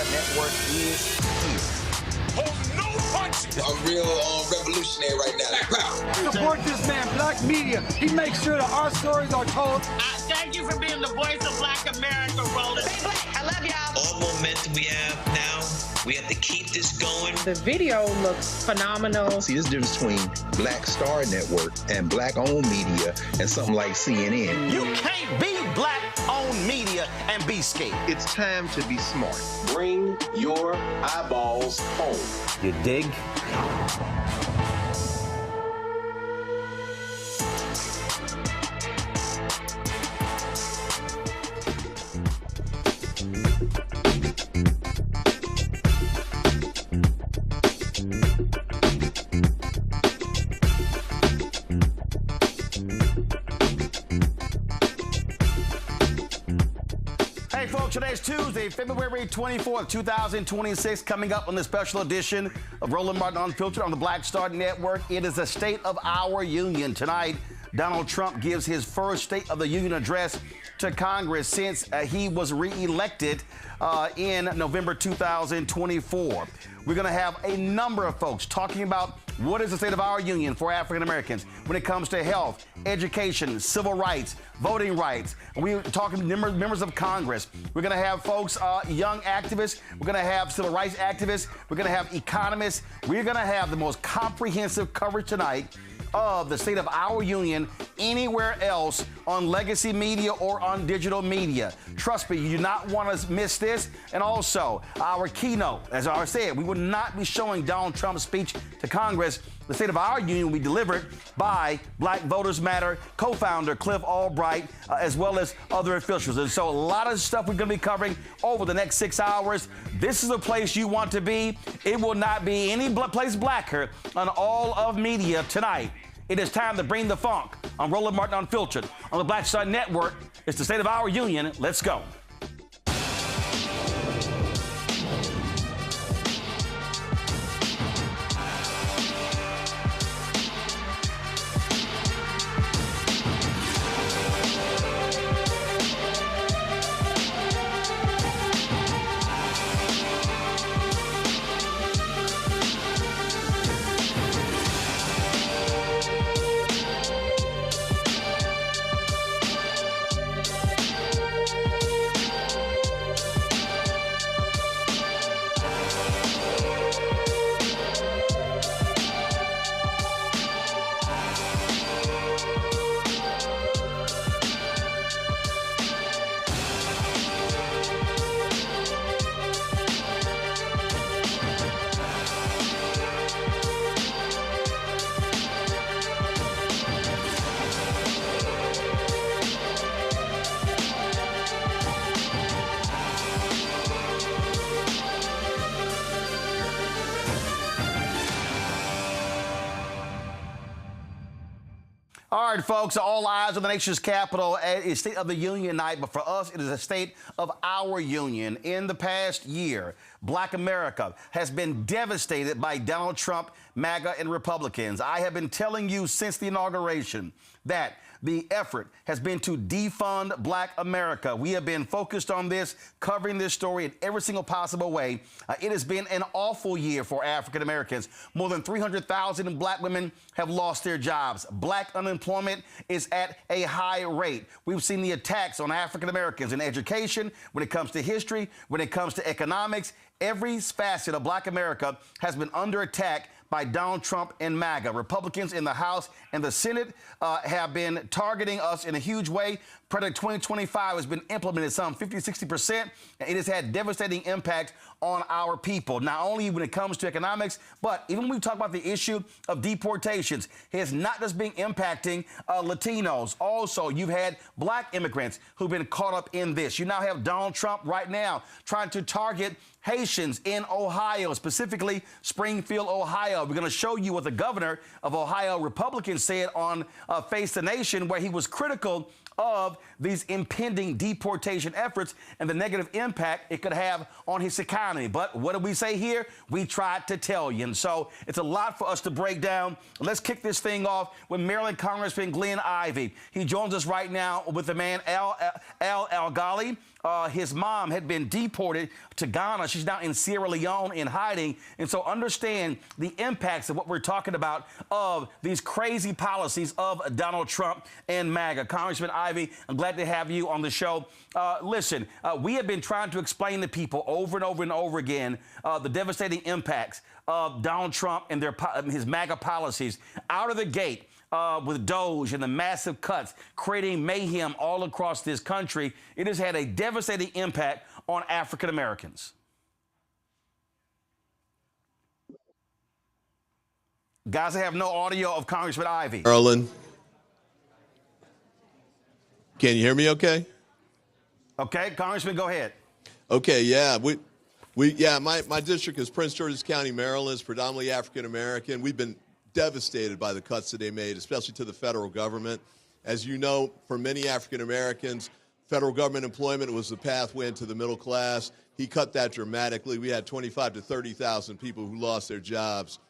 Star Network is here. Hold no punches! I'm real revolutionary right now. Support this man, Black Media. He makes sure that our stories are told. Thank you for being the voice of Black America, Roland. Stay black. I love y'all. All momentum we have now, we have to keep this going. The video looks phenomenal. See, there's a difference between Black Star Network and Black-owned media and something like CNN. You can't be Black-owned media and be scared. It's time to be smart. Bring your eyeballs home. You dig? Hey folks, today's Tuesday, February 24th, 2026. Coming up on this special edition of Roland Martin Unfiltered on the Black Star Network, it is a State of Our Union. Tonight, Donald Trump gives his first State of the Union address to Congress since he was re-elected in November 2024. We're going to have a number of folks talking about what is the state of our union for African Americans when it comes to health, education, civil rights, voting rights. We're talking members of Congress. We're going to have folks, young activists. We're going to have civil rights activists. We're going to have economists. We're going to have the most comprehensive coverage tonight of the state of our union anywhere else on legacy media or on digital media. Trust me, you do not want to miss this. And also, our keynote, as I said, we will not be showing Donald Trump's speech to Congress. The state of our union will be delivered by Black Voters Matter co-founder Cliff Albright, as well as other officials. And so a lot of stuff we're going to be covering over the next 6 hours. This is a place you want to be. It will not be any place blacker on all of media tonight. It is time to bring the funk on Roland Martin Unfiltered on the Black Star Network. It's the state of our union. Let's go. All right, folks, all eyes on the nation's capital. It's State of the Union night, but for us, it is a state of our union. In the past year, Black America has been devastated by Donald Trump, MAGA, and Republicans. I have been telling you since the inauguration that the effort has been to defund Black America. We have been focused on this, covering this story in every single possible way. It has been an awful year for African Americans. More than 300,000 Black women have lost their jobs. Black unemployment is at a high rate. We've seen the attacks on African Americans in education, when it comes to history, when it comes to economics. Every facet of Black America has been under attack by Donald Trump and MAGA. Republicans in the House and the Senate have been targeting us in a huge way. Project 2025 has been implemented some 50, 60%, and it has had devastating impact on our people, not only when it comes to economics, but even when we talk about the issue of deportations, it has not just been impacting Latinos. Also, you've had Black immigrants who've been caught up in this. You now have Donald Trump right now trying to target Haitians in Ohio, specifically Springfield, Ohio. We're going to show you what the governor of Ohio, Republican, said on Face the Nation, where he was critical of these impending deportation efforts and the negative impact it could have on his economy. But what did we say here? We tried to tell you. And so it's a lot for us to break down. Let's kick this thing off with Maryland Congressman Glenn Ivey. He joins us right now with the man, Al Ghali. his mom had been deported to Ghana. She's now in Sierra Leone in hiding. And so understand the impacts of what we're talking about of these crazy policies of Donald Trump and MAGA. Congressman Ivey, I'm glad to have you on the show. Listen, we have been trying to explain to people over and over and over again the devastating impacts of Donald Trump and his MAGA policies out of the gate. With Doge and the massive cuts, creating mayhem all across this country. It has had a devastating impact on African Americans. Guys, I have no audio of Congressman Ivey. Roland, can you hear me okay? Okay, Congressman, go ahead. Okay, yeah. My district is Prince George's County, Maryland. It's predominantly African American. We've been devastated by the cuts that they made, especially to the federal government. As you know, for many African Americans, federal government employment was the pathway into the middle class. He cut that dramatically. We had 25 to 30,000 people who lost their jobs,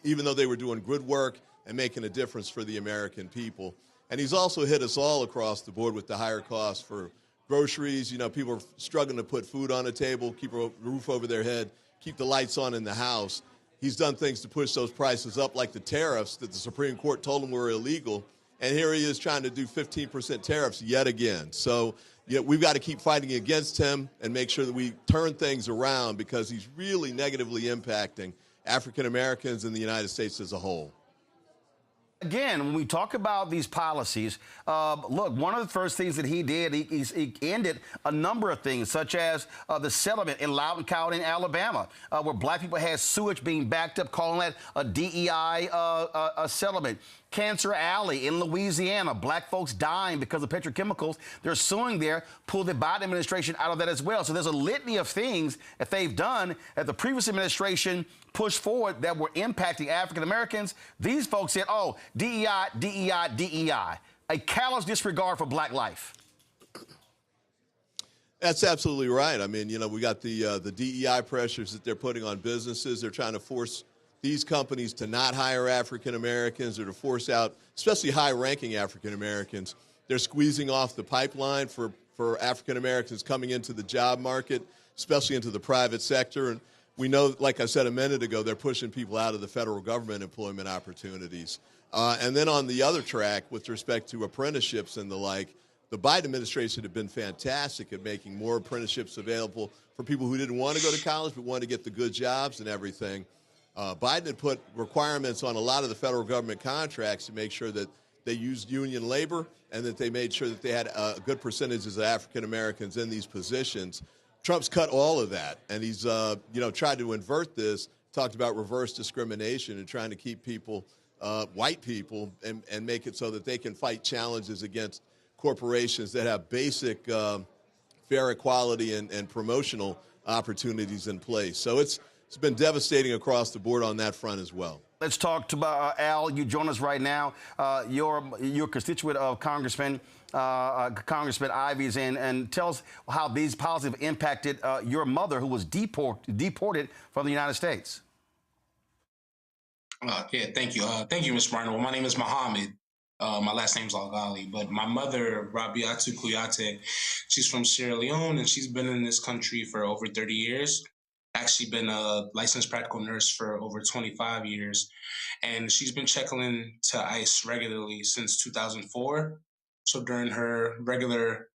even though they were doing good work and making a difference for the American people. And he's also hit us all across the board with the higher costs for groceries. You know, people are struggling to put food on the table, keep a roof over their head, keep the lights on in the house. He's done things to push those prices up, like the tariffs that the Supreme Court told him were illegal. And here he is trying to do 15% tariffs yet again. So we've got to keep fighting against him and make sure that we turn things around, because he's really negatively impacting African Americans in the United States as a whole. Again, when we talk about these policies, look, one of the first things that he did, he ended a number of things, such as the settlement in Loudoun County in Alabama, where black people had sewage being backed up, calling that a DEI settlement. Cancer Alley in Louisiana, black folks dying because of petrochemicals. They're suing there, pulled the Biden administration out of that as well. So there's a litany of things that they've done that the previous administration pushed forward that were impacting African Americans. These folks said, oh, DEI, DEI, DEI, a callous disregard for black life. That's absolutely right. I mean, we got the DEI pressures that they're putting on businesses. They're trying to force these companies to not hire African Americans, or to force out, especially high-ranking African Americans. They're squeezing off the pipeline for African Americans coming into the job market, especially into the private sector. And we know, like I said a minute ago, they're pushing people out of the federal government employment opportunities. And then on the other track, with respect to apprenticeships and the like, the Biden administration had been fantastic at making more apprenticeships available for people who didn't want to go to college but wanted to get the good jobs and everything. Biden had put requirements on a lot of the federal government contracts to make sure that they used union labor, and that they made sure that they had good percentages of African Americans in these positions. Trump's cut all of that, and he's tried to invert this, talked about reverse discrimination and trying to keep people, white people, and make it so that they can fight challenges against corporations that have basic fair equality and promotional opportunities in place. So it's been devastating across the board on that front as well. Let's talk to Al. You join us right now. You're constituent of Congressman Ivey's, and tell us how these policies have impacted your mother, who was deported from the United States. Thank you. Thank you, Mr. Martin. Well, my name is Mohammed. My last name's Al-Ghali, but my mother, Rabiatu Kuyate, she's from Sierra Leone, and she's been in this country for over 30 years. Actually been a licensed practical nurse for over 25 years. And she's been checking in to ICE regularly since 2004. So during her regular,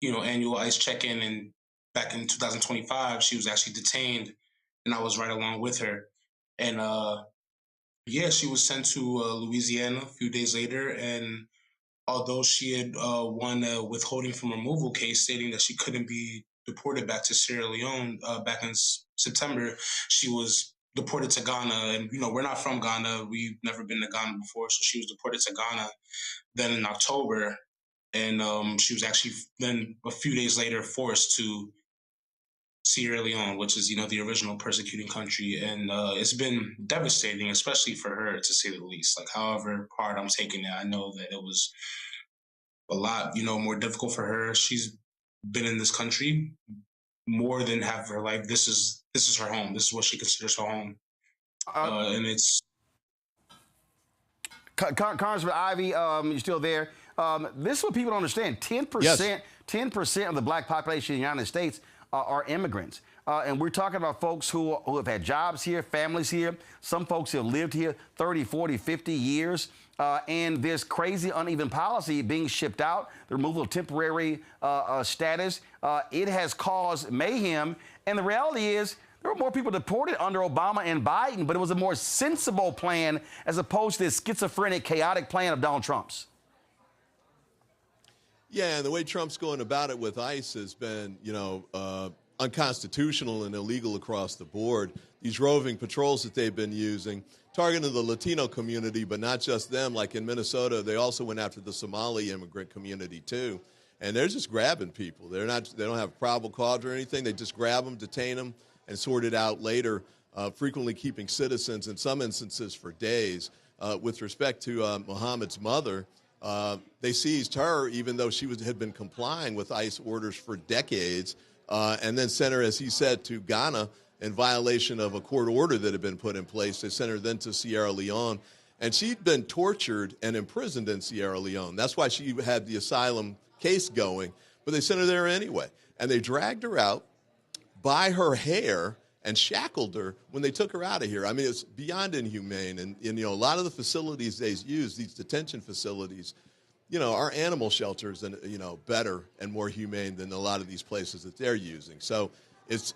annual ICE check-in, and back in 2025, she was actually detained, and I was right along with her. And she was sent to Louisiana a few days later. And although she had won a withholding from removal case stating that she couldn't be deported back to Sierra Leone back in September, she was deported to Ghana. And, we're not from Ghana. We've never been to Ghana before. So she was deported to Ghana then in October. And she was actually then a few days later forced to Sierra Leone, which is, the original persecuting country. And it's been devastating, especially for her, to say the least. Like, however hard I'm taking it, I know that it was a lot, more difficult for her. She's been in this country more than half of her life. This is her home. This is what she considers her home. And it's... Congressman Ivey, you're still there. This is what people don't understand. 10%, 10% of the black population in the United States are immigrants. And we're talking about folks who have had jobs here, families here. Some folks have lived here 30, 40, 50 years. And this crazy uneven policy being shipped out, the removal of temporary status, it has caused mayhem. And the reality is there were more people deported under Obama and Biden, but it was a more sensible plan as opposed to this schizophrenic, chaotic plan of Donald Trump's. Yeah, and the way Trump's going about it with ICE has been, unconstitutional and illegal across the board. These roving patrols that they've been using, targeting the Latino community, but not just them. Like in Minnesota, they also went after the Somali immigrant community too. And they're just grabbing people. They don't have probable cause or anything. They just grab them, detain them, and sort it out later, frequently keeping citizens in some instances for days. With respect to Muhammad's mother, they seized her even though she had been complying with ICE orders for decades, and then sent her, as he said, to Ghana in violation of a court order that had been put in place. They sent her then to Sierra Leone, and she'd been tortured and imprisoned in Sierra Leone. That's why she had the asylum case going, but they sent her there anyway. And they dragged her out by her hair and shackled her when they took her out of here. I mean, it's beyond inhumane. And a lot of the facilities they use, these detention facilities, are animal shelters and, better and more humane than a lot of these places that they're using. So it's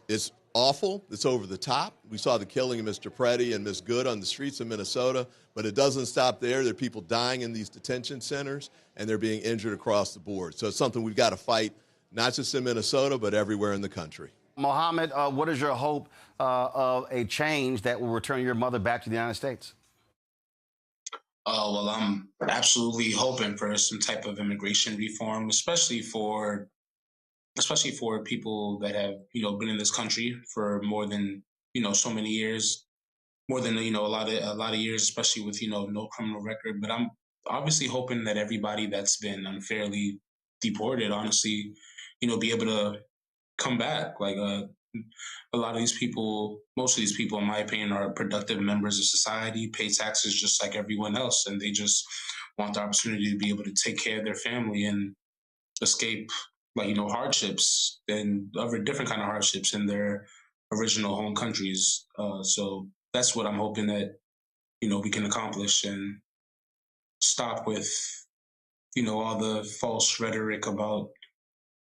awful. It's over the top. We saw the killing of Mr. Preddy and Ms. Good on the streets of Minnesota, but it doesn't stop there. There are people dying in these detention centers, and they're being injured across the board. So it's something we've got to fight, not just in Minnesota, but everywhere in the country. Mohammed, what is your hope of a change that will return your mother back to the United States? Well, I'm absolutely hoping for some type of immigration reform, especially for people that have, been in this country for more than, so many years, more than, a lot of years, especially with, no criminal record. But I'm obviously hoping that everybody that's been unfairly deported, honestly, be able to come back. Like a lot of these people, most of these people, in my opinion, are productive members of society, pay taxes just like everyone else, and they just want the opportunity to be able to take care of their family and escape, hardships and other different kind of hardships in their original home countries. So that's what I'm hoping that, we can accomplish and stop with, all the false rhetoric about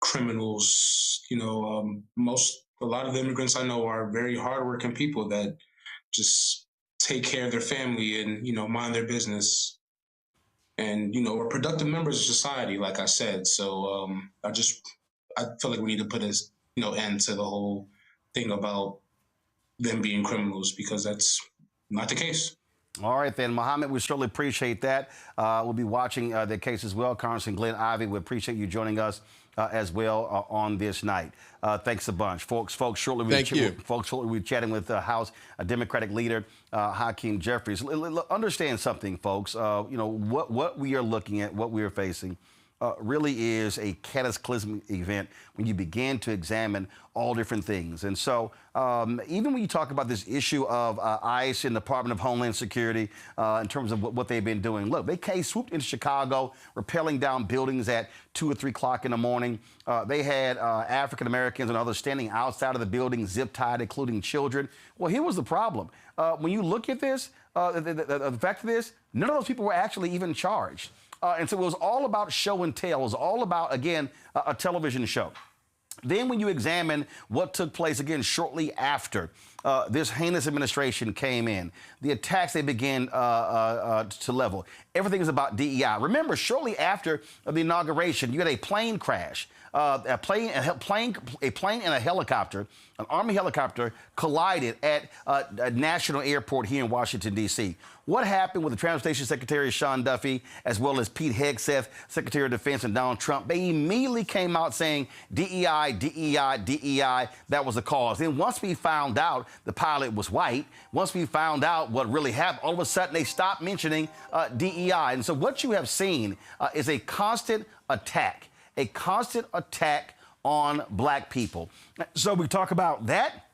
criminals. A lot of the immigrants I know are very hardworking people that just take care of their family and, mind their business. And, we're productive members of society, like I said. So I feel like we need to put an end to the whole thing about them being criminals, because that's not the case. All right, then, Mohammed, we certainly appreciate that. We'll be watching the case as well. Congressman Glenn Ivey, we appreciate you joining us as well on this night. Thanks a bunch. Folks, shortly we'll be chatting with House Democratic leader Hakeem Jeffries. Understand something, folks. What we are looking at, what we are facing, really is a cataclysmic event when you begin to examine all different things. And so even when you talk about this issue of ICE and the Department of Homeland Security in terms of what they've been doing, look, they swooped into Chicago, rappelling down buildings at 2 or 3 o'clock in the morning. They had African Americans and others standing outside of the building, zip-tied, including children. Well, here was the problem. When you look at this, the fact of this, none of those people were actually even charged. And so it was all about show and tell. It was all about, again, a television show. Then when you examine what took place, again, shortly after this heinous administration came in, the attacks they began to level, everything is about DEI. Remember, shortly after the inauguration, you had a plane crash. A plane and a helicopter, an Army helicopter, collided at a national airport here in Washington, D.C. What happened with the Transportation Secretary, Sean Duffy, as well as Pete Hegseth, Secretary of Defense, and Donald Trump? They immediately came out saying DEI, DEI, DEI. That was the cause. Then once we found out the pilot was white, once we found out what really happened, all of a sudden they stopped mentioning DEI. And so what you have seen is a constant attack on black people. So we talk about that.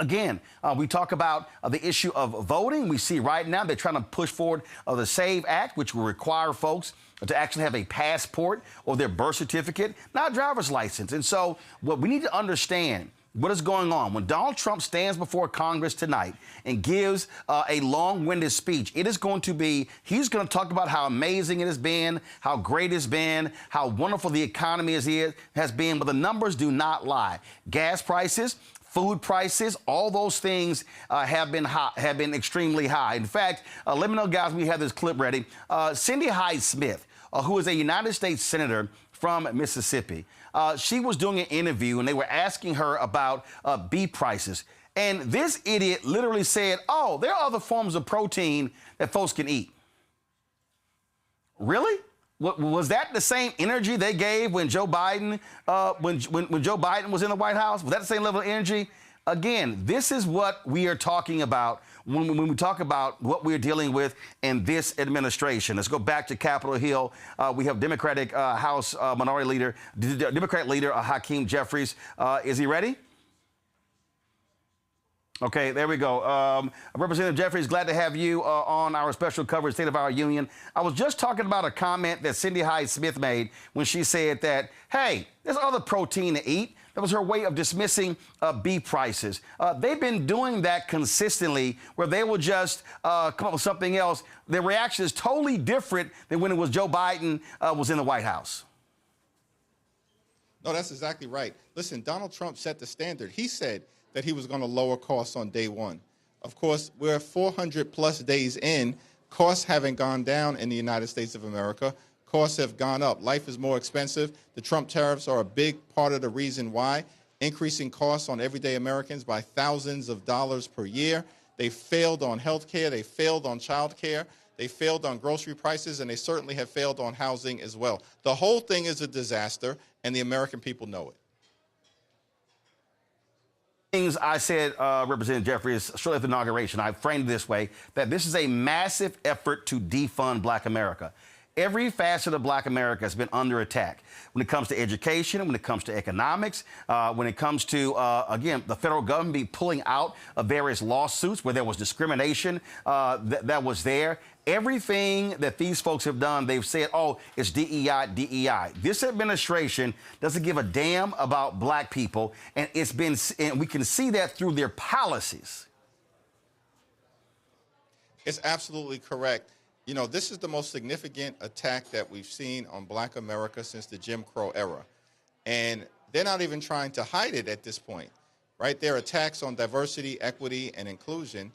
Again, we talk about the issue of voting. We see right now they're trying to push forward the SAVE Act, which will require folks to actually have a passport or their birth certificate, not a driver's license. And so what we need to understand, what is going on? When Donald Trump stands before Congress tonight and gives a long-winded speech, it is going to be, he's going to talk about how amazing it has been, how great it's been, how wonderful the economy has been, but the numbers do not lie. Gas prices, food prices, all those things have been extremely high. In fact, let me know, guys, we have this clip ready. Cindy Hyde-Smith, who is a United States Senator from Mississippi, she was doing an interview and they were asking her about beef prices. And this idiot literally said, oh, there are other forms of protein that folks can eat. Really? Was that the same energy they gave when Joe Biden, when Joe Biden was in the White House? Was that the same level of energy? Again, this is what we are talking about when we talk about what we're dealing with in this administration. Let's go back to Capitol Hill. We have Democratic House Minority Leader, Democrat Leader Hakeem Jeffries. Is he ready? Okay, there we go. Representative Jeffries, glad to have you on our special coverage, State of Our Union. I was just talking about a comment that Cindy Hyde-Smith made when she said that, hey, there's other protein to eat. That was her way of dismissing beef prices. They've been doing that consistently where they will just come up with something else. Their reaction is totally different than when it was Joe Biden was in the White House. No, that's exactly right. Listen, Donald Trump set the standard. He said that he was going to lower costs on day one. Of course, we're 400-plus days in. Costs haven't gone down in the United States of America. Costs have gone up. Life is more expensive. The Trump tariffs are a big part of the reason why, increasing costs on everyday Americans by thousands of dollars per year. They failed on health care. They failed on child care. They failed on grocery prices, and they certainly have failed on housing as well. The whole thing is a disaster, and the American people know it. Things I said, Representative Jeffries, shortly after the inauguration, I framed it this way, that this is a massive effort to defund Black America. Every facet of Black America has been under attack when it comes to education, when it comes to economics, when it comes to, again, the federal government be pulling out of various lawsuits where there was discrimination that was there. Everything that these folks have done, they've said, oh, it's DEI, DEI. This administration doesn't give a damn about Black people, and we can see that through their policies. It's absolutely correct. You know, this is the most significant attack that we've seen on Black America since the Jim Crow era. And they're not even trying to hide it at this point, right? Their attacks on diversity, equity, and inclusion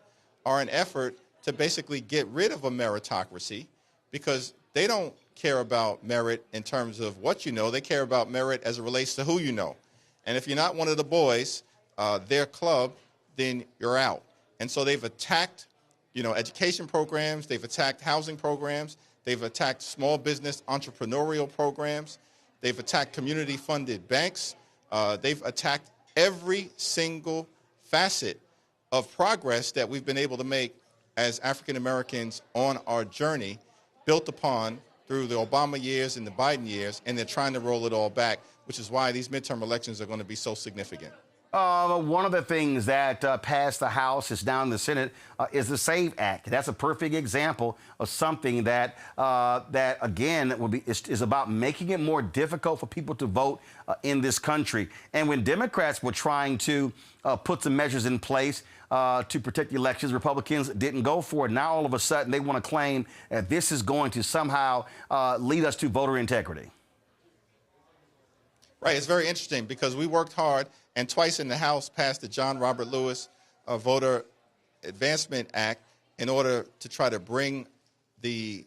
are an effort to basically get rid of a meritocracy, because they don't care about merit in terms of what you know. They care about merit as it relates to who you know. And if you're not one of the boys, their club, then you're out. And so they've attacked, you know, education programs. They've attacked housing programs. They've attacked small business entrepreneurial programs. They've attacked community-funded banks. They've attacked every single facet of progress that we've been able to make as African Americans on our journey, built upon through the Obama years and the Biden years, and they're trying to roll it all back, which is why these midterm elections are going to be so significant. One of the things that passed the House, is down in the Senate, is the SAVE Act. That's a perfect example of something that again, is about making it more difficult for people to vote in this country. And when Democrats were trying to put some measures in place to protect the elections, Republicans didn't go for it. Now, all of a sudden, they want to claim that this is going to somehow lead us to voter integrity. Right. It's very interesting because we worked hard and twice in the House passed the John Robert Lewis Voter Advancement Act in order to try to bring the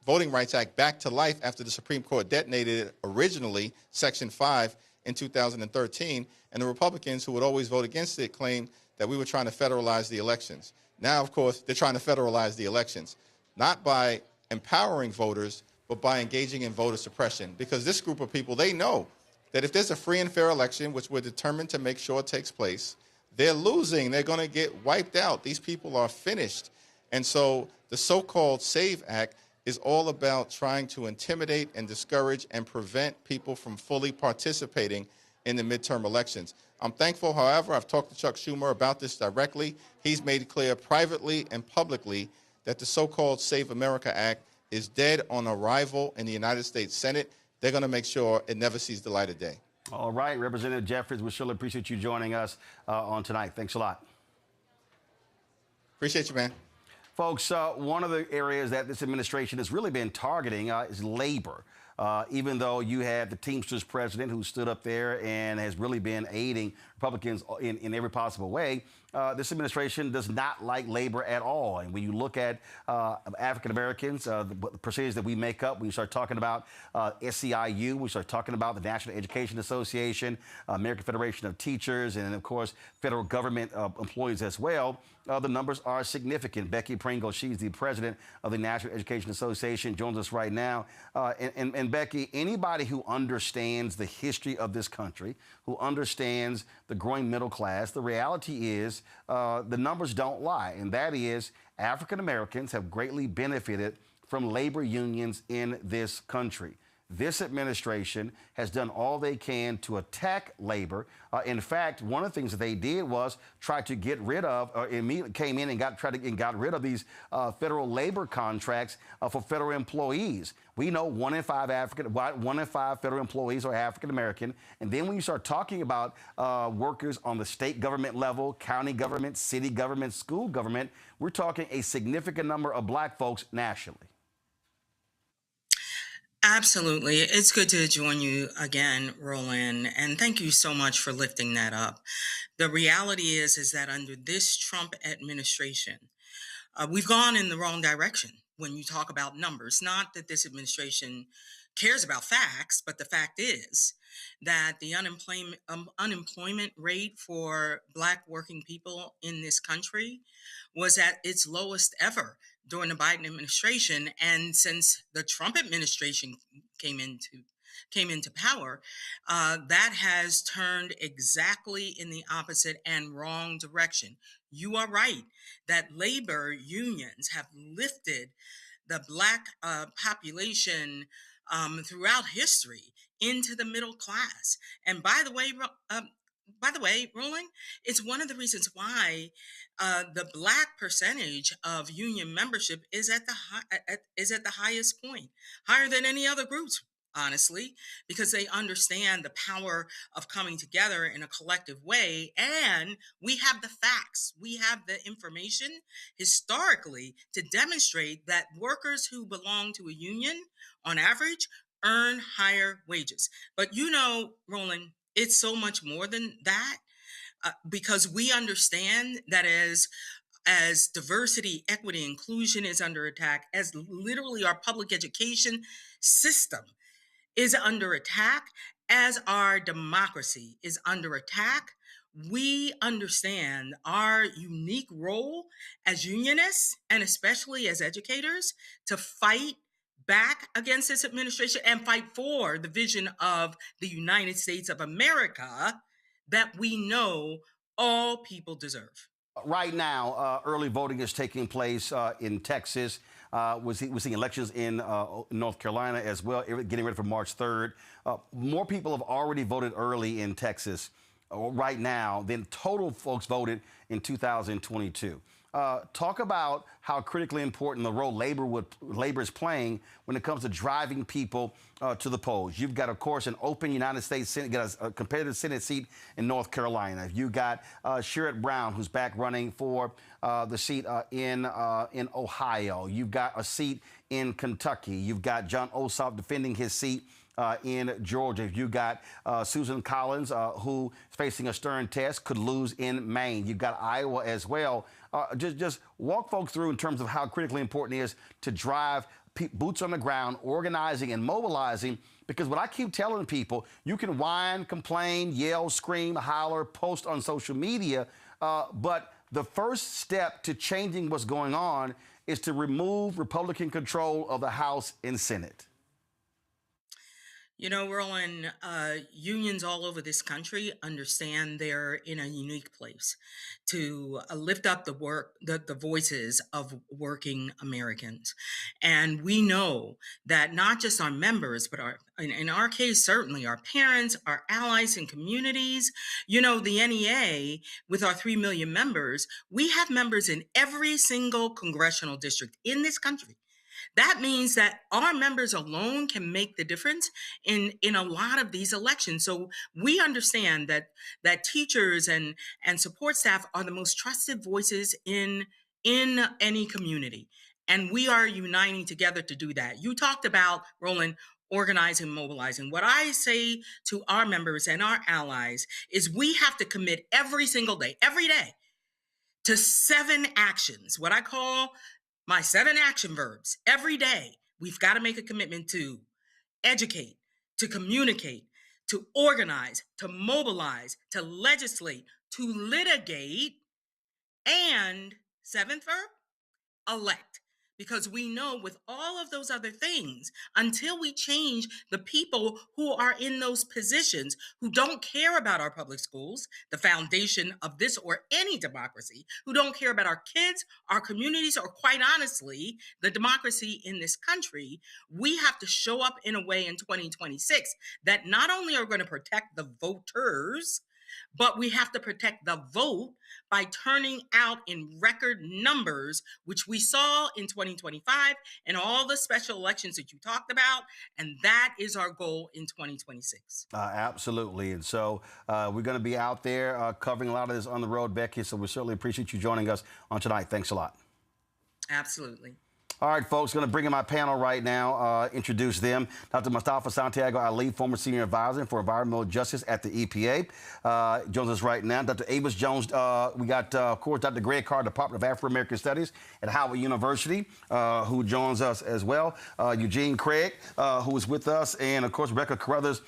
Voting Rights Act back to life after the Supreme Court detonated it originally, Section 5, in 2013. And the Republicans, who would always vote against it, claimed that we were trying to federalize the elections. Now, of course, they're trying to federalize the elections, not by empowering voters, but by engaging in voter suppression. Because this group of people, they know that if there's a free and fair election, which we're determined to make sure takes place, they're losing. They're going to get wiped out. These people are finished. And so the so-called SAVE Act is all about trying to intimidate and discourage and prevent people from fully participating in the midterm elections. I'm thankful, however, I've talked to Chuck Schumer about this directly. He's made clear privately and publicly that the so-called Save America Act is dead on arrival in the United States Senate. They're going to make sure it never sees the light of day. All right, Representative Jeffries, we surely appreciate you joining us on tonight. Thanks a lot. Appreciate you, man. Folks, one of the areas that this administration has really been targeting is labor. Even though you had the Teamsters president who stood up there and has really been aiding Republicans in every possible way, this administration does not like labor at all. And when you look at African Americans, the percentage that we make up, when you start talking about SEIU, we start talking about the National Education Association, American Federation of Teachers, and of course, federal government employees as well, the numbers are significant. Becky Pringle, she's the president of the National Education Association, joins us right now. And Becky, anybody who understands the history of this country, who understands the growing middle class, the reality is the numbers don't lie, and that is African Americans have greatly benefited from labor unions in this country. This administration has done all they can to attack labor. In fact, one of the things that they did was try to get rid of, or immediately came in and got rid of these federal labor contracts for federal employees. We know one in five federal employees are African American. And then when you start talking about workers on the state government level, county government, city government, school government, we're talking a significant number of black folks nationally. Absolutely. It's good to join you again, Roland, and thank you so much for lifting that up. The reality is that under this Trump administration, we've gone in the wrong direction when you talk about numbers. Not that this administration cares about facts, but the fact is that the unemployment rate for Black working people in this country was at its lowest ever during the Biden administration. And since the Trump administration came into power, that has turned exactly in the opposite and wrong direction. You are right that labor unions have lifted the Black population throughout history into the middle class. And by the way, Roland, it's one of the reasons why the Black percentage of union membership is at the highest point, higher than any other groups, honestly, because they understand the power of coming together in a collective way. And we have the facts, we have the information historically to demonstrate that workers who belong to a union, on average, earn higher wages. But you know, Roland, it's so much more than that, because we understand that as diversity, equity, inclusion is under attack, as literally our public education system is under attack, as our democracy is under attack, we understand our unique role as unionists and especially as educators to fight back against this administration and fight for the vision of the United States of America that we know all people deserve. Right now, early voting is taking place in Texas. We're seeing elections in North Carolina as well, getting ready for March 3rd. More people have already voted early in Texas right now than total folks voted in 2022. Talk about how critically important the role labor is playing when it comes to driving people to the polls. You've got, of course, an open United States Senate, got a competitive Senate seat in North Carolina. You've got Sherrod Brown, who's back running for the seat in Ohio. You've got a seat in Kentucky. You've got John Ossoff defending his seat in Georgia. You've got Susan Collins, who is facing a stern test, could lose in Maine. You've got Iowa as well. Just walk folks through in terms of how critically important it is to drive boots on the ground, organizing and mobilizing, because what I keep telling people, you can whine, complain, yell, scream, holler, post on social media, but the first step to changing what's going on is to remove Republican control of the House and Senate. You know, Roland, unions all over this country understand they're in a unique place to lift up the voices of working Americans. And we know that not just our members, but in our case, certainly our parents, our allies and communities, you know, the NEA with our 3 million members, we have members in every single congressional district in this country. That means that our members alone can make the difference in a lot of these elections. So we understand that teachers and support staff are the most trusted voices in any community. And we are uniting together to do that. You talked about, Roland, organizing, mobilizing. What I say to our members and our allies is we have to commit every single day, every day, to 7 actions, what I call my 7 action verbs. Every day, we've got to make a commitment to educate, to communicate, to organize, to mobilize, to legislate, to litigate, and 7th verb, elect. Because we know with all of those other things, until we change the people who are in those positions, who don't care about our public schools, the foundation of this or any democracy, who don't care about our kids, our communities, or quite honestly, the democracy in this country, we have to show up in a way in 2026 that not only are going to protect the voters, but we have to protect the vote by turning out in record numbers, which we saw in 2025 and all the special elections that you talked about. And that is our goal in 2026. Absolutely. And so we're going to be out there covering a lot of this on the road, Becky. So we certainly appreciate you joining us on tonight. Thanks a lot. Absolutely. All right, folks, going to bring in my panel right now, introduce them. Dr. Mustafa Santiago Ali, former senior advisor for environmental justice at the EPA, joins us right now. Dr. Avis Jones, we got, of course, Dr. Greg Carr, Department of Afro-American Studies at Howard University, who joins us as well. Eugene Craig, who is with us, and, of course, Rebecca Carruthers,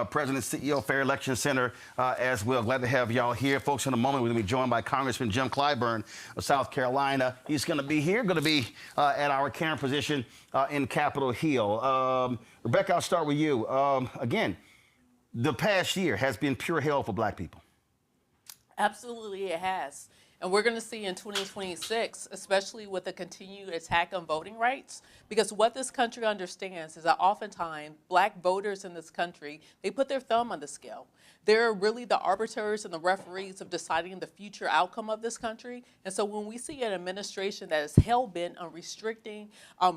President, CEO, Fair Election Center as well. Glad to have y'all here. Folks, in a moment, we're going to be joined by Congressman Jim Clyburn of South Carolina. He's going to be here, going to be at our camera position in Capitol Hill. Rebecca, I'll start with you. Again, the past year has been pure hell for black people. Absolutely, it has. And we're going to see in 2026, especially with the continued attack on voting rights, because what this country understands is that oftentimes black voters in this country, they put their thumb on the scale. They're really the arbiters and the referees of deciding the future outcome of this country. And so when we see an administration that is hell-bent on restricting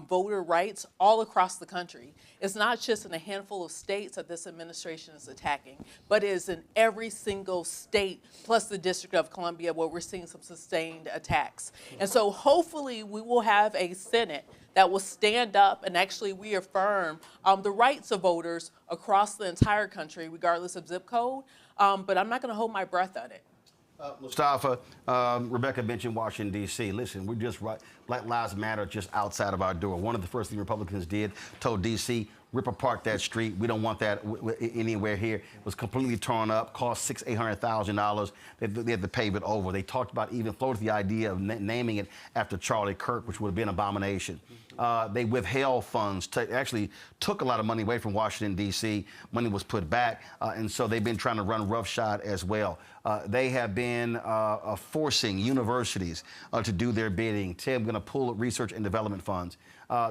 voter rights all across the country, it's not just in a handful of states that this administration is attacking, but it is in every single state, plus the District of Columbia, where we're seeing some sustained attacks. And so hopefully we will have a Senate that will stand up and actually reaffirm the rights of voters across the entire country, regardless of zip code. But I'm not going to hold my breath on it. Mustafa, Rebecca mentioned Washington, D.C. Listen, we're just right. Black Lives Matter just outside of our door. One of the first things Republicans did, told D.C., rip apart that street. We don't want that anywhere here. It was completely torn up, cost $800,000. They had to pave it over. They talked about, even floated the idea of naming it after Charlie Kirk, which would have been an abomination. They withheld funds, actually took a lot of money away from Washington, D.C. Money was put back, and so they've been trying to run roughshod as well. They have been forcing universities to do their bidding. They're going to pull research and development funds.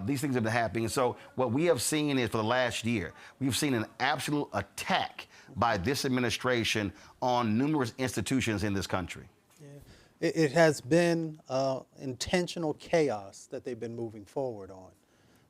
These things have been happening. And so what we have seen is, for the last year, we've seen an absolute attack by this administration on numerous institutions in this country. It has been intentional chaos that they've been moving forward on.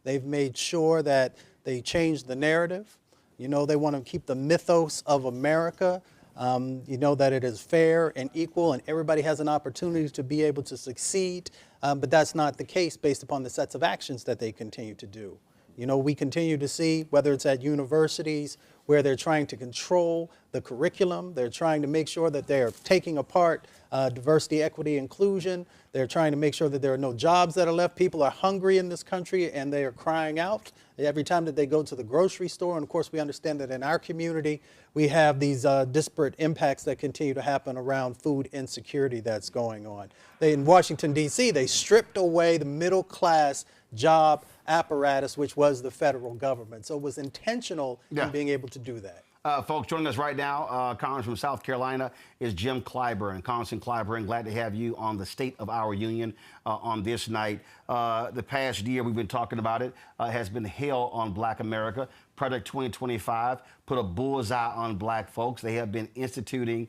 They've made sure that they change the narrative. You know, they want to keep the mythos of America, you know, that it is fair and equal and everybody has an opportunity to be able to succeed. But that's not the case based upon the sets of actions that they continue to do. You know, we continue to see, whether it's at universities, where they're trying to control the curriculum, they're trying to make sure that they're taking apart diversity, equity, inclusion. They're trying to make sure that there are no jobs that are left. People are hungry in this country and they are crying out every time that they go to the grocery store. And of course, we understand that in our community, we have these disparate impacts that continue to happen around food insecurity that's going on. In Washington, D.C., they stripped away the middle class job apparatus, which was the federal government. So it was intentional Yeah. in being able to do that. Folks, joining us right now, Congressman from South Carolina is Jim Clyburn. Congressman Clyburn, glad to have you on the State of Our Union on this night. The past year, we've been talking about it, has been hell on Black America. Project 2025 put a bullseye on Black folks. They have been instituting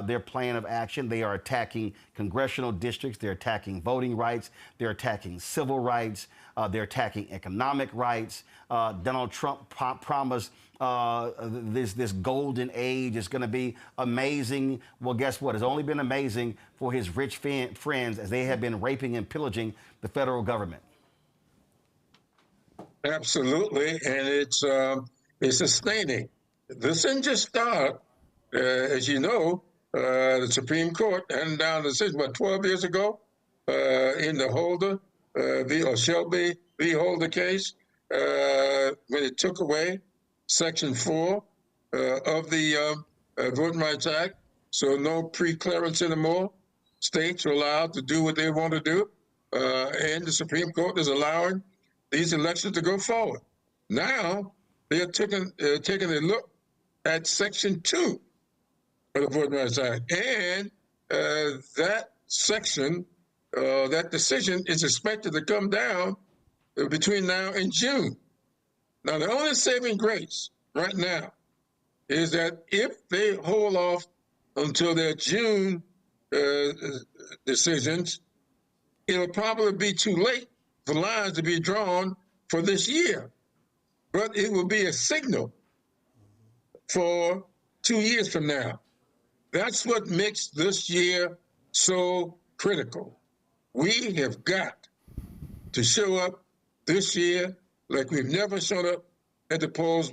their plan of action. They are attacking congressional districts. They're attacking voting rights. They're attacking civil rights. They're attacking economic rights. Donald Trump promised this golden age is going to be amazing. Well, guess what? It's only been amazing for his rich friends as they have been raping and pillaging the federal government. Absolutely, and it's sustaining. This didn't just start, as you know, the Supreme Court handed down a decision, 12 years ago, in the Holder or Shelby v. Holder case, when it took away Section 4 of the Voting Rights Act, so no pre-clearance anymore. States are allowed to do what they want to do, and the Supreme Court is allowing these elections to go forward. Now, they're taking a look at Section 2 of the Voting Rights Act, and that section, that decision is expected to come down between now and June. Now, the only saving grace right now is that if they hold off until their June decisions, it'll probably be too late for lines to be drawn for this year. But it will be a signal for 2 years from now. That's what makes this year so critical. We have got to show up this year like we've never shown up at the polls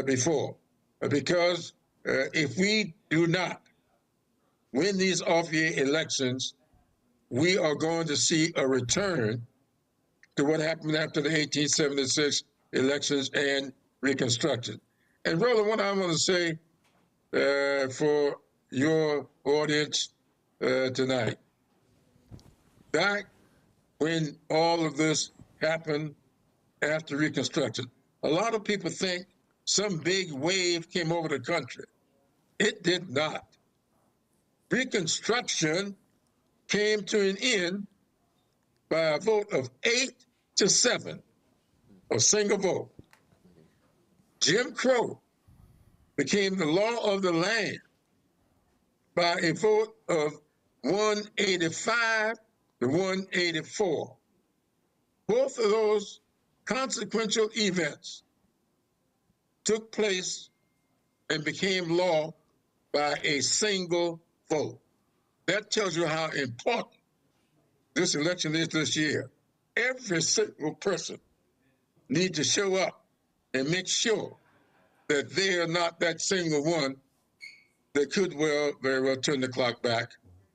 before. Because if we do not win these off-year elections, we are going to see a return to what happened after the 1876 elections and Reconstruction. And Roland, what I want to say for your audience tonight, back when all of this happened after Reconstruction, a lot of people think some big wave came over the country. It did not. Reconstruction came to an end by a vote of 8-7, a single vote. Jim Crow became the law of the land by a vote of 185 to 184. Both of those consequential events took place and became law by a single vote. That tells you how important this election is this year. Every single person needs to show up and make sure that they are not that single one that could very well turn the clock back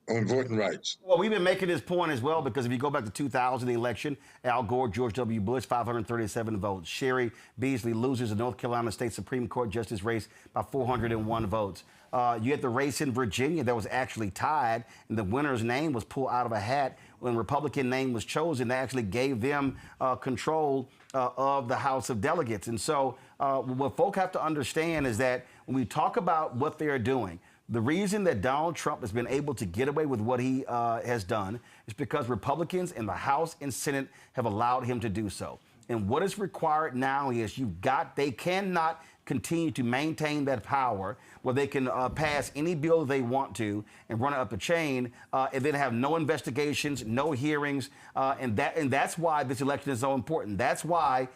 on voting rights. Well, we've been making this point as well because if you go back to 2000, the election, Al Gore, George W. Bush, 537 votes. Sherry Beasley loses the North Carolina State Supreme Court justice race by 401 votes. You had the race in Virginia that was actually tied, and the winner's name was pulled out of a hat. When Republican name was chosen, they actually gave them control of the House of Delegates. And so what folk have to understand is that when we talk about what they're doing, the reason that Donald Trump has been able to get away with what he has done is because Republicans in the House and Senate have allowed him to do so. And what is required now is they cannot continue to maintain that power where they can pass any bill they want to and run it up the chain and then have no investigations, no hearings. And that's why this election is so important. That's why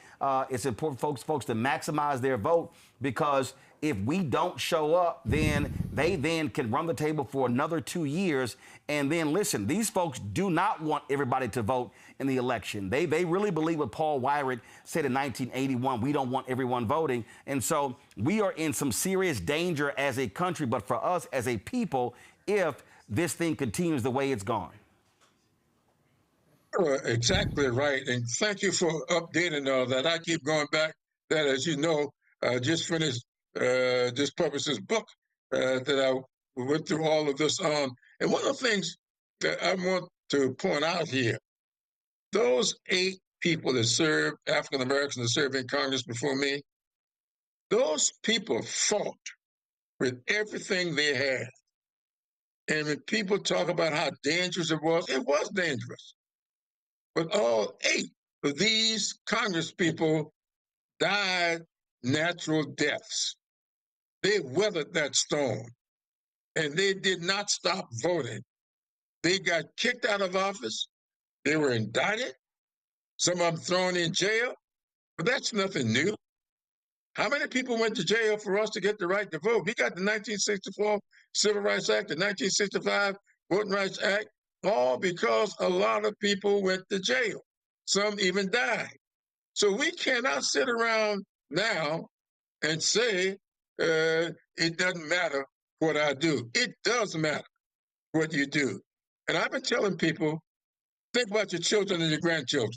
it's important for folks to maximize their vote, because if we don't show up, then they can run the table for another 2 years. And then, listen, these folks do not want everybody to vote in the election. They really believe what Paul Weyrich said in 1981, we don't want everyone voting. And so we are in some serious danger as a country, but for us as a people, if this thing continues the way it's gone. Exactly right. And thank you for updating all that. I keep going back that, as you know, just finished this publisher's book that I went through all of this on. And one of the things that I want to point out here, those 8 people that served, African Americans that served in Congress before me, those people fought with everything they had. And when people talk about how dangerous it was dangerous. But all 8 of these Congress people died natural deaths. They weathered that storm, and they did not stop voting. They got kicked out of office. They were indicted. Some of them thrown in jail. But that's nothing new. How many people went to jail for us to get the right to vote? We got the 1964 Civil Rights Act, the 1965 Voting Rights Act, all because a lot of people went to jail. Some even died. So we cannot sit around now and say it doesn't matter what I do. It does matter what you do. And I've been telling people, think about your children and your grandchildren.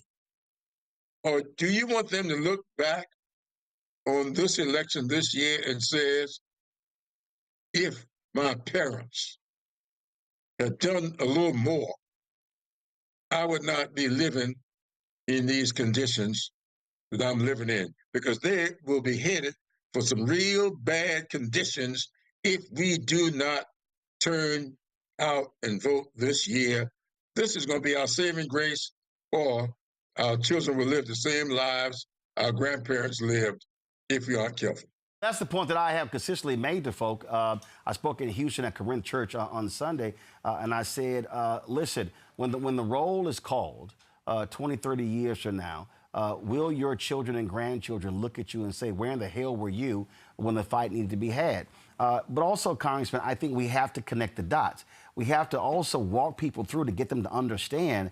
Or do you want them to look back on this election this year and says, if my parents had done a little more, I would not be living in these conditions that I'm living in, because they will be headed for some real bad conditions if we do not turn out and vote this year. This is going to be our saving grace, or our children will live the same lives our grandparents lived if we aren't careful. That's the point that I have consistently made to folk. I spoke in Houston at Corinth Church on Sunday, and I said, listen, when the roll is called 20, 30 years from now, will your children and grandchildren look at you and say, where in the hell were you when the fight needed to be had? But also, Congressman, I think we have to connect the dots. We have to also walk people through to get them to understand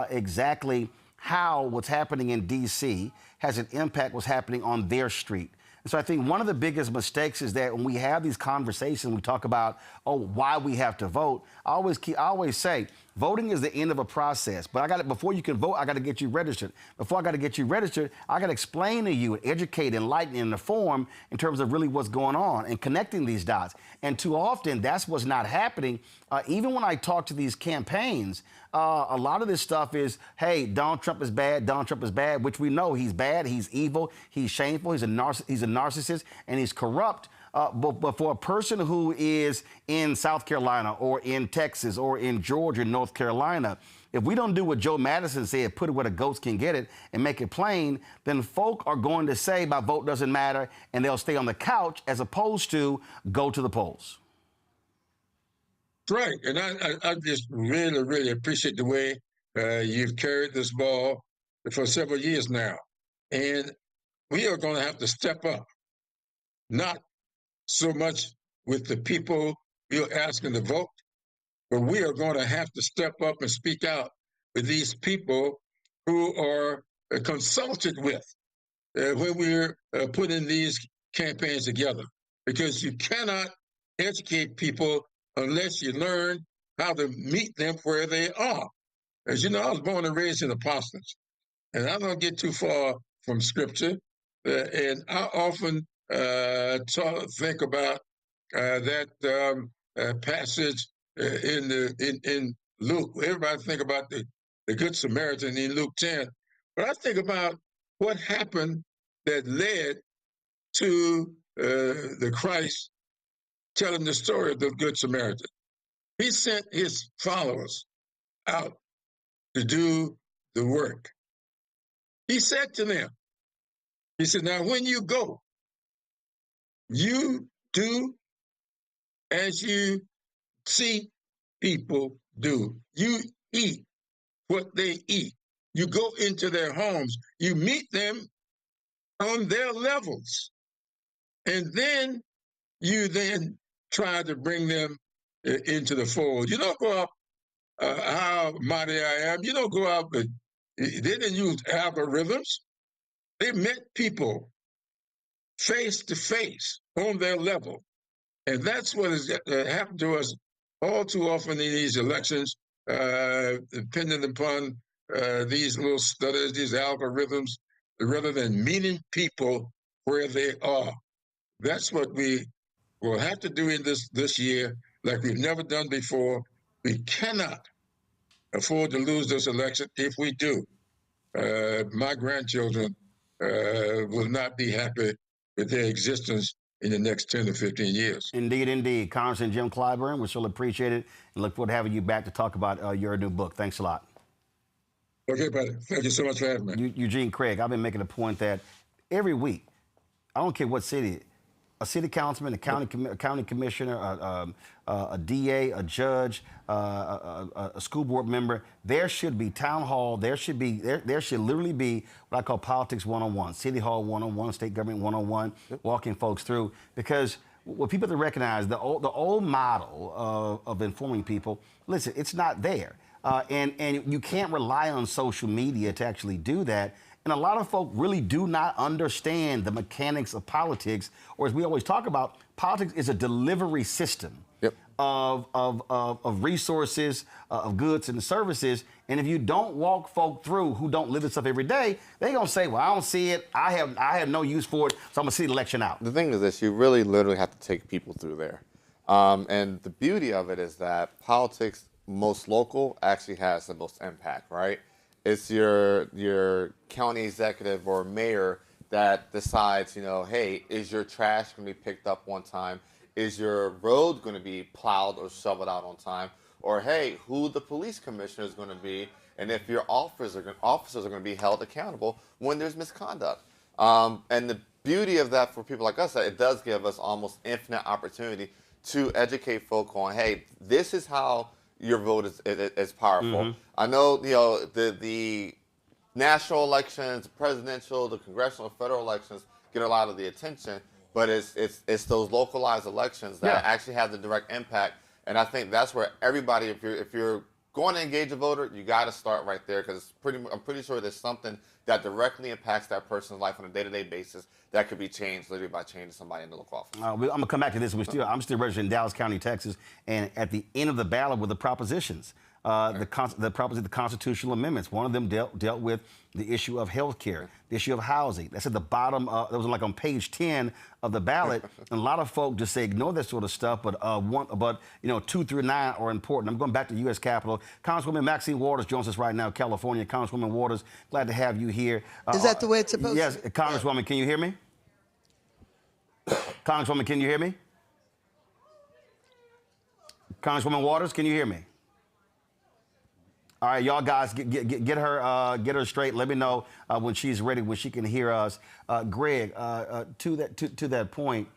exactly how what's happening in D.C. has an impact what's happening on their street. And so I think one of the biggest mistakes is that when we have these conversations, we talk about, why we have to vote. I always say, voting is the end of a process. But before you can vote, I got to get you registered. Before I got to get you registered, I got to explain to you, educate, enlighten, and inform in terms of really what's going on and connecting these dots. And too often, that's what's not happening. Even when I talk to these campaigns, a lot of this stuff is, hey, Donald Trump is bad, Donald Trump is bad, which we know he's bad, he's evil, he's shameful, he's a narcissist, and he's corrupt. But for a person who is in South Carolina or in Texas or in Georgia, North Carolina, if we don't do what Joe Madison said, put it where the goats can get it and make it plain, then folk are going to say my vote doesn't matter, and they'll stay on the couch as opposed to go to the polls. Right, and I just really, really appreciate the way you've carried this ball for several years now. And we are going to have to step up, not so much with the people you're asking to vote, but we are going to have to step up and speak out with these people who are consulted with when we're putting these campaigns together, because you cannot educate people unless you learn how to meet them where they are. As you know, I was born and raised in the parsonage, and I don't get too far from Scripture, and I often think about that passage in Luke. Everybody think about the Good Samaritan in Luke 10, but I think about what happened that led to the Christ telling the story of the Good Samaritan. He sent his followers out to do the work. He said to them, he said, now when you go, you do as you see people do. You eat what they eat. You go into their homes. You meet them on their levels. And then you then try to bring them into the fold. You don't go up, how mighty I am. You don't go out, but they didn't use algorithms. They met people face to face on their level. And that's what has happened to us all too often in these elections, depending upon these little studies, these algorithms, rather than meeting people where they are. That's what we will have to do in this year, like we've never done before. We cannot afford to lose this election. If we do, my grandchildren will not be happy with their existence in the next 10 to 15 years. Indeed, indeed. Congressman Jim Clyburn, we surely appreciate it and look forward to having you back to talk about your new book. Thanks a lot. Okay, buddy. Thank you so much for having me. Eugene Craig, I've been making a point that every week, I don't care what city, a city councilman, a county commissioner, a DA, a judge, a school board member, there should be town hall, there should literally be what I call politics 101, city hall 101, state government 101, walking folks through. Because what people have to recognize, the old model of informing people, listen, it's not there. And you can't rely on social media to actually do that. And a lot of folk really do not understand the mechanics of politics, or as we always talk about, politics is a delivery system of resources, of goods and services. And if you don't walk folk through who don't live this stuff every day, they're going to say, well, I don't see it. I have no use for it, so I'm going to see the election out. The thing is this, you really literally have to take people through there. And the beauty of it is that politics, most local, actually has the most impact, right? It's your county executive or mayor that decides, hey, is your trash going to be picked up on time? Is your road going to be plowed or shoveled out on time? Or, hey, who the police commissioner is going to be, and if your officers are going to be held accountable when there's misconduct. And the beauty of that for people like us, that it does give us almost infinite opportunity to educate folk on, hey, this is how your vote is powerful. Mm-hmm. I know, the national elections, the presidential, the congressional, federal elections get a lot of the attention, but it's those localized elections that actually have the direct impact. And I think that's where everybody, if you're going to engage a voter, you got to start right there, because I'm pretty sure there's something that directly impacts that person's life on a day-to-day basis that could be changed literally by changing somebody in the local office. I'm going to come back to this. I'm still registered in Dallas County, Texas, and at the end of the ballot were the propositions. The constitutional amendments. One of them dealt with the issue of health care, the issue of housing. That's at the bottom. That was like on page 10 of the ballot. And a lot of folk just say ignore that sort of stuff, but 2 through 9 are important. I'm going back to the U.S. Capitol. Congresswoman Maxine Waters joins us right now, California. Congresswoman Waters, glad to have you here. Is that the way it's supposed to be? Yes, Congresswoman, can you hear me? Congresswoman, can you hear me? Congresswoman Waters, can you hear me? All right, y'all guys, get her straight. Let me know when she's ready, when she can hear us. Greg, to that point,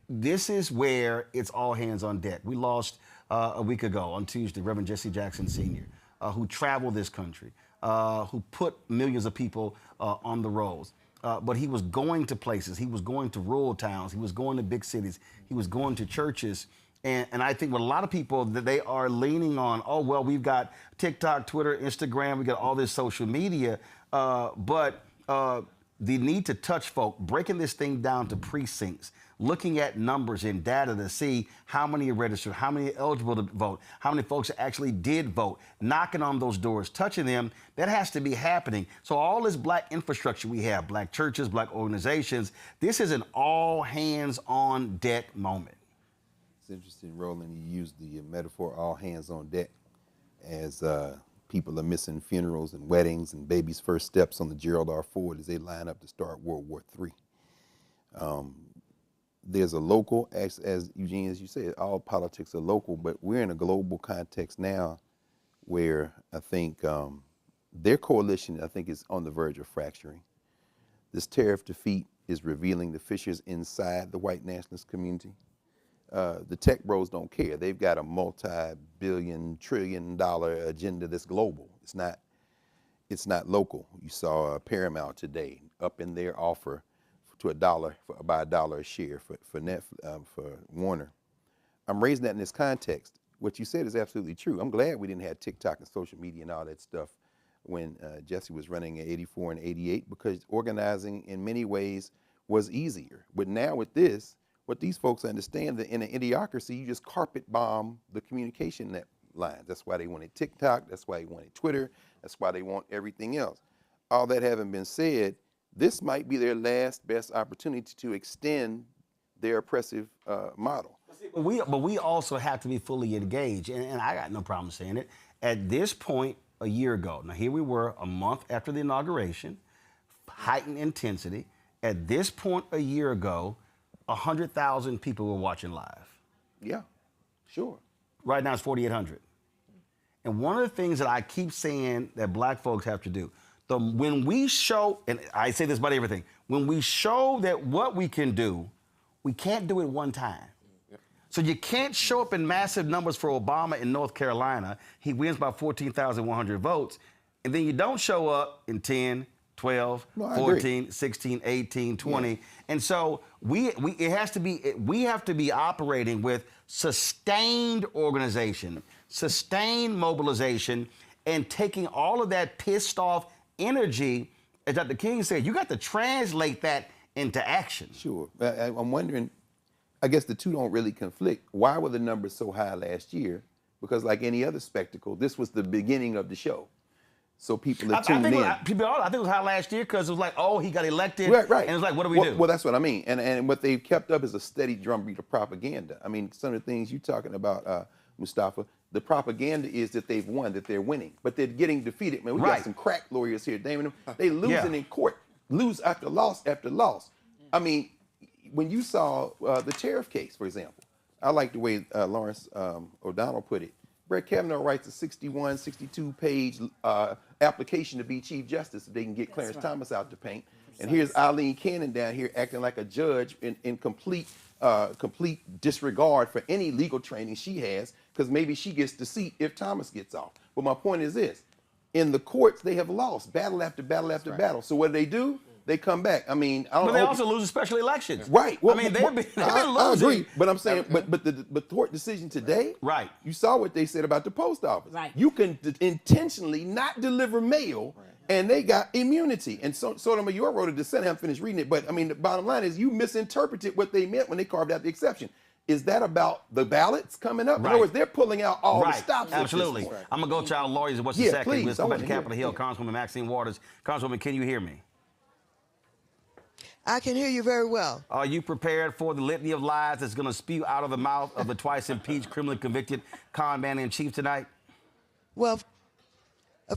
this is where it's all hands on deck. We lost a week ago on Tuesday, Reverend Jesse Jackson Sr., who traveled this country, who put millions of people on the roads. But he was going to places. He was going to rural towns. He was going to big cities. He was going to churches. And I think with a lot of people that they are leaning on, oh, well, we've got TikTok, Twitter, Instagram, we got all this social media, but the need to touch folk, breaking this thing down to precincts, looking at numbers and data to see how many are registered, how many are eligible to vote, how many folks actually did vote, knocking on those doors, touching them, that has to be happening. So all this black infrastructure we have, black churches, black organizations, this is an all hands on deck moment. It's interesting, Roland, you used the metaphor all hands on deck as people are missing funerals and weddings and babies' first steps on the Gerald R. Ford as they line up to start World War III. There's a local, as Eugene, as you said, all politics are local, but we're in a global context now where I think their coalition, I think, is on the verge of fracturing. This tariff defeat is revealing the fissures inside the white nationalist community. The tech bros don't care. They've got a multi-billion, trillion-dollar agenda that's global. It's not local. You saw Paramount today up in their offer to $1 about $1 a share for Warner. I'm raising that in this context. What you said is absolutely true. I'm glad we didn't have TikTok and social media and all that stuff when Jesse was running in 84 and 88, because organizing in many ways was easier. But now with this, what these folks understand, that in an idiocracy, you just carpet bomb the communication net lines. That's why they wanted TikTok. That's why they wanted Twitter. That's why they want everything else. All that having been said, this might be their last best opportunity to extend their oppressive model. But we also have to be fully engaged, and I got no problem saying it. At this point, a year ago. Now, here we were a month after the inauguration, heightened intensity. At this point a year ago, 100,000 people were watching live. Yeah, sure. Right now it's 4,800. And one of the things that I keep saying that black folks have to do, when we show, and I say this about everything, when we show that what we can do, we can't do it one time. So you can't show up in massive numbers for Obama in North Carolina. He wins by 14,100 votes. And then you don't show up in 10, 12, 14, 16, 18, 20. Yeah. And so we have to be operating with sustained organization, sustained mobilization, and taking all of that pissed off energy, as Dr. King said, you got to translate that into action. Sure. I'm wondering, I guess the two don't really conflict. Why were the numbers so high last year? Because like any other spectacle, this was the beginning of the show. So people are tuned in. I think it was high last year because it was like, oh, he got elected. Right. And it's like, what do we do? Well, that's what I mean. And what they've kept up is a steady drumbeat of propaganda. I mean, some of the things you're talking about, Mustafa, the propaganda is that they've won, that they're winning. But they're getting defeated. Man, we got some crack lawyers here, Damon. They losing in court, lose after loss after loss. I mean, when you saw the tariff case, for example, I like the way Lawrence O'Donnell put it. Brett Kavanaugh writes a 61, 62-page application to be Chief Justice so they can get Clarence Thomas out to paint. And here's Eileen Cannon down here acting like a judge in complete disregard for any legal training she has, because maybe she gets the seat if Thomas gets off. But my point is this. In the courts, they have lost battle after battle after battle. So what do? They come back. I mean, I don't know. But they also lose special elections. Right. Well, I mean, they've been losing. I agree. But I'm saying, but the court decision today, right? You saw what they said about the post office. Right. You can intentionally not deliver mail, and they got immunity. And Sotomayor wrote a dissent. I haven't finished reading it, but I mean, the bottom line is you misinterpreted what they meant when they carved out the exception. Is that about the ballots coming up? In other words, they're pulling out all the stops. Absolutely. I'm going to go to our lawyers in just a second. Please. Let's go back to Capitol Hill. Congresswoman Maxine Waters. Congresswoman, can you hear me? I can hear you very well. Are you prepared for the litany of lies that's going to spew out of the mouth of the twice impeached, criminally convicted con man in chief tonight? Well,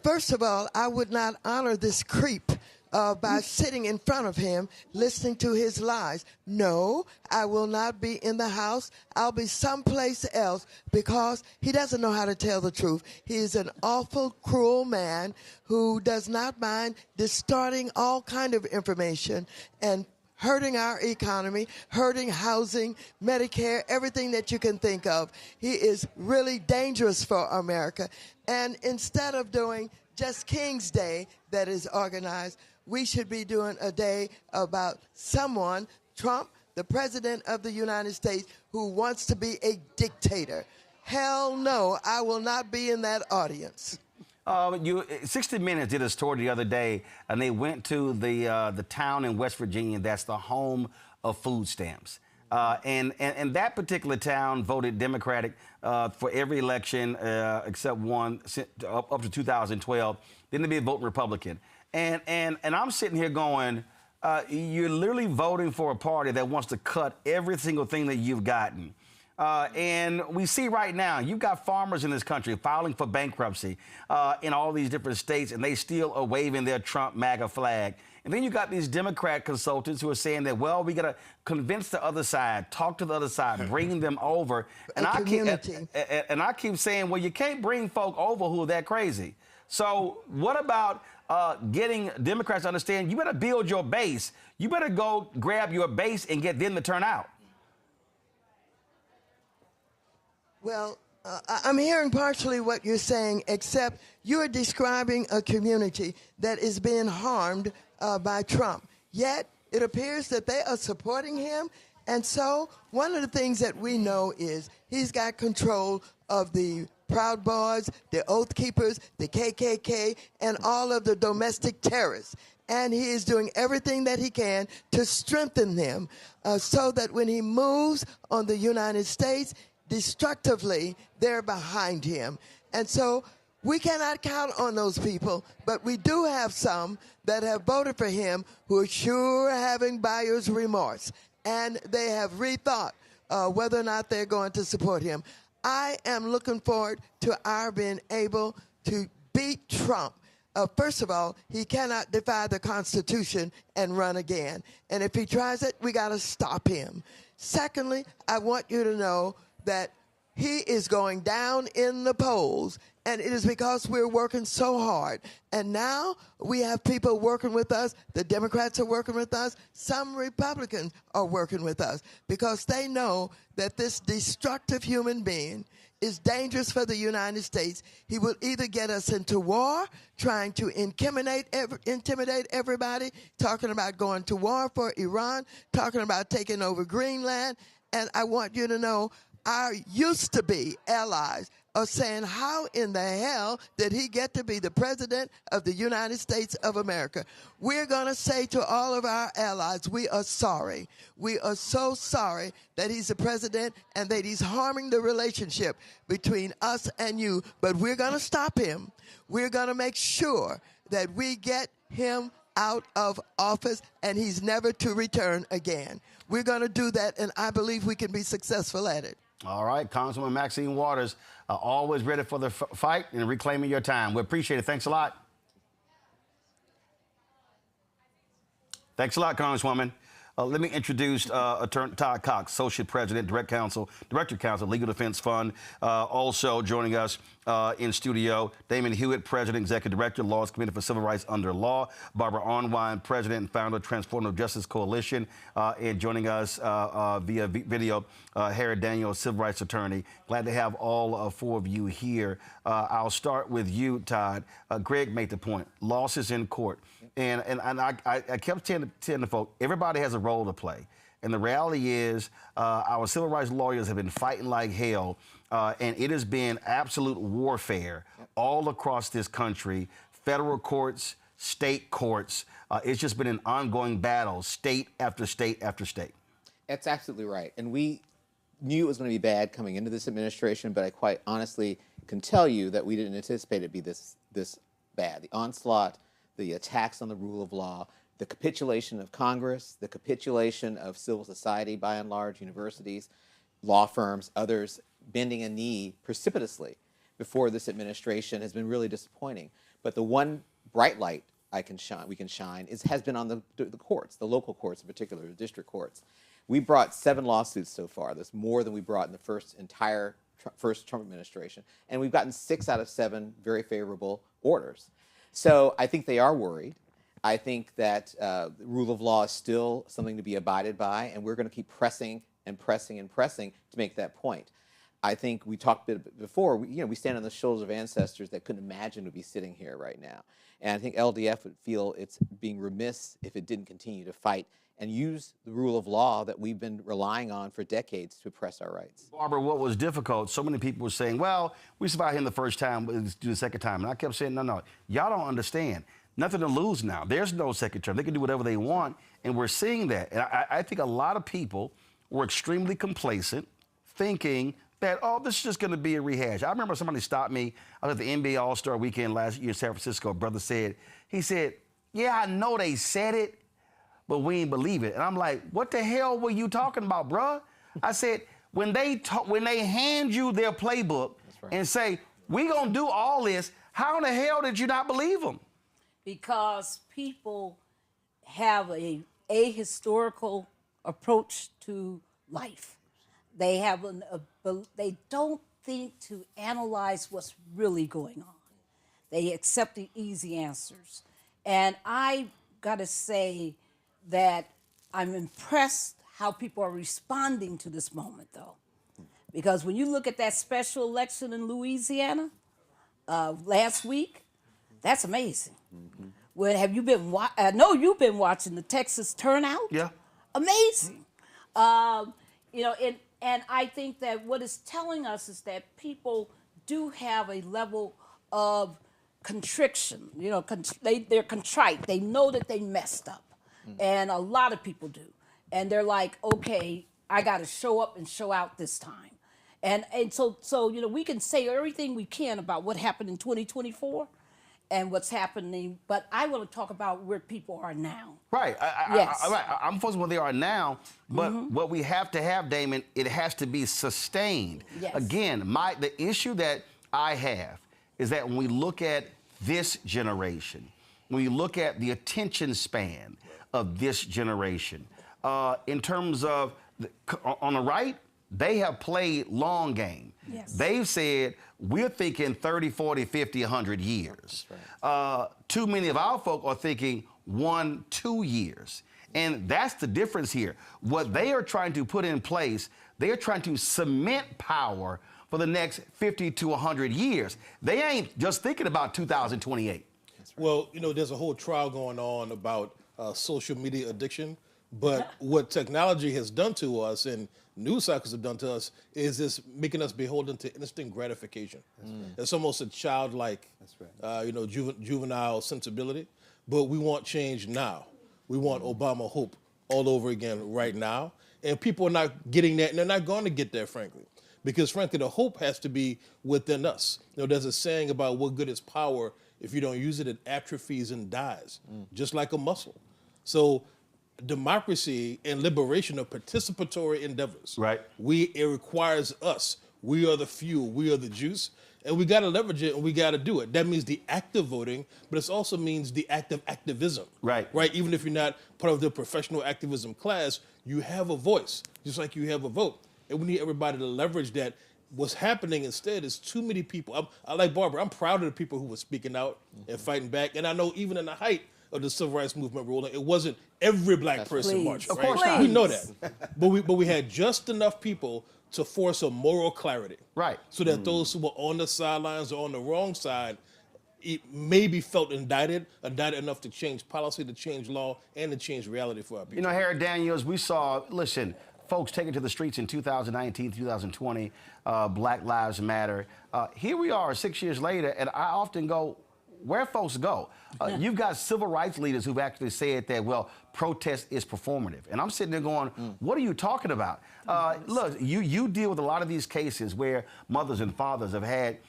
first of all, I would not honor this creep by sitting in front of him, listening to his lies. No, I will not be in the House. I'll be someplace else because he doesn't know how to tell the truth. He is an awful, cruel man who does not mind distorting all kind of information and hurting our economy, hurting housing, Medicare, everything that you can think of. He is really dangerous for America. And instead of doing just King's Day that is organized, we should be doing a day about someone, Trump, the president of the United States, who wants to be a dictator. Hell no, I will not be in that audience. 60 Minutes did a story the other day, and they went to the town in West Virginia that's the home of food stamps. And that particular town voted Democratic for every election except one up to 2012. Then they'd be voting Republican. And I'm sitting here going, you're literally voting for a party that wants to cut every single thing that you've gotten. And we see right now, you've got farmers in this country filing for bankruptcy in all these different states, and they still are waving their Trump MAGA flag. And then you got these Democrat consultants who are saying that, well, we got to convince the other side, talk to the other side, bring them over. And I keep saying, well, you can't bring folk over who are that crazy. So what about getting Democrats to understand you better build your base. You better go grab your base and get them to turn out. Well, I'm hearing partially what you're saying, except you're describing a community that is being harmed by Trump. Yet it appears that they are supporting him. And so one of the things that we know is he's got control of the Proud Boys, the Oath Keepers, the KKK, and all of the domestic terrorists. And he is doing everything that he can to strengthen them so that when he moves on the United States, destructively, they're behind him. And so we cannot count on those people, but we do have some that have voted for him who are sure having buyer's remorse, and they have rethought whether or not they're going to support him. I am looking forward to our being able to beat Trump. First of all, he cannot defy the Constitution and run again. And if he tries it, we got to stop him. Secondly, I want you to know that he is going down in the polls, and it is because we're working so hard. And now we have people working with us. The Democrats are working with us. Some Republicans are working with us because they know that this destructive human being is dangerous for the United States. He will either get us into war, trying to intimidate everybody, talking about going to war for Iran, talking about taking over Greenland. And I want you to know our used to be allies are saying, how in the hell did he get to be the president of the United States of America? We're going to say to all of our allies, we are sorry. We are so sorry that he's the president and that he's harming the relationship between us and you. But we're going to stop him. We're going to make sure that we get him out of office and he's never to return again. We're going to do that, and I believe we can be successful at it. All right, Congresswoman Maxine Waters, always ready for the fight and reclaiming your time. We appreciate it. Thanks a lot. Thanks a lot, Congresswoman. Let me introduce Attorney Todd Cox, Associate President, Director Counsel, Legal Defense Fund. Also joining us in studio, Damon Hewitt, President, Executive Director, Laws Committee for Civil Rights Under Law. Barbara Arnwine, President and Founder of Transformative Justice Coalition. And joining us via video, Harry Daniel, Civil Rights Attorney. Glad to have all four of you here. I'll start with you, Todd. Greg made the point, losses in court. And I kept telling the folk, everybody has a role to play. And the reality is our civil rights lawyers have been fighting like hell, and it has been absolute warfare all across this country, federal courts, state courts. It's just been an ongoing battle, state after state after state. That's absolutely right. And we knew it was going to be bad coming into this administration, but I quite honestly can tell you that we didn't anticipate it to be this bad. The onslaught, the attacks on the rule of law, the capitulation of Congress, the capitulation of civil society by and large, universities, law firms, others bending a knee precipitously before this administration has been really disappointing. But the one bright light we can shine has been on the courts, the local courts in particular, the district courts. We brought 7 lawsuits so far. That's more than we brought in the entire first Trump administration. And we've gotten 6 out of 7 very favorable orders. So I think they are worried. I think that the rule of law is still something to be abided by, and we're going to keep pressing and pressing and pressing to make that point. I think we talked a bit before, we stand on the shoulders of ancestors that couldn't imagine to be sitting here right now. And I think LDF would feel it's being remiss if it didn't continue to fight and use the rule of law that we've been relying on for decades to press our rights. Barbara, what was difficult, so many people were saying, well, we survived him the first time, let's do the second time. And I kept saying, no, y'all don't understand. Nothing to lose now. There's no second term. They can do whatever they want, and we're seeing that. And I think a lot of people were extremely complacent, thinking that, oh, this is just going to be a rehash. I remember somebody stopped me. I was at the NBA All-Star Weekend last year in San Francisco. Brother said, yeah, I know they said it, but we ain't believe it. And I'm like, what the hell were you talking about, bruh? I said, when they hand you their playbook and say, we gonna do all this, how in the hell did you not believe them? Because people have a ahistorical approach to life. They have they don't think to analyze what's really going on. They accept the easy answers. And I gotta say that I'm impressed how people are responding to this moment, though. Because when you look at that special election in Louisiana last week, that's amazing. Mm-hmm. Well, have you been? I know you've been watching the Texas turnout. Yeah, amazing. And I think that what it's telling us is that people do have a level of contrition. They're contrite. They know that they messed up, and a lot of people do. And they're like, okay, I got to show up and show out this time. And so we can say everything we can about what happened in 2024. And what's happening, but I want to talk about where people are now. Right. I'm focused on where they are now, but what we have to have, Damon, it has to be sustained. Yes. Again, the issue that I have is that when we look at this generation, when you look at the attention span of this generation, in terms of on the right, they have played long game. Yes. They've said, we're thinking 30, 40, 50, 100 years. Right. Too many of our folk are thinking 1, 2 years. And that's the difference here. What they are trying to put in place, they are trying to cement power for the next 50 to 100 years. They ain't just thinking about 2028. Right. Well, you know, there's a whole trial going on about social media addiction. But what technology has done to us and news cycles have done to us is this making us beholden to instant gratification. It's almost a childlike, juvenile sensibility. But we want change now. We want Obama hope all over again right now. And people are not getting that, and they're not going to get that, frankly. Because, frankly, the hope has to be within us. You know, there's a saying about what good is power. If you don't use it, it atrophies and dies, just like a muscle. So democracy and liberation are participatory endeavors. Right. It requires us. We are the fuel. We are the juice. And we got to leverage it, and we got to do it. That means the act of voting, but it also means the act of activism. Right. Right. Even if you're not part of the professional activism class, you have a voice, just like you have a vote. And we need everybody to leverage that. What's happening instead is too many people. I like Barbara. I'm proud of the people who were speaking out and fighting back. And I know even in the height of the civil rights movement, Roland, it wasn't every black person marching. Of right? course not. We know that. but we had just enough people to force a moral clarity. Right. So that those who were on the sidelines or on the wrong side maybe felt indicted enough to change policy, to change law, and to change reality for our people. You know, Harry Daniels, we saw, listen, folks taken to the streets in 2019, 2020, Black Lives Matter. Here we are 6 years later, and I often go, where folks go? You've got civil rights leaders who've actually said that, well, protest is performative. And I'm sitting there going, what are you talking about? Look, you deal with a lot of these cases where mothers and fathers have had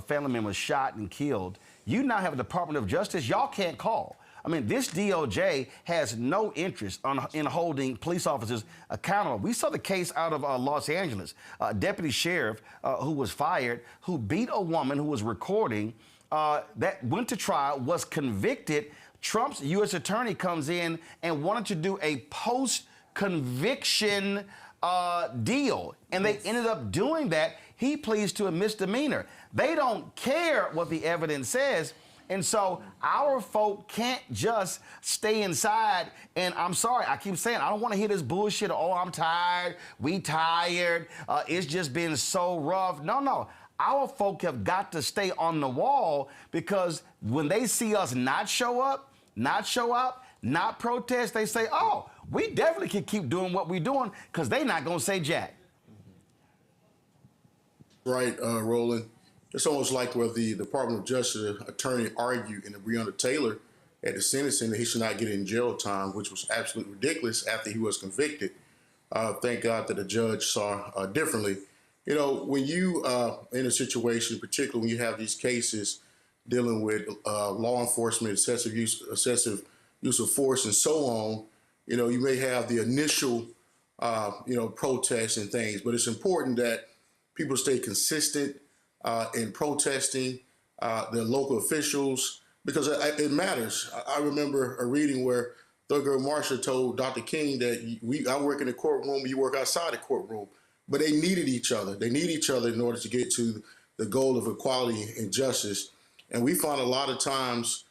family members shot and killed. You now have a Department of Justice y'all can't call. I mean, this DOJ has no interest in holding police officers accountable. We saw the case out of Los Angeles. Deputy sheriff who was fired, who beat a woman who was recording, that went to trial, was convicted. Trump's U.S. attorney comes in and wanted to do a post-conviction deal. And they ended up doing that. He pleads to a misdemeanor. They don't care what the evidence says. And so our folk can't just stay inside. And I'm sorry, I keep saying, I don't want to hear this bullshit. Oh, I'm tired. We tired. It's just been so rough. No. Our folk have got to stay on the wall, because when they see us not show up, not protest, they say, oh, we definitely can keep doing what we're doing, because they're not going to say jack. Right, Roland. It's almost like where the Department of Justice attorney argued in the Breonna Taylor at the sentencing that he should not get in jail time, which was absolutely ridiculous after he was convicted. Thank God that the judge saw differently. You know, when you in a situation, particularly when you have these cases dealing with law enforcement, excessive use of force, and so on, you know, you may have the initial, protests and things, but it's important that people stay consistent in protesting, their local officials, because it matters. I remember a reading where Thurgood Marshall told Dr. King that I work in the courtroom, you work outside the courtroom. But they needed each other. They need each other in order to get to the goal of equality and justice. And we find a lot of times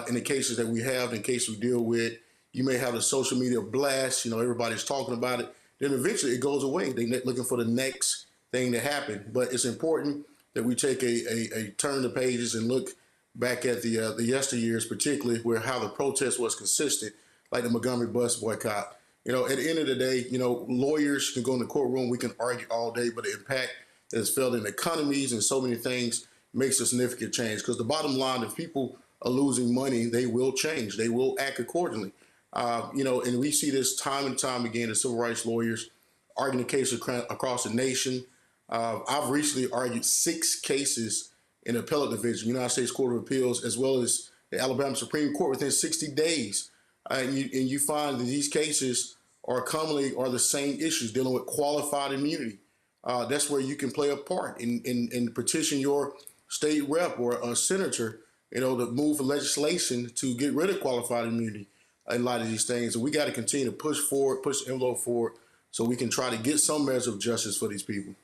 in the cases that we have, in cases we deal with, you may have a social media blast, everybody's talking about it. Then eventually it goes away. They're looking for the next thing to happen. But it's important that we take a turn the pages and look back at the yesteryears, particularly where how the protest was consistent, like the Montgomery bus boycott. At the end of the day, lawyers can go in the courtroom, we can argue all day, but the impact that is felt in economies and so many things makes a significant change. Because the bottom line, if people are losing money, they will change. They will act accordingly. And we see this time and time again as civil rights lawyers arguing the cases across the nation. I've recently argued 6 cases in the appellate division, United States Court of Appeals, as well as the Alabama Supreme Court within 60 days. And you find that these cases are the same issues, dealing with qualified immunity. That's where you can play a part and petition your state rep or a senator, to move for legislation to get rid of qualified immunity in a lot of these things. And we got to continue to push forward, push the envelope forward, so we can try to get some measure of justice for these people.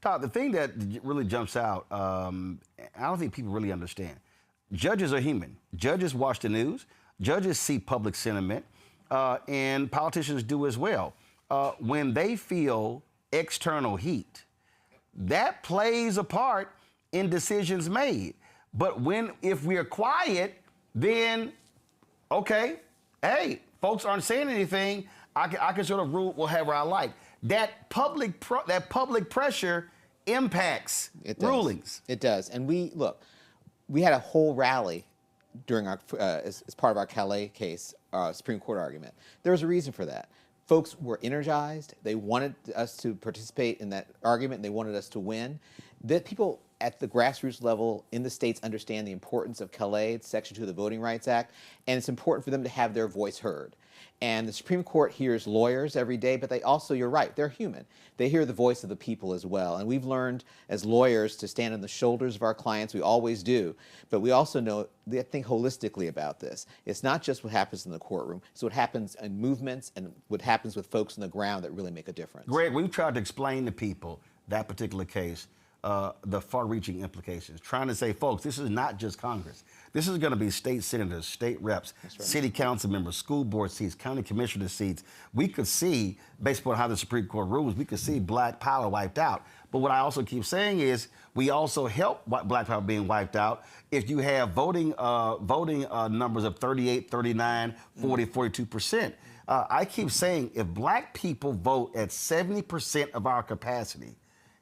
Todd, the thing that really jumps out, I don't think people really understand. Judges are human. Judges watch the news. Judges see public sentiment, and politicians do as well. When they feel external heat, that plays a part in decisions made. But if we're quiet, then, okay, hey, folks aren't saying anything. I can sort of rule whatever I like. That public pressure impacts rulings. It does. And we had a whole rally during our as part of our Calais case, Supreme Court argument. There was a reason for that. Folks were energized. They wanted us to participate in that argument. And they wanted us to win. The people at the grassroots level in the states understand the importance of Calais, Section 2 of the Voting Rights Act, and it's important for them to have their voice heard. And the Supreme Court hears lawyers every day, but they also, you're right, they're human. They hear the voice of the people as well. And we've learned as lawyers to stand on the shoulders of our clients. We always do. But we also know, they think holistically about this. It's not just what happens in the courtroom. It's what happens in movements and what happens with folks on the ground that really make a difference. Greg, we've tried to explain to people that particular case, the far-reaching implications, trying to say, folks, this is not just Congress. This is going to be state senators, state reps, city council members, school board seats, county commissioner seats. We could see, based upon how the Supreme Court rules, we could see black power wiped out. But what I also keep saying is we also help black power being wiped out if you have voting numbers of 38, 39, 40, 42%. I keep saying if black people vote at 70% of our capacity,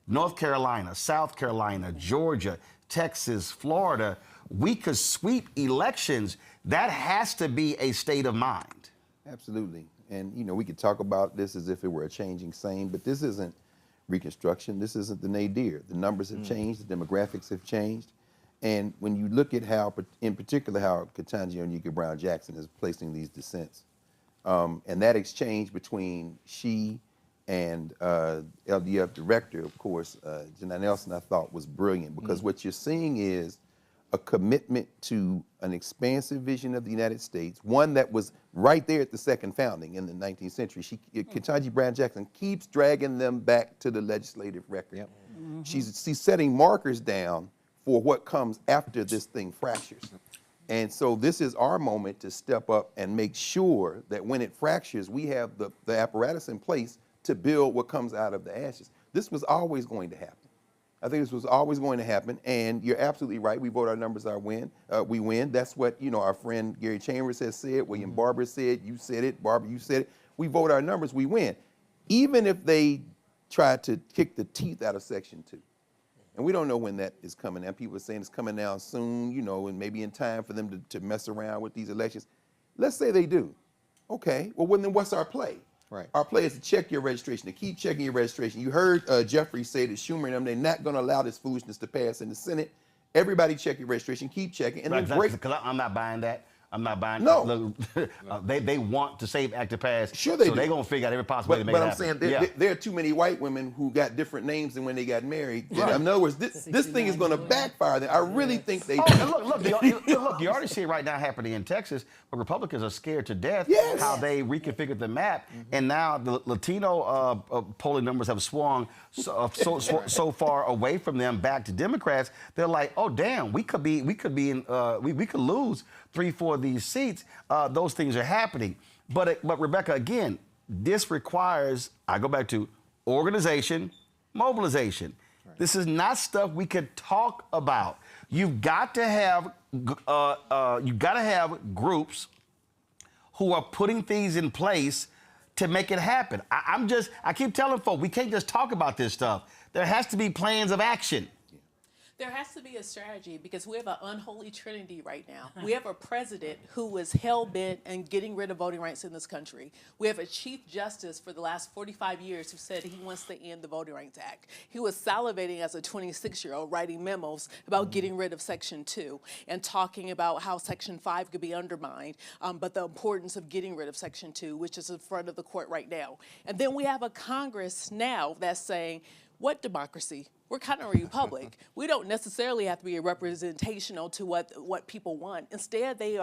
North Carolina, South Carolina, Georgia, Texas, Florida, we could sweep elections. That has to be a state of mind. Absolutely. And, we could talk about this as if it were a changing same, but this isn't Reconstruction. This isn't the nadir. The numbers have changed. The demographics have changed. And when you look at how, in particular, how Ketanji Onyeka Brown Jackson is placing these dissents, and that exchange between she and LDF director, of course, Janai Nelson, I thought was brilliant, because what you're seeing is a commitment to an expansive vision of the United States, one that was right there at the second founding in the 19th century. Ketanji Brown Jackson keeps dragging them back to the legislative record. Yep. She's setting markers down for what comes after this thing fractures. And so this is our moment to step up and make sure that when it fractures, we have the apparatus in place to build what comes out of the ashes. This was always going to happen. I think this was always going to happen, and you're absolutely right. We vote our numbers, we win. That's what our friend Gary Chambers has said. William Barber said. You said it. Barber, you said it. We vote our numbers, we win. Even if they try to kick the teeth out of Section 2, and we don't know when that is coming down. People are saying it's coming down soon, and maybe in time for them to mess around with these elections. Let's say they do. Okay. Well, then what's our play? Right. Our play is to check your registration, to keep checking your registration. You heard Jeffrey say that Schumer and them, they're not going to allow this foolishness to pass in the Senate. Everybody check your registration, keep checking. And then break. Because I'm not buying that. I'm not buying no. They want to save Act to pass. Sure they do. So they're going to figure out every possible way to make it happen. But I'm saying there are too many white women who got different names than when they got married. Right. In other words, this thing is going to backfire. I really think they look, you already see it right now happening in Texas, but Republicans are scared to death how they reconfigured the map. And now the Latino polling numbers have swung so far away from them back to Democrats. They're like, oh, damn, we could lose 3-4 of these seats. Those things are happening. But Rebecca, again, this requires, I go back to organization, mobilization. Right. This is not stuff we could talk about. You've got to have groups who are putting things in place to make it happen. I keep telling folks, we can't just talk about this stuff. There has to be plans of action. There has to be a strategy, because we have an unholy trinity right now. We have a president who is hell-bent on getting rid of voting rights in this country. We have a chief justice for the last 45 years who said he wants to end the Voting Rights Act. He was salivating as a 26-year-old, writing memos about getting rid of Section 2 and talking about how Section 5 could be undermined, but the importance of getting rid of Section 2, which is in front of the court right now. And then we have a Congress now that's saying, What democracy? We're kind of a republic. We don't necessarily have to be representational to what people want. Instead, they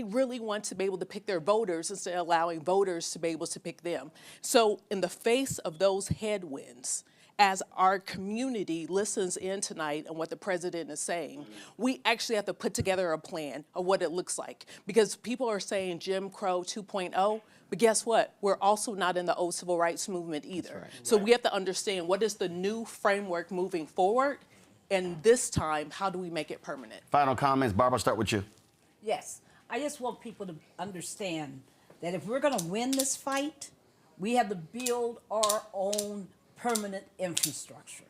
really want to be able to pick their voters instead of allowing voters to be able to pick them. So in the face of those headwinds, as our community listens in tonight on what the president is saying, we actually have to put together a plan of what it looks like. Because people are saying Jim Crow 2.0, but guess what? We're also not in the old civil rights movement either. Right. So we have to understand what is the new framework moving forward, and this time, how do we make it permanent? Final comments. Barbara, start with you. Yes, I just want people to understand that if we're going to win this fight, we have to build our own permanent infrastructure.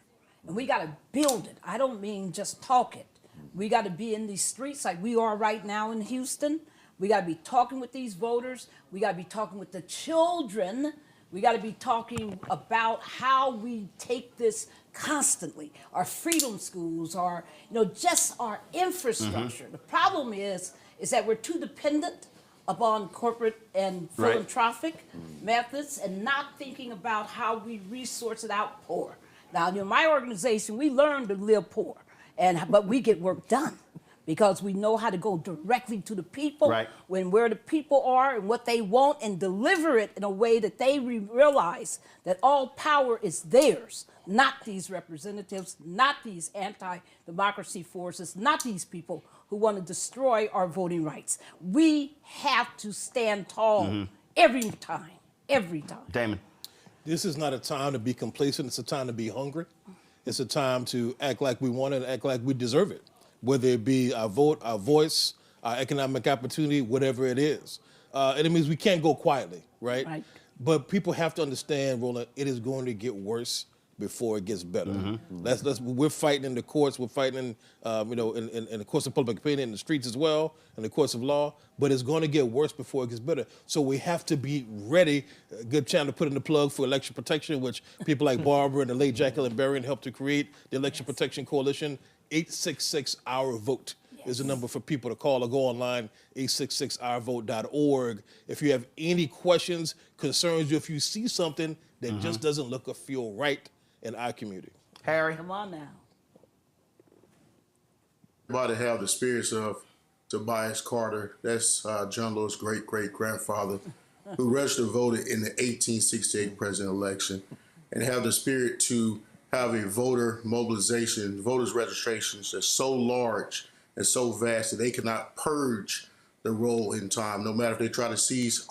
And we got to build it. I don't mean just talk it. We got to be in these streets like we are right now in Houston. We got to be talking with these voters. We got to be talking with the children. We got to be talking about how we take this constantly. Our freedom schools, our, just our infrastructure. The problem is that we're too dependent upon corporate and philanthropic methods and not thinking about how we resource it out poor. Now, my organization, we learn to live poor, but we get work done because we know how to go directly to the people where the people are and what they want and deliver it in a way that they realize that all power is theirs, not these representatives, not these anti-democracy forces, not these people who want to destroy our voting rights. We have to stand tall every time, every time. Damon. This is not a time to be complacent. It's a time to be hungry. It's a time to act like we want it and act like we deserve it, whether it be our vote, our voice, our economic opportunity, whatever it is. And it means we can't go quietly, right? But people have to understand, Roland, it is going to get worse before it gets better. We're fighting in the courts. We're fighting, in the courts of public opinion, in the streets as well, in the courts of law. But it's going to get worse before it gets better. So we have to be ready. A good chance to put in the plug for election protection, which people like Barbara and the late Jacqueline Berrien helped to create the Election Protection Coalition. 866-OUR-VOTE is the number for people to call or go online, 866ourvote.org. If you have any questions, concerns, if you see something that just doesn't look or feel right in our community. Harry? Come on now. Everybody have the spirits of Tobias Carter. That's John Lewis' great-great-grandfather who registered voted in the 1868 president election, and have the spirit to have a voter mobilization, voters registrations that's so large and so vast that they cannot purge the roll in time, no matter if they try to seize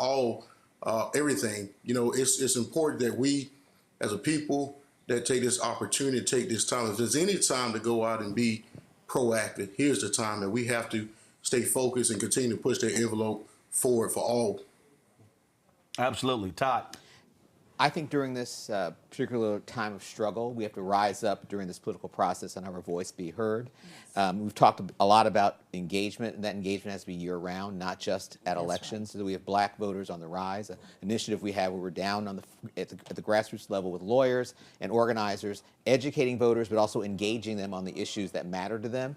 everything. It's important that we, as a people, that take this opportunity, take this time. If there's any time to go out and be proactive, here's the time that we have to stay focused and continue to push the envelope forward for all. Absolutely. Todd? I think during this particular time of struggle, we have to rise up during this political process and have our voice be heard. We've talked a lot about engagement, and that engagement has to be year-round, not just at elections. So we have black voters on the rise, an initiative we have where we're down on at the grassroots level with lawyers and organizers, educating voters, but also engaging them on the issues that matter to them.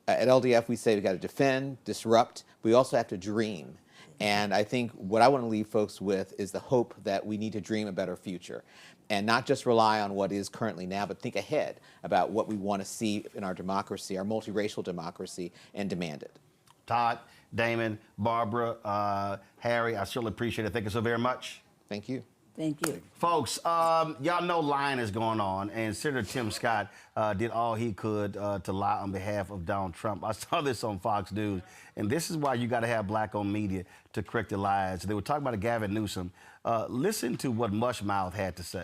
At LDF, we say we've got to defend, disrupt. We also have to dream. And I think what I want to leave folks with is the hope that we need to dream a better future and not just rely on what is currently now, but think ahead about what we want to see in our democracy, our multiracial democracy, and demand it. Todd, Damon, Barbara, Harry, I certainly appreciate it. Thank you so very much. Thank you. Thank you. Folks, y'all know lying is going on, and Senator Tim Scott did all he could to lie on behalf of Donald Trump. I saw this on Fox News, and this is why you got to have black-owned media to correct the lies. They were talking about Gavin Newsom. Listen to what Mushmouth had to say.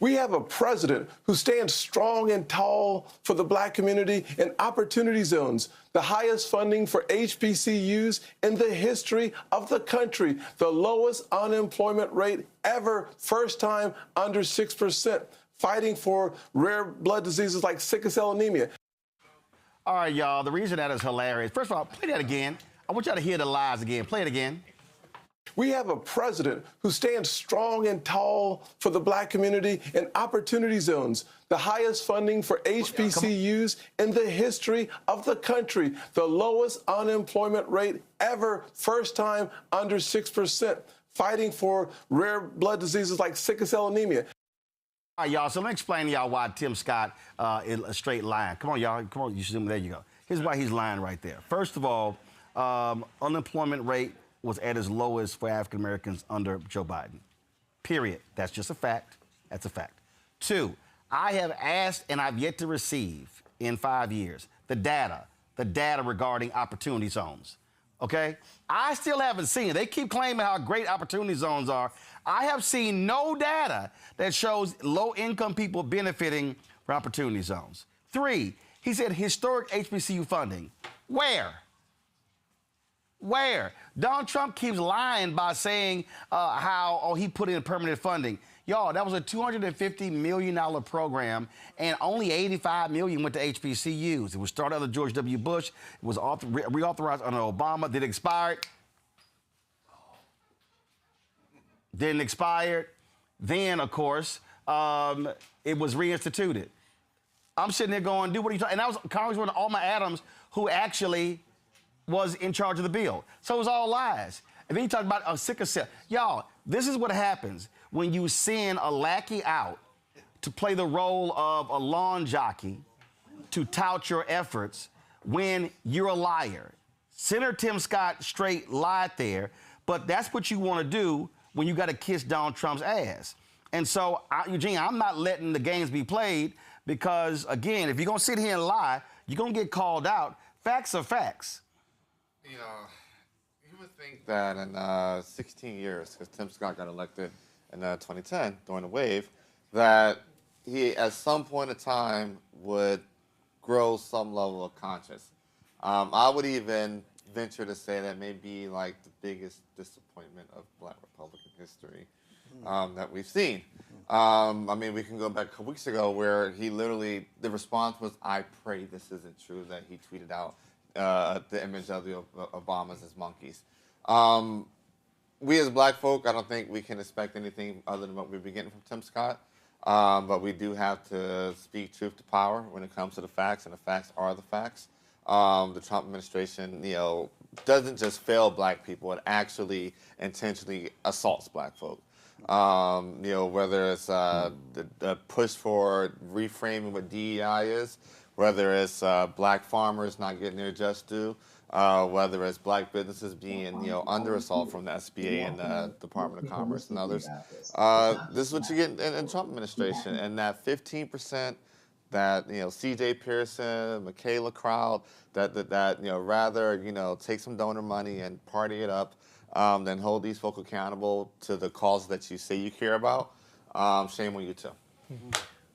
We have a president who stands strong and tall for the black community in opportunity zones, the highest funding for HBCUs in the history of the country, the lowest unemployment rate ever, first time under 6%, fighting for rare blood diseases like sickle cell anemia. All right, y'all, the reason that is hilarious, first of all, play that again. I want y'all to hear the lies again. Play it again. We have a president who stands strong and tall for the black community in opportunity zones, the highest funding for HBCUs in the history of the country, the lowest unemployment rate ever, first time under 6%, fighting for rare blood diseases like sickle cell anemia. All right, y'all, so let me explain to y'all why Tim Scott is a straight lying. Come on, y'all. Come on, you should, there you go. Here's why he's lying right there. First of all, unemployment rate was at its lowest for African Americans under Joe Biden. Period. That's just a fact. That's a fact. 2, I have asked and I've yet to receive in 5 years the data regarding opportunity zones. Okay? I still haven't seen it. They keep claiming how great opportunity zones are. I have seen no data that shows low-income people benefiting from opportunity zones. 3, he said historic HBCU funding. Where? Where? Donald Trump keeps lying by saying how he put in permanent funding. Y'all, that was a $250 million program, and only $85 million went to HBCUs. It was started under George W. Bush. It was reauthorized under Obama. Then expired. Then expired. Then, of course, it was reinstituted. I'm sitting there going, dude, what are you talking? And that was Congresswoman Alma Adams, who actually was in charge of the bill. So it was all lies. And then you talk about a sickle cell. Y'all, this is what happens when you send a lackey out to play the role of a lawn jockey to tout your efforts when you're a liar. Senator Tim Scott straight lied there, but that's what you want to do when you got to kiss Donald Trump's ass. And so, Eugene, I'm not letting the games be played because, again, if you're going to sit here and lie, you're going to get called out. Facts are facts. You know, you would think that in 16 years, because Tim Scott got elected in 2010 during the wave, that he at some point in time would grow some level of conscience. I would even venture to say that may be like the biggest disappointment of Black Republican history that we've seen. I mean, we can go back a couple weeks ago where he literally, the response was, "I pray this isn't true," that he tweeted out the image of the Obamas as monkeys. We as Black folk, I don't think we can expect anything other than what we've been getting from Tim Scott. But we do have to speak truth to power when it comes to the facts, and the facts are the facts. The Trump administration, doesn't just fail Black people; it actually intentionally assaults Black folk. Whether it's the push for reframing what DEI is, whether it's Black farmers not getting their just due, whether it's Black businesses being under assault from the SBA and the Department of Commerce and others. This is what you get in Trump administration, and that 15%. That C.J. Pearson, Michaela crowd, that rather take some donor money and party it up, than hold these folk accountable to the cause that you say you care about. Shame on you too.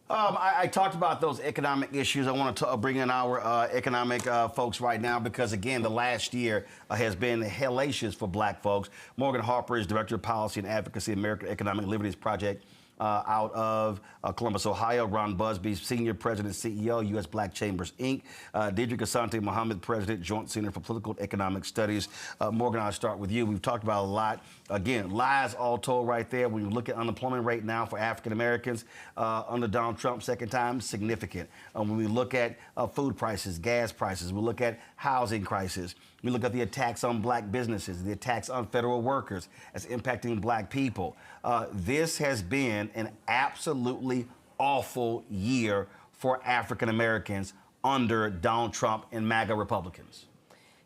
I talked about those economic issues. I want to bring in our economic folks right now because, again, the last year has been hellacious for Black folks. Morgan Harper is Director of Policy and Advocacy, American Economic Liberties Project. Out of Columbus, Ohio. Ron Busby, Senior President, CEO, U.S. Black Chambers, Inc. Deidre Asante Mohammed, President, Joint Center for Political and Economic Studies. Morgan, I'll start with you. We've talked about a lot. Again, lies all told right there. When you look at unemployment rate now for African Americans under Donald Trump, second time, significant. When we look at food prices, gas prices, we look at housing crisis. We look at the attacks on Black businesses, the attacks on federal workers as impacting Black people. This has been an absolutely awful year for African Americans under Donald Trump and MAGA Republicans.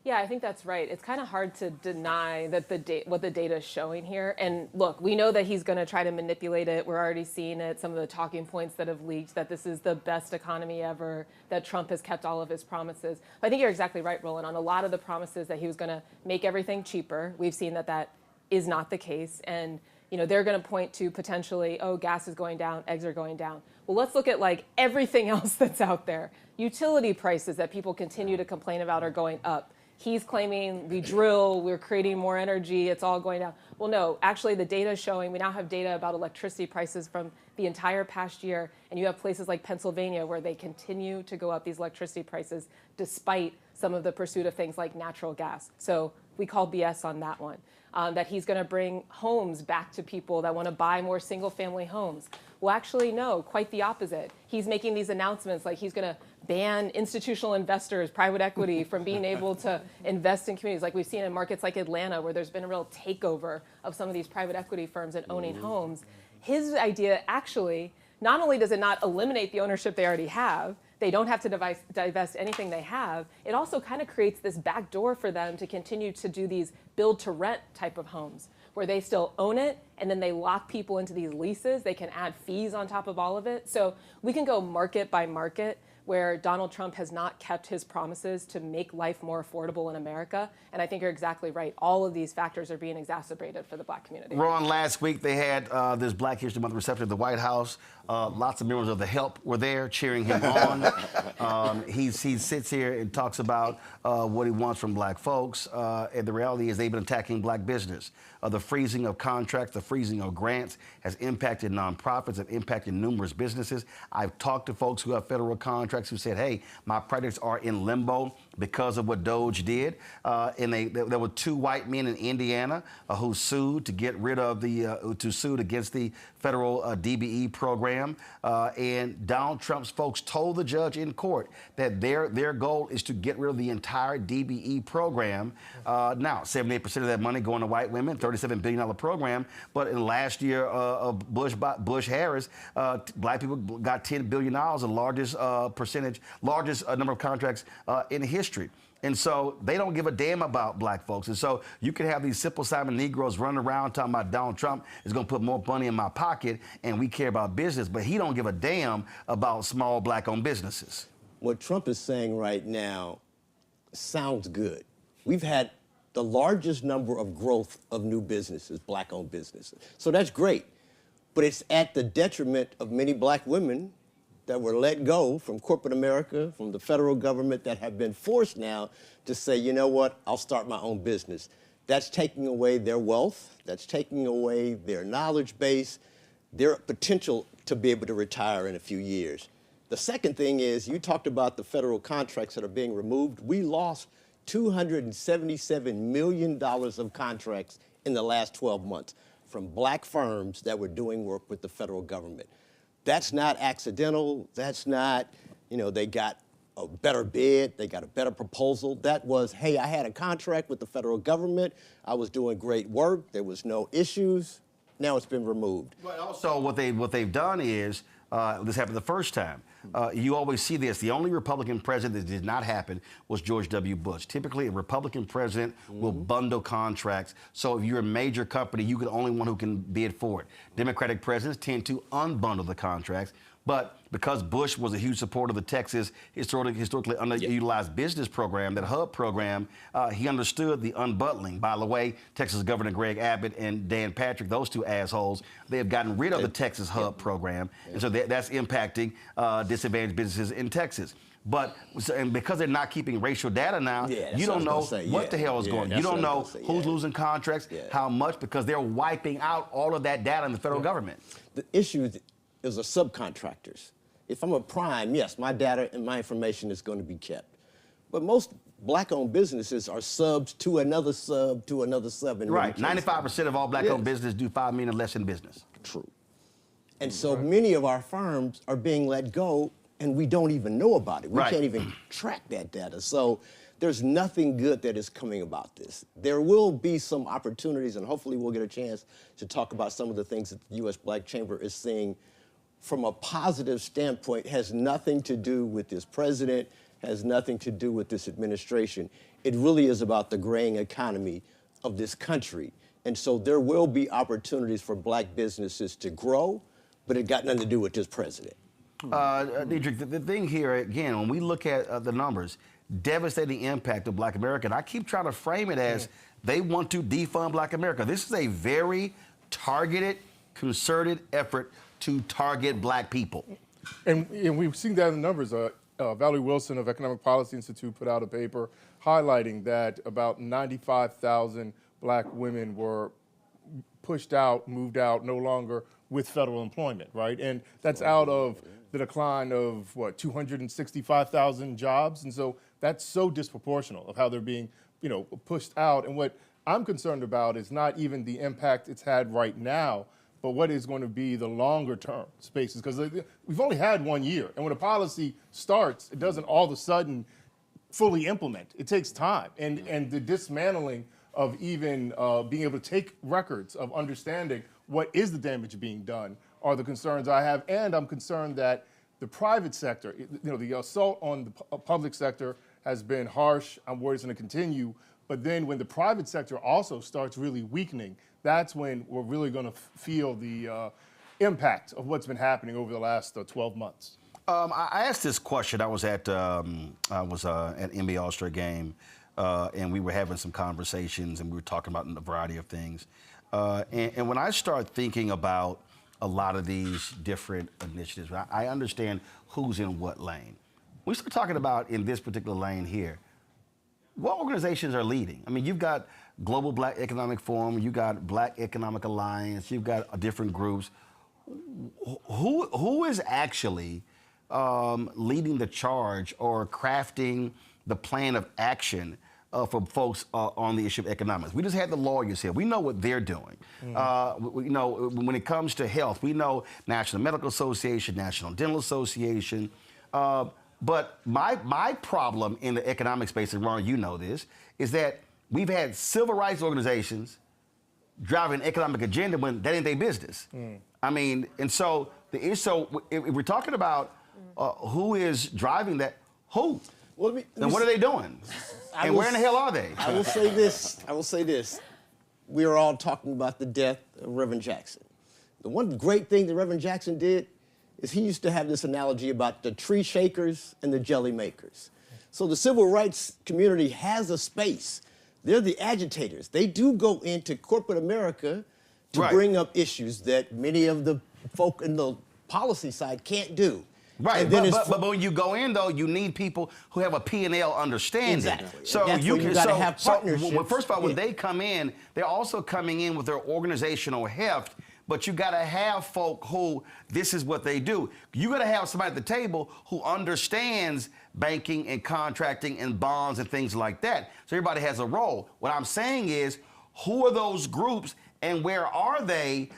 Yeah, I think that's right. It's kind of hard to deny that what the data is showing here. And look, we know that he's going to try to manipulate it. We're already seeing it. Some of the talking points that have leaked, that this is the best economy ever, that Trump has kept all of his promises. I think you're exactly right, Roland, on a lot of the promises that he was going to make everything cheaper. We've seen that that is not the case. And they're going to point to potentially, oh, gas is going down, eggs are going down. Well, let's look at everything else that's out there. Utility prices that people continue to complain about are going up. He's claiming we drill, we're creating more energy, it's all going down. Well, no, actually the data is showing, we now have data about electricity prices from the entire past year, and you have places like Pennsylvania where they continue to go up, these electricity prices, despite some of the pursuit of things like natural gas. So we call BS on that one. That he's going to bring homes back to people that want to buy more single-family homes. Well, actually, no, quite the opposite. He's making these announcements like he's going to ban institutional investors, private equity, from being able to invest in communities, like we've seen in markets like Atlanta, where there's been a real takeover of some of these private equity firms and owning homes. His idea, actually, not only does it not eliminate the ownership they already have, they don't have to divest anything they have, it also kind of creates this back door for them to continue to do these build to rent type of homes where they still own it and then they lock people into these leases. They can add fees on top of all of it. So we can go market by market where Donald Trump has not kept his promises to make life more affordable in America. And I think you're exactly right. All of these factors are being exacerbated for the Black community. Ron, last week they had this Black History Month reception at the White House. Lots of members of the Help were there cheering him on. He sits here and talks about what he wants from Black folks. And the reality is they've been attacking Black business. The freezing of contracts, the freezing of grants has impacted nonprofits, have impacted numerous businesses. I've talked to folks who have federal contracts who said, hey, my projects are in limbo because of what DOGE did. And there were 2 white men in Indiana who sued to get rid of sued against the federal DBE program. And Donald Trump's folks told the judge in court that their goal is to get rid of the entire DBE program. Now, 78% of that money going to white women, $37 billion program. But in the last year of Bush-Harris, Black people got $10 billion, the largest largest number of contracts in history. And so they don't give a damn about Black folks. And so you can have these Simple Simon Negroes running around talking about Donald Trump is going to put more money in my pocket and we care about business, but he don't give a damn about small Black-owned businesses. What Trump is saying right now sounds good. We've had the largest number of growth of new businesses, Black-owned businesses. So that's great. But it's at the detriment of many Black women that were let go from corporate America, from the federal government, that have been forced now to say, you know what, I'll start my own business. That's taking away their wealth, that's taking away their knowledge base, their potential to be able to retire in a few years. The second thing is, you talked about the federal contracts that are being removed. We lost $277 million of contracts in the last 12 months from Black firms that were doing work with the federal government. That's not accidental. That's not, they got a better bid. They got a better proposal. That was, hey, I had a contract with the federal government. I was doing great work. There was no issues. Now it's been removed. But also what they've done is, this happened the first time. You always see this. The only Republican president that did not happen was George W. Bush. Typically, a Republican president will bundle contracts. So if you're a major company, you're the only one who can bid for it. Democratic presidents tend to unbundle the contracts. But because Bush was a huge supporter of the Texas historically underutilized business program, that HUB program, he understood the unbundling. By the way, Texas Governor Greg Abbott and Dan Patrick, those 2 assholes, they have gotten rid of the Texas HUB program. And so that's impacting disadvantaged businesses in Texas. But and because they're not keeping racial data now, you don't know what the hell is going on. You don't know who's losing contracts, how much, because they're wiping out all of that data in the federal government. The issue is the subcontractors. If I'm a prime, yes, my data and my information is going to be kept. But most Black-owned businesses are subs to another sub to another sub. Right, 95% of all Black-owned businesses do $5 million or less in business. True. And so many of our firms are being let go and we don't even know about it. We can't even track that data. So there's nothing good that is coming about this. There will be some opportunities, and hopefully we'll get a chance to talk about some of the things that the U.S. Black Chamber is seeing from a positive standpoint. Has nothing to do with this president, has nothing to do with this administration. It really is about the graying economy of this country. And so there will be opportunities for Black businesses to grow, but it got nothing to do with this president. Diedrich, the thing here, again, when we look at the numbers, devastating impact of Black America, and I keep trying to frame it as they want to defund Black America. This is a very targeted, concerted effort to target Black people. And we've seen that in the numbers. Valerie Wilson of Economic Policy Institute put out a paper highlighting that about 95,000 Black women were pushed out, moved out, no longer with federal employment, right? And that's out of the decline of, 265,000 jobs. And so that's so disproportional of how they're being, pushed out. And what I'm concerned about is not even the impact it's had right now, but what is going to be the longer term spaces. Because we've only had 1 year. And when a policy starts, it doesn't all of a sudden fully implement. It takes time. And the dismantling of even being able to take records of understanding what is the damage being done are the concerns I have, and I'm concerned that the private sector, the assault on the public sector has been harsh. I'm worried it's going to continue. But then when the private sector also starts really weakening, that's when we're really going to feel the impact of what's been happening over the last 12 months. I asked this question. I was at an NBA All-Star game, and we were having some conversations, and we were talking about a variety of things. And when I start thinking about a lot of these different initiatives, I understand who's in what lane. We start talking about in this particular lane here, what organizations are leading? I mean, you've got Global Black Economic Forum, you've got Black Economic Alliance, you've got different groups. Who is actually leading the charge or crafting the plan of action for folks on the issue of economics? We just had the lawyers here. We know what they're doing. We know when it comes to health, we know National Medical Association, National Dental Association. But my problem in the economic space, and Ron, you know this, is that we've had civil rights organizations driving an economic agenda when that ain't their business. I mean, and so if we're talking about who is driving that, who? And what are they doing? And where in the hell are they? I will say this. We are all talking about the death of Reverend Jackson. The one great thing that Reverend Jackson did is he used to have this analogy about the tree shakers and the jelly makers. So the civil rights community has a space. They're the agitators. They do go into corporate America to bring up issues that many of the folk in the policy side can't do. Right, but when you go in, though, you need people who have a P&L understanding. Exactly. So you got to have partnerships. Well, first of all, when they come in, they're also coming in with their organizational heft, but you got to have folk who, this is what they do. You got to have somebody at the table who understands banking and contracting and bonds and things like that. So everybody has a role. What I'm saying is, who are those groups and where are they?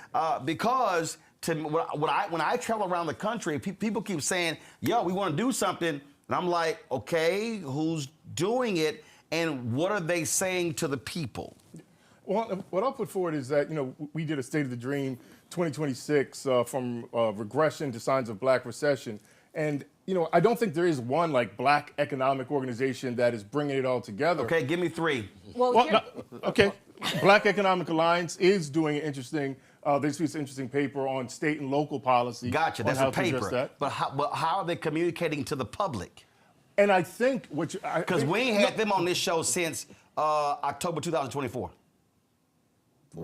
Because when I travel around the country, people keep saying, yo, we want to do something. And I'm like, okay, who's doing it? And what are they saying to the people? Well, what I'll put forward is that, we did a State of the Dream 2026 from regression to signs of black recession. And, I don't think there is one black economic organization that is bringing it all together. Okay, give me three. Okay. Black Economic Alliance is doing an interesting, they released an interesting paper on state and local policy. Gotcha, that's a paper. But how are they communicating to the public? And I think because we ain't had them on this show since October 2024.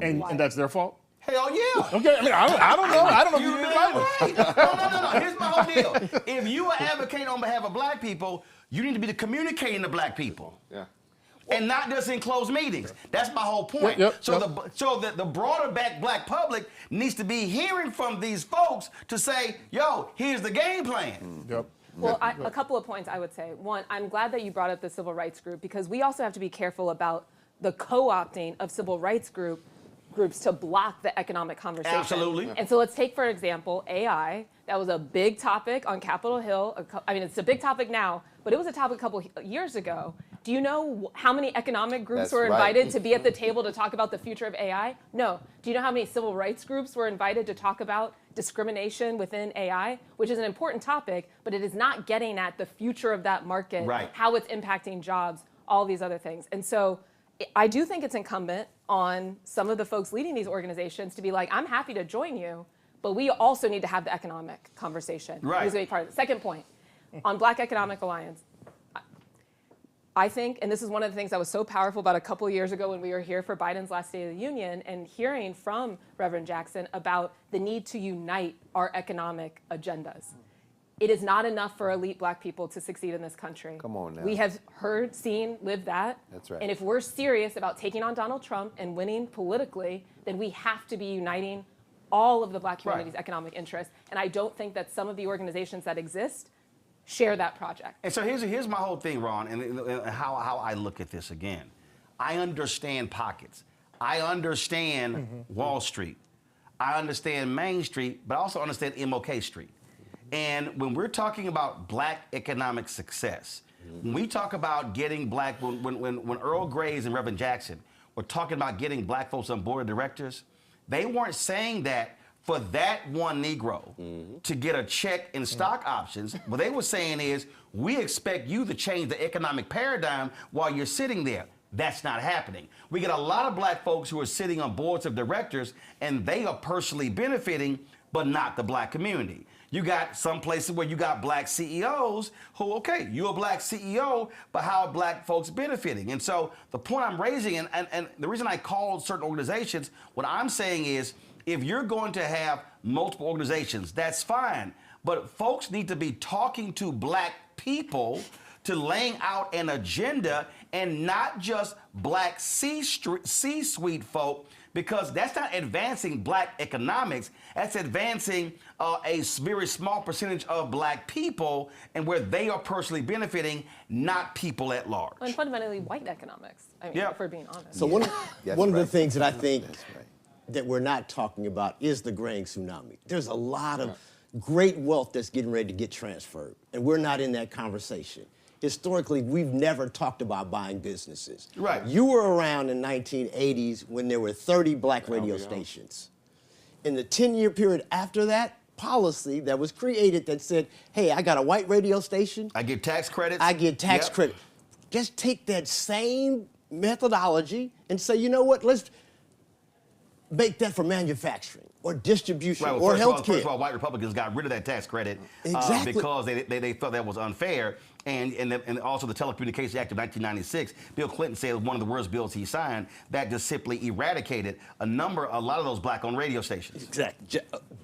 And that's their fault? Hell yeah. Okay, I mean, I don't know. I don't know if you didn't invite them. No. Here's my whole deal. If you are advocating on behalf of black people, you need to be communicating to black people. Yeah. And not just in closed meetings. That's my whole point. So the broader black public needs to be hearing from these folks to say, yo, here's the game plan. Yep. Well, a couple of points I would say. One, I'm glad that you brought up the civil rights group because we also have to be careful about the co-opting of civil rights groups to block the economic conversation. Absolutely. And so let's take, for example, AI. That was a big topic on Capitol Hill. I mean, it's a big topic now, but it was a topic a couple years ago. Do you know how many economic groups were invited to be at the table to talk about the future of AI? No. Do you know how many civil rights groups were invited to talk about discrimination within AI, which is an important topic, but it is not getting at the future of that market, how it's impacting jobs, all these other things. And so I do think it's incumbent on some of the folks leading these organizations to be like, I'm happy to join you, but we also need to have the economic conversation. Right. Who's going to be part of it. Second point, on Black Economic Alliance, I think, and this is one of the things that was so powerful about a couple of years ago when we were here for Biden's last State of the Union and hearing from Reverend Jackson about the need to unite our economic agendas. It is not enough for elite black people to succeed in this country. Come on now. We have heard, seen, lived that. That's right. And if we're serious about taking on Donald Trump and winning politically, then we have to be uniting all of the black community's economic interests. And I don't think that some of the organizations that exist share that project. And so here's my whole thing, Ron, and how I look at this again. I understand pockets. I understand Wall Street. I understand Main Street, but I also understand MLK Street. And when we're talking about black economic success, when we talk about getting black, when Earl Graves and Reverend Jackson were talking about getting black folks on board of directors, they weren't saying that for that one Negro to get a check in stock options, what they were saying is, we expect you to change the economic paradigm while you're sitting there. That's not happening. We get a lot of black folks who are sitting on boards of directors, and they are personally benefiting, but not the black community. You got some places where you got black CEOs who, okay, you're a black CEO, but how are black folks benefiting? And so the point I'm raising, and the reason I called certain organizations, what I'm saying is, if you're going to have multiple organizations, that's fine. But folks need to be talking to black people to laying out an agenda, and not just black C-suite folk, because that's not advancing black economics. That's advancing a very small percentage of black people, and where they are personally benefiting, not people at large. And fundamentally white economics, I mean, if we're being honest. So one of the things that I think that we're not talking about is the grain tsunami. There's a lot of great wealth that's getting ready to get transferred, and we're not in that conversation. Historically, we've never talked about buying businesses. Right. You were around in the 1980s when there were 30 black radio stations. In the 10-year period after that, policy that was created that said, hey, I got a white radio station. I get tax credits. I get tax credit. Just take that same methodology and say, you know what, let's make that for manufacturing or distribution or healthcare. First of all, white Republicans got rid of that tax credit because they felt that was unfair. And also the Telecommunications Act of 1996, Bill Clinton said it was one of the worst bills he signed. That just simply eradicated a lot of those black-owned radio stations. Exactly.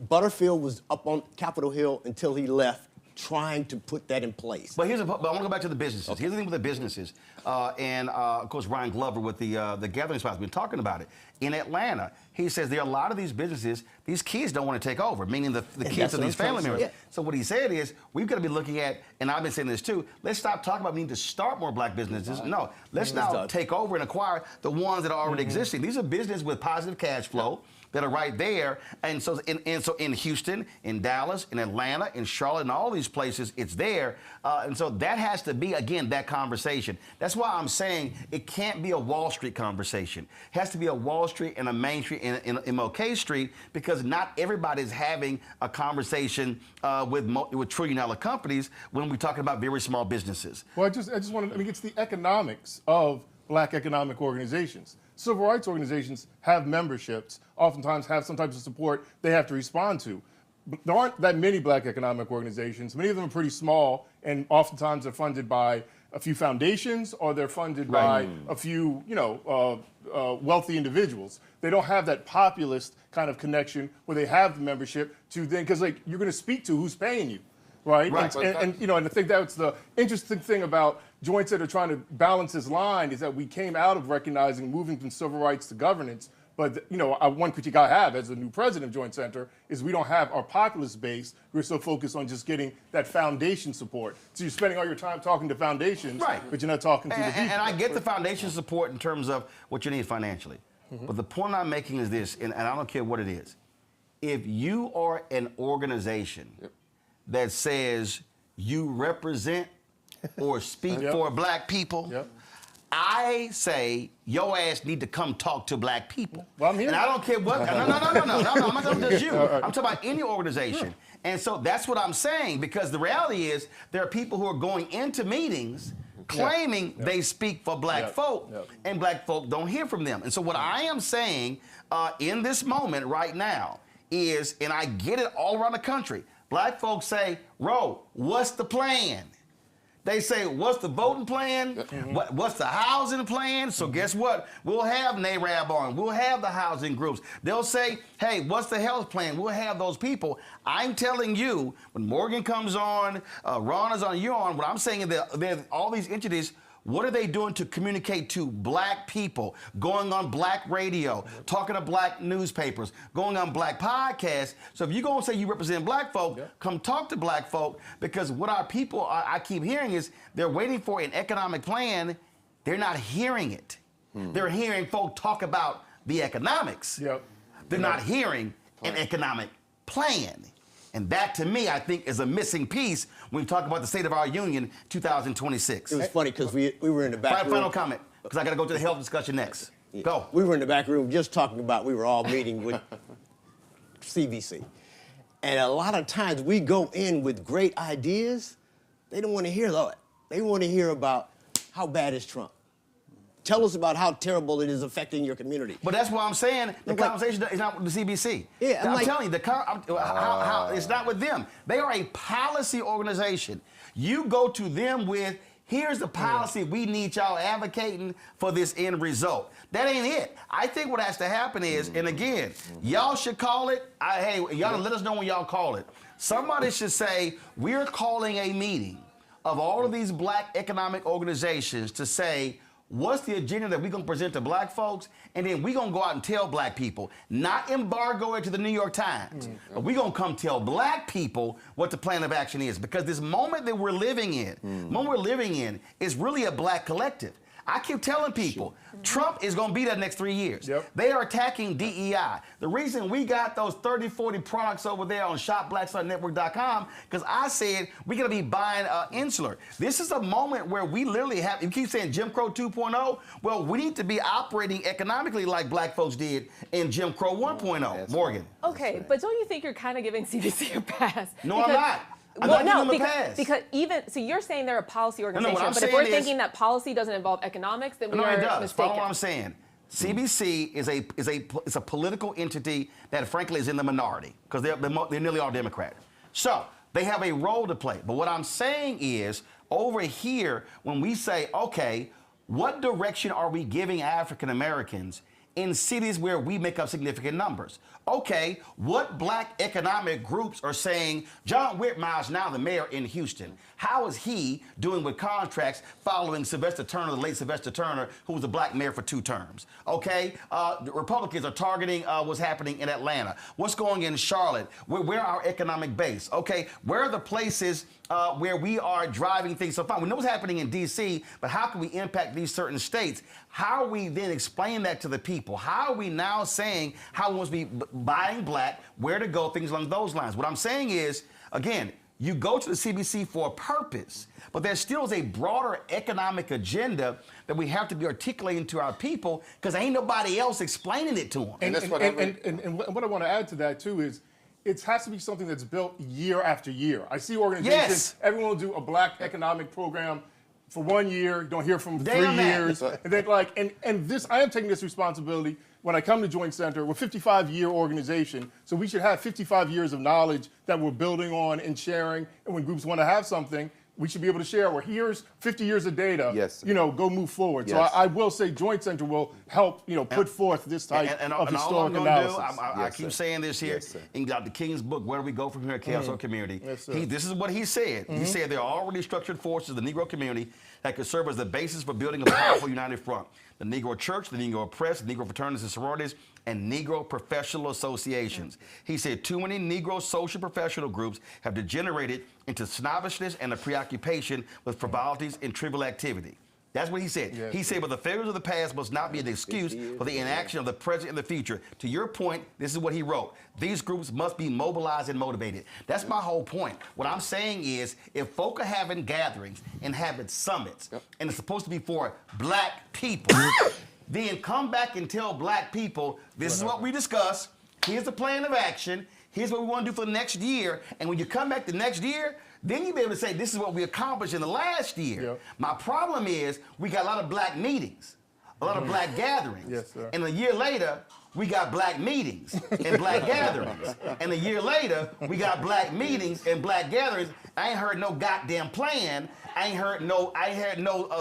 Butterfield was up on Capitol Hill until he left, trying to put that in place. But I want to go back to the businesses. Okay. Here's the thing with the businesses. Of course, Ryan Glover with the gathering spots has been talking about it. In Atlanta, he says there are a lot of these businesses, these kids don't want to take over, meaning the kids of these family members. Yeah. So what he said is, we've got to be looking at, and I've been saying this too, let's stop talking about needing to start more black businesses. No, let's now take over and acquire the ones that are already existing. These are businesses with positive cash flow that are right there. And so in Houston, in Dallas, in Atlanta, in Charlotte, in all these places, it's there. And so that has to be, again, that conversation. That's why I'm saying it can't be a Wall Street conversation. It has to be a Wall Street and a Main Street and MLK Street, because not everybody's having a conversation with trillion-dollar companies when we're talking about very small businesses. Well, I just want to, I mean, it's the economics of black economic organizations. Civil rights organizations have memberships, oftentimes have some types of support they have to respond to. But there aren't that many black economic organizations. Many of them are pretty small, and oftentimes they're funded by a few foundations, or they're funded by a few, wealthy individuals. They don't have that populist kind of connection where they have the membership to then, because like you're going to speak to who's paying you, right? And I think that's the interesting thing about joints that are trying to balance this line, is that we came out of recognizing moving from civil rights to governance. But, one critique I have as the new president of Joint Center is we don't have our populist base. We're so focused on just getting that foundation support. So you're spending all your time talking to foundations, but you're not talking to the people. And I get the foundation support in terms of what you need financially. But the point I'm making is this, and I don't care what it is. If you are an organization that says you represent or speak for black people, I say your ass need to come talk to black people. Well, I'm here. And I don't care what. No, I'm not talking just you. I'm talking about any organization. And so that's what I'm saying, because the reality is there are people who are going into meetings claiming they speak for black folk, and black folk don't hear from them. And so what I am saying in this moment right now is, and I get it all around the country, black folks say, Ro, what's the plan? They say, what's the voting plan? What's the housing plan? So guess what? We'll have NARAB on. We'll have the housing groups. They'll say, hey, what's the health plan? We'll have those people. I'm telling you, when Morgan comes on, Ron is on, you're on, what I'm saying is that all these entities, what are they doing to communicate to black people? Going on black radio, talking to black newspapers, going on black podcasts. So if you're going to say you represent black folk, come talk to black folk, because what our people, I keep hearing is they're waiting for an economic plan. They're not hearing it. They're hearing folk talk about the economics. They're not hearing an economic plan. And that, to me, I think is a missing piece when we talk about the state of our union 2026. It was funny because we were in the back room. Final comment, because I got to go to the health discussion next. Go. We were in the back room just talking about, we were all meeting with CVC. And a lot of times we go in with great ideas. They don't want to hear that. They want to hear about how bad is Trump. Tell us about how terrible it is affecting your community. But that's why I'm saying the conversation is not with the CBC. Yeah, I'm telling you, how it's not with them. They are a policy organization. You go to them with, here's the policy we need y'all advocating for this end result. That ain't it. I think what has to happen is, and again, y'all should call it. Hey, y'all let us know when y'all call it. Somebody should say, we're calling a meeting of all of these black economic organizations to say, what's the agenda that we're going to present to black folks? And then we're going to go out and tell black people, not embargo it to the New York Times, but we're going to come tell black people what the plan of action is. Because this moment that we're living in, is really a black collective. I keep telling people, Trump is going to be there the next 3 years. They are attacking DEI. The reason we got those 30, 40 products over there on shopblackstarnetwork.com, because I said we're going to be buying Insular. This is a moment where we literally have, you keep saying Jim Crow 2.0, well, we need to be operating economically like black folks did in Jim Crow 1.0. Morgan. Okay, but don't you think you're kind of giving CBC a pass? No, I'm not. Because even, so you're saying they're a policy organization, but if we're thinking that policy doesn't involve economics, then we are it does. mistaken. Follow what I'm saying. CBC is a political entity that frankly is in the minority because they're nearly all Democrat. So they have a role to play. But what I'm saying is over here, when we say, okay, what direction are we giving African Americans in cities where we make up significant numbers? Okay, what black economic groups are saying, John Whitmire's now the mayor in Houston. How is he doing with contracts following Sylvester Turner, the late Sylvester Turner, who was a black mayor for 2 terms? Okay, the Republicans are targeting what's happening in Atlanta. What's going in Charlotte? Where our economic base? Okay, where are the places where we are driving things so far? We know what's happening in D.C., but how can we impact these certain states? How are we then explaining that to the people? How are we now saying how we want to be buying black, where to go, things along those lines? What I'm saying is, again, you go to the CBC for a purpose, but there still is a broader economic agenda that we have to be articulating to our people because ain't nobody else explaining it to them. And what I want to add to that, too, is it has to be something that's built year after year. I see organizations, everyone will do a black economic program for 1 year, don't hear from 3 years. And then I am taking this responsibility when I come to Joint Center. We're a 55-year organization, so we should have 55 years of knowledge that we're building on and sharing. And when groups want to have something, we should be able to share. Well, here's 50 years of data. Go move forward. So I will say Joint Center will help, put forth this type of historic analysis. I keep saying this here in Dr. King's book, Where Do We Go From Here, Chaos or Community? This is what he said. He said there are already structured forces, the Negro community, that could serve as the basis for building a powerful united front. The Negro Church, the Negro Press, the Negro fraternities and sororities, and Negro professional associations. He said too many Negro social professional groups have degenerated into snobbishness and a preoccupation with frivolities and trivial activity. That's what he said. He said, but the failures of the past must not be an excuse for the inaction of the present and the future. To your point, this is what he wrote. These groups must be mobilized and motivated. That's my whole point. What I'm saying is, if folk are having gatherings and having summits, and it's supposed to be for black people, then come back and tell black people, this is what we discussed, here's the plan of action, here's what we want to do for the next year, and when you come back the next year, then you'll be able to say, this is what we accomplished in the last year. My problem is, we got a lot of black meetings, a lot of black gatherings. And a year later, we got black meetings and black gatherings. And a year later, we got black meetings and black gatherings. I ain't heard no goddamn plan. I ain't heard no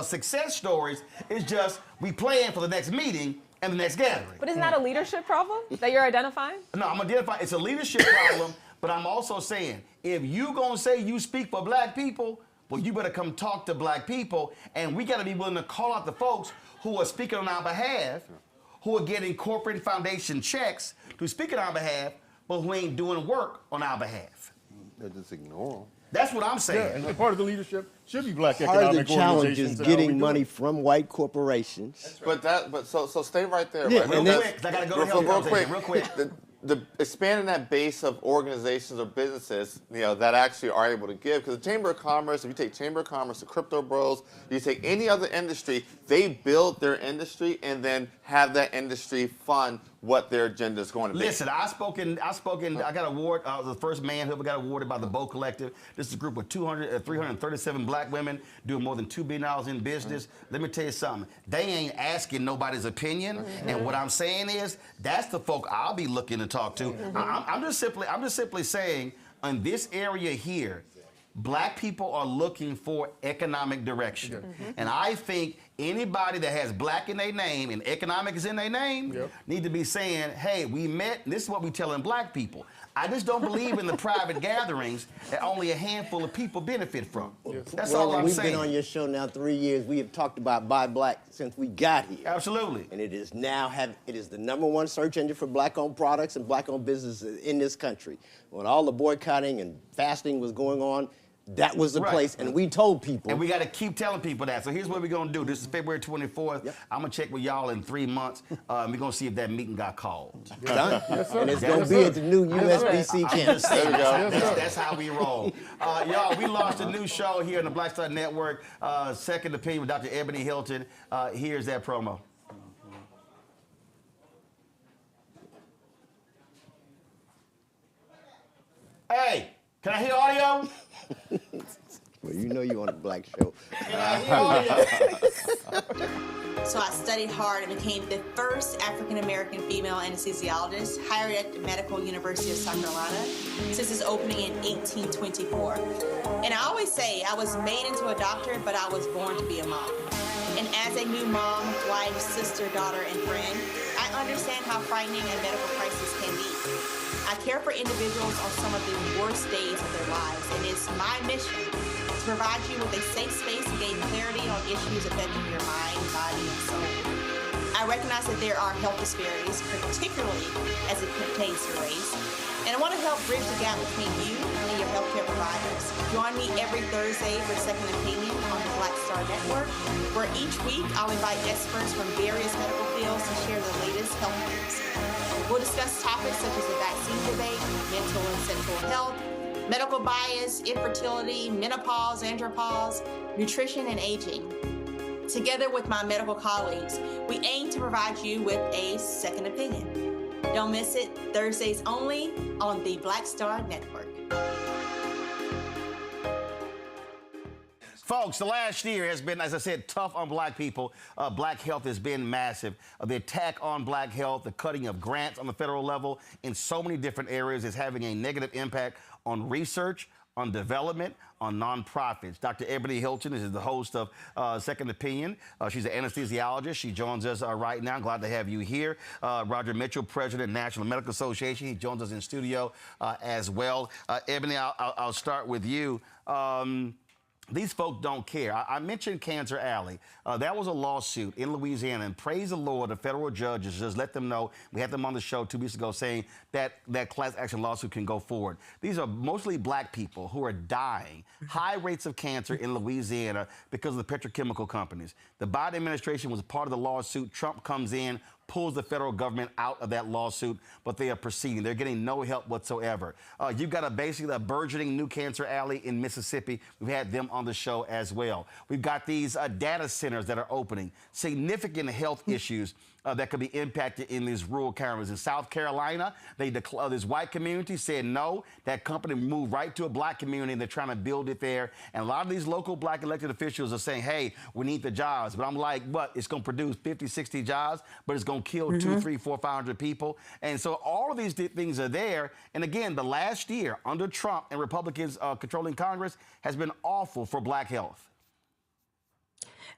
success stories. It's just, we plan for the next meeting and the next gathering. But isn't that a leadership problem that you're identifying? No, I'm identifying, it's a leadership problem. But I'm also saying, if you gonna say you speak for black people, well, you better come talk to black people, and we gotta be willing to call out the folks who are speaking on our behalf, who are getting corporate foundation checks to speak on our behalf, but who ain't doing work on our behalf. They just ignore them. That's what I'm saying. And part of the leadership should be black Part of the economic challenge organizations. is getting money from white corporations. So stay right there. Yeah, right? real quick, 'cause I gotta go to hell real quick. The expanding that base of organizations or businesses, that actually are able to give, because the Chamber of Commerce, if you take Chamber of Commerce, the Crypto Bros, you take any other industry, they build their industry and then have that industry fund what their agenda is going to be. Listen, I got award. I was the first man who ever got awarded by the Bow Collective. This is a group of 337 black women doing more than $2 billion in business. Let me tell you something. They ain't asking nobody's opinion. And what I'm saying is, that's the folk I'll be looking to talk to. I'm just simply saying, in this area here, black people are looking for economic direction. And I think anybody that has black in their name and economic is in their name need to be saying, hey, we met, this is what we telling black people. I just don't believe in the private gatherings that only a handful of people benefit from. That's all I'm saying. We've been on your show now 3 years. We have talked about Buy Black since we got here. Absolutely. And it is now it is the #1 search engine for black-owned products and black-owned businesses in this country. When all the boycotting and fasting was going on, that was the place, and we told people. And we got to keep telling people that. So here's what we're going to do. This is February 24th. I'm going to check with y'all in 3 months. We're going to see if that meeting got called. Done. And it's going to be at the new USBC campus. There we go. That's how we roll. Y'all, we launched a new show here on the Black Star Network, Second Opinion with Dr. Ebony Hilton. Here's that promo. Hey, can I hear audio? Well, you know you're on a black show. So I studied hard and became the first African-American female anesthesiologist hired at the Medical University of South Carolina since its opening in 1824. And I always say I was made into a doctor, but I was born to be a mom. And as a new mom, wife, sister, daughter, and friend, I understand how frightening a medical crisis can be. I care for individuals on some of the worst days of their lives, and it's my mission to provide you with a safe space to gain clarity on issues affecting your mind, body, and soul. I recognize that there are health disparities, particularly as it pertains to race, and I want to help bridge the gap between you and your healthcare providers. Join me every Thursday for Second Opinion on the Black Star Network, where each week I'll invite experts from various medical fields to share the latest health news. We'll discuss topics such as the vaccine debate, mental and sexual health, medical bias, infertility, menopause, andropause, nutrition, and aging. Together with my medical colleagues, we aim to provide you with a second opinion. Don't miss it, Thursdays only on the Black Star Network. Folks, the last year has been, as I said, tough on black people. Black health has been massive. The attack on black health, the cutting of grants on the federal level in so many different areas is having a negative impact on research, on development, on nonprofits. Dr. Ebony Hilton is the host of Second Opinion. She's an anesthesiologist. She joins us right now. Glad to have you here. Roger Mitchell, President, National Medical Association. He joins us in studio as well. Ebony, I'll start with you. These folk don't care. I mentioned Cancer Alley. That was a lawsuit in Louisiana, and praise the Lord, the federal judges just let them know. We had them on the show 2 weeks ago saying that that class action lawsuit can go forward. These are mostly black people who are dying, high rates of cancer in Louisiana because of the petrochemical companies. The Biden administration was part of the lawsuit. Trump comes in, pulls the federal government out of that lawsuit, but they are proceeding. They're getting no help whatsoever. You've got basically a burgeoning new cancer alley in Mississippi. We've had them on the show as well. We've got these data centers that are opening, significant health issues that could be impacted in these rural counties. In South Carolina, this white community said no. That company moved right to a black community, and they're trying to build it there. And a lot of these local black elected officials are saying, hey, we need the jobs. But I'm like, what? It's going to produce 50, 60 jobs, but it's going to kill 200, 300, 400, 500 people. And so all of these things are there. And again, the last year under Trump and Republicans controlling Congress has been awful for black health.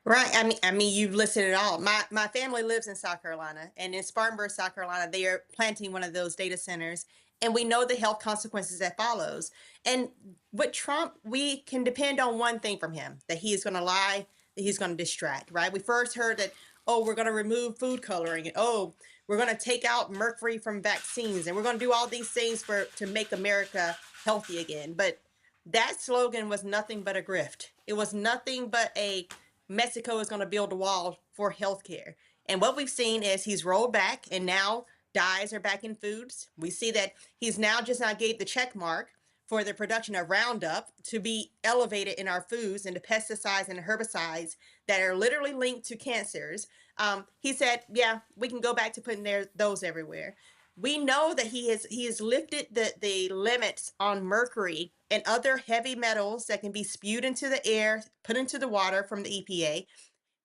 Right. I mean, you've listed it all. My family lives in South Carolina, and in Spartanburg, South Carolina, they are planting one of those data centers, and we know the health consequences that follows. And with Trump, we can depend on one thing from him, that he is going to lie, that he's going to distract, right? We first heard that, oh, we're going to remove food coloring, and oh, we're going to take out mercury from vaccines, and we're going to do all these things to make America healthy again. But that slogan was nothing but a grift. It was nothing but a Mexico is going to build a wall for healthcare. And what we've seen is he's rolled back, and now dyes are back in foods. We see that he's now just now gave the check mark for the production of Roundup to be elevated in our foods and the pesticides and the herbicides that are literally linked to cancers. He said, yeah, we can go back to putting those everywhere. We know that he has lifted the limits on mercury and other heavy metals that can be spewed into the air, put into the water from the EPA.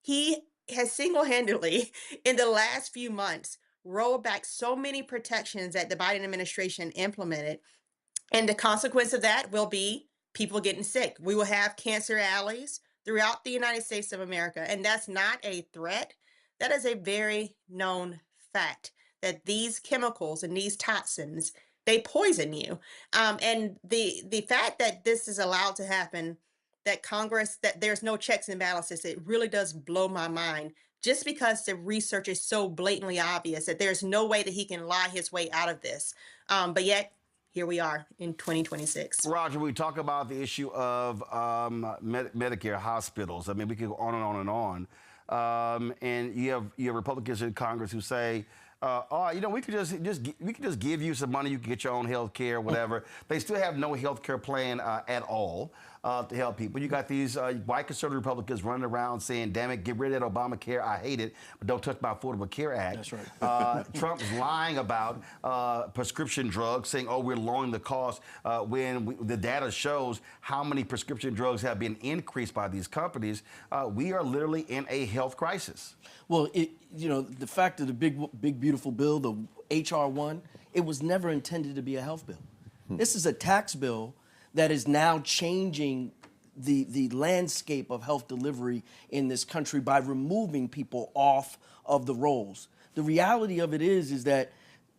He has single-handedly, in the last few months, rolled back so many protections that the Biden administration implemented. And the consequence of that will be people getting sick. We will have cancer alleys throughout the United States of America. And that's not a threat. That is a very known fact that these chemicals and these toxins, they poison you. And the fact that this is allowed to happen, that Congress, that there's no checks and balances, it really does blow my mind. Just because the research is so blatantly obvious that there's no way that he can lie his way out of this. But yet, here we are in 2026. Roger, we talk about the issue of Medicare hospitals. I mean, we could go on and on and on. And you have Republicans in Congress who say, oh, you know, we could just give you some money. You can get your own health care, whatever. They still have no health care plan at all to help people. You got these white conservative Republicans running around saying, damn it, get rid of that Obamacare. I hate it, but don't touch my Affordable Care Act. That's right. Trump's lying about prescription drugs, saying, oh, we're lowering the cost when the data shows how many prescription drugs have been increased by these companies. We are literally in a health crisis. Well, you know, the fact of the big, beautiful bill, the H.R. 1, it was never intended to be a health bill. This is a tax bill that is now changing the landscape of health delivery in this country by removing people off of the rolls. The reality of it is that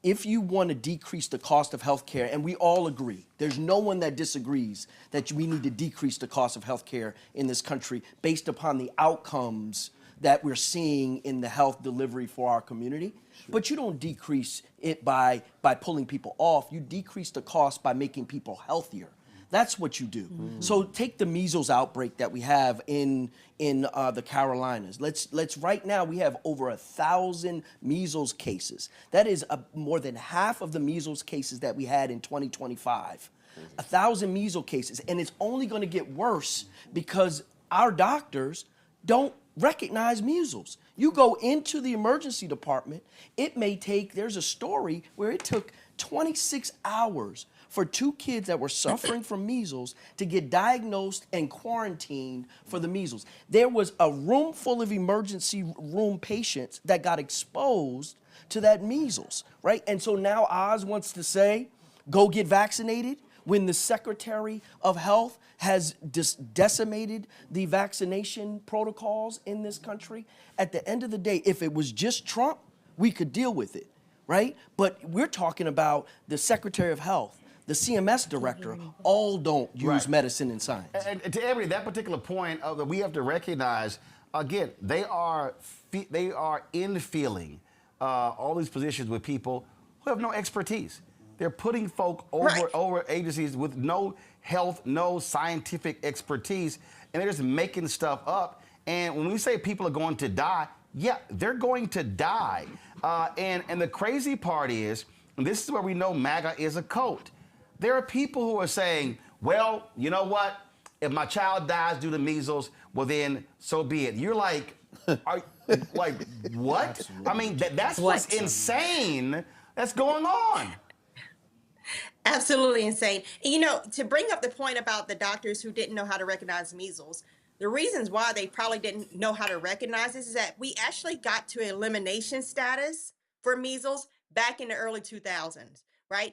if you want to decrease the cost of health care, and we all agree, there's no one that disagrees that we need to decrease the cost of health care in this country based upon the outcomes that we're seeing in the health delivery for our community. Sure. But you don't decrease it by pulling people off. You decrease the cost by making people healthier. That's what you do. So take the measles outbreak that we have in the Carolinas. Let's right now we have over 1,000 measles cases. That is more than half of the measles cases that we had in 2025. 1,000 measles cases, and it's only going to get worse because our doctors don't recognize measles. You go into the emergency department, it may take, there's a story where it took 26 hours for 2 kids that were suffering from measles to get diagnosed and quarantined for the measles. There was a room full of emergency room patients that got exposed to that measles, right? And so now Oz wants to say, go get vaccinated, when the Secretary of Health has decimated the vaccination protocols in this country. At the end of the day, if it was just Trump, we could deal with it, right? But we're talking about the Secretary of Health, the CMS director, all don't use medicine and science. And to Avery, that particular point that we have to recognize, again, they are infilling all these positions with people who have no expertise. They're putting folk over agencies with no health, no scientific expertise, and they're just making stuff up. And when we say people are going to die, yeah, they're going to die. And the crazy part is, and this is where we know MAGA is a cult. There are people who are saying, well, you know what? If my child dies due to measles, well then, so be it. You're like, what? Absolutely. I mean, that's what's insane that's going on. Absolutely insane. And, you know, to bring up the point about the doctors who didn't know how to recognize measles, the reasons why they probably didn't know how to recognize this is that we actually got to elimination status for measles back in the early 2000s, right?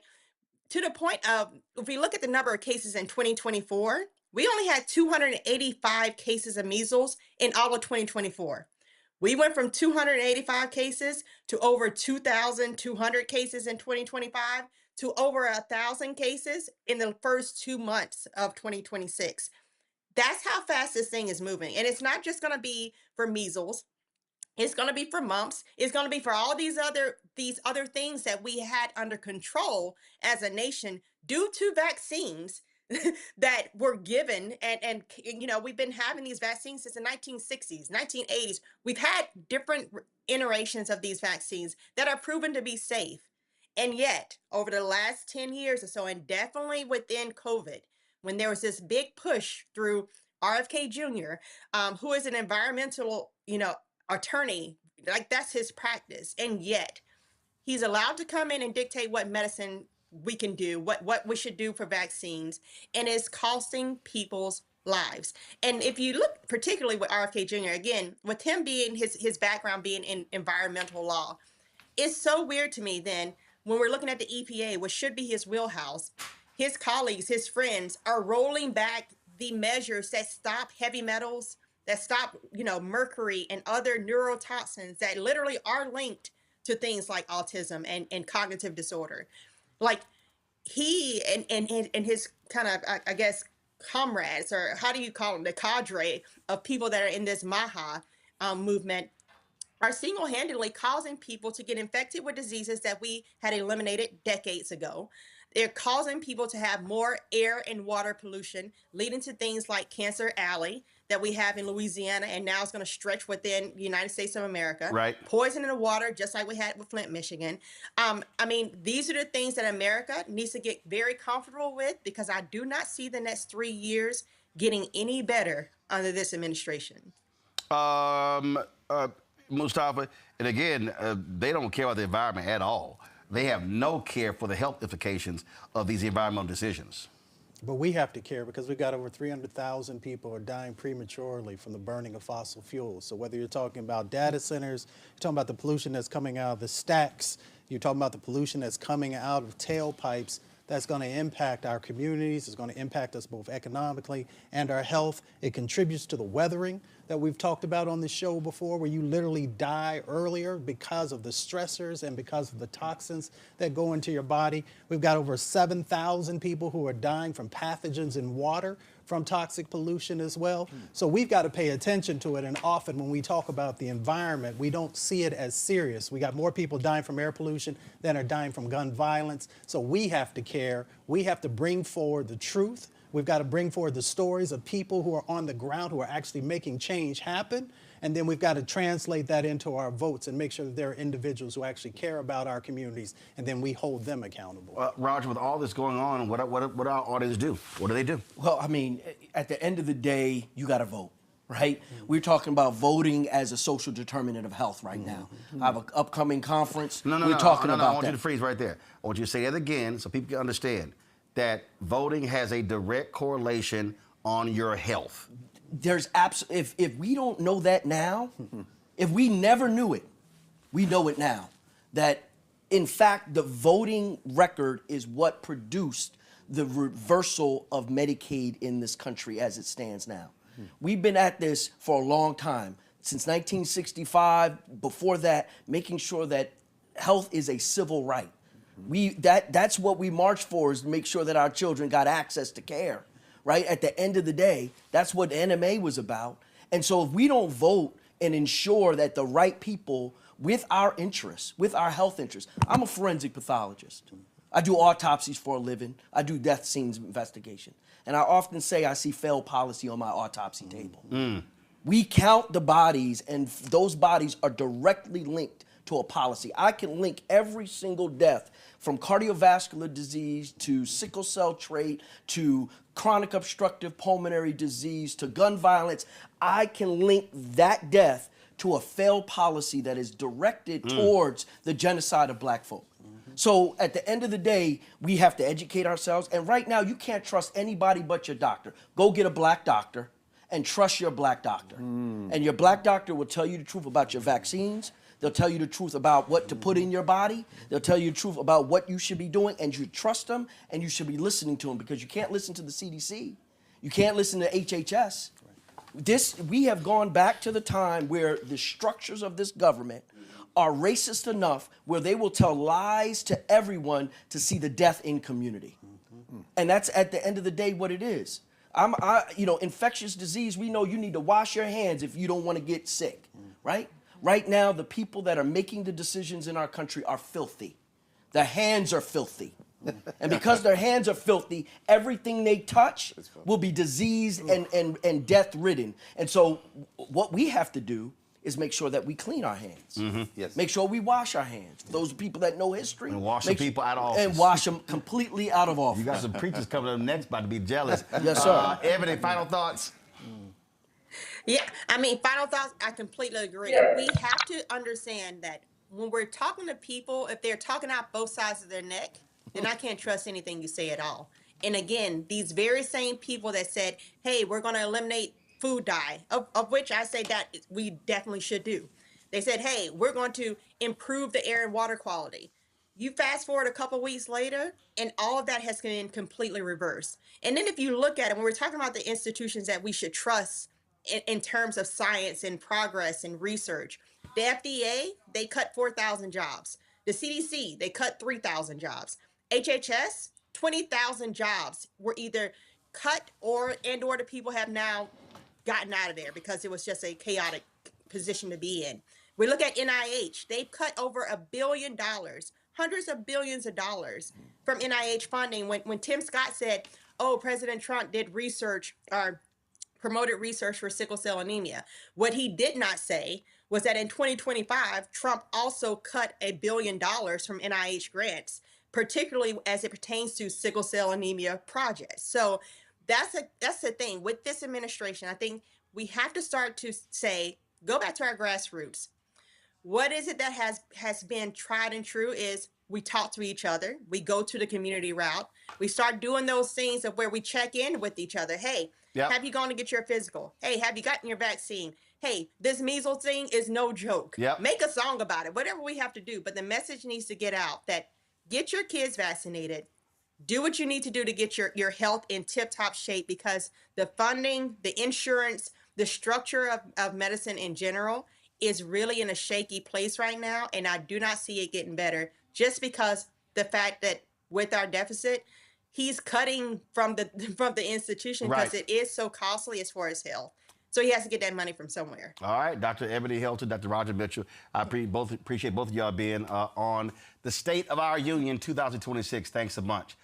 To the point of, if we look at the number of cases in 2024, we only had 285 cases of measles in all of 2024. We went from 285 cases to over 2,200 cases in 2025 to over 1,000 cases in the first 2 months of 2026. That's how fast this thing is moving. And it's not just going to be for measles. It's going to be for mumps. It's going to be for all these other things that we had under control as a nation due to vaccines that were given. And you know, we've been having these vaccines since the 1960s, 1980s. We've had different iterations of these vaccines that are proven to be safe. And yet, over the last 10 years or so, and definitely within COVID, when there was this big push through RFK Jr., who is an environmental, attorney, like that's his practice. And yet, he's allowed to come in and dictate what medicine we can do, what we should do for vaccines, and it's costing people's lives. And if you look particularly with RFK Jr., again, with him being his background being in environmental law, it's so weird to me then when we're looking at the EPA, which should be his wheelhouse, his colleagues, his friends are rolling back the measures that stop heavy metals, that stop, mercury and other neurotoxins that literally are linked to things like autism and cognitive disorder. Like he and his kind of, I guess, comrades, or how do you call them, the cadre of people that are in this MAGA movement, are single-handedly causing people to get infected with diseases that we had eliminated decades ago. They're causing people to have more air and water pollution, leading to things like Cancer Alley that we have in Louisiana, and now it's going to stretch within the United States of America. Right. Poison in the water, just like we had with Flint, Michigan. These are the things that America needs to get very comfortable with, because I do not see the next 3 years getting any better under this administration. Mustafa, and again, they don't care about the environment at all. They have no care for the health implications of these environmental decisions. But we have to care, because we've got over 300,000 people are dying prematurely from the burning of fossil fuels. So whether you're talking about data centers, you're talking about the pollution that's coming out of the stacks, you're talking about the pollution that's coming out of tailpipes, that's going to impact our communities. It's going to impact us both economically and our health. It contributes to the weathering that we've talked about on this show before, where you literally die earlier because of the stressors and because of the toxins that go into your body. We've got over 7,000 people who are dying from pathogens in water from toxic pollution as well. So we've got to pay attention to it. And often when we talk about the environment, we don't see it as serious. We got more people dying from air pollution than are dying from gun violence. So we have to care. We have to bring forward the truth. We've got to bring forward the stories of people who are on the ground, who are actually making change happen. And then we've got to translate that into our votes and make sure that there are individuals who actually care about our communities, and then we hold them accountable. Roger, with all this going on, what our audience do? What do they do? Well, at the end of the day, you got to vote, right? We're talking about voting as a social determinant of health right now. I have an upcoming conference. We're talking about I want you to freeze right there. I want you to say that again so people can understand that voting has a direct correlation on your health. There's if we don't know that now, if we never knew it, we know it now. That in fact, the voting record is what produced the reversal of Medicaid in this country as it stands now. We've been at this for a long time, since 1965, before that, making sure that health is a civil right. That's what we march for, is to make sure that our children got access to care. Right? At the end of the day, that's what NMA was about. And so if we don't vote and ensure that the right people with our interests, with our health interests, I'm a forensic pathologist. I do autopsies for a living. I do death scenes investigation. And I often say I see failed policy on my autopsy table. We count the bodies, and those bodies are directly linked to a policy. I can link every single death, from cardiovascular disease to sickle cell trait to chronic obstructive pulmonary disease to gun violence. I can link that death to a failed policy that is directed towards the genocide of black folk. So at the end of the day, we have to educate ourselves. And right now, you can't trust anybody but your doctor. Go get a black doctor and trust your black doctor. And your black doctor will tell you the truth about your vaccines. They'll tell you the truth about what to put in your body. They'll tell you the truth about what you should be doing, and you trust them, and you should be listening to them, because you can't listen to the CDC. You can't listen to HHS. We have gone back to the time where the structures of this government are racist enough where they will tell lies to everyone to see the death in community. And that's at the end of the day what it is. Infectious disease, we know you need to wash your hands if you don't want to get sick, right? Right now, the people that are making the decisions in our country are filthy. Their hands are filthy. And because their hands are filthy, everything they touch will be diseased and death-ridden. And so what we have to do is make sure that we clean our hands. Yes. Make sure we wash our hands. For those people that know history. And wash the people out of office. And wash them completely out of office. You got some preachers coming up next about to be jealous. Yes, sir. Ebony, final thoughts? Yeah, I mean, final thoughts, I completely agree. We have to understand that when we're talking to people, if they're talking out both sides of their neck, then I can't trust anything you say at all. And again, these very same people that said, hey, we're going to eliminate food dye, of which I say that we definitely should do. They said, hey, we're going to improve the air and water quality. You fast forward a couple weeks later, and all of that has been completely reversed. And then if you look at it, when we're talking about the institutions that we should trust in terms of science and progress and research, the FDA, they cut 4,000 jobs. The CDC, they cut 3,000 jobs. HHS, 20,000 jobs were either cut or the people have now gotten out of there because it was just a chaotic position to be in. We look at NIH, they've cut over $1 billion, hundreds of billions of dollars from NIH funding. When Tim Scott said, oh, President Trump did research or promoted research for sickle cell anemia, what he did not say was that in 2025, Trump also cut $1 billion from NIH grants, particularly as it pertains to sickle cell anemia projects. So that's the thing with this administration. I think we have to start to say, go back to our grassroots. What is it that has been tried and true is we talk to each other. We go to the community route. We start doing those things of where we check in with each other. Hey, have you gone to get your physical? Hey, have you gotten your vaccine? Hey, this measles thing is no joke. Make a song about it, whatever we have to do. But the message needs to get out that get your kids vaccinated. Do what you need to do to get your health in tip-top shape, because the funding, the insurance, the structure of medicine in general is really in a shaky place right now. And I do not see it getting better just because the fact that with our deficit, he's cutting from the institution because it is so costly as far as health. So he has to get that money from somewhere. All right, Dr. Ebony Hilton, Dr. Roger Mitchell, I appreciate both of y'all being on the State of Our Union 2026. Thanks so much.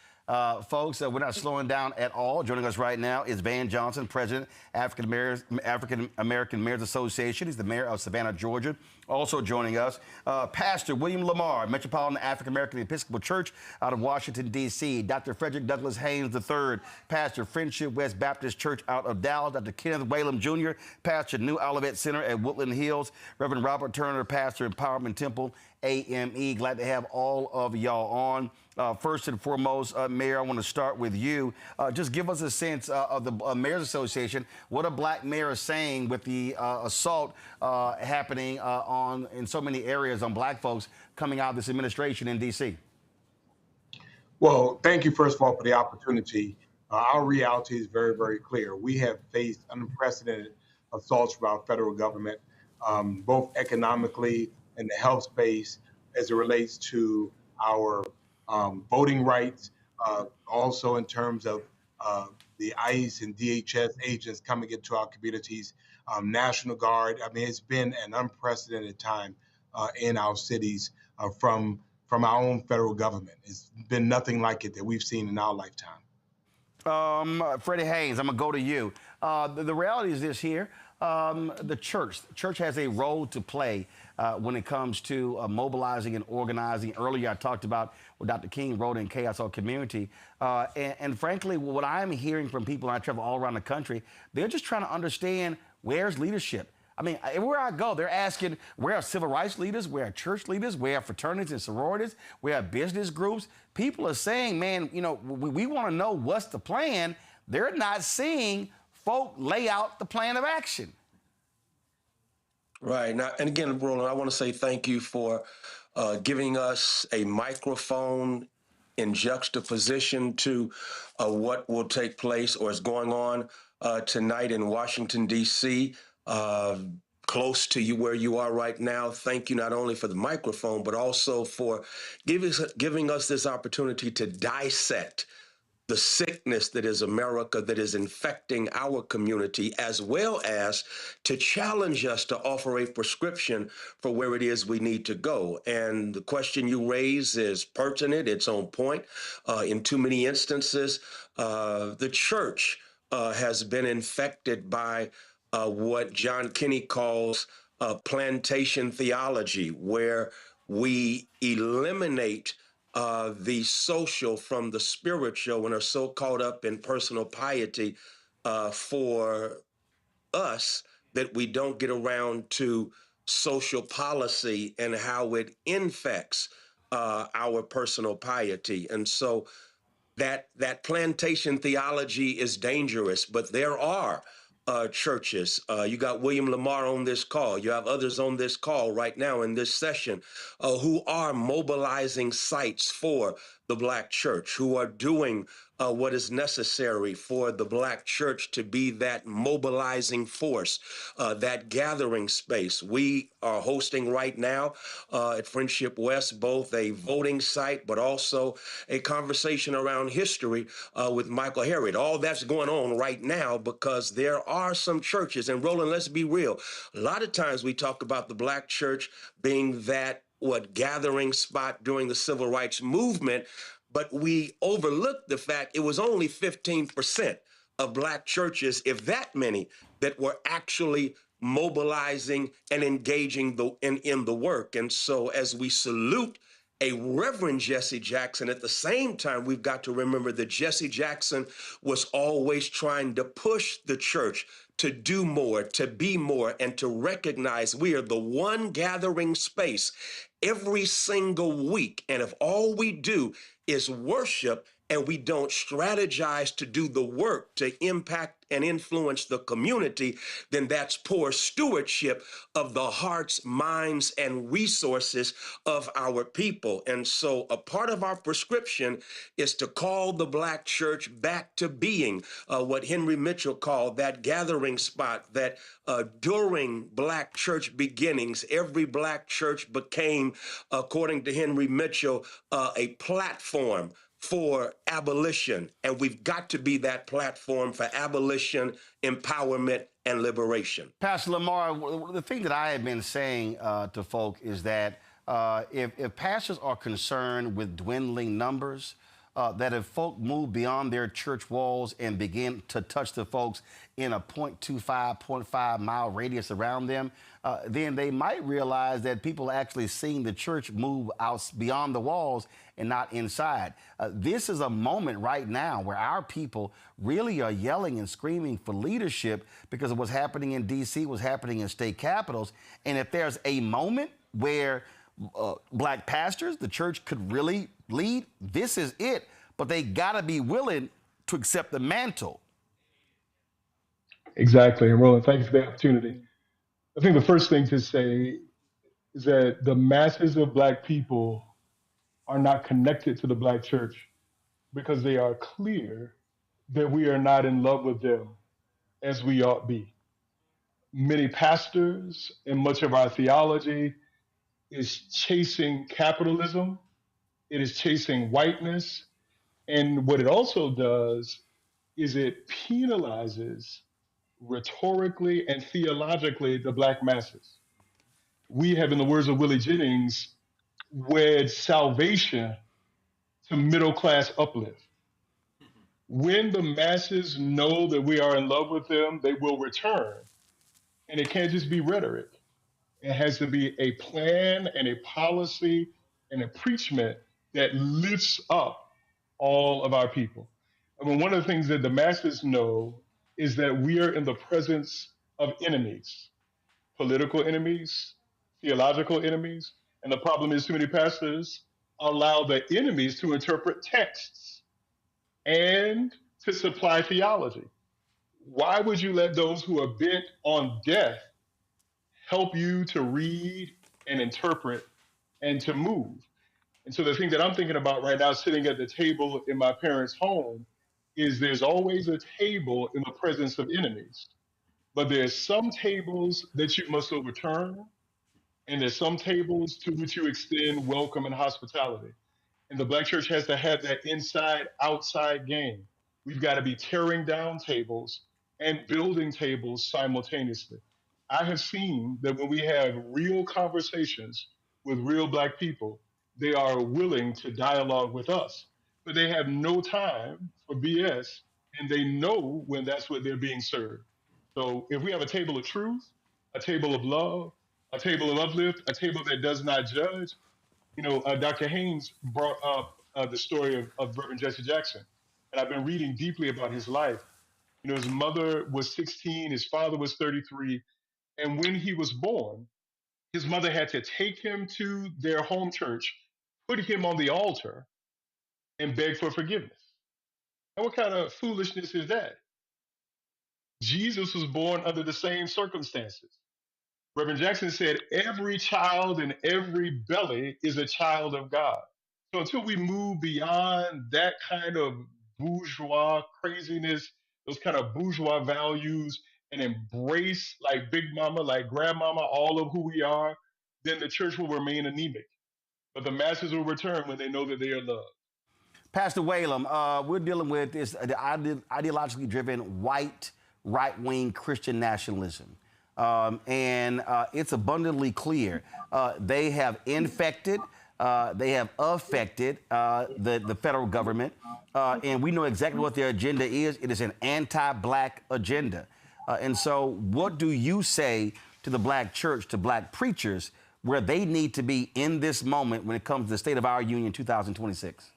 Folks, we're not slowing down at all. Joining us right now is Van Johnson, President, African American Mayors Association. He's the mayor of Savannah, Georgia. Also joining us, Pastor William Lamar, Metropolitan African American Episcopal Church out of Washington, D.C. Dr. Frederick Douglass Haynes III, Pastor Friendship West Baptist Church out of Dallas. Dr. Kenneth Whalum Jr., Pastor New Olivet Center at Woodland Hills. Reverend Robert Turner, Pastor Empowerment Temple, AME. Glad to have all of y'all on. First and foremost, Mayor, I want to start with you. Just give us a sense of the Mayors Association. What a black mayor is saying with the assault happening in so many areas on black folks coming out of this administration in D.C. Well, thank you, first of all, for the opportunity. Our reality is very, very clear. We have faced unprecedented assaults from our federal government, both economically and the health space as it relates to our voting rights, also in terms of the ICE and DHS agents coming into our communities, National Guard. I mean, it's been an unprecedented time in our cities from our own federal government. It's been nothing like it that we've seen in our lifetime. Freddie Haynes, I'm going to go to you. The reality is this here. The church has a role to play when it comes to mobilizing and organizing. Earlier, I talked about what Dr. King wrote in Chaos Our Community. And frankly, what I'm hearing from people, and I travel all around the country, they're just trying to understand where's leadership. I mean, everywhere I go, they're asking, where are civil rights leaders? Where are church leaders? Where are fraternities and sororities? Where are business groups? People are saying, man, you know, we want to know what's the plan. They're not seeing folk lay out the plan of action. Right. Now, and again, Roland, I want to say thank you for giving us a microphone in juxtaposition to what will take place or is going on tonight in Washington, D.C., close to you where you are right now. Thank you not only for the microphone, but also for giving us this opportunity to dissect the sickness that is America, that is infecting our community, as well as to challenge us to offer a prescription for where it is we need to go. And the question you raise is pertinent, it's on point. In too many instances, the church has been infected by what John Kinney calls plantation theology, where we eliminate the social from the spiritual and are so caught up in personal piety for us that we don't get around to social policy and how it infects our personal piety. And so that plantation theology is dangerous, but there are churches. You got William Lamar on this call. You have others on this call right now in this session who are mobilizing sites for the Black church, who are doing what is necessary for the Black church to be that mobilizing force, that gathering space. We are hosting right now at Friendship West both a voting site, but also a conversation around history with Michael Harriot. All that's going on right now because there are some churches, and Roland, let's be real. A lot of times we talk about the Black church being that gathering spot during the civil rights movement, but we overlook the fact it was only 15% of Black churches, if that many, that were actually mobilizing and engaging in the work. And so as we salute a Reverend Jesse Jackson, at the same time, we've got to remember that Jesse Jackson was always trying to push the church to do more, to be more, and to recognize we are the one gathering space every single week. And if all we do is worship and we don't strategize to do the work to impact and influence the community, then that's poor stewardship of the hearts, minds, and resources of our people. And so a part of our prescription is to call the Black church back to being what Henry Mitchell called that gathering spot, that during Black church beginnings, every Black church became, according to Henry Mitchell, a platform for abolition. And we've got to be that platform for abolition, empowerment, and liberation. Pastor Lamar, the thing that I have been saying to folk is that if pastors are concerned with dwindling numbers, that if folk move beyond their church walls and begin to touch the folks in a 0.25, 0.5 mile radius around them, then they might realize that people are actually seeing the church move out beyond the walls and not inside. This is a moment right now where our people really are yelling and screaming for leadership because of what's happening in D.C., what's happening in state capitals. And if there's a moment where Black pastors, the church could really lead, this is it. But they got to be willing to accept the mantle. Exactly. And Roland, thank you for the opportunity. I think the first thing to say is that the masses of Black people are not connected to the Black church because they are clear that we are not in love with them as we ought be. Many pastors and much of our theology is chasing capitalism, it is chasing whiteness, and what it also does is it penalizes rhetorically and theologically the Black masses. We have, in the words of Willie Jennings, wed salvation to middle class uplift. When the masses know that we are in love with them, they will return. And it can't just be rhetoric. It has to be a plan and a policy and a preachment that lifts up all of our people. I mean, one of the things that the masses know is that we are in the presence of enemies, political enemies, theological enemies. And the problem is too many pastors allow the enemies to interpret texts and to supply theology. Why would you let those who are bent on death help you to read and interpret and to move? And so the thing that I'm thinking about right now, sitting at the table in my parents' home, is there's always a table in the presence of enemies. But there's some tables that you must overturn, and there's some tables to which you extend welcome and hospitality. And the Black church has to have that inside outside game. We've got to be tearing down tables and building tables simultaneously. I have seen that when we have real conversations with real Black people, they are willing to dialogue with us, but they have no time for BS, and they know when that's what they're being served. So if we have a table of truth, a table of love, a table of uplift, a table that does not judge. Dr. Haynes brought up the story of Reverend Jesse Jackson, and I've been reading deeply about his life. His mother was 16, his father was 33, and when he was born, his mother had to take him to their home church, put him on the altar, and beg for forgiveness. And what kind of foolishness is that? Jesus was born under the same circumstances. Reverend Jackson said, every child in every belly is a child of God. So until we move beyond that kind of bourgeois craziness, those kind of bourgeois values, and embrace like Big Mama, like Grandmama, all of who we are, then the church will remain anemic. But the masses will return when they know that they are loved. Pastor Whalum, we're dealing with this ideologically driven white right-wing Christian nationalism. And it's abundantly clear they have infected, they have affected the federal government, and we know exactly what their agenda is. It is an anti-black agenda. And so what do you say to the black church, to black preachers, where they need to be in this moment when it comes to the state of our union 2026?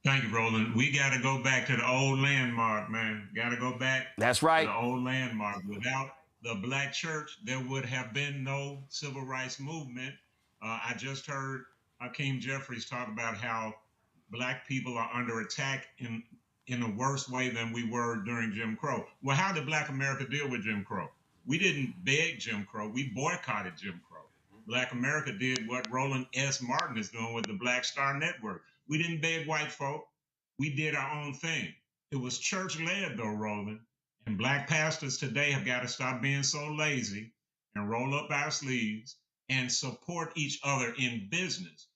Thank you, Roland. We got to go back to the old landmark, man. Got to go back. That's right. To the old landmark. Without the black church, there would have been no civil rights movement. I just heard Hakeem Jeffries talk about how black people are under attack in a worse way than we were during Jim Crow. Well, how did Black America deal with Jim Crow? We didn't beg Jim Crow. We boycotted Jim Crow. Black America did what Roland S. Martin is doing with the Black Star Network. We didn't beg white folk. We did our own thing. It was church-led, though, Roland. And black pastors today have got to stop being so lazy and roll up our sleeves and support each other in business.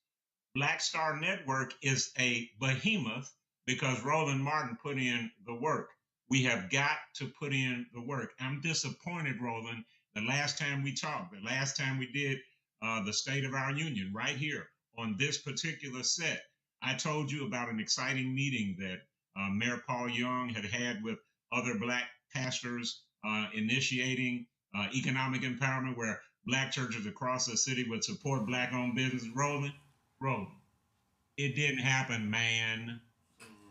Black Star Network is a behemoth because Roland Martin put in the work. We have got to put in the work. I'm disappointed, Roland. The last time we talked, the last time we did the State of Our Union right here on this particular set, I told you about an exciting meeting that Mayor Paul Young had with other black pastors initiating economic empowerment where black churches across the city would support black-owned businesses. Roland, it didn't happen, man.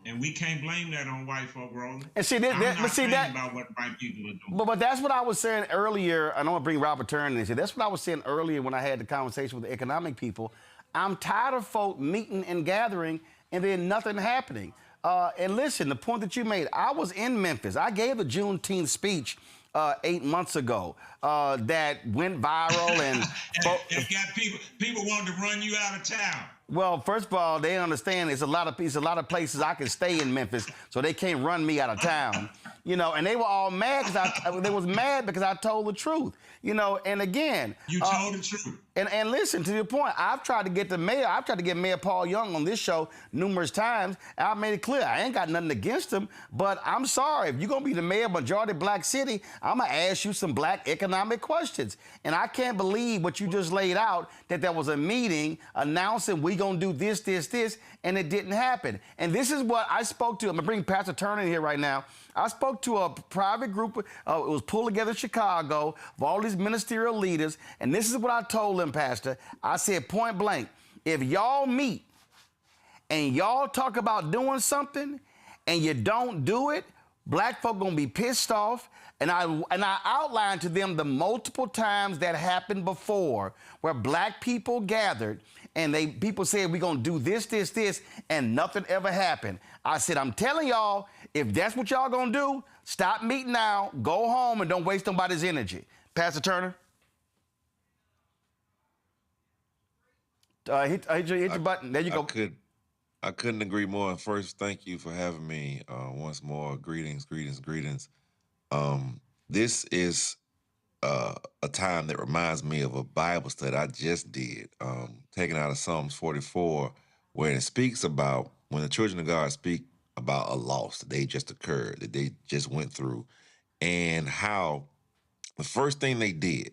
And we can't blame that on white folk, Roland. And see, about what white people are doing. But that's what I was saying earlier. I don't want to bring Robert Turner in. That's what I was saying earlier when I had the conversation with the economic people. I'm tired of folk meeting and gathering and then nothing happening. And listen, the point that you made, I was in Memphis. I gave a Juneteenth speech 8 months ago that went viral. And it got people wanting to run you out of town. Well, first of all, they understand there's a lot of places I can stay in Memphis, so they can't run me out of town. And they were all mad because I told the truth. And again, you told the truth. And listen, to your point, I've tried to get Mayor Paul Young on this show numerous times. And I made it clear I ain't got nothing against him, but I'm sorry, if you're gonna be the mayor of a majority black city, I'm gonna ask you some black economic questions. And I can't believe what you just laid out, that there was a meeting announcing we gonna do this, and it didn't happen. And this is what I spoke to. I'm gonna bring Pastor Turner in here right now. I spoke to a private group, it was pulled together in Chicago, of all these ministerial leaders, and this is what I told them, Pastor. I said point blank, if y'all meet and y'all talk about doing something and you don't do it, black folk gonna be pissed off. And I outlined to them the multiple times that happened before where black people gathered and people said we're gonna do this, and nothing ever happened. I said, I'm telling y'all, if that's what y'all gonna do, stop meeting now, go home, and don't waste nobody's energy. Pastor Turner? Hit your button. There you go. I couldn't agree more. And first, thank you for having me once more. Greetings. This is a time that reminds me of a Bible study I just did, taken out of Psalms 44, where it speaks about when the children of God speak about a loss that they just occurred, that they just went through, and how the first thing they did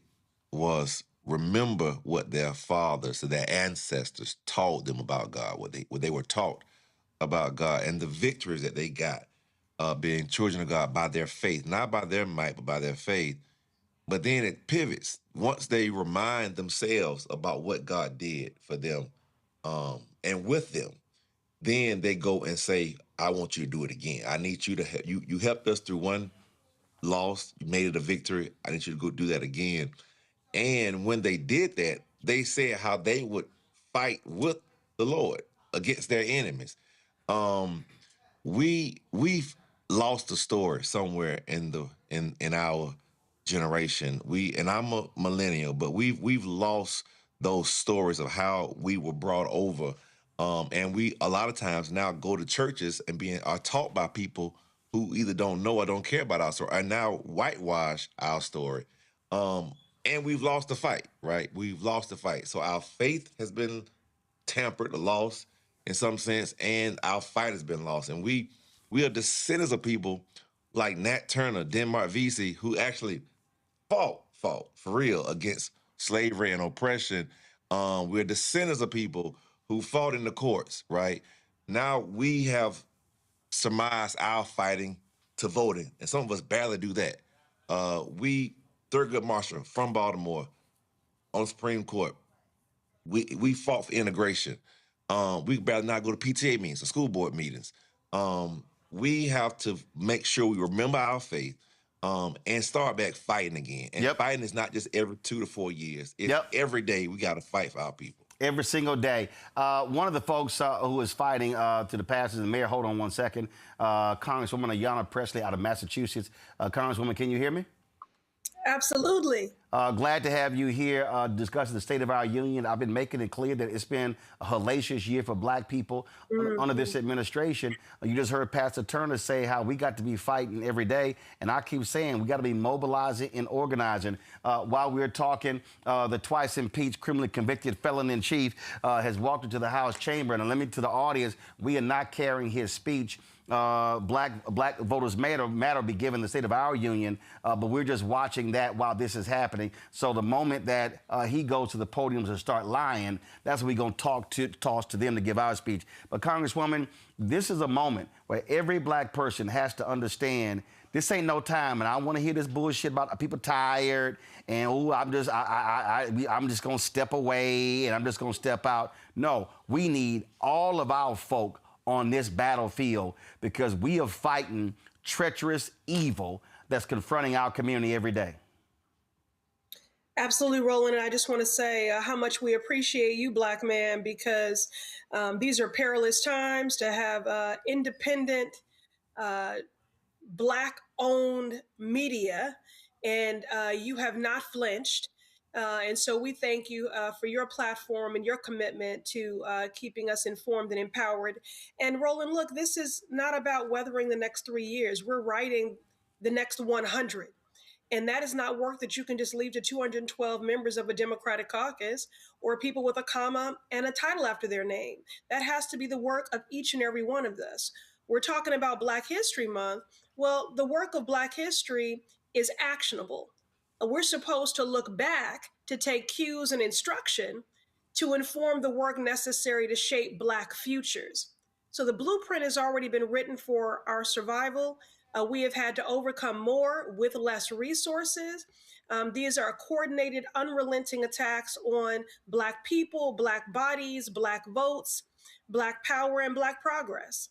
was remember what their fathers, their ancestors taught them about God, what they were taught about God, and the victories that they got being children of God by their faith, not by their might, but by their faith. but then it pivots once they remind themselves about what God did for them and with them. Then they go and say, I want you to do it again. I need you to help. You helped us through one loss. You made it a victory. I need you to go do that again. And when they did that, they said how they would fight with the Lord against their enemies. We've lost a story somewhere in our generation. And I'm a millennial, but we've lost those stories of how we were brought over. And we a lot of times now go to churches and are taught by people who either don't know or don't care about our story, and now whitewash our story. And we've lost the fight, right? We've lost the fight. So our faith has been tampered or lost in some sense, and our fight has been lost. And we are descendants of people like Nat Turner, Denmark Vesey, who actually fought for real against slavery and oppression. We're descendants of people who fought in the courts, right? Now we have surmised our fighting to voting, and some of us barely do that. Thurgood Marshall from Baltimore on the Supreme Court, we fought for integration. We better not go to PTA meetings or school board meetings. We have to make sure we remember our faith and start back fighting again. And fighting is not just every 2 to 4 years. It's every day we got to fight for our people. Every single day. One of the folks who is fighting to the passage, the mayor, hold on one second, Congresswoman Ayanna Pressley out of Massachusetts. Congresswoman, can you hear me? Absolutely. Glad to have you here discussing the state of our union. I've been making it clear that it's been a hellacious year for black people under this administration. You just heard Pastor Turner say how we got to be fighting every day. And I keep saying we got to be mobilizing and organizing. While we're talking, the twice impeached, criminally convicted felon-in-chief has walked into the House chamber. And let me to the audience, we are not carrying his speech. Black voters matter be given the state of our union, but we're just watching that while this is happening. So the moment that he goes to the podiums and start lying, that's when we're going to toss to them to give our speech. But Congresswoman, this is a moment where every black person has to understand this ain't no time, and I want to hear this bullshit about people tired and I'm just gonna step away and I'm just gonna step out. No, we need all of our folk on this battlefield because we are fighting treacherous evil that's confronting our community every day. Absolutely, Roland. And I just want to say how much we appreciate you, black man, because these are perilous times to have independent, black-owned media, and you have not flinched. And so we thank you for your platform and your commitment to keeping us informed and empowered. And Roland, look, this is not about weathering the next 3 years. We're writing the next 100. And that is not work that you can just leave to 212 members of a Democratic caucus or people with a comma and a title after their name. That has to be the work of each and every one of us. We're talking about Black History Month. Well, the work of Black history is actionable. We're supposed to look back to take cues and instruction to inform the work necessary to shape Black futures. So the blueprint has already been written for our survival. We have had to overcome more with less resources. These are coordinated, unrelenting attacks on Black people, Black bodies, Black votes, Black power, and Black progress.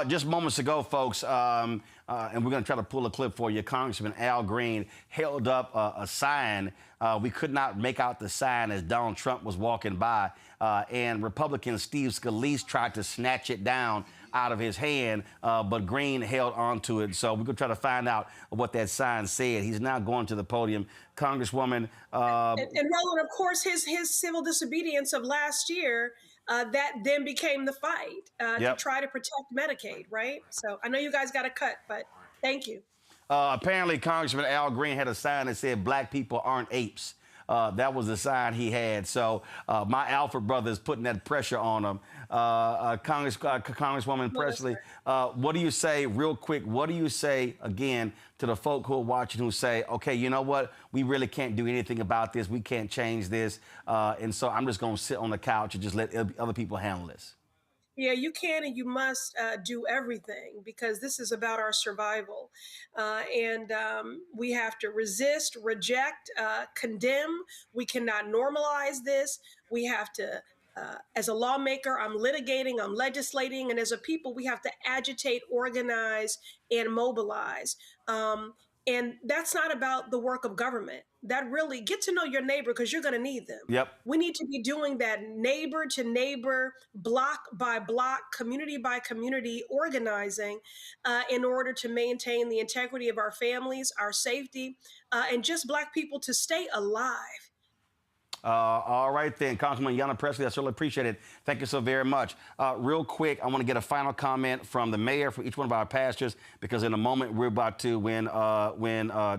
Just moments ago, folks, and we're going to try to pull a clip for you, Congressman Al Green held up a sign. We could not make out the sign as Donald Trump was walking by, and Republican Steve Scalise tried to snatch it down out of his hand, but Green held on to it. So we're going to try to find out what that sign said. He's now going to the podium. Congresswoman. And Roland, of course, his civil disobedience of last year, that then became the fight to try to protect Medicaid, right? So I know you guys got a cut, but thank you. Apparently, Congressman Al Green had a sign that said, "Black people aren't apes." That was the sign he had. So my Alfred brother is putting that pressure on him. Congresswoman Pressley, what do you say, real quick, what do you say, again, to the folk who are watching who say, okay, you know what, we really can't do anything about this, we can't change this, and so I'm just going to sit on the couch and just let other people handle this? Yeah, you can and you must do everything because this is about our survival. And we have to resist, reject, condemn. We cannot normalize this. We have to, as a lawmaker, I'm litigating, I'm legislating, and as a people, we have to agitate, organize, and mobilize. And that's not about the work of government. That really get to know your neighbor because you're going to need them. Yep. We need to be doing that neighbor to neighbor, block by block, community by community organizing in order to maintain the integrity of our families, our safety, and just Black people to stay alive. All right, then, Councilman Yana Presley, I certainly appreciate it. Thank you so very much. Real quick, I want to get a final comment from the mayor for each one of our pastors, because in a moment we're about to, when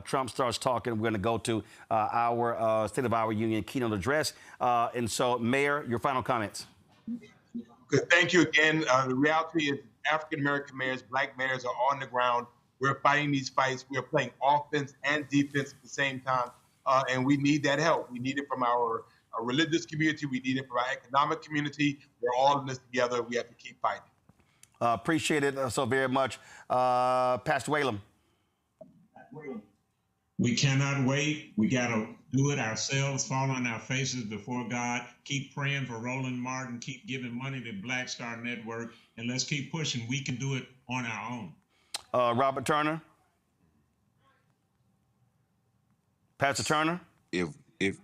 Trump starts talking, we're going to go to our State of Our Union keynote address. And so, Mayor, your final comments. Good. Thank you again. The reality is African-American mayors, Black mayors are on the ground. We're fighting these fights. We are playing offense and defense at the same time. And we need that help. We need it from our religious community. We need it from our economic community. We're all in this together. We have to keep fighting. Appreciate it so very much. Pastor Whalum. We cannot wait. We got to do it ourselves, fall on our faces before God. Keep praying for Roland Martin. Keep giving money to Black Star Network. And let's keep pushing. We can do it on our own. Robert Turner. Pastor Turner? If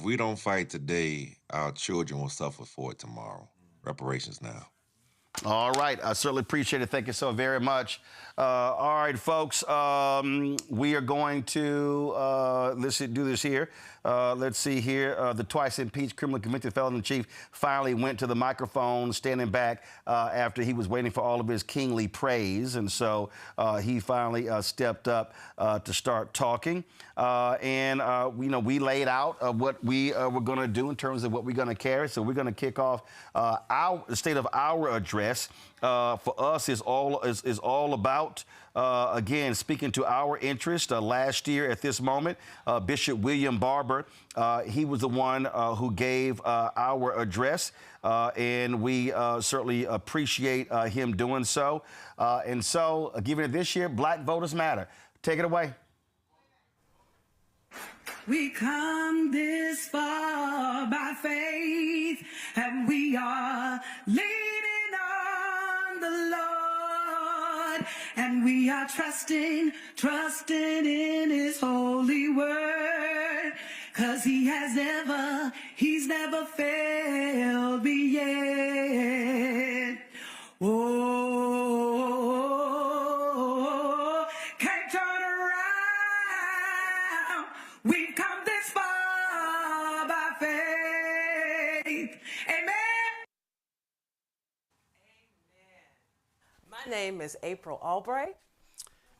we don't fight today, our children will suffer for it tomorrow. Reparations now. All right. I certainly appreciate it. Thank you so very much. All right, folks. We are going to let's do this here. Let's see here. The twice impeached criminally convicted felon in chief finally went to the microphone, standing back after he was waiting for all of his kingly praise. And so he finally stepped up to start talking. We laid out what we were going to do in terms of what we're going to carry. So we're going to kick off the state of our address. For us is all about, again, speaking to our interest. Last year at this moment, Bishop William Barber, he was the one who gave our address, and we certainly appreciate him doing so. And so, given it this year, Black Voters Matter. Take it away. We come this far by faith, and we are leaning on the Lord, and we are trusting in His holy word, 'cause He's never failed me yet. Oh, can't turn around. We've come this far by faith. Amen. My name is April Albright.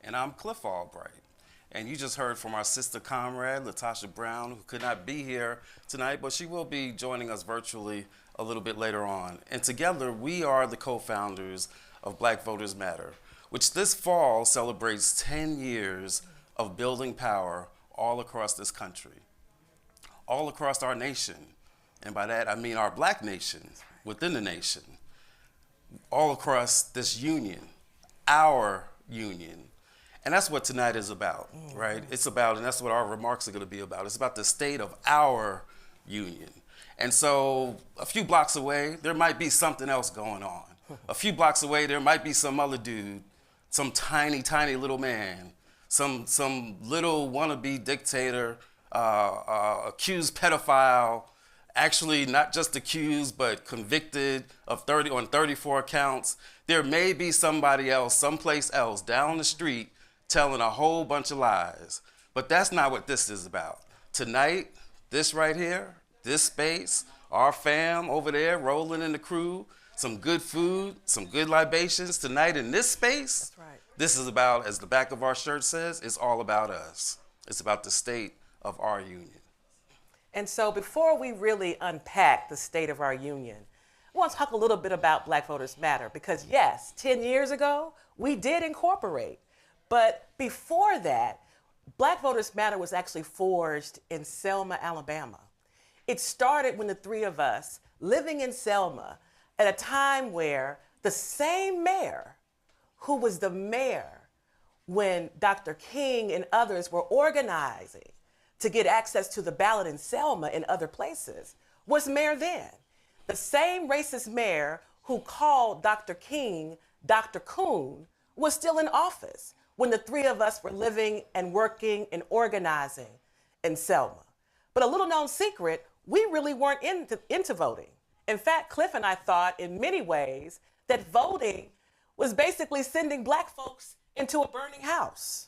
And I'm Cliff Albright. And you just heard from our sister comrade, Latasha Brown, who could not be here tonight, but she will be joining us virtually a little bit later on. And together, we are the co-founders of Black Voters Matter, which this fall celebrates 10 years of building power all across this country, all across our nation. And by that, I mean our Black nation, within the nation, all across this union, our union. And that's what tonight is about, right? It's about, and that's what our remarks are going to be about. It's about the state of our union. And so a few blocks away, there might be something else going on. A few blocks away, there might be some other dude, some tiny, tiny little man, some little wannabe dictator, accused pedophile, actually not just accused, but convicted of 34 counts. There may be somebody else, someplace else, down the street, telling a whole bunch of lies. But that's not what this is about. Tonight, this right here, this space, our fam over there, Roland and the crew, some good food, some good libations. Tonight in this space, That's right. This is about, as the back of our shirt says, it's all about us. It's about the state of our union. And so before we really unpack the state of our union, I want to talk a little bit about Black Voters Matter, because yes, 10 years ago, we did incorporate. But before that, Black Voters Matter was actually forged in Selma, Alabama. It started when the three of us, living in Selma, at a time where the same mayor who was the mayor when Dr. King and others were organizing to get access to the ballot in Selma and other places was mayor then. The same racist mayor who called Dr. King Dr. Coon was still in office when the three of us were living and working and organizing in Selma. But a little known secret, we really weren't into voting. In fact, Cliff and I thought in many ways that voting was basically sending black folks into a burning house.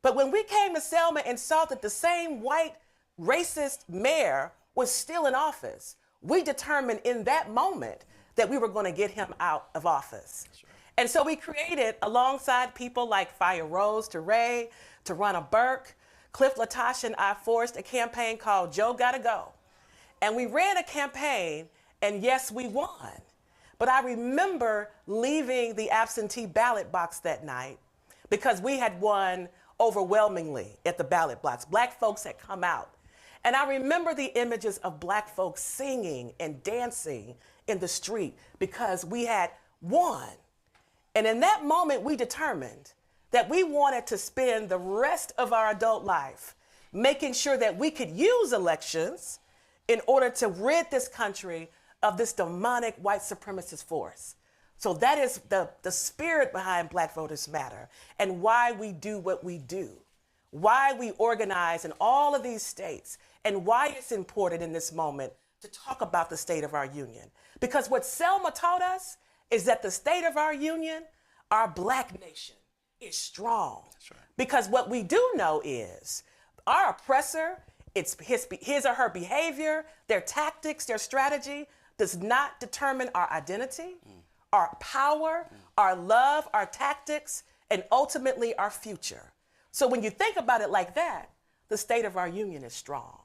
But when we came to Selma and saw that the same white racist mayor was still in office, we determined in that moment that we were going to get him out of office. Right. And so we created, alongside people like Fire Rose Teray, Tarana Burke, Cliff Latasha and I forced a campaign called Joe Gotta Go. And we ran a campaign, and yes, we won. But I remember leaving the absentee ballot box that night because we had won overwhelmingly at the ballot box. Black folks had come out. And I remember the images of black folks singing and dancing in the street because we had won. And in that moment, we determined that we wanted to spend the rest of our adult life making sure that we could use elections in order to rid this country of this demonic white supremacist force. So that is the spirit behind Black Voters Matter and why we do what we do, why we organize in all of these states, and why it's important in this moment to talk about the state of our union. Because what Selma taught us is that the state of our union, our Black nation, is strong. That's right. Because what we do know is our oppressor, it's his or her behavior, their tactics, their strategy does not determine our identity, our power, our love, our tactics, and ultimately our future. So when you think about it like that, the state of our union is strong.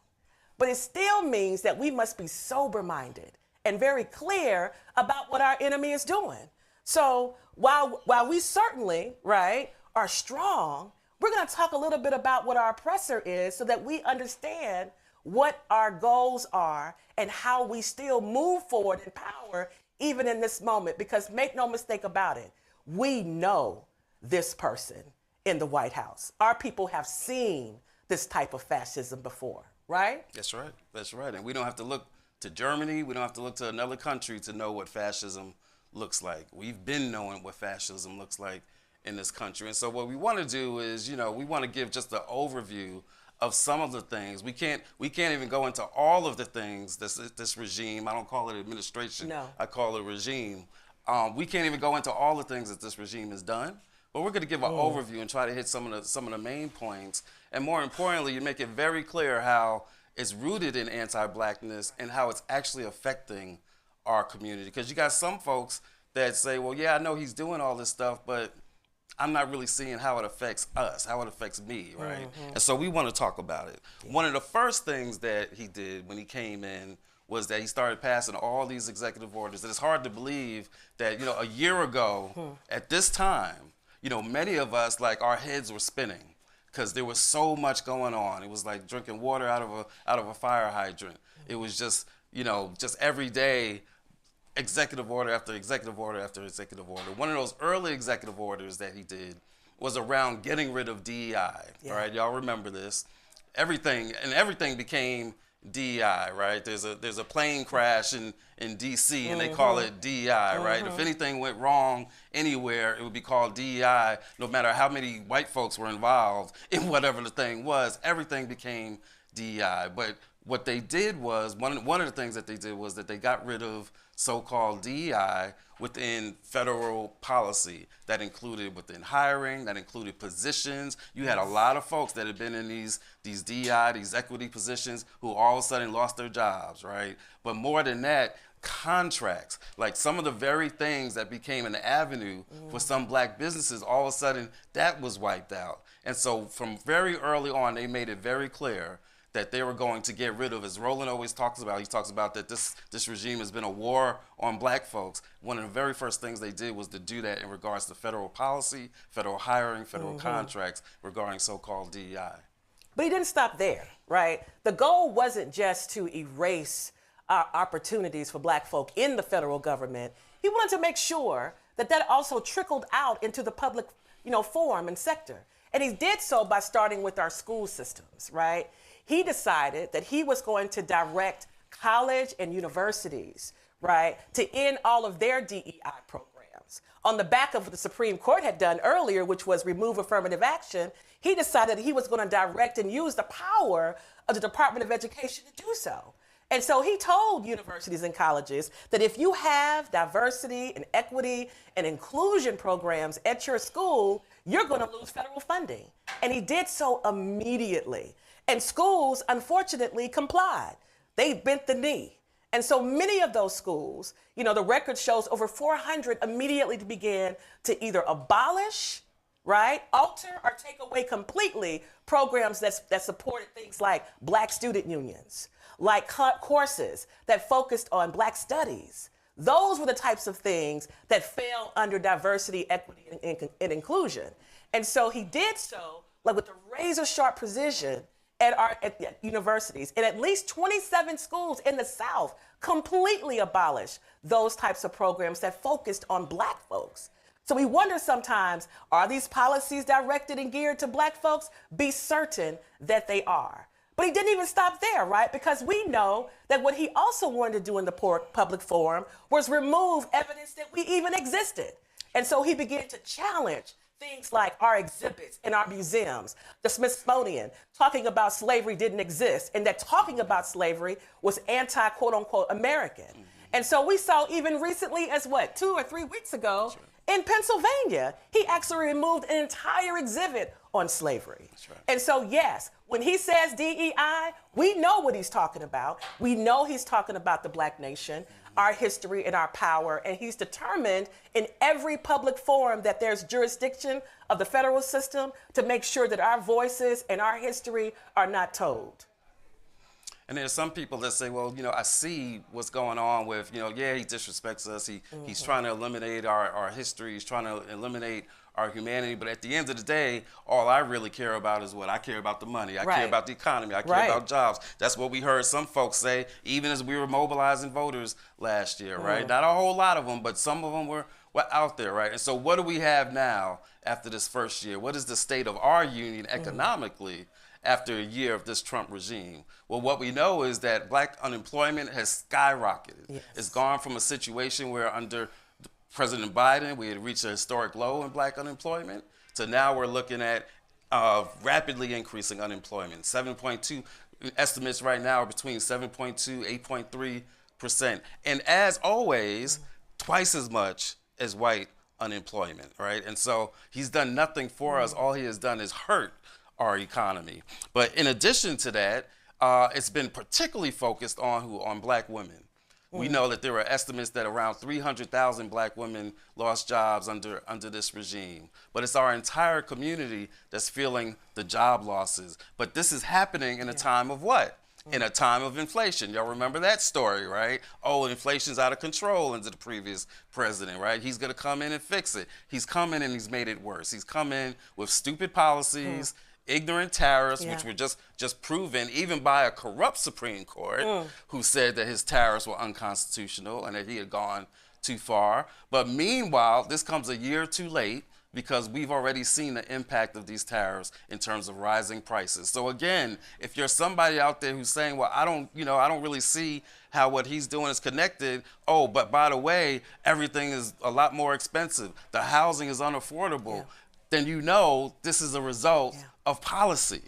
But it still means that we must be sober-minded and very clear about what our enemy is doing. So while we certainly, right, are strong, we're going to talk a little bit about what our oppressor is so that we understand what our goals are and how we still move forward in power even in this moment. Because make no mistake about it, we know this person in the White House. Our people have seen this type of fascism before, right? That's right. That's right. And we don't have to look to Germany. We don't have to look to another country to know what fascism looks like. We've been knowing what fascism looks like in this country. And so what we want to do is, we want to give just an overview of some of the things. We can't even go into all of the things this regime, I don't call it administration, no. I call it regime. We can't even go into all the things that this regime has done, but we're going to give an overview and try to hit some of the main points. And more importantly, you make it very clear how it's rooted in anti-Blackness and how it's actually affecting our community. Because you got some folks that say, well, yeah, I know he's doing all this stuff, but I'm not really seeing how it affects us, how it affects me, right? Mm-hmm. And so we want to talk about it. Yeah. One of the first things that he did when he came in was that he started passing all these executive orders. And it's hard to believe that, a year ago at this time, many of us, like, our heads were spinning because there was so much going on. It was like drinking water out of a fire hydrant. It was just, just every day, executive order after executive order after executive order. One of those early executive orders that he did was around getting rid of DEI, yeah. Right? Y'all remember this. Everything became DEI, right? There's a plane crash in DC and they call it DEI, right? If anything went wrong anywhere, it would be called DEI, no matter how many white folks were involved in whatever the thing was, everything became DEI. But what they did was, one of the things that they did was that they got rid of so-called DEI within federal policy. That included within hiring, that included positions. You had a lot of folks that had been in these DEI, these equity positions, who all of a sudden lost their jobs, right? But more than that, contracts, like some of the very things that became an avenue for some Black businesses, all of a sudden that was wiped out. And so from very early on, they made it very clear that they were going to get rid of, as Roland always talks about, he talks about that this regime has been a war on Black folks. One of the very first things they did was to do that in regards to federal policy, federal hiring, federal contracts regarding so-called DEI. But he didn't stop there, right? The goal wasn't just to erase opportunities for black folk in the federal government, he wanted to make sure that that also trickled out into the public, forum and sector. And he did so by starting with our school systems, right? He decided that he was going to direct college and universities, right, to end all of their DEI programs. On the back of what the Supreme Court had done earlier, which was remove affirmative action, he decided that he was going to direct and use the power of the Department of Education to do so. And so he told universities and colleges that if you have diversity and equity and inclusion programs at your school, you're going to lose federal funding. And he did so immediately. And schools, unfortunately, complied. They bent the knee. And so many of those schools, the record shows over 400 immediately began to either abolish, right, alter, or take away completely programs that supported things like black student unions, like courses that focused on black studies. Those were the types of things that fell under diversity, equity, and inclusion. And so he did so with a razor-sharp precision at universities. And at least 27 schools in the South completely abolished those types of programs that focused on black folks. So we wonder sometimes, are these policies directed and geared to black folks? Be certain that they are. But he didn't even stop there, right? Because we know that what he also wanted to do in the public forum was remove evidence that we even existed. And so he began to challenge things like our exhibits in our museums, the Smithsonian, talking about slavery didn't exist, and that talking about slavery was anti-quote unquote American. And so we saw even recently as 2 or 3 weeks ago in Pennsylvania, he actually removed an entire exhibit on slavery. And so yes, when he says DEI, we know what he's talking about. We know he's talking about the black nation, our history and our power, and he's determined in every public forum that there's jurisdiction of the federal system to make sure that our voices and our history are not told. And there's some people that say, well, I see what's going on with, he disrespects us. He's trying to eliminate our history. He's trying to eliminate our humanity. But at the end of the day, all I really care about is what? I care about the money. I care about the economy. I care about jobs. That's what we heard some folks say, even as we were mobilizing voters last year, right? Not a whole lot of them, but some of them were out there, right? And so what do we have now after this first year? What is the state of our union economically after a year of this Trump regime? Well, what we know is that black unemployment has skyrocketed. Yes. It's gone from a situation where under President Biden, we had reached a historic low in black unemployment, to now we're looking at rapidly increasing unemployment. 7.2 estimates right now are between 7.2, 8.3%. And as always, twice as much as white unemployment, right? And so he's done nothing for us. All he has done is hurt our economy. But in addition to that, it's been particularly focused on black women. We know that there are estimates that around 300,000 black women lost jobs under this regime. But it's our entire community that's feeling the job losses. But this is happening in a time of what? In a time of inflation. Y'all remember that story, right? Oh, inflation's out of control under the previous president, right? He's gonna come in and fix it. He's come in and he's made it worse. He's come in with stupid policies, ignorant tariffs, which were just proven even by a corrupt Supreme Court who said that his tariffs were unconstitutional and that he had gone too far. But meanwhile, this comes a year too late because we've already seen the impact of these tariffs in terms of rising prices. So again, if you're somebody out there who's saying, well, I don't really see how what he's doing is connected. Oh, but by the way, everything is a lot more expensive. The housing is unaffordable. Then this is a result of policy.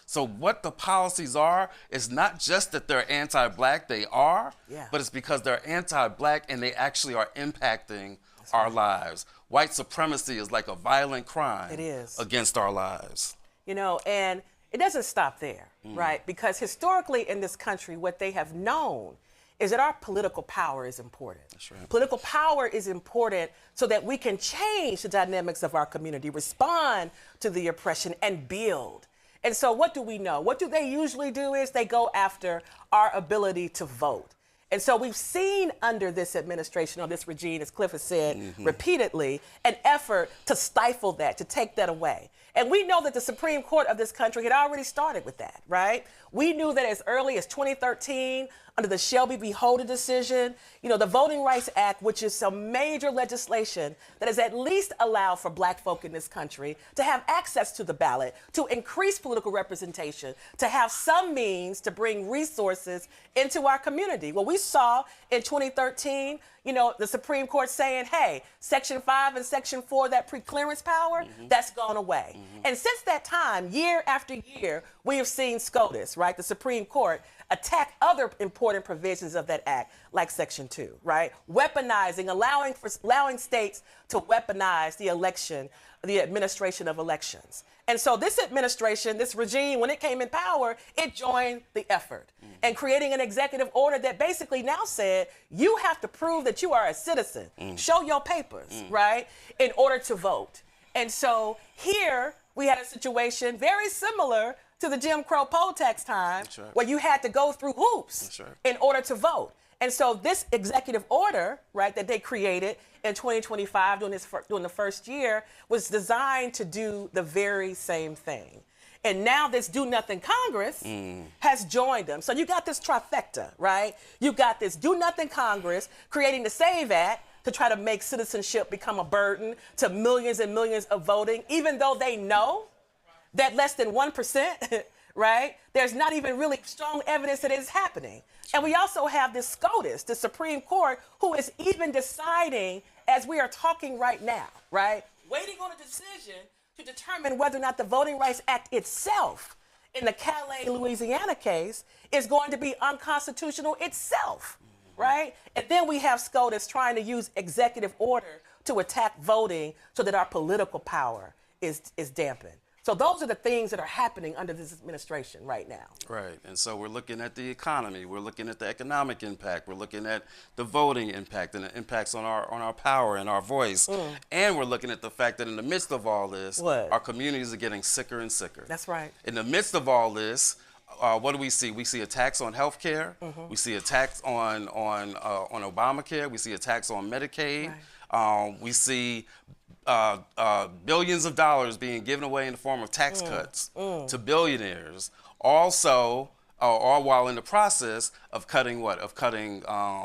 So what the policies are is not just that they're anti-black, they are, but it's because they're anti-black and they actually are impacting our lives. White supremacy is like a violent crime against our lives. And it doesn't stop there, right? Because historically in this country, what they have known is that our political power is important. That's right. Political power is important so that we can change the dynamics of our community, respond to the oppression, and build. And so what do we know? What do they usually do is they go after our ability to vote. And so we've seen under this administration or this regime, as Cliff has said repeatedly, an effort to stifle that, to take that away. And we know that the Supreme Court of this country had already started with that, right? We knew that as early as 2013, under the Shelby v. Holder decision, the Voting Rights Act, which is some major legislation that has at least allowed for black folk in this country to have access to the ballot, to increase political representation, to have some means to bring resources into our community. Well, we saw in 2013, the Supreme Court saying, hey, Section 5 and Section 4, that pre-clearance power, that's gone away. And since that time, year after year, we have seen SCOTUS, right, the Supreme Court, attack other important provisions of that act, like Section 2, right? Weaponizing, allowing states to weaponize the administration of elections. And so this administration, this regime, when it came in power, it joined the effort and creating an executive order that basically now said, you have to prove that you are a citizen, show your papers, right, in order to vote. And so here we had a situation very similar to the Jim Crow poll tax time, where you had to go through hoops in order to vote. And so this executive order, right, that they created in 2025 during the first year was designed to do the very same thing. And now this Do Nothing Congress has joined them. So you got this trifecta, right? You got this Do Nothing Congress creating the SAVE Act to try to make citizenship become a burden to millions and millions of voting, even though they know that less than 1%, right? There's not even really strong evidence that it is happening. And we also have this SCOTUS, the Supreme Court, who is even deciding, as we are talking right now, right? Waiting on a decision to determine whether or not the Voting Rights Act itself, in the Calais, Louisiana case, is going to be unconstitutional itself, right? And then we have SCOTUS trying to use executive order to attack voting so that our political power is dampened. So those are the things that are happening under this administration right now. Right, and so we're looking at the economy, we're looking at the economic impact, we're looking at the voting impact and the impacts on our power and our voice, and we're looking at the fact that in the midst of all this, our communities are getting sicker and sicker. That's right. In the midst of all this, what do we see? We see attacks on health care, we see attacks on Obamacare, we see attacks on Medicaid, we see billions of dollars being given away in the form of tax cuts to billionaires. Also, all while in the process of cutting what? Of cutting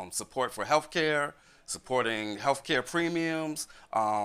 support for healthcare, supporting healthcare premiums,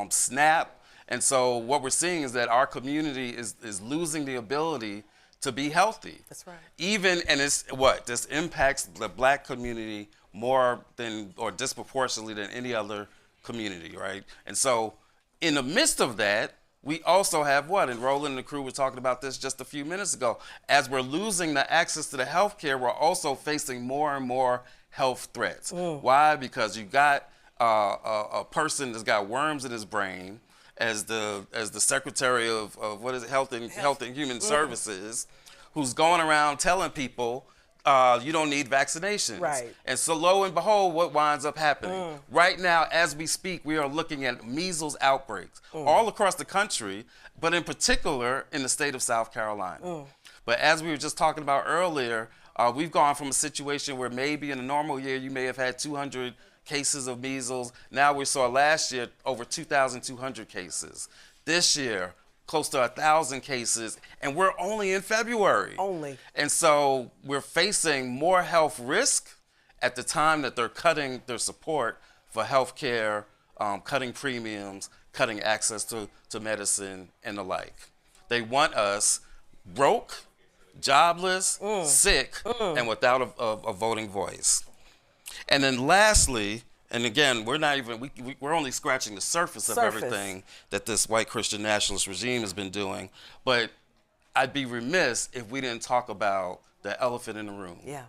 SNAP. And so what we're seeing is that our community is losing the ability to be healthy. That's right. This impacts the black community more than, or disproportionately than any other community, right? And so in the midst of that, we also have what? And Roland and the crew were talking about this just a few minutes ago. As we're losing the access to the health care, we're also facing more and more health threats. Why? Because you got a person that's got worms in his brain as the Secretary of what is it, Health and Human Services, who's going around telling people you don't need vaccinations. Right. And so lo and behold, what winds up happening? Right now, as we speak, we are looking at measles outbreaks all across the country, but in particular in the state of South Carolina. But as we were just talking about earlier, we've gone from a situation where maybe in a normal year you may have had 200 cases of measles. Now we saw last year over 2,200 cases. This year, close to 1,000 cases, and we're only in February. And so we're facing more health risk at the time that they're cutting their support for health care, cutting premiums, cutting access to medicine and the like. They want us broke, jobless, sick, and without a voting voice. And then lastly, and again, we're only scratching the surface of everything that this white Christian nationalist regime has been doing. But I'd be remiss if we didn't talk about the elephant in the room. Yeah.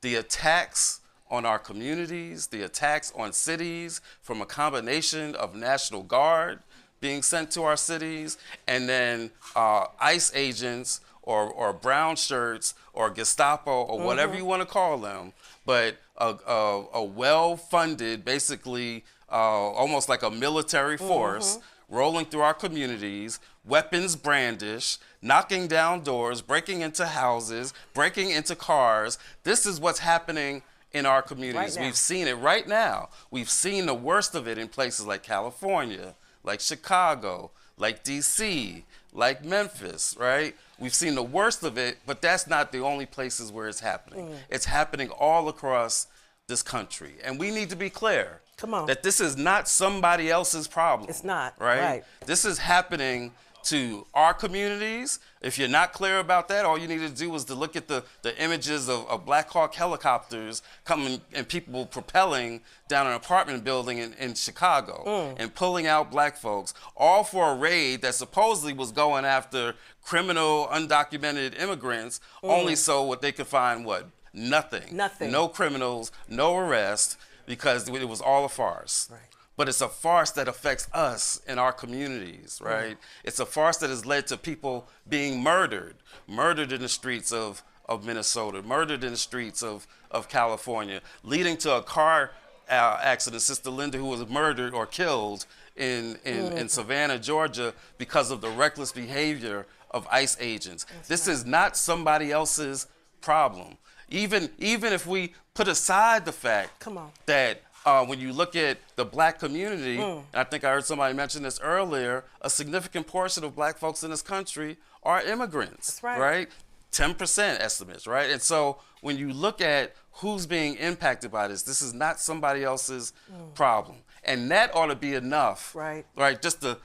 The attacks on our communities, the attacks on cities from a combination of National Guard being sent to our cities, and then ICE agents or brown shirts or Gestapo or whatever you want to call them, but a well-funded, basically almost like a military force rolling through our communities, weapons brandished, knocking down doors, breaking into houses, breaking into cars. This is what's happening in our communities. Right now. We've seen it right now. We've seen the worst of it in places like California, like Chicago, like DC, like Memphis, right? We've seen the worst of it, but that's not the only places where it's happening. It's happening all across this country. And we need to be clear that this is not somebody else's problem. It's not, right? right. This is happening to our communities. If you're not clear about that, all you need to do is to look at the images of Black Hawk helicopters coming and people propelling down an apartment building in Chicago and pulling out black folks, all for a raid that supposedly was going after criminal, undocumented immigrants, only so what they could find what? Nothing. Nothing. No criminals, no arrest, because it was all a farce. Right. But it's a farce that affects us in our communities, right? It's a farce that has led to people being murdered in the streets of Minnesota, murdered in the streets of California, leading to a car accident, Sister Linda, who was murdered or killed in Savannah, Georgia, because of the reckless behavior of ICE agents. This is not somebody else's problem. Even if we put aside the fact that when you look at the black community, and I think I heard somebody mention this earlier, a significant portion of black folks in this country are immigrants. That's right. Right? 10% estimates, right? And so when you look at who's being impacted by this, this is not somebody else's problem. And that ought to be enough, right? Just the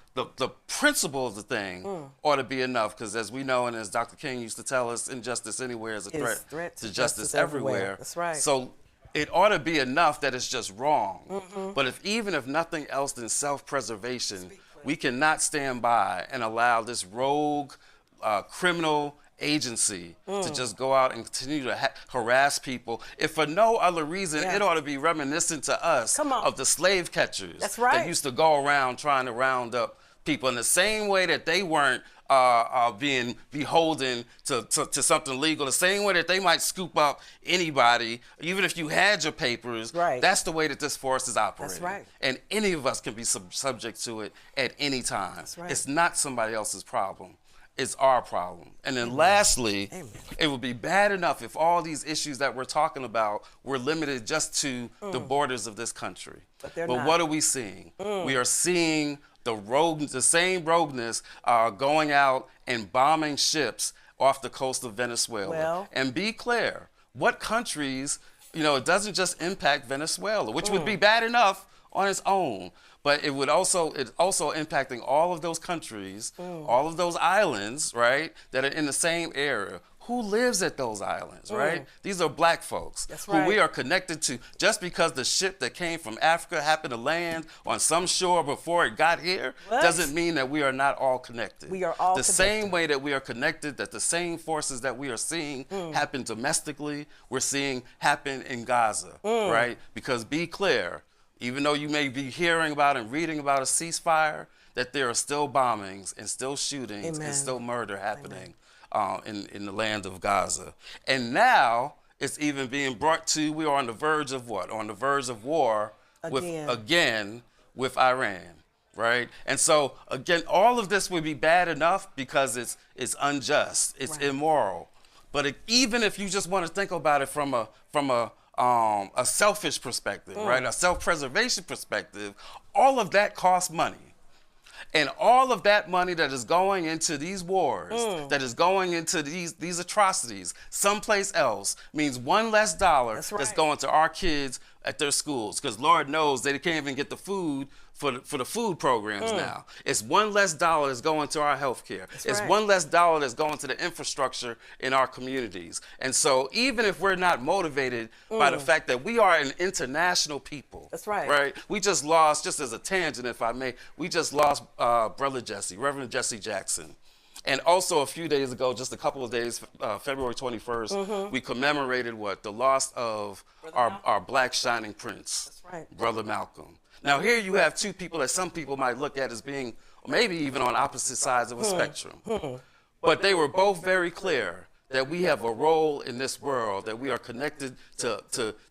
principle of the thing ought to be enough, because as we know, and as Dr. King used to tell us, injustice anywhere is a threat to justice everywhere. That's right. So it ought to be enough that it's just wrong. But even if nothing else than self-preservation, we cannot stand by and allow this rogue criminal agency to just go out and continue to harass people. If for no other reason, it ought to be reminiscent to us of the slave catchers that used to go around trying to round up people in the same way that they weren't being beholden to something legal, the same way that they might scoop up anybody, even if you had your papers. That's the way that this force is operating. That's right. And any of us can be subject to it at any time. That's right. It's not somebody else's problem. It's our problem. And then lastly, it would be bad enough if all these issues that we're talking about were limited just to the borders of this country. But what are we seeing? We are seeing the same rogueness going out and bombing ships off the coast of Venezuela. And be clear, what countries, it doesn't just impact Venezuela, which would be bad enough on its own, but it's also impacting all of those countries, all of those islands, right, that are in the same area. Who lives at those islands, right? These are black folks who we are connected to. Just because the ship that came from Africa happened to land on some shore before it got here doesn't mean that we are not all connected. We are all the same way that we are connected, that the same forces that we are seeing happen domestically, we're seeing happen in Gaza, right? Because be clear, even though you may be hearing about and reading about a ceasefire, that there are still bombings and still shootings and still murder happening in the land of Gaza. And now it's even being brought to, we are on the verge of what? On the verge of war with Iran, right? And so again, all of this would be bad enough because it's unjust, it's immoral. But even if you just want to think about it from a selfish perspective, right? A self-preservation perspective, all of that costs money. And all of that money that is going into these wars, that is going into these atrocities, someplace else, means one less dollar that's going to our kids at their schools. Because Lord knows they can't even get the food for the food programs now. It's one less dollar that's going to our health care. It's one less dollar that's going to the infrastructure in our communities. And so even if we're not motivated by the fact that we are an international people. That's right. Right? We just lost, just as a tangent if I may, we just lost Reverend Jesse Jackson. And also a few days ago, just a couple of days, February 21st, we commemorated the loss of our black shining prince, Brother Malcolm. Now here you have two people that some people might look at as being maybe even on opposite sides of a spectrum. But they were both very clear that we have a role in this world, that we are connected to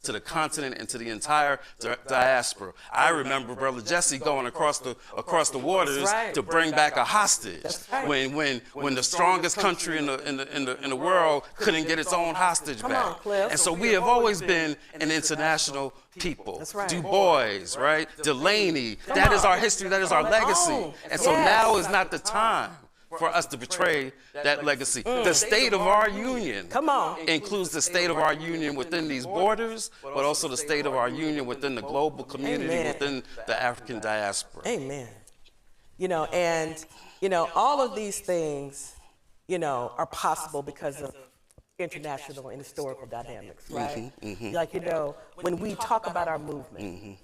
the continent and to the entire diaspora. I remember Brother Jesse going across the waters to bring back a hostage when the strongest country in the world couldn't get its own hostage back. And so we have always been an international people. That's right. Du Bois, right? Delaney. That is our history. That is our legacy. And so now is not the time for us to betray that legacy. The state of our union includes the state of our union within these borders, but also the state of our union within the global community, within the African diaspora. Amen. You know, and, you know, all of these things, you know, are possible because of international and historical dynamics, right? Like, you know, when we talk about our movement.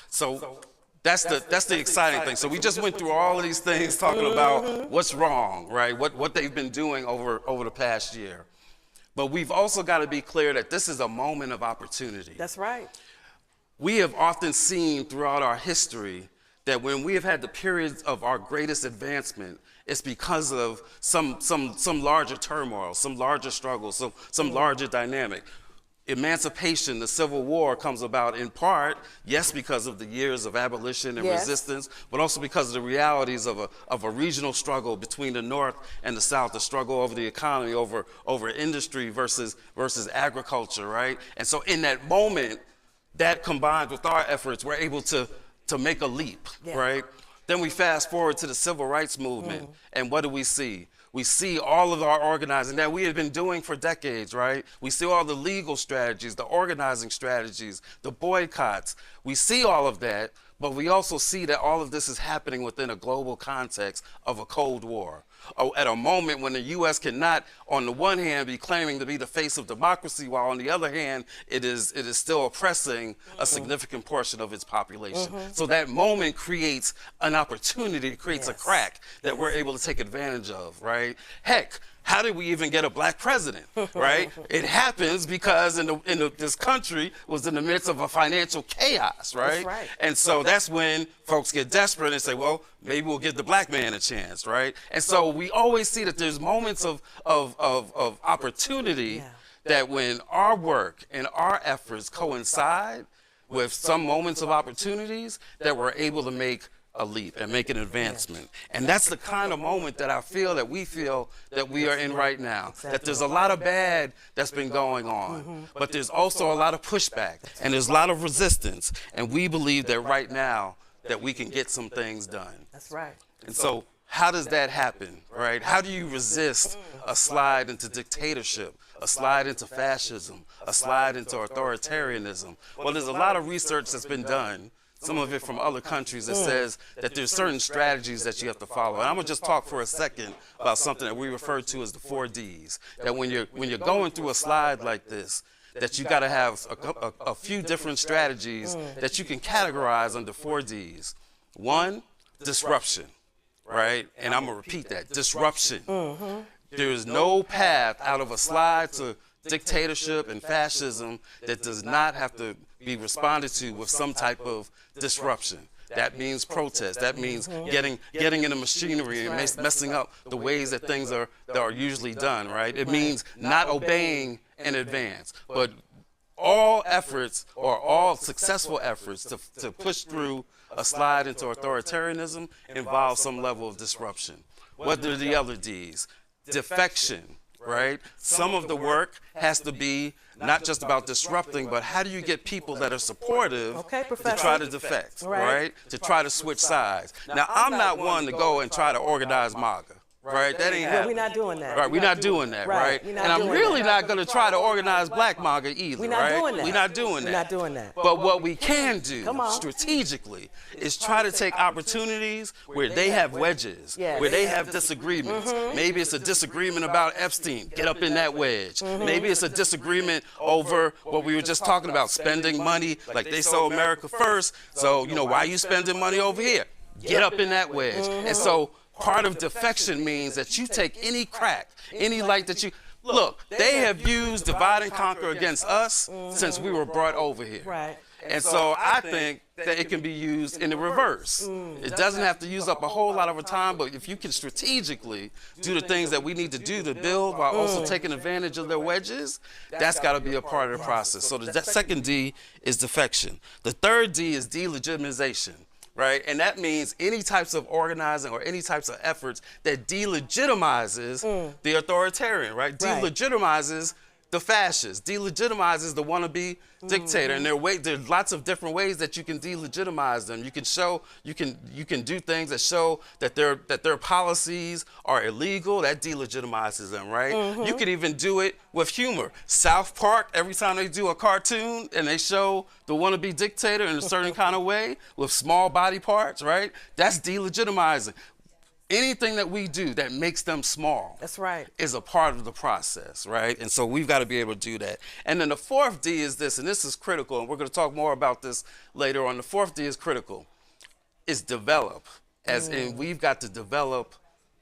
So that's the exciting thing. So we just went through all of these things talking about what's wrong, right? What they've been doing over the past year. But we've also got to be clear that this is a moment of opportunity. That's right. We have often seen throughout our history that when we have had the periods of our greatest advancement, it's because of some larger turmoil, some larger struggle, some larger dynamic. Emancipation, the Civil War, comes about in part, yes, because of the years of abolition and resistance, but also because of the realities of a regional struggle between the North and the South, the struggle over the economy, over industry versus agriculture, right? And so in that moment, that combined with our efforts, we're able to make a leap, right? Then we fast forward to the Civil Rights Movement, and what do we see? We see all of our organizing that we have been doing for decades, right? We see all the legal strategies, the organizing strategies, the boycotts. We see all of that, but we also see that all of this is happening within a global context of a Cold War. At a moment when the U.S. cannot, on the one hand, be claiming to be the face of democracy, while on the other hand, it is still oppressing a significant portion of its population. So that moment creates an opportunity, it creates a crack that we're able to take advantage of, right? Heck, how did we even get a black president, right? It happens because this country was in the midst of a financial chaos, right? That's right. And so that's when folks get desperate and say, well, maybe we'll give the black man a chance, right? And so we always see that there's moments of opportunity that when our work and our efforts coincide with some moments of opportunities, that we're able to make a leap and make an advancement. And that's the kind of moment that we feel that we are in right now. That there's a lot of bad that's been going on, but there's also a lot of pushback and there's a lot of resistance. And we believe that right now that we can get some things done. That's right. And so how does that happen, right? How do you resist a slide into dictatorship, a slide into fascism, a slide into authoritarianism? Well, there's a lot of research that's been done, some of it from other countries, that says that there's certain strategies that you have to follow. And I'm gonna just talk for a second about something that we refer to as the 4 Ds. That when you're going through a slide like this, that you gotta have a few different strategies that you can categorize under 4 Ds. 1, disruption, right? And I'm gonna repeat that, disruption. There is no path out of a slide to dictatorship and fascism that does not have to be responded to with some type of disruption. That means protest. That means getting in the machinery and messing up the ways that things are usually done, right? It means not obeying in advance. But all efforts, or all successful efforts to push through a slide into authoritarianism involve some level of disruption. What are the other Ds? Defection, right? Some of the work has to be not just about disrupting, but how do you get people that are supportive to try to defect, right? To try to switch sides. Now, I'm not one to go and try to organize MAGA. Right, that ain't happening. We're not doing that. Right, we're not doing that, right? And I'm really not going to try to organize Black MAGA either, We're not doing that. We're not doing that. We're not doing that. But what we can do strategically is try to take opportunities where they have wedges, where they have disagreements. Maybe it's a disagreement about Epstein. Get up in that wedge. Maybe it's a disagreement over what we were just talking about, spending money like they sold America first. So, you know, why are you spending money over here? Get up in that wedge. And so part of defection means that you take any crack, any light that you, look, they have used divide and conquer against us since we were brought over here. Right. And so I think that it can be used in the reverse. It doesn't have to use up a whole lot of our time, but if you can strategically do the things that we need to do to build while also taking advantage of their wedges, that's got to be a part of the process. So the second D is defection. The third D is delegitimization. Right? And that means any types of organizing or any types of efforts that delegitimizes the authoritarian, right? Delegitimizes the fascist, delegitimizes the wannabe dictator. And there's lots of different ways that you can delegitimize them. You can show, you can do things that show that their policies are illegal. That delegitimizes them, right? You could even do it with humor. South Park, every time they do a cartoon and they show the wannabe dictator in a certain kind of way with small body parts, right? That's delegitimizing. Anything that we do that makes them small, that's right, is a part of the process, right? And so we've got to be able to do that. And then the fourth D is this, and this is critical, and we're going to talk more about this later on. The fourth D is critical. It's develop, as in we've got to develop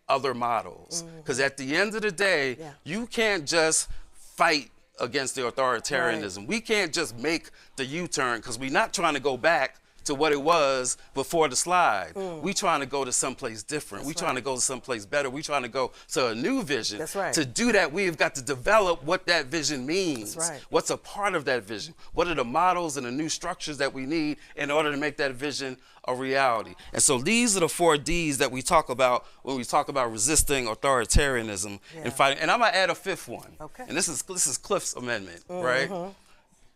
other models. Because at the end of the day, you can't just fight against the authoritarianism. Right. We can't just make the U-turn because we're not trying to go back to what it was before the slide. We trying to go to someplace different. We trying to go to someplace better. We trying to go to a new vision. That's right. To do that, we've got to develop what that vision means. That's right. What's a part of that vision? What are the models and the new structures that we need in order to make that vision a reality? And so these are the 4 Ds that we talk about when we talk about resisting authoritarianism and fighting. And I'm gonna add a 5th one. Okay. And this is Cliff's amendment, right?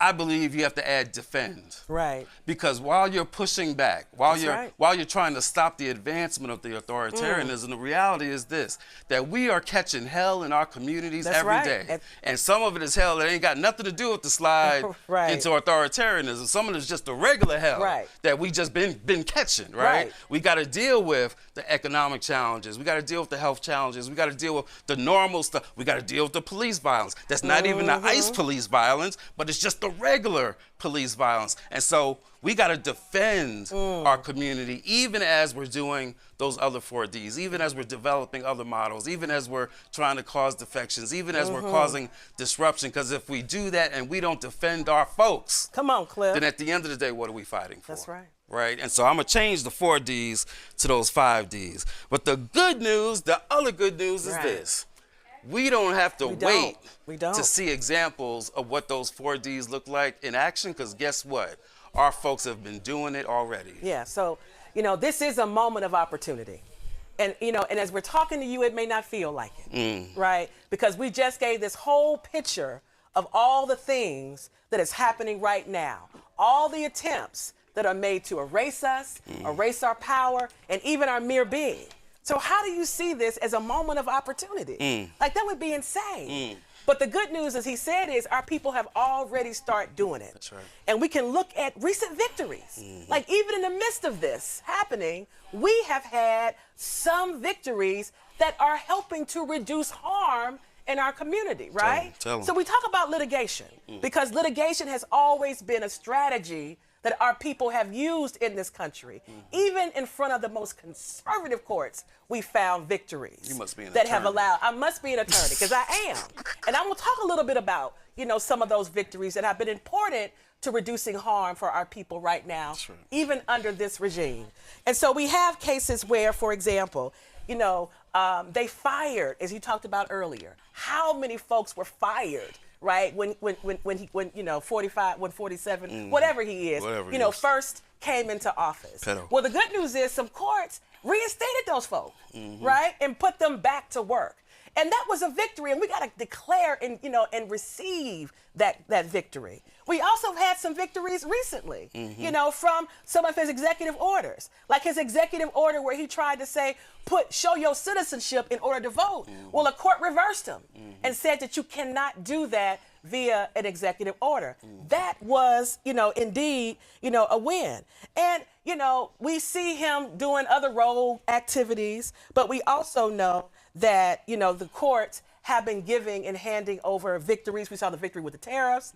I believe you have to add defend. Right. Because while you're pushing back, while you're trying to stop the advancement of the authoritarianism, the reality is this, that we are catching hell in our communities every day. And some of it is hell that ain't got nothing to do with the slide into authoritarianism. Some of it is just the regular hell that we just been catching, right? We got to deal with the economic challenges. We got to deal with the health challenges. We got to deal with the normal stuff. We got to deal with the police violence. That's not even the ICE police violence, but it's just the regular police violence. And so we got to defend our community, even as we're doing those other 4 Ds, even as we're developing other models, even as we're trying to cause defections, even as we're causing disruption. Because if we do that and we don't defend our folks, come on, Cliff, then at the end of the day, what are we fighting for? That's right. Right? And so I'm going to change the 4 Ds to those 5 Ds. But the good news, the other good news is this. We don't have to wait to see examples of what those 4 Ds look like in action, because guess what? Our folks have been doing it already. Yeah, so, this is a moment of opportunity. And, and as we're talking to you, it may not feel like it, right? Because we just gave this whole picture of all the things that is happening right now, all the attempts that are made to erase us, erase our power, and even our mere being. So how do you see this as a moment of opportunity? Like, that would be insane. But the good news, as he said, is our people have already started doing it. That's right. And we can look at recent victories. Like, even in the midst of this happening, we have had some victories that are helping to reduce harm in our community, right? Tell 'em. So we talk about litigation, because litigation has always been a strategy that our people have used in this country. Even in front of the most conservative courts, we found victories. You must be an that attorney. have allowed. I must be an attorney, because I am. And I'm gonna talk a little bit about, some of those victories that have been important to reducing harm for our people right now, even under this regime. And so we have cases where, for example, they fired, as you talked about earlier, how many folks were fired, right? When 47, whatever he is, first came into office. Well, the good news is some courts reinstated those folks, right? And put them back to work. And that was a victory, and we got to declare and receive that victory. We also had some victories recently, from some of his executive orders, like his executive order where he tried to say, show your citizenship in order to vote. Well, a court reversed him and said that you cannot do that via an executive order. That was, indeed, a win. And, we see him doing other rogue activities, but we also know that, the courts have been giving and handing over victories. We saw the victory with the tariffs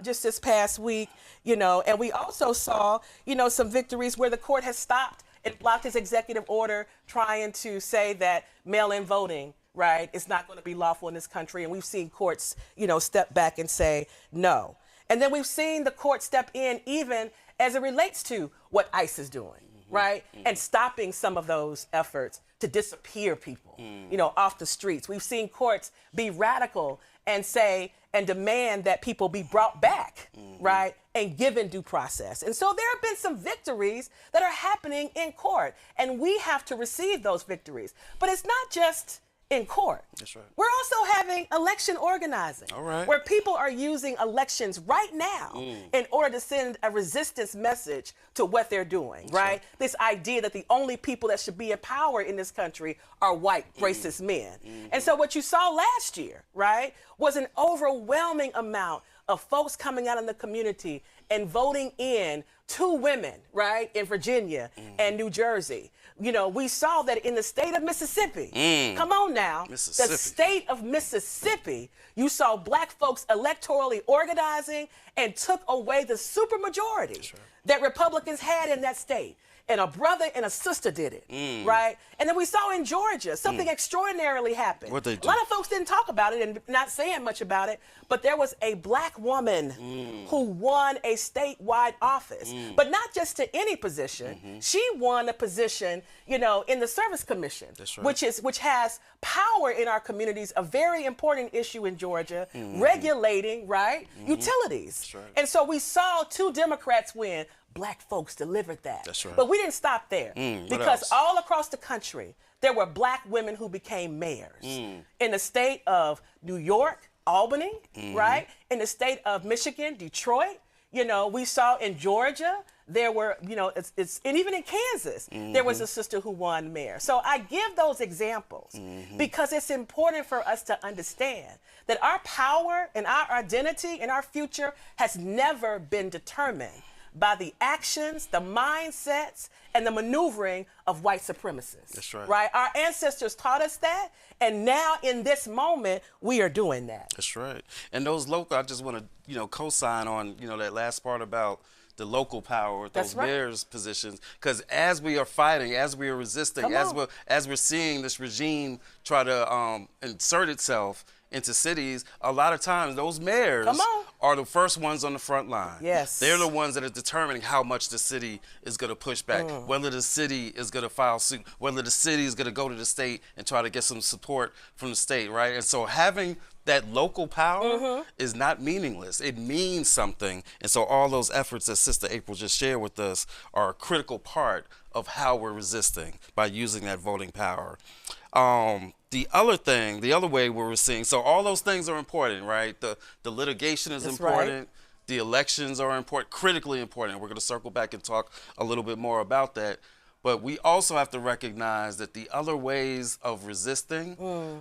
just this past week, and we also saw, some victories where the court has stopped and blocked his executive order trying to say that mail-in voting, right, is not going to be lawful in this country. And we've seen courts, step back and say no. And then we've seen the court step in even as it relates to what ICE is doing, right? And stopping some of those efforts to disappear people, you know, off the streets. We've seen courts be radical and say and demand that people be brought back, right, and given due process. And so there have been some victories that are happening in court, and we have to receive those victories. But it's not just in court. That's right. We're also having election organizing, All right. where people are using elections right now in order to send a resistance message to what they're doing, right? This idea that the only people that should be in power in this country are white racist men. And so what you saw last year, right, was an overwhelming amount of folks coming out in the community and voting in 2 women, right, in Virginia and New Jersey. You know, we saw that in the state of Mississippi. Come on now. The state of Mississippi, you saw black folks electorally organizing and took away the supermajority that Republicans had in that state. And a brother and a sister did it, right? And then we saw in Georgia, something extraordinarily happened. What'd they do? A lot of folks didn't talk about it and not saying much about it, but there was a black woman who won a statewide office, but not just to any position. She won a position, you know, in the Service Commission, which has power in our communities, a very important issue in Georgia, regulating, right, utilities. And so we saw 2 Democrats win. Black folks delivered that. That's right. But we didn't stop there What because else? all across the country, there were black women who became mayors. In the state of New York, Albany, right? In the state of Michigan, Detroit, you know, we saw in Georgia, there were, you know, and even in Kansas, there was a sister who won mayor. So I give those examples because it's important for us to understand that our power and our identity and our future has never been determined by the actions, the mindsets, and the maneuvering of white supremacists. That's right. Right? Our ancestors taught us that, and now in this moment, we are doing that. That's right. And those local, I just want to, you know, co-sign on, you know, that last part about the local power with those mayor's positions, because as we are fighting, as we are resisting, as we're seeing this regime try to insert itself into cities, a lot of times those mayors are the first ones on the front line. Yes. They're the ones that are determining how much the city is going to push back, whether the city is going to file suit, whether the city is going to go to the state and try to get some support from the state, right? And so having that local power is not meaningless. It means something. And so all those efforts that Sister April just shared with us are a critical part of how we're resisting by using that voting power. The other way we're seeing, so all those things are important, right? The litigation is important. The elections are important, critically important. We're going to circle back and talk a little bit more about that. But we also have to recognize that the other ways of resisting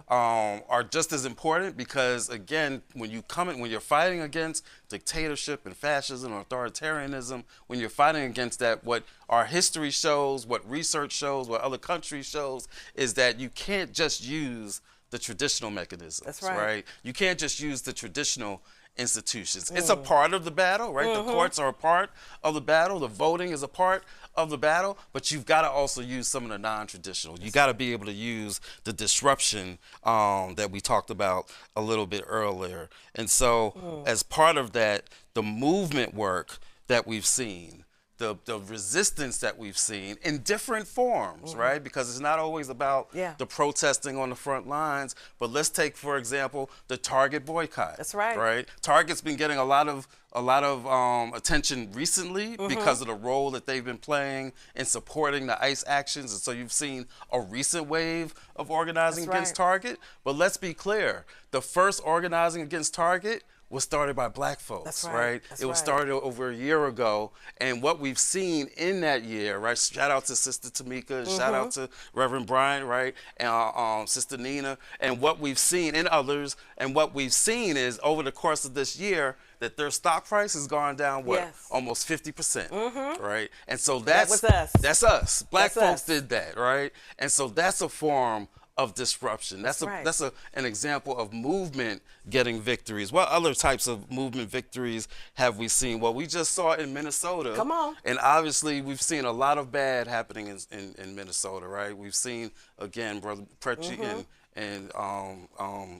are just as important because, again, when you're fighting against dictatorship and fascism and authoritarianism, when you're fighting against that, what our history shows, what research shows, what other countries shows, is that you can't just use the traditional mechanisms. That's right. You can't just use the traditional institutions. It's a part of the battle, right? The courts are a part of the battle. The voting is a part of the battle, but you've got to also use some of the non-traditional. You got to be able to use the disruption that we talked about a little bit earlier. And so as part of that, the movement work that we've seen, the resistance that we've seen in different forms, right? Because it's not always about the protesting on the front lines, but let's take, for example, the Target boycott. That's right. Right? Target's been getting a lot of attention recently because of the role that they've been playing in supporting the ICE actions. And so you've seen a recent wave of organizing against Target. But let's be clear, the first organizing against Target was started by black folks, right? It was started over a year ago. And what we've seen in that year, right? Shout out to Sister Tamika, and shout out to Reverend Bryant, right? And Sister Nina, and what we've seen, and others, and what we've seen is over the course of this year, that their stock price has gone down, almost 50%, right? And so that was us. That's us. Black folks did that, right? And so that's a form of disruption. That's an example of movement getting victories. What other types of movement victories have we seen? Well, we just saw it in Minnesota. Come on. And obviously we've seen a lot of bad happening in Minnesota, right? We've seen, again, Brother Preci and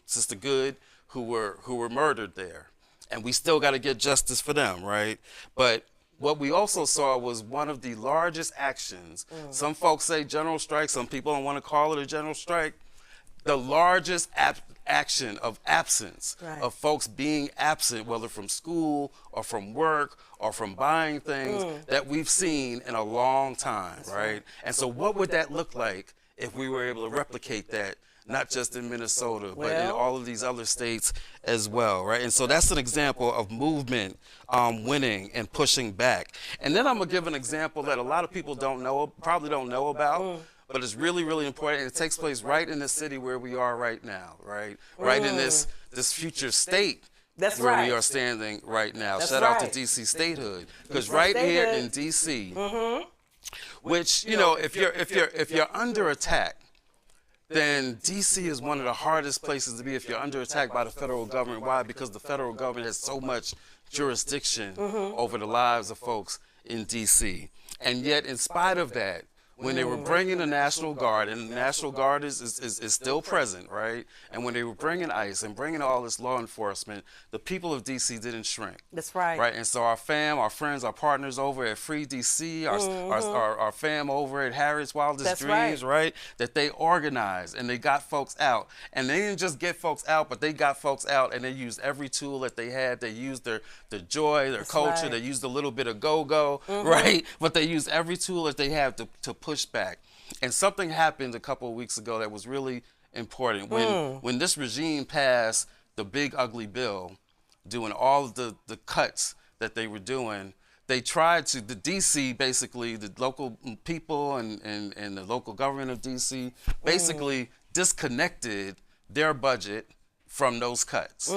Sister Good who were murdered there. and we still got to get justice for them, right? But what we also saw was one of the largest actions. Some folks say general strike, some people don't want to call it a general strike. The largest action of absence, of folks being absent, whether from school or from work or from buying things, that we've seen in a long time, right? And so what would that look like if we were able to replicate that, not just in Minnesota, but in all of these other states as well, right? And so that's an example of movement winning and pushing back. And then I'm gonna give an example that a lot of people probably don't know about, but it's really, really important. And it takes place right in the city where we are right now, right? Right in this future state where we are standing right now. Shout out to DC statehood, because right here in DC, which, you know, if you're under attack, then DC is one of the hardest places to be if you're under attack by the federal government. Why? Because the federal government has so much jurisdiction over the lives of folks in DC. And yet, in spite of that, when they were bringing the National Guard, and the National Guard is still present, right? And when they were bringing ICE and bringing all this law enforcement, the people of DC didn't shrink. That's right. Right, and so our friends, our partners over at Free DC, our fam over at Harriet's Wildest Dreams, right? That they organized and they got folks out. And they didn't just get folks out, but they got folks out and they used every tool that they had. They used their joy, their culture, they used a little bit of go-go, right? But they used every tool that they have to push back. And something happened a couple of weeks ago that was really important. When this regime passed the big ugly bill, doing all of the cuts that they were doing, they tried to, the DC basically, the local people and the local government of DC basically disconnected their budget from those cuts.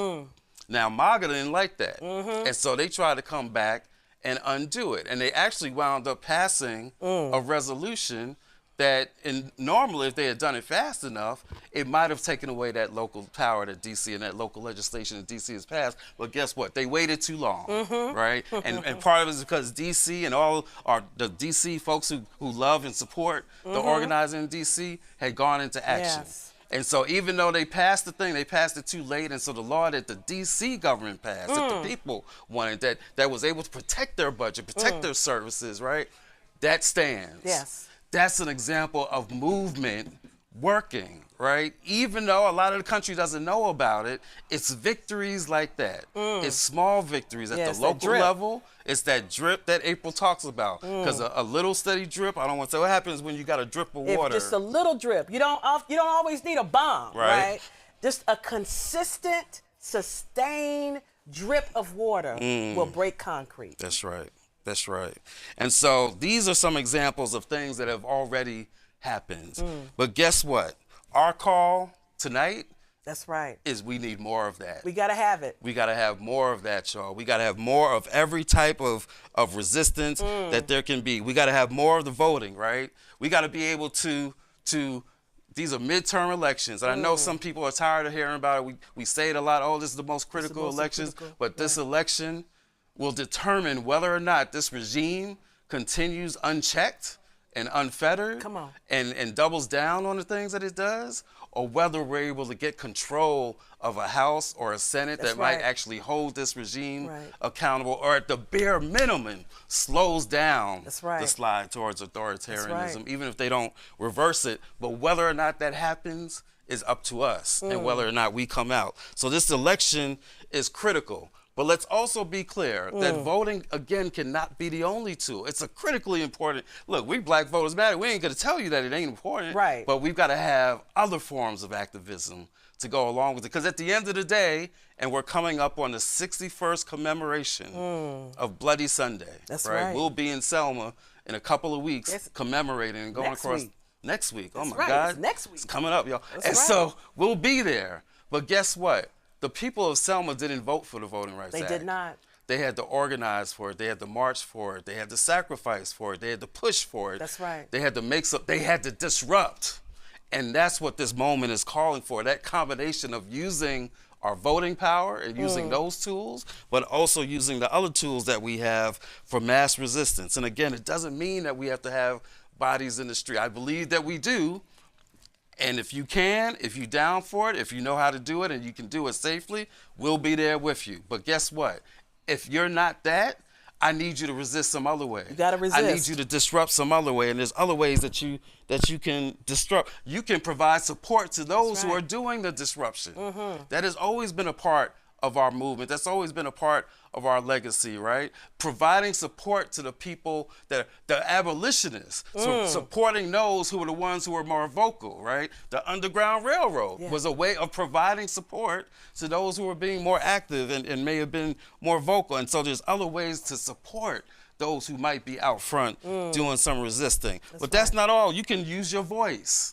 Now, MAGA didn't like that. And so they tried to come back and undo it. And they actually wound up passing a resolution that, normally, if they had done it fast enough, it might have taken away that local power that DC and that local legislation that DC has passed. But guess what? They waited too long, right? And part of it is because DC and all the DC folks who love and support the organizing in DC had gone into action. And so even though they passed the thing, they passed it too late. And so the law that the DC government passed, that the people wanted, that was able to protect their budget, protect their services, right? That stands. Yes. That's an example of movement working, right? Even though a lot of the country doesn't know about it, it's victories like that. It's small victories at the local level. It's that drip that April talks about. Because a little steady drip, I don't want to say what happens when you got a drip of water. Just a little drip. You don't always need a bomb, right? Just a consistent, sustained drip of water will break concrete. That's right. That's right. And so these are some examples of things that have already happened. But guess what? Our call tonight, that's right, is we need more of that. We got to have it. We got to have more of that, y'all. We got to have more of every type of resistance that there can be. We got to have more of the voting, right? We got to be able to these are midterm elections. And I know some people are tired of hearing about it. We say it a lot, oh, this is the most critical elections. But this election will determine whether or not this regime continues unchecked and unfettered and doubles down on the things that it does, or whether we're able to get control of a House or a Senate that might actually hold this regime accountable, or at the bare minimum slows down the slide towards authoritarianism, even if they don't reverse it. But whether or not that happens is up to us and whether or not we come out. So this election is critical. But let's also be clear that voting, again, cannot be the only tool. It's a critically important, look, we Black Voters Matter. We ain't gonna tell you that it ain't important, but we've gotta have other forms of activism to go along with it. Because at the end of the day, and we're coming up on the 61st commemoration of Bloody Sunday, right? We'll be in Selma in a couple of weeks commemorating and going across next week. Oh my God. It's next week. It's coming up, y'all. So we'll be there. But guess what? The people of Selma didn't vote for the Voting Rights Act. They did not. They had to organize for it. They had to march for it. They had to sacrifice for it. They had to push for it. That's right. They had to they had to disrupt. And that's what this moment is calling for, that combination of using our voting power and using those tools, but also using the other tools that we have for mass resistance. And again, it doesn't mean that we have to have bodies in the street. I believe that we do. And if you can, if you're down for it, if you know how to do it and you can do it safely, we'll be there with you. But guess what? If you're not that, I need you to resist some other way. You gotta resist. I need you to disrupt some other way. And there's other ways that you can disrupt. You can provide support to those who are doing the disruption. That has always been a part of our movement. That's always been a part of our legacy, right? Providing support to the people that the abolitionists, so supporting those who were the ones who were more vocal, right? The Underground Railroad was a way of providing support to those who were being more active and may have been more vocal. And so there's other ways to support those who might be out front doing some resisting. But that's not all. You can use your voice.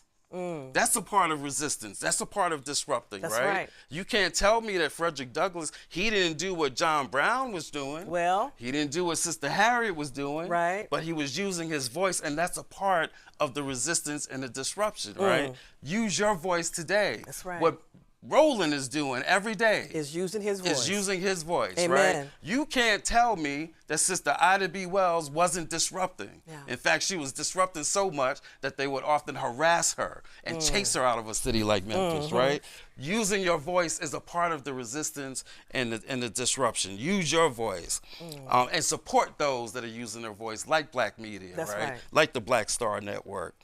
That's a part of resistance. That's a part of disrupting, right? You can't tell me that Frederick Douglass, he didn't do what John Brown was doing. Well, he didn't do what Sister Harriet was doing. Right. But he was using his voice, and that's a part of the resistance and the disruption, right? Use your voice today. That's right. What Roland is doing every day is using his voice. Is using his voice, Amen. right? You can't tell me that Sister Ida B. Wells wasn't disrupting. Yeah. In fact, she was disrupting so much that they would often harass her and chase her out of a city like Memphis, right? Using your voice is a part of the resistance and the disruption. Use your voice and support those that are using their voice, like Black media, right? Like the Black Star Network.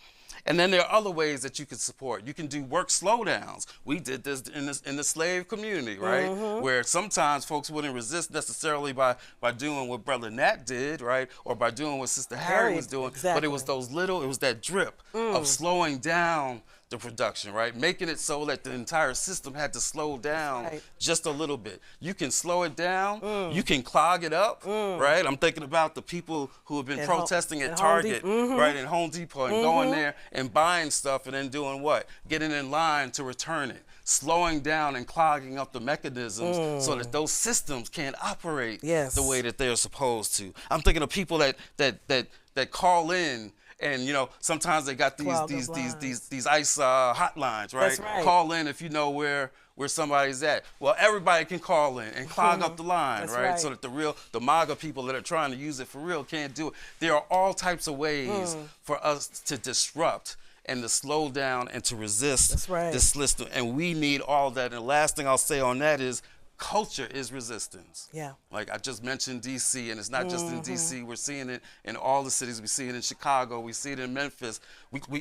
And then there are other ways that you can support. You can do work slowdowns. We did this in the slave community, right? Where sometimes folks wouldn't resist necessarily by doing what Brother Nat did, right? Or by doing what Sister Harriet was doing. But it was it was that drip of slowing down the production, right? Making it so that the entire system had to slow down just a little bit. You can slow it down. You can clog it up, right? I'm thinking about the people who have been protesting at Target, right, and Home Depot, and going there and buying stuff and then doing what? Getting in line to return it. Slowing down and clogging up the mechanisms so that those systems can't operate the way that they're supposed to. I'm thinking of people that call in. And you know, sometimes they got these ICE hotlines, right? That's right? Call in if you know where somebody's at. Well, everybody can call in and clog up the line, right? So that the MAGA people that are trying to use it for real can't do it. There are all types of ways for us to disrupt and to slow down and to resist this system. And we need all of that. And the last thing I'll say on that is culture is resistance. Yeah. Like I just mentioned DC, and it's not just in DC. We're seeing it in all the cities. We see it in Chicago. We see it in Memphis.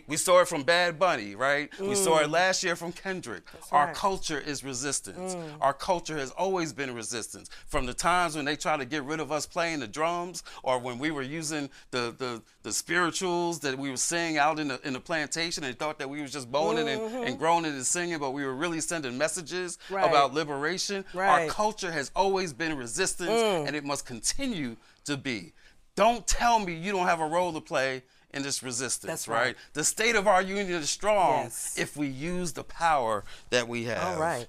We saw it from Bad Bunny, right? We saw it last year from Kendrick. Our culture is resistance. Our culture has always been resistance. From the times when they tried to get rid of us playing the drums, or when we were using the spirituals that we were singing out in the plantation and thought that we was just moaning and groaning and singing, but we were really sending messages about liberation. Our culture has always been resistance, and it must continue to be. Don't tell me you don't have a role to play in this resistance, That's right. The state of our union is strong if we use the power that we have. All right.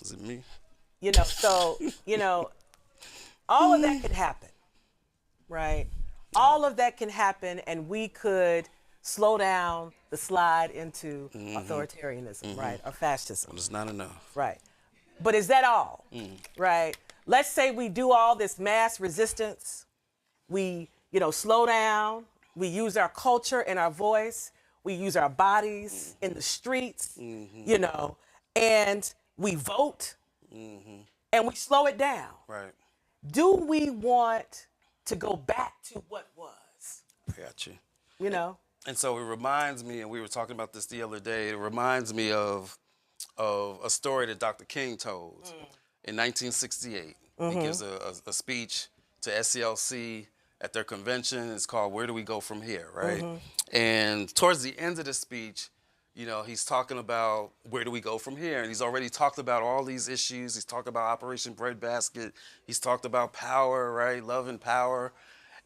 Is it me? You know, so, you know, all of that could happen, right? All of that can happen, and we could slow down the slide into authoritarianism, right? Or fascism. But it's not enough. Right. But is that all? Right? Let's say we do all this mass resistance. We, you know, slow down. We use our culture and our voice. We use our bodies in the streets, you know, and we vote and we slow it down. Right. Do we want to go back to what was? I got you. You know? And so it reminds me, and we were talking about this the other day, it reminds me of a story that Dr. King told in 1968. He gives a speech to SCLC at their convention. It's called Where Do We Go From Here, right? And towards the end of the speech, you know, he's talking about where do we go from here? And he's already talked about all these issues. He's talked about Operation Breadbasket. He's talked about power, right? Love and power.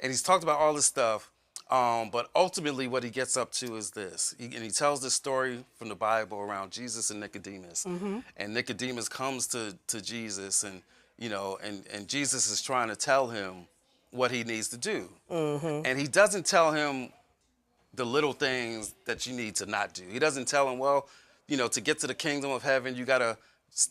And he's talked about all this stuff. But ultimately what he gets up to is this. And he tells this story from the Bible around Jesus and Nicodemus. And Nicodemus comes to Jesus, and, you know, and Jesus is trying to tell him what he needs to do. And he doesn't tell him the little things that you need to not do. He doesn't tell him, well, you know, to get to the kingdom of heaven, you gotta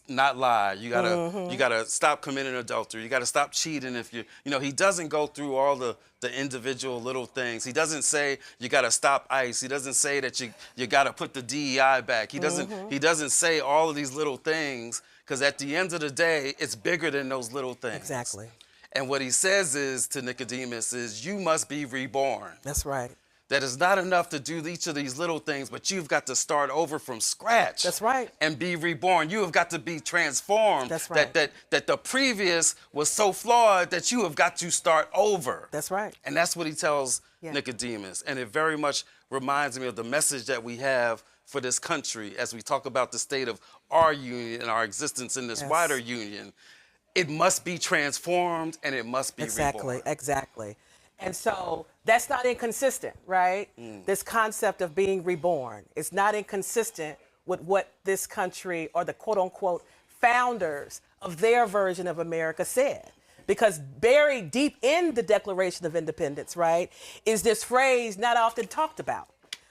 not lie. You gotta stop committing adultery. You gotta stop cheating. If he doesn't go through all the individual little things. He doesn't say you gotta stop ICE. He doesn't say that you gotta put the DEI back. He doesn't say all of these little things, because at the end of the day, it's bigger than those little things. Exactly. And what he says is to Nicodemus is, you must be reborn. That's right. That it's not enough to do each of these little things, but you've got to start over from scratch. That's right. And be reborn. You have got to be transformed. That's right. That the previous was so flawed that you have got to start over. That's right. And that's what he tells Nicodemus. And it very much reminds me of the message that we have for this country as we talk about the state of our union and our existence in this wider union. It must be transformed and it must be reborn. Exactly. And so that's not inconsistent, right? This concept of being reborn is not inconsistent with what this country, or the quote unquote founders of their version of America, said. Because buried deep in the Declaration of Independence, right, is this phrase not often talked about,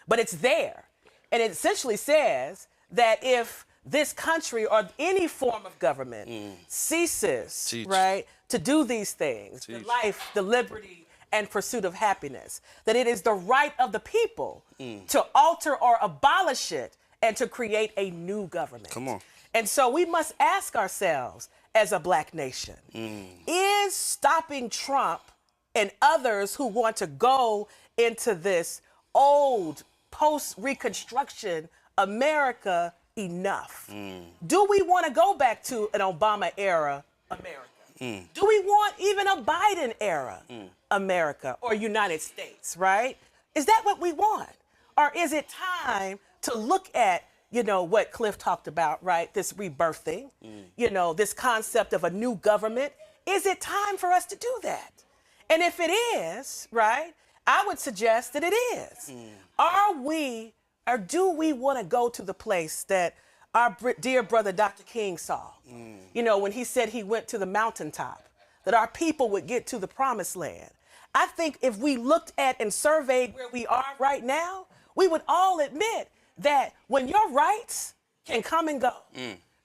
but it's there. And it essentially says that if this country or any form of government ceases, right, to do these things, the life, the liberty, and pursuit of happiness, that it is the right of the people to alter or abolish it and to create a new government. Come on. And so we must ask ourselves as a Black nation, is stopping Trump and others who want to go into this old post-Reconstruction America enough? Do we want to go back to an Obama era America? Do we want even a Biden era America or United States, right? Is that what we want? Or is it time to look at, what Cliff talked about, right? This rebirthing, this concept of a new government. Is it time for us to do that? And if it is, right, I would suggest that it is. Or do we want to go to the place that our dear brother Dr. King saw? When he said he went to the mountaintop, that our people would get to the promised land. I think if we looked at and surveyed where we are right now, we would all admit that when your rights can come and go,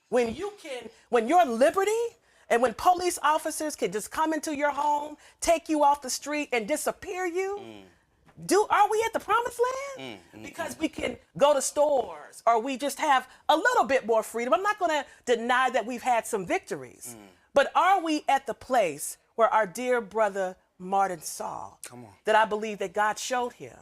when your liberty, and when police officers can just come into your home, take you off the street and disappear you, are we at the promised land? Because we can go to stores, or we just have a little bit more freedom. I'm not going to deny that we've had some victories, but are we at the place where our dear brother Martin saw, that I believe that God showed him?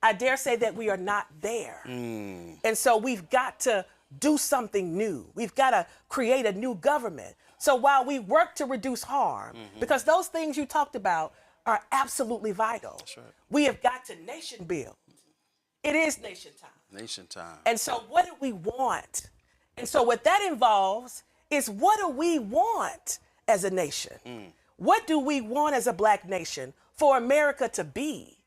I dare say that we are not there. And so we've got to do something new. We've got to create a new government. So while we work to reduce harm, because those things you talked about are absolutely vital. That's right. We have got to nation build. It is nation time. Nation time. And so what do we want? And so what that involves is, what do we want as a nation? What do we want as a Black nation for America to be?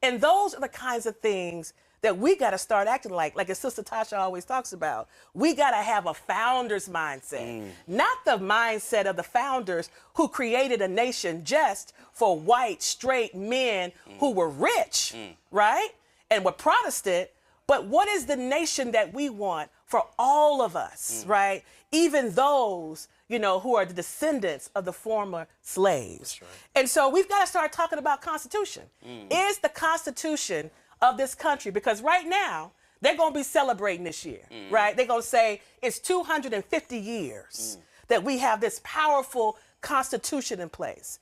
And those are the kinds of things that we got to start acting like as Sister Tasha always talks about. We got to have a founder's mindset, not the mindset of the founders who created a nation just for white, straight men who were rich, right? And were Protestant. But what is the nation that we want for all of us, right? Even those, who are the descendants of the former slaves. Right. And so we've got to start talking about Constitution. Is the Constitution of this country, because right now they're going to be celebrating this year, right? They're going to say it's 250 years that we have this powerful Constitution in place.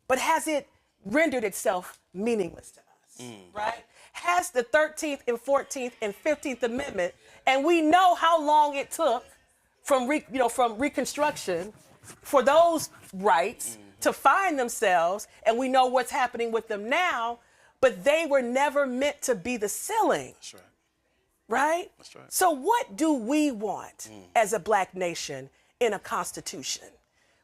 But has it rendered itself meaningless to us, right? Has the 13th and 14th and 15th Amendment, and we know how long it took from Reconstruction for those rights to find themselves, and we know what's happening with them now, but they were never meant to be the ceiling. That's right. Right? That's right. So what do we want as a Black nation in a Constitution?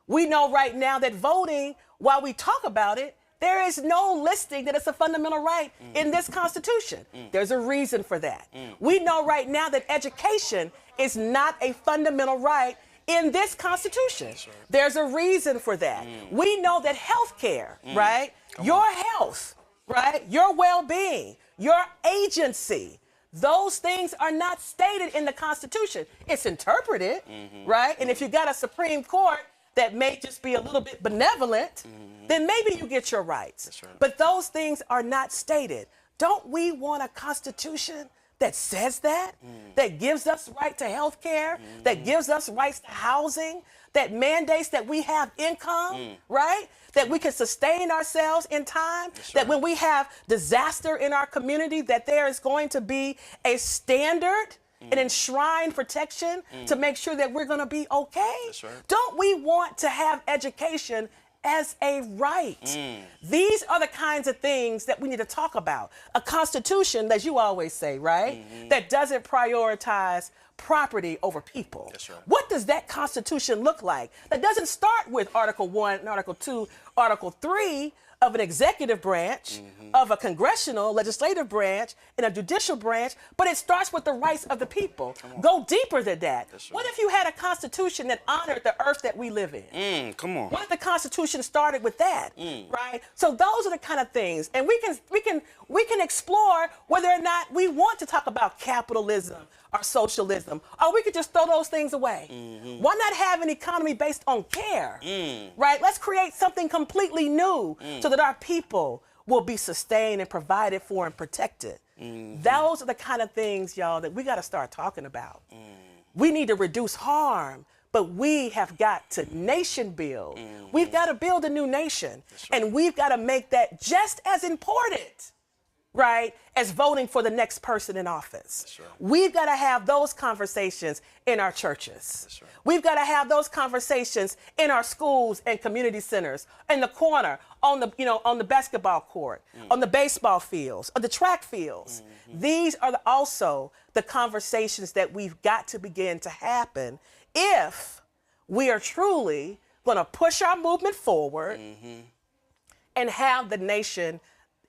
We know right now that voting, while we talk about it, there is no listing that it's a fundamental right in this Constitution. There's a reason for that. We know right now that education is not a fundamental right in this Constitution. Right. There's a reason for that. We know that health care, right? Your health, right? Your well-being, your agency, Those things are not stated in the Constitution. It's interpreted, right? And if you got a Supreme Court that may just be a little bit benevolent, then maybe you get your rights. That's right. But those things are not stated. Don't we want a Constitution that says that, that gives us right to health care, that gives us rights to housing, that mandates that we have income, right? That we can sustain ourselves in time, that when we have disaster in our community, that there is going to be a standard, an enshrined protection to make sure that we're going to be okay. That's right. Don't we want to have education as a right? These are the kinds of things that we need to talk about. A constitution, as you always say, right, that doesn't prioritize property over people. That's right. What does that constitution look like? That doesn't start with Article 1 and Article 2, Article 3 of an executive branch, of a congressional legislative branch, and a judicial branch, but it starts with the rights of the people. Go deeper than that. What if you had a constitution that honored the earth that we live in? Come on. What if the Constitution started with that, right? So those are the kind of things, and we can explore whether or not we want to talk about capitalism or socialism, or we could just throw those things away. Why not have an economy based on care, right? Let's create something completely new so that our people will be sustained and provided for and protected. Those are the kind of things, y'all, that we got to start talking about. We need to reduce harm, but we have got to nation build. We've got to build a new nation, and we've got to make that just as important, right, as voting for the next person in office. Right. We've got to have those conversations in our churches. Right. We've got to have those conversations in our schools and community centers, in the corner, on the basketball court, on the baseball fields, on the track fields. These are also the conversations that we've got to begin to happen if we are truly going to push our movement forward and have the nation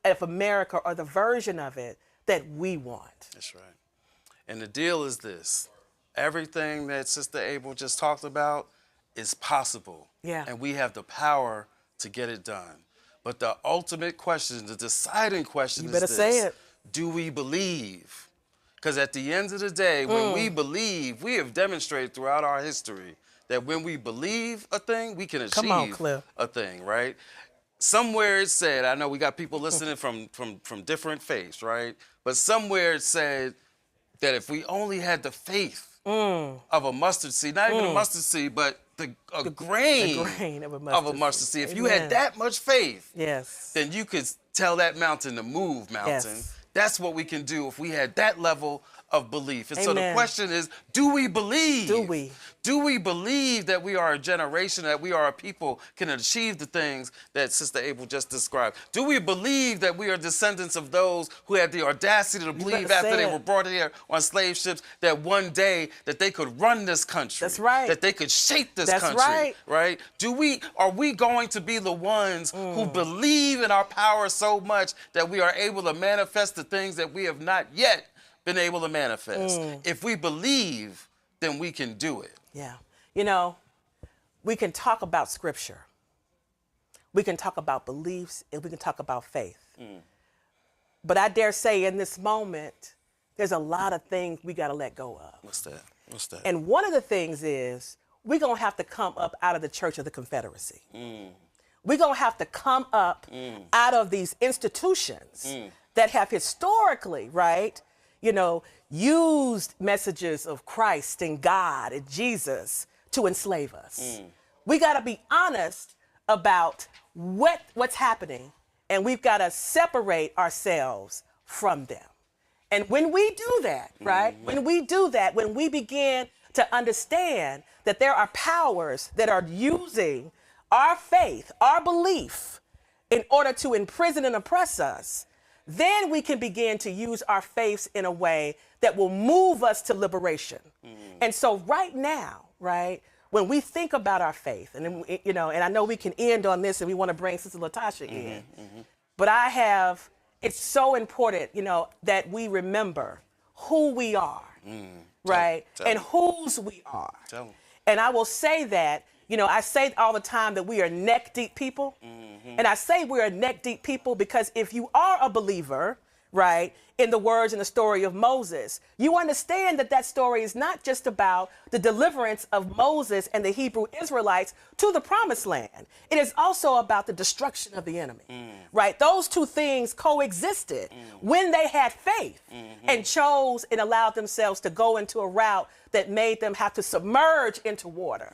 of America, or the version of it that we want. That's right. And the deal is this. Everything that Sister Abel just talked about is possible. Yeah. And we have the power to get it done. But the ultimate question, the deciding question You is better this. say it. Do we believe? Because at the end of the day, when we believe, we have demonstrated throughout our history that when we believe a thing, we can achieve a thing, right? Somewhere it said, I know we got people listening from different faiths, right? But somewhere it said that if we only had the faith of a mustard seed, not even a mustard seed, but a grain of a mustard seed. If you had that much faith, then you could tell that mountain to move, mountain. Yes. That's what we can do if we had that level of belief. And so the question is, do we believe? Do we believe that we are a generation, that we are a people can achieve the things that Sister Abel just described? Do we believe that we are descendants of those who had the audacity to believe after they were brought here on slave ships that one day that they could run this country? That's right. That they could shape this That's country. right. Are we going to be the ones who believe in our power so much that we are able to manifest the things that we have not yet been able to manifest? If we believe, then we can do it. Yeah. You know, we can talk about scripture. We can talk about beliefs, and we can talk about faith. But I dare say in this moment, there's a lot of things we got to let go of. What's that? What's that? And one of the things is we're going to have to come up out of the Church of the Confederacy. We're going to have to come up out of these institutions that have historically, right, used messages of Christ and God and Jesus to enslave us. We got to be honest about what's happening, and we've got to separate ourselves from them. And when we do that, right, when we do that, when we begin to understand that there are powers that are using our faith, our belief, in order to imprison and oppress us, then we can begin to use our faiths in a way that will move us to liberation. And so right now, right, when we think about our faith, and and I know we can end on this and we want to bring Sister Latasha in, but it's so important, that we remember who we are, right, and whose we are. And I will say that, I say all the time that we are neck deep people. And I say we're a neck deep people because if you are a believer, right, in the words in the story of Moses, you understand that that story is not just about the deliverance of Moses and the Hebrew Israelites to the promised land. It is also about the destruction of the enemy, right? Those two things coexisted when they had faith and chose and allowed themselves to go into a route that made them have to submerge into water,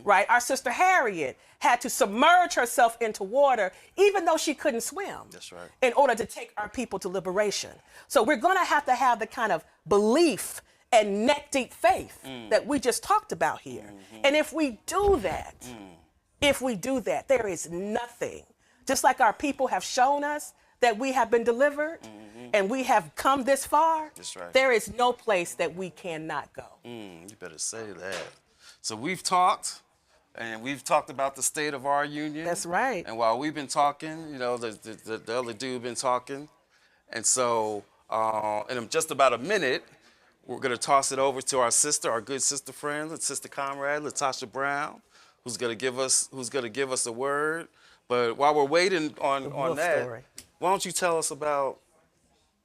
right? Our sister Harriet had to submerge herself into water, even though she couldn't swim. That's right. In order to take our people to liberation. So we're going to have the kind of belief and neck deep faith that we just talked about here. And if we do that, there is nothing, just like our people have shown us that we have been delivered and we have come this far, That's right. there is no place that we cannot go. You better say that. So we've talked, and we've talked about the state of our union. That's right. And while we've been talking, you know, the other dude been talking. And so in just about a minute, we're going to toss it over to our sister, our good sister friend, sister comrade, Latasha Brown, who's going to give us a word. But while we're waiting on that, story. Why don't you tell us about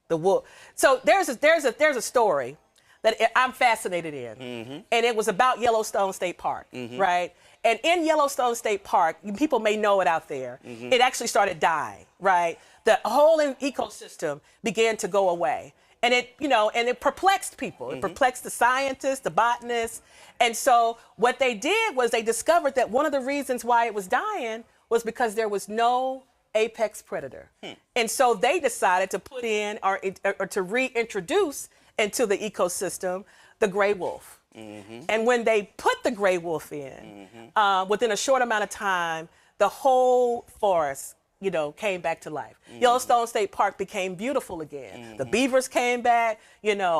the wolf? So there's a story that I'm fascinated in, and it was about Yellowstone State Park, right? And in Yellowstone State Park, people may know it out there. It actually started dying, right? The whole ecosystem began to go away. And it perplexed people. It perplexed the scientists, the botanists. And so what they did was they discovered that one of the reasons why it was dying was because there was no apex predator. And so they decided to put in or to reintroduce into the ecosystem the gray wolf. And when they put the gray wolf in, within a short amount of time, the whole forest came back to life. Yellowstone State Park became beautiful again. The beavers came back,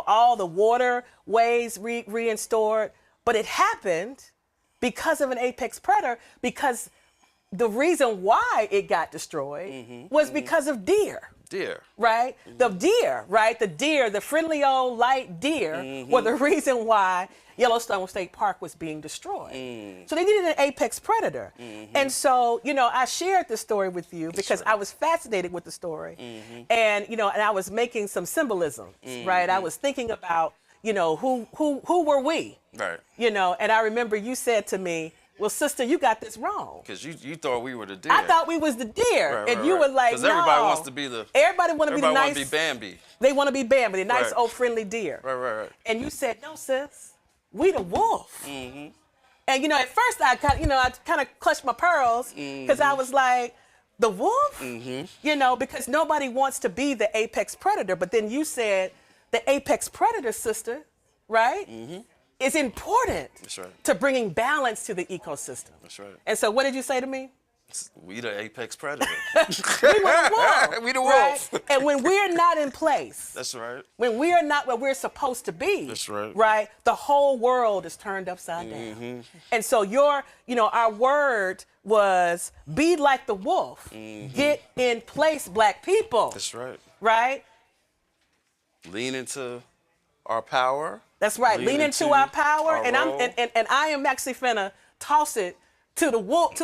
all the waterways reinstored. But it happened because of an apex predator, because the reason why it got destroyed was because of deer. Deer. Right? The deer, right? The deer, the friendly old light deer were the reason why Yellowstone State Park was being destroyed. So they needed an apex predator. And so, I shared this story with you because I was fascinated with the story. And, and I was making some symbolism, right? I was thinking about, who were we? Right. And I remember you said to me, well, sister, you got this wrong. Because you thought we were the deer. I thought we was the deer. And you were like, no. Because everybody wants to be the... Everybody want to be the nice... Everybody want to be Bambi. They want to be Bambi, the nice old friendly deer. Right. And you said, no, sis, we the wolf. And, at first I kind of clutched my pearls because I was like, the wolf? Because nobody wants to be the apex predator. But then you said, the apex predator, sister, right? Is important to bringing balance to the ecosystem. That's right. And so what did you say to me? We the apex predator. We were the wolf. We the wolf. Right? And when we're not in place, that's right. When we are not where we're supposed to be, that's right. Right? The whole world is turned upside down. And so our word was be like the wolf. Get in place, Black people. That's right. Right? Lean into our power. That's right. Lean into our power, and I am actually finna toss it to a wolf,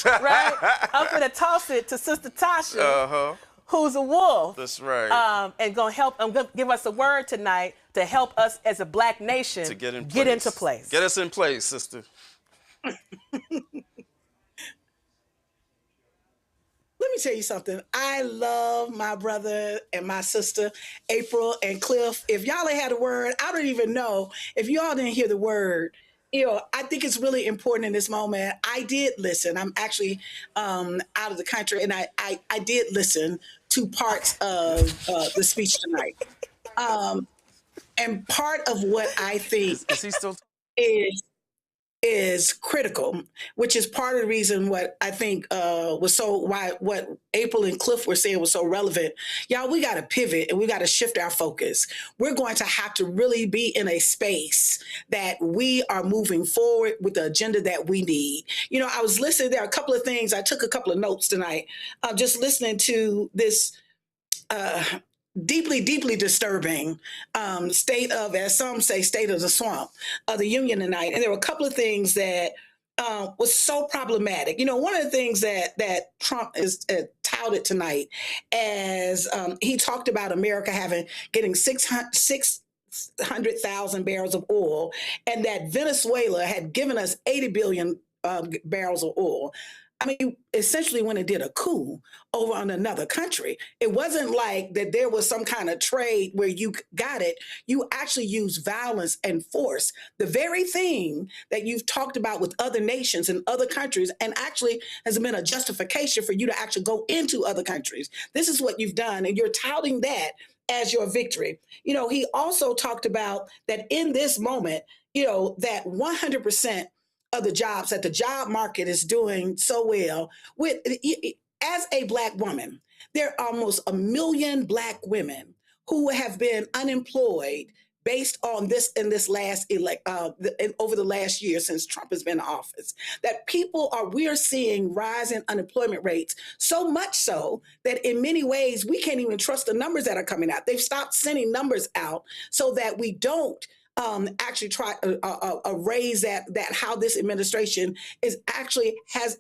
right? I'm finna toss it to Sister Tasha, who's a wolf. That's right. And I'm gonna give us a word tonight to help us as a Black nation to get into place. Get us in place, sister. Let me tell you something. I love my brother and my sister, April and Cliff. If y'all ain't had a word, I don't even know. If y'all didn't hear the word, I think it's really important in this moment. I did listen. I'm actually out of the country, and I did listen to parts of the speech tonight. And part of what I think is he still is critical, which is part of the reason what I think what April and Cliff were saying was so relevant. Y'all, we got to pivot and we got to shift our focus. We're going to have to really be in a space that we are moving forward with the agenda that we need. I was listening, there are a couple of things, I took a couple of notes tonight, just listening to this deeply, deeply disturbing state of, as some say, state of the swamp of the union tonight. And there were a couple of things that was so problematic. One of the things that Trump is touted tonight as he talked about America getting 600,000 barrels of oil, and that Venezuela had given us 80 billion barrels of oil. I mean, essentially when it did a coup over on another country. It wasn't like that there was some kind of trade where you got it. You actually used violence and force, the very thing that you've talked about with other nations and other countries, and actually has been a justification for you to actually go into other countries. This is what you've done, and you're touting that as your victory. You know, he also talked about that in this moment, you know, that 100% of the jobs, that the job market is doing so well. With as a Black woman, there are almost 1 million Black women who have been unemployed based on this in this last over the last year since Trump has been in office. That we are seeing rise in unemployment rates, so much so that in many ways we can't even trust the numbers that are coming out. They've stopped sending numbers out so that we don't actually try raise that how this administration has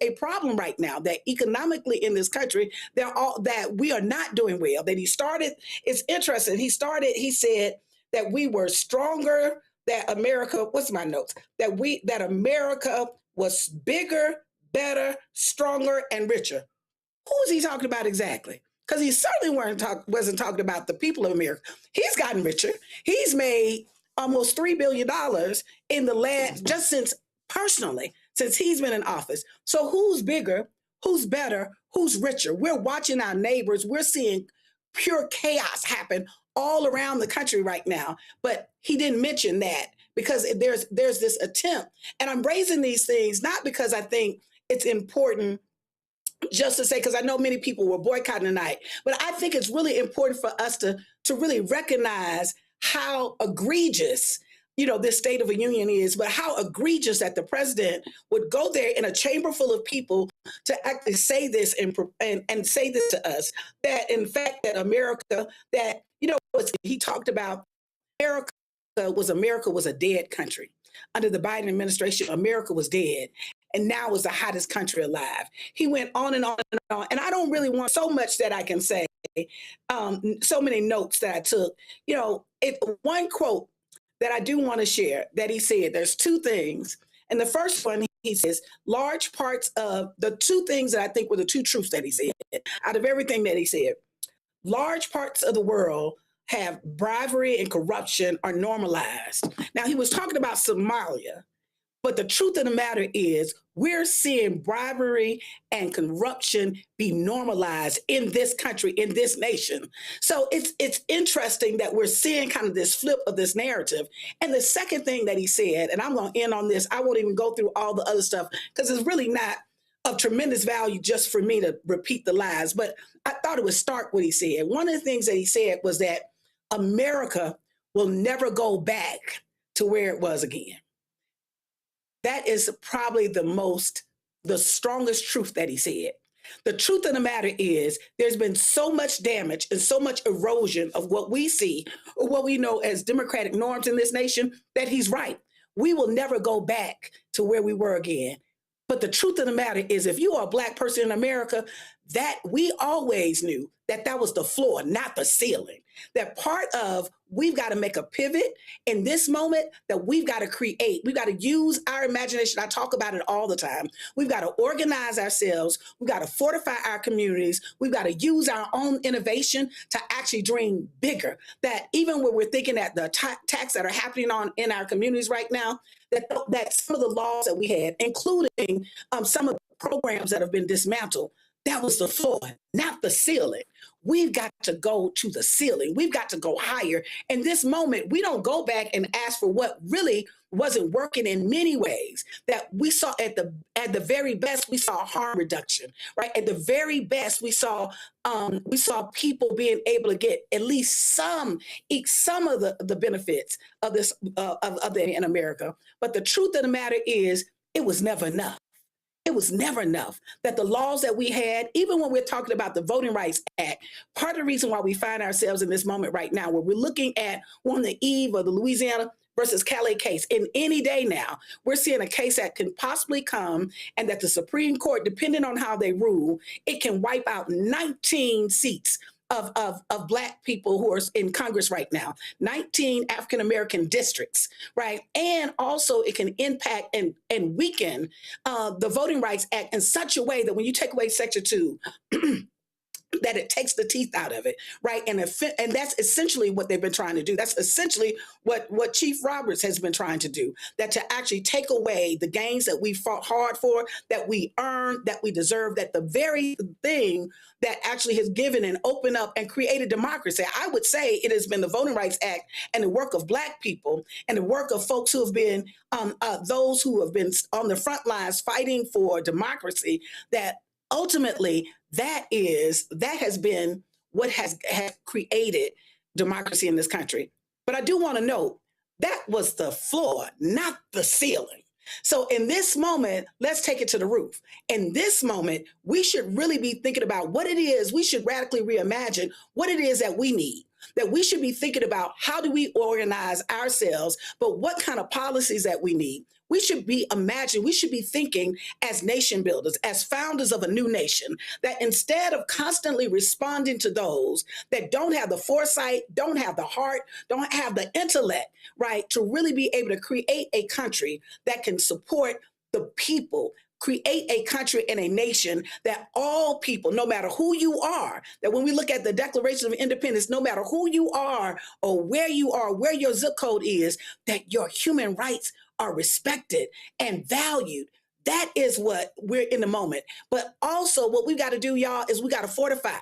a problem right now, that economically in this country that we are not doing well. That it's interesting, he said that we were stronger, that America, what's my notes, that America was bigger, better, stronger, and richer. Who is he talking about exactly? Because he certainly wasn't talking about the people of America. He's gotten richer. He's made almost $3 billion in the last, since he's been in office. So who's bigger, who's better, who's richer? We're watching our neighbors. We're seeing pure chaos happen all around the country right now. But he didn't mention that because there's this attempt. And I'm raising these things not because I think it's important just to say, because I know many people were boycotting tonight, but I think it's really important for us to really recognize how egregious, you know, this State of the Union is, but how egregious that the president would go there in a chamber full of people to actually say this and say this to us, that in fact that America, that, you know, he talked about America was a dead country. Under the Biden administration, America was dead. And now is the hottest country alive. He went on and on and on. And I don't really want so much that I can say, so many notes that I took. You know, one quote that I do want to share that he said, there's two things. And the first one, he says, large parts of the two things that I think were the two truths that he said, out of everything that he said, large parts of the world have bribery and corruption are normalized. Now, he was talking about Somalia. But the truth of the matter is we're seeing bribery and corruption be normalized in this country, in this nation. So it's interesting that we're seeing kind of this flip of this narrative. And the second thing that he said, and I'm going to end on this, I won't even go through all the other stuff because it's really not of tremendous value just for me to repeat the lies. But I thought it was stark what he said. One of the things that he said was that America will never go back to where it was again. That is probably the strongest truth that he said. The truth of the matter is there's been so much damage and so much erosion of what we see or what we know as democratic norms in this nation that he's right. We will never go back to where we were again. But the truth of the matter is if you are a Black person in America, that we always knew that was the floor, not the ceiling. That part of we've got to make a pivot in this moment, that we've got to create. We've got to use our imagination. I talk about it all the time. We've got to organize ourselves. We've got to fortify our communities. We've got to use our own innovation to actually dream bigger. That even when we're thinking that the attacks that are happening in our communities right now, that some of the laws that we had, including some of the programs that have been dismantled, that was the floor, not the ceiling. We've got to go to the ceiling. We've got to go higher. In this moment, we don't go back and ask for what really wasn't working in many ways. That we saw at the very best, we saw harm reduction, right? At the very best, we saw people being able to get at least some of the benefits of this in America. But the truth of the matter is, it was never enough. It was never enough. That the laws that we had, even when we're talking about the Voting Rights Act, part of the reason why we find ourselves in this moment right now, where we're looking at on the eve of the Louisiana versus Calais case. In any day now, we're seeing a case that can possibly come and that the Supreme Court, depending on how they rule, it can wipe out 19 seats of Black people who are in Congress right now, 19 African American districts, right? And also it can impact and weaken the Voting Rights Act in such a way that when you take away Section 2, that it takes the teeth out of it, right? And that's essentially what they've been trying to do. That's essentially what Chief Roberts has been trying to do, that to actually take away the gains that we fought hard for, that we earned, that we deserve, that the very thing that actually has given and opened up and created democracy. I would say it has been the Voting Rights Act and the work of Black people and the work of folks who have been, those who have been on the front lines fighting for democracy, that ultimately that has been what has created democracy in this country. But I do want to note that was the floor, not the ceiling. So in this moment, let's take it to the roof. In this moment, we should really be thinking about what it is. We should radically reimagine what it is that we need, that we should be thinking about how do we organize ourselves, but what kind of policies that we need. We should be thinking as nation builders, as founders of a new nation, that instead of constantly responding to those that don't have the foresight, don't have the heart, don't have the intellect, right, to really be able to create a country that can support the people, create a country and a nation that all people, no matter who you are, that when we look at the Declaration of Independence, no matter who you are or where you are, where your zip code is, that your human rights are respected and valued. That is what we're in the moment. But also what we got to do, y'all, is we got to fortify.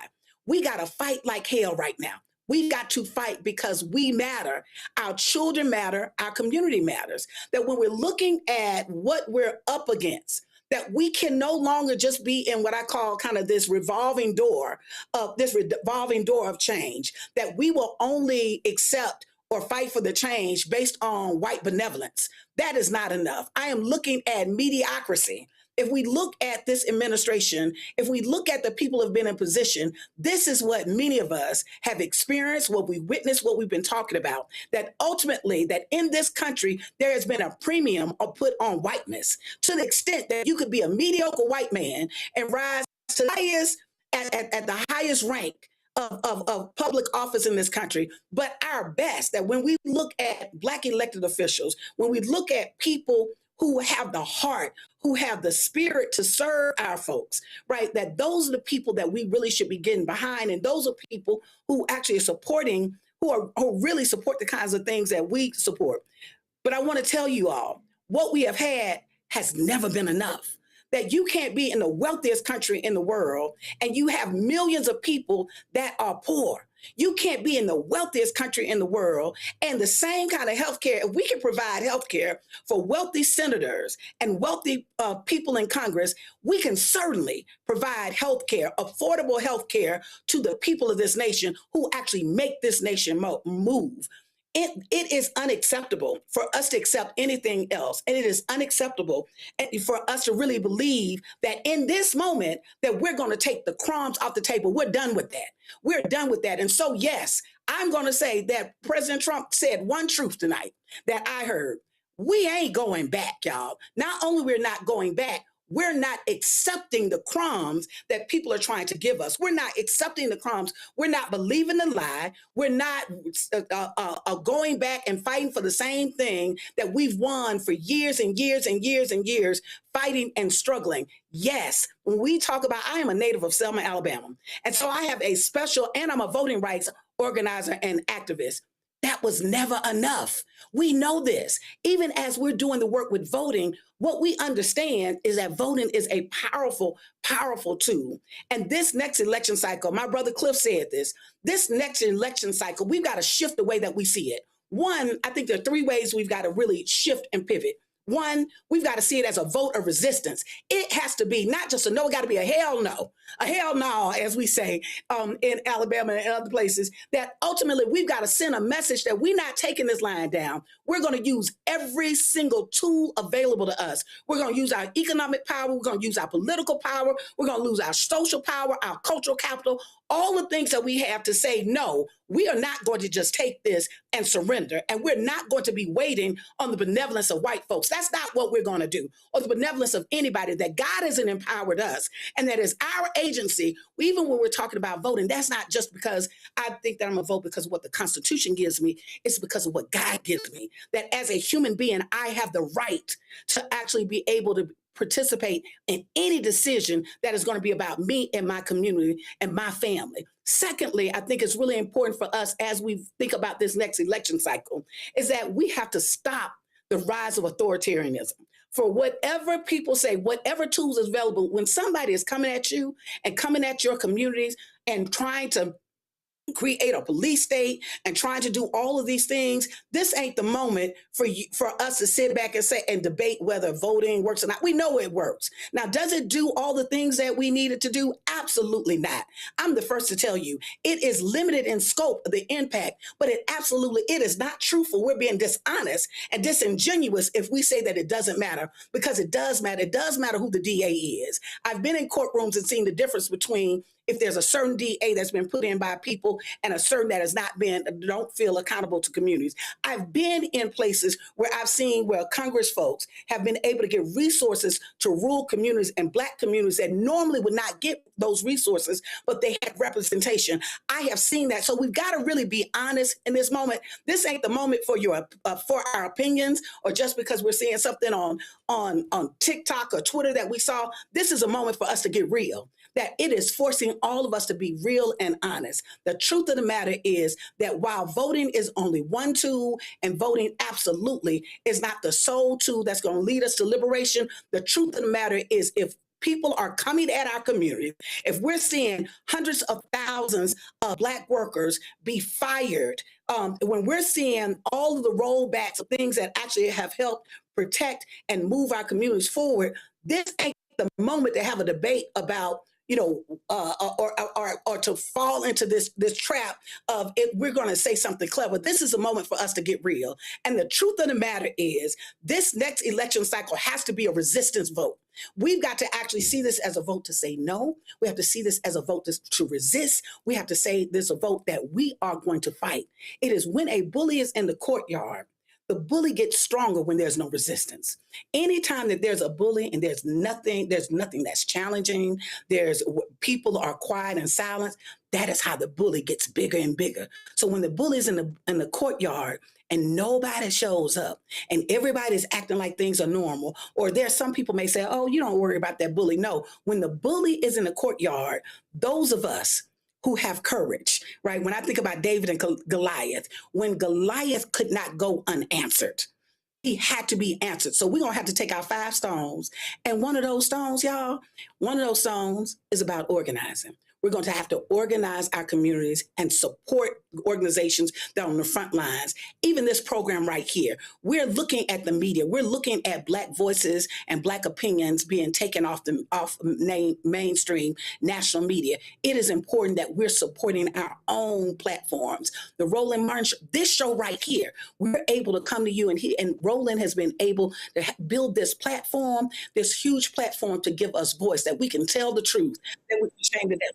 We got to fight like hell right now. We got to fight because we matter. Our children matter. Our community matters. That when we're looking at what we're up against, that we can no longer just be in what I call kind of this revolving door of change, that we will only accept or fight for the change based on white benevolence. That is not enough. I am looking at mediocrity. If we look at this administration, if we look at the people who have been in position, this is what many of us have experienced, what we witnessed, what we've been talking about, that ultimately that in this country, there has been a premium put on whiteness to the extent that you could be a mediocre white man and rise to the highest, at the highest rank of public office in this country, but our best, that when we look at Black elected officials, when we look at people who have the heart, who have the spirit to serve our folks, right? That those are the people that we really should be getting behind. And those are people who actually are supporting, who really support the kinds of things that we support. But I want to tell you all, what we have had has never been enough. That you can't be in the wealthiest country in the world and you have millions of people that are poor. You can't be in the wealthiest country in the world and the same kind of healthcare. If we can provide healthcare for wealthy senators and wealthy people in Congress, we can certainly provide healthcare, affordable healthcare to the people of this nation who actually make this nation move. It is unacceptable for us to accept anything else. And it is unacceptable for us to really believe that in this moment that we're going to take the crumbs off the table. We're done with that. We're done with that. And so, yes, I'm going to say that President Trump said one truth tonight that I heard. We ain't going back, y'all. Not only we're not going back, we're not accepting the crumbs that people are trying to give us. We're not accepting the crumbs. We're not believing the lie. We're not going back and fighting for the same thing that we've won for years and years and years and years, fighting and struggling. Yes, when we talk about, I am a native of Selma, Alabama. And so I have a special, and I'm a voting rights organizer and activist. That was never enough. We know this. Even as we're doing the work with voting, what we understand is that voting is a powerful, powerful tool. And this next election cycle, my brother Cliff said this next election cycle, we've got to shift the way that we see it. One, I think there are three ways we've got to really shift and pivot. One, we've got to see it as a vote of resistance. It has to be not just a no, it got to be a hell no, as we say in Alabama and other places, that ultimately we've got to send a message that we're not taking this line down. We're going to use every single tool available to us. We're going to use our economic power. We're going to use our political power. We're going to lose our social power, our cultural capital, all the things that we have to say, no, we are not going to just take this and surrender. And we're not going to be waiting on the benevolence of white folks. That's not what we're going to do, or the benevolence of anybody, that God hasn't empowered us. And that is our agency. Even when we're talking about voting, that's not just because I think that I'm going to vote because of what the Constitution gives me. It's because of what God gives me. That as a human being, I have the right to actually be able to participate in any decision that is going to be about me and my community and my family. Secondly, I think it's really important for us as we think about this next election cycle is that we have to stop the rise of authoritarianism. For whatever people say, whatever tools is available, when somebody is coming at you and coming at your communities and trying to create a police state and trying to do all of these things, this ain't the moment for us to sit back and say and debate whether voting works or not. We know it works. Now, does it do all the things that we needed to do? Absolutely not. I'm the first to tell you it is limited in scope of the impact, but it is not truthful. We're being dishonest and disingenuous if we say that it doesn't matter, because it does matter. It does matter who the DA is. I've been in courtrooms and seen the difference between if there's a certain DA that's been put in by people and a certain that has not been, don't feel accountable to communities. I've been in places where I've seen where Congress folks have been able to get resources to rural communities and Black communities that normally would not get those resources, but they had representation. I have seen that. So we've got to really be honest in this moment. This ain't the moment for for our opinions, or just because we're seeing something on TikTok or Twitter that we saw. This is a moment for us to get real, that it is forcing all of us to be real and honest. The truth of the matter is that while voting is only one tool, and voting absolutely is not the sole tool that's going to lead us to liberation, the truth of the matter is if people are coming at our community, if we're seeing hundreds of thousands of Black workers be fired, when we're seeing all of the rollbacks of things that actually have helped protect and move our communities forward, this ain't the moment to have a debate about or to fall into this trap of it, we're going to say something clever. This is a moment for us to get real. And the truth of the matter is this next election cycle has to be a resistance vote. We've got to actually see this as a vote to say no. We have to see this as a vote to resist. We have to say this a vote that we are going to fight. It is when a bully is in the courtyard, the bully gets stronger when there's no resistance. Anytime that there's a bully and there's nothing that's challenging, people are quiet and silent, that is how the bully gets bigger and bigger. So when the bully's in the courtyard and nobody shows up and everybody's acting like things are normal, or there's some people may say, oh, you don't worry about that bully. No, when the bully is in the courtyard, those of us who have courage, right? When I think about David and Goliath, when Goliath could not go unanswered, he had to be answered. So we're going to have to take our 5 stones. And one of those stones, y'all, is about organizing. We're going to have to organize our communities and support organizations that are on the front lines. Even this program right here, we're looking at the media. We're looking at Black voices and Black opinions being taken off mainstream national media. It is important that we're supporting our own platforms. The Roland Martin, this show right here, we're able to come to you, and Roland has been able to build this platform, this huge platform to give us voice, that we can tell the truth, that we can shame the devil.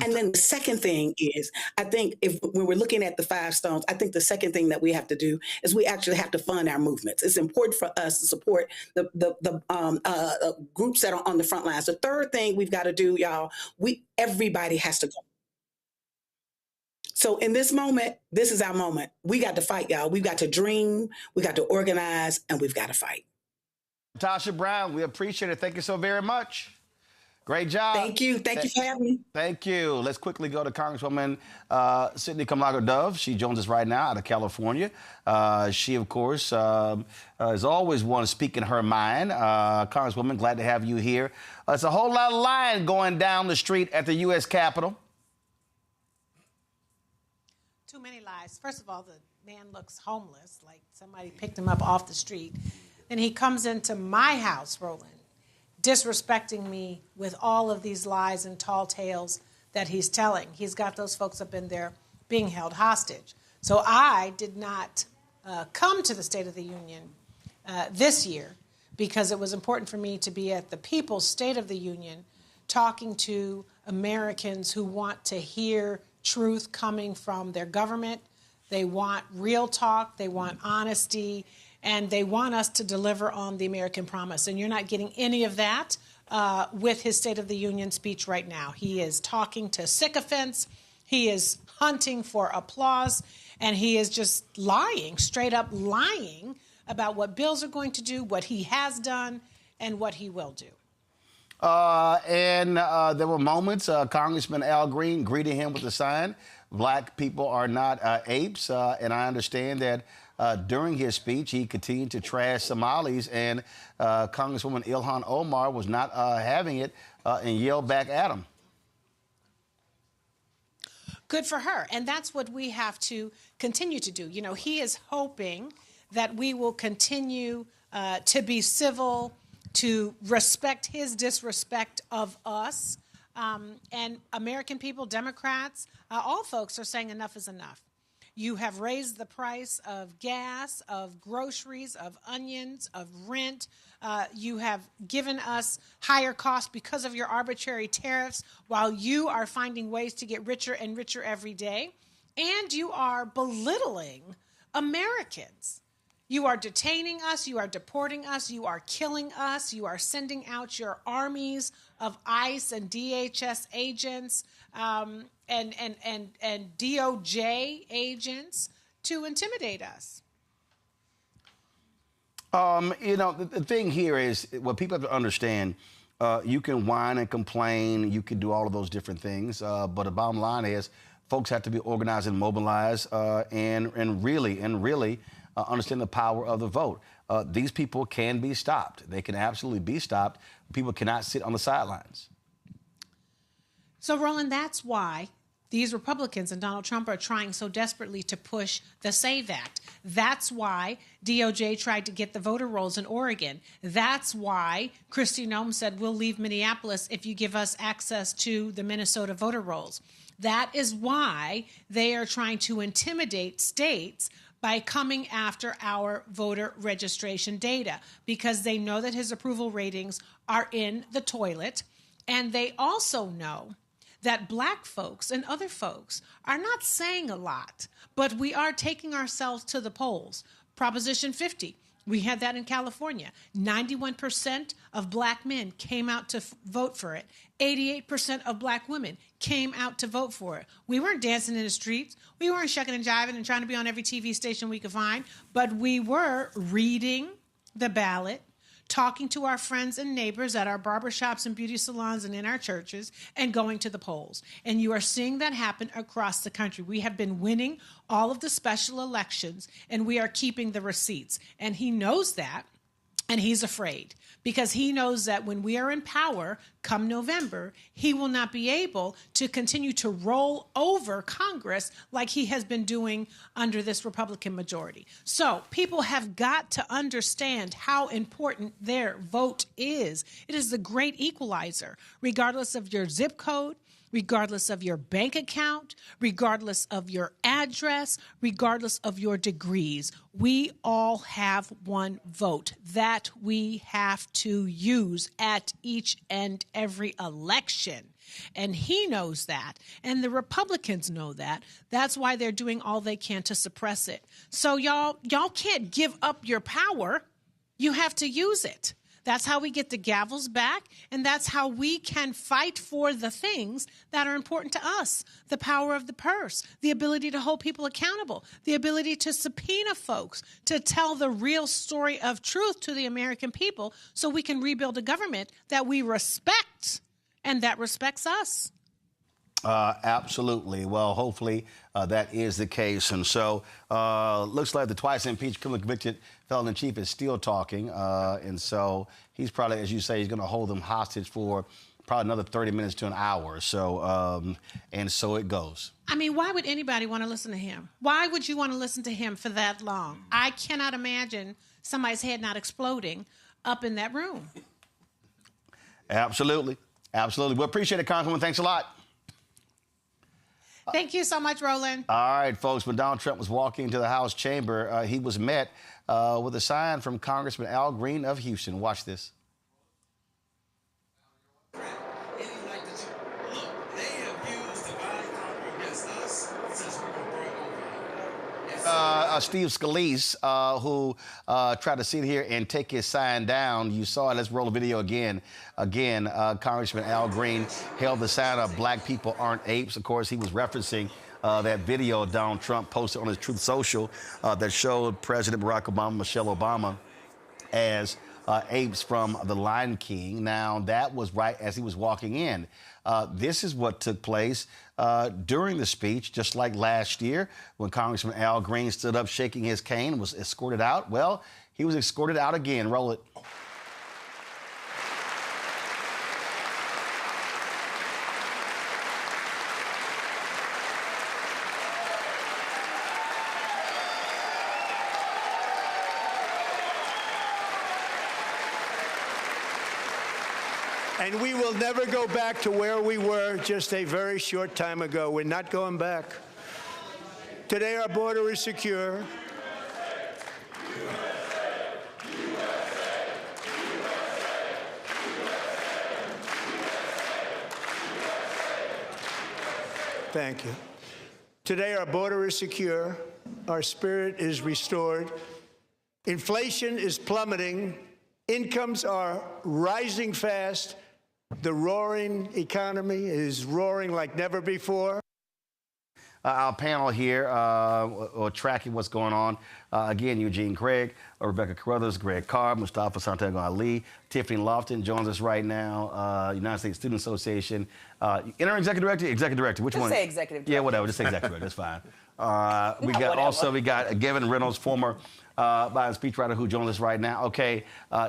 And then the second thing is, I think when we're looking at the 5 stones, I think the second thing that we have to do is we actually have to fund our movements. It's important for us to support the groups that are on the front lines. The third thing we've got to do, y'all, everybody has to go. So in this moment, this is our moment. We got to fight, y'all. We've got to dream, we got to organize, and we've got to fight. Tasha Brown, we appreciate it. Thank you so very much. Great job. Thank you. Thank you for having me. Thank you. Let's quickly go to Congresswoman Sidney Camargo-Dove. She joins us right now out of California. She, of course, has always wanted to speak in her mind. Congresswoman, glad to have you here. It's a whole lot of line going down the street at the U.S. Capitol. Too many lies. First of all, man looks homeless, like somebody picked him up off the street. Then he comes into my house, Roland, disrespecting me with all of these lies and tall tales that he's telling. He's got those folks up in there being held hostage. So I did not come to the State of the Union this year because it was important for me to be at the People's State of the Union talking to Americans who want to hear truth coming from their government. They want real talk, they want honesty, and they want us to deliver on the American promise. And you're not getting any of that with his State of the Union speech right now. He is talking to sycophants, he is hunting for applause, and he is just lying, straight up lying about what bills are going to do, what he has done, and what he will do. And there were moments, Congressman Al Green greeted him with a sign, "Black people are not apes," and I understand that during his speech, he continued to trash Somalis, and Congresswoman Ilhan Omar was not having it and yelled back at him. Good for her. And that's what we have to continue to do. You know, he is hoping that we will continue to be civil, to respect his disrespect of us. And American people, Democrats, all folks are saying enough is enough. You have raised the price of gas, of groceries, of onions, of rent. You have given us higher costs because of your arbitrary tariffs, while you are finding ways to get richer and richer every day. And you are belittling Americans. You are detaining us, you are deporting us, you are killing us, you are sending out your armies of ICE and DHS agents and DOJ agents to intimidate us. You know, the thing here is what people have to understand. You can whine and complain, you can do all of those different things, but the bottom line is folks have to be organized and mobilized and really understand the power of the vote. These people can be stopped. They can absolutely be stopped. People cannot sit on the sidelines. So, Roland, that's why these Republicans and Donald Trump are trying so desperately to push the SAVE Act. That's why DOJ tried to get the voter rolls in Oregon. That's why Kristi Noem said, we'll leave Minneapolis if you give us access to the Minnesota voter rolls. That is why they are trying to intimidate states by coming after our voter registration data, because they know that his approval ratings are in the toilet, and they also know that black folks and other folks are not saying a lot, but we are taking ourselves to the polls. Proposition 50, we had that in California. 91% of black men came out to vote for it. 88% of black women came out to vote for it. We weren't dancing in the streets. We weren't shucking and jiving and trying to be on every TV station we could find, but we were reading the ballot, talking to our friends and neighbors at our barbershops and beauty salons and in our churches, and going to the polls. And you are seeing that happen across the country. We have been winning all of the special elections, and we are keeping the receipts. And he knows that, and he's afraid, because he knows that when we are in power come November, he will not be able to continue to roll over Congress like he has been doing under this Republican majority. So people have got to understand how important their vote is. It is the great equalizer, regardless of your zip code, regardless of your bank account, regardless of your address, regardless of your degrees. We all have one vote that we have to use at each and every election. And he knows that, and the Republicans know that. That's why they're doing all they can to suppress it. So y'all can't give up your power. You have to use it. That's how we get the gavels back, and that's how we can fight for the things that are important to us. The power of the purse, the ability to hold people accountable, the ability to subpoena folks, to tell the real story of truth to the American people so we can rebuild a government that we respect and that respects us. Absolutely. Well, hopefully that is the case. And so looks like the twice impeached, criminally convicted felon in chief is still talking, and so he's probably, as you say, he's going to hold them hostage for probably another 30 minutes to an hour. So, and so it goes. I mean, why would anybody want to listen to him? Why would you want to listen to him for that long? I cannot imagine somebody's head not exploding up in that room. Absolutely. Absolutely. We appreciate it, Congresswoman. Thanks a lot. Thank you so much, Roland. All right, folks. When Donald Trump was walking into the House chamber, he was met with a sign from Congressman Al Green of Houston. Watch this. Steve Scalise, who tried to sit here and take his sign down. You saw it. Let's roll the video again. Congressman Al Green held the sign up, "Black people aren't apes." Of course, he was referencing that video Donald Trump posted on his Truth Social that showed President Barack Obama, Michelle Obama, as apes from The Lion King. Now, that was right as he was walking in. This is what took place during the speech, just like last year when Congressman Al Green stood up shaking his cane and was escorted out. Well, he was escorted out again. Roll it. And we will never go back to where we were just a very short time ago. We're not going back. Today, our border is secure. Thank you. Today, our border is secure. Our spirit is restored. Inflation is plummeting. Incomes are rising fast. The roaring economy is roaring like never before. Our panel here tracking what's going on. Again, Eugene Craig, Rebecca Carruthers, Greg Carr, Mustafa Santiago Ali, Tiffany Lofton joins us right now. United States Student Association. Interim Executive Director, Executive Director, which one? Just say Executive Director. Yeah, whatever, just say Executive Director, that's fine. We got Gavin Reynolds, former Biden speechwriter, who joins us right now. Okay,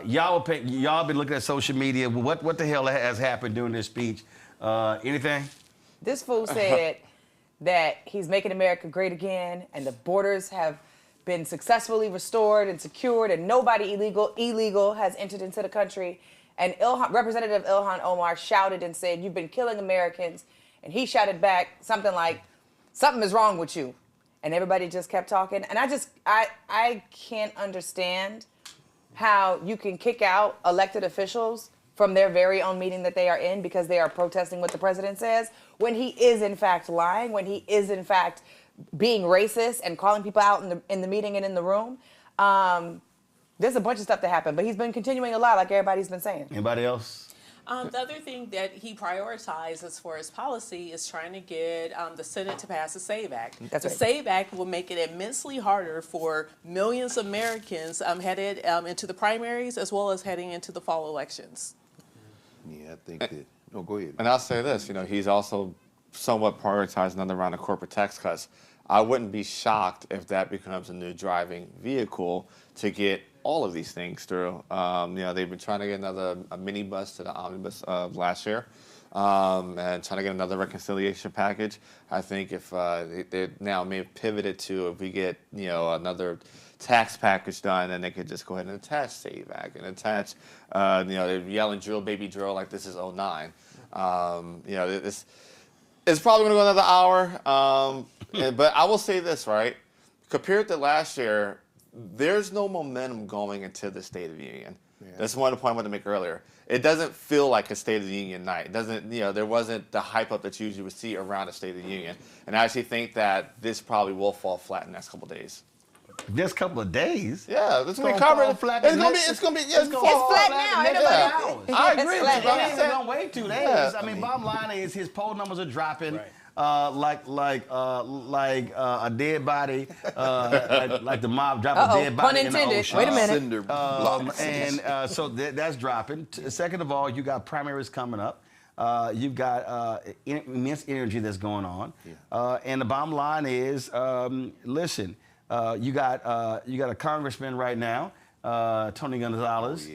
y'all been looking at social media. What the hell has happened during this speech? Anything? This fool said that he's making America great again, and the borders have been successfully restored and secured, and nobody illegal has entered into the country. And Representative Ilhan Omar shouted and said, "You've been killing Americans," and he shouted back something like, "Something is wrong with you." And everybody just kept talking. And I can't understand how you can kick out elected officials from their very own meeting that they are in because they are protesting what the president says, when he is in fact lying, when he is in fact being racist and calling people out in the meeting and in the room. There's a bunch of stuff that happened, but he's been continuing a lot, like everybody's been saying. Anybody else? The other thing that he prioritizes for his policy is trying to get the Senate to pass the SAVE Act. That's the right. SAVE Act will make it immensely harder for millions of Americans headed into the primaries as well as heading into the fall elections. Yeah, I think that. No, go ahead. And I'll say this, he's also somewhat prioritizing another round of corporate tax cuts. I wouldn't be shocked if that becomes a new driving vehicle to get all of these things through. They've been trying to get a minibus to the omnibus of last year, and trying to get another reconciliation package. I think if they now may have pivoted to if we get another tax package done, then they could just go ahead and attach SAVE Act and attach they're yelling drill baby drill like this is 09. This it's probably going to go another hour. But I will say this, right? Compared to last year, there's no momentum going into the State of the Union. Yeah. That's one of the points I wanted to make earlier. It doesn't feel like a State of the Union night. It doesn't, there wasn't the hype up that you usually would see around a State of the Union. And I actually think that this probably will fall flat in the next couple of days. This couple of days? Yeah, it's going to be covered. It's going to be, it's flat now. Ain't nobody I agree with you. It's going to wait 2 days. Yeah. I mean, bottom line is his poll numbers are dropping. Right. Like a dead body, like the mob dropped a dead body in the ocean. Wait a minute. So that's dropping. Second of all, you got primaries coming up. You've got immense energy that's going on. Yeah. And the bottom line is, listen, You got a congressman right now, Tony Gonzalez,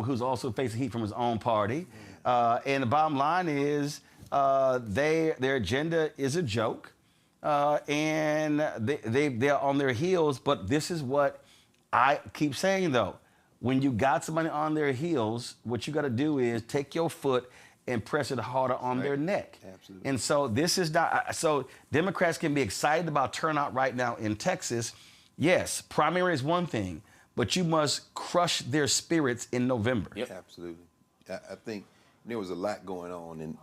who's also facing heat from his own party. And the bottom line is their agenda is a joke. And they're on their heels. But this is what I keep saying, though. When you got somebody on their heels, what you got to do is take your foot and press it harder on their neck. Absolutely. And so this is not, so Democrats can be excited about turnout right now in Texas. Yes, primary is one thing, but you must crush their spirits in November. Yep. Absolutely. I think there was a lot going on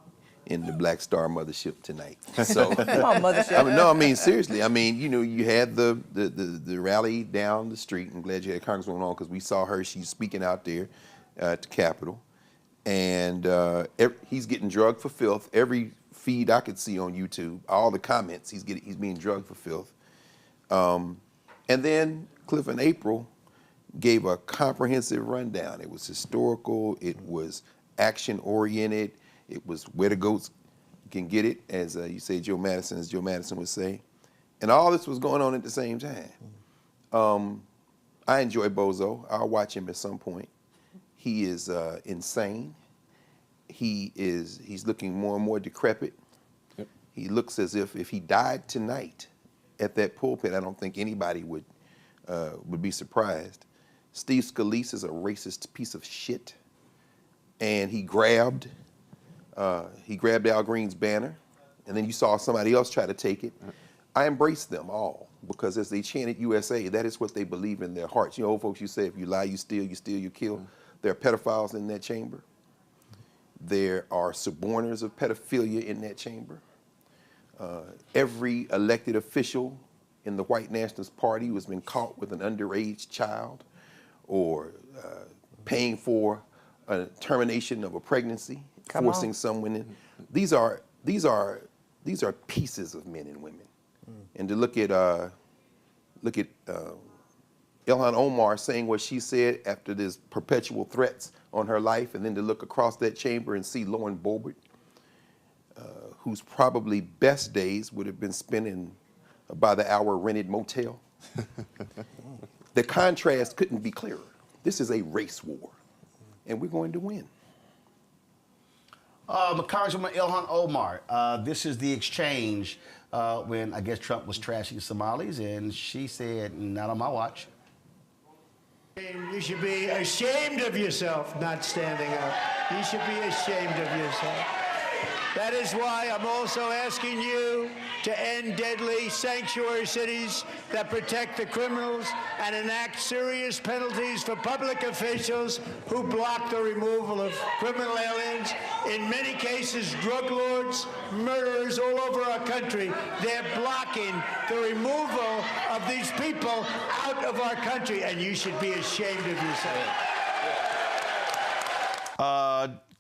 in the Black Star Mothership tonight. So, Come on, Mothership. I mean, seriously. I mean, you had the rally down the street. I'm glad you had Congresswoman on because we saw her. She's speaking out there at the Capitol. And he's getting drugged for filth. Every feed I could see on YouTube, all the comments, he's being drugged for filth. And then Cliff and April gave a comprehensive rundown. It was historical. It was action-oriented. It was where the goats can get it, as you say, Joe Madison would say. And all this was going on at the same time. I enjoy Bozo. I'll watch him at some point. He is insane. He's looking more and more decrepit. Yep. He looks as if he died tonight at that pulpit, I don't think anybody would be surprised. Steve Scalise is a racist piece of shit, and he grabbed Al Green's banner, and then you saw somebody else try to take it. I embrace them all because as they chanted USA, that is what they believe in their hearts. You know, old folks, you say if you lie, you steal, you kill. There are pedophiles in that chamber. There are suborners of pedophilia in that chamber. Every elected official in the White Nationalist Party who has been caught with an underage child or paying for a termination of a pregnancy, forcing someone in. These are pieces of men and women. And to look at Ilhan Omar saying what she said after there's perpetual threats on her life, and then to look across that chamber and see Lauren Boebert, whose probably best days would have been spent in a by-the-hour rented motel. The contrast couldn't be clearer. This is a race war, and we're going to win. Congresswoman Ilhan Omar, this is the exchange when I guess Trump was trashing the Somalis, and she said, "Not on my watch." You should be ashamed of yourself not standing up. You should be ashamed of yourself. That is why I'm also asking you to end deadly sanctuary cities that protect the criminals and enact serious penalties for public officials who block the removal of criminal aliens. In many cases, drug lords, murderers all over our country, they're blocking the removal of these people out of our country, and you should be ashamed of yourself.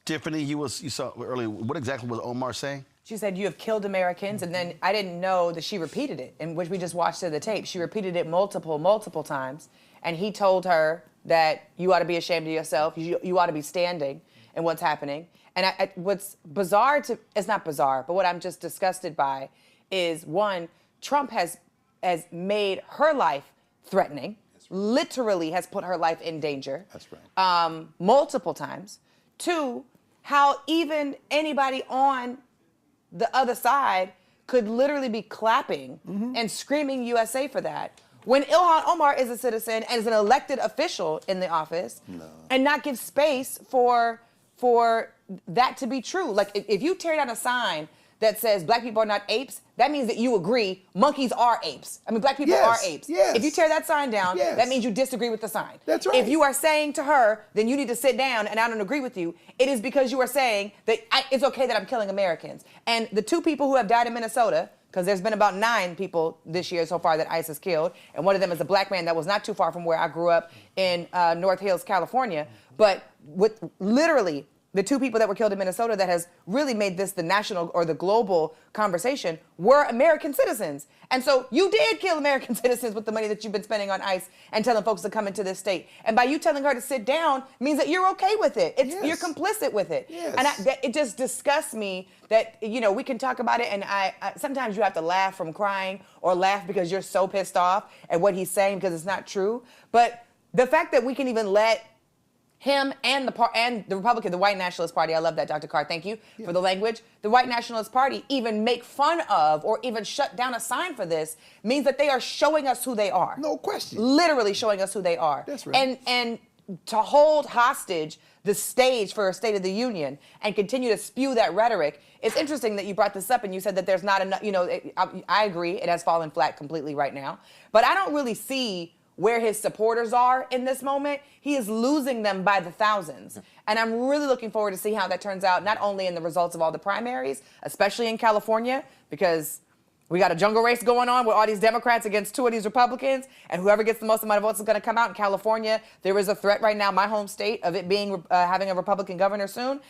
Tiffany, you saw earlier. What exactly was Omar saying? She said, "You have killed Americans," and then I didn't know that she repeated it, and which we just watched in the tape. She repeated it multiple times, and he told her that you ought to be ashamed of yourself. You ought to be standing in what's happening. And what's bizarre it's not bizarre, but what I'm just disgusted by is one, Trump has made her life threatening, literally has put her life in danger. That's right. Multiple times. Two, how even anybody on the other side could literally be clapping and screaming USA for that. When Ilhan Omar is a citizen and is an elected official in the office and not give space for that to be true. Like if you tear down a sign that says black people are not apes, that means that you agree monkeys are apes. I mean, black people are apes. Yes. If you tear that sign down, that means you disagree with the sign. That's right. If you are saying to her, then you need to sit down and I don't agree with you, it is because you are saying that it's okay that I'm killing Americans. And the 2 people who have died in Minnesota, because there's been about 9 people this year so far that ICE has killed, and one of them is a black man that was not too far from where I grew up in North Hills, California. But with literally the two people that were killed in Minnesota that has really made this the national or the global conversation were American citizens. And so you did kill American citizens with the money that you've been spending on ICE and telling folks to come into this state. And by you telling her to sit down means that you're okay with it. You're complicit with it. Yes. And it just disgusts me that, we can talk about it and I sometimes you have to laugh from crying or laugh because you're so pissed off at what he's saying because it's not true. But the fact that we can even let him and the Republican, the White Nationalist Party, I love that, Dr. Carr, thank you for the language. The White Nationalist Party even make fun of or even shut down a sign for this means that they are showing us who they are. No question. Literally showing us who they are. That's right. And to hold hostage the stage for a State of the Union and continue to spew that rhetoric. It's interesting that you brought this up and you said that there's not enough, I agree, it has fallen flat completely right now. But I don't really see where his supporters are in this moment. He is losing them by the thousands. And I'm really looking forward to see how that turns out, not only in the results of all the primaries, especially in California, because we got a jungle race going on with all these Democrats against two of these Republicans, and whoever gets the most amount of votes is going to come out. In California, there is a threat right now, my home state, of it being having a Republican governor soon.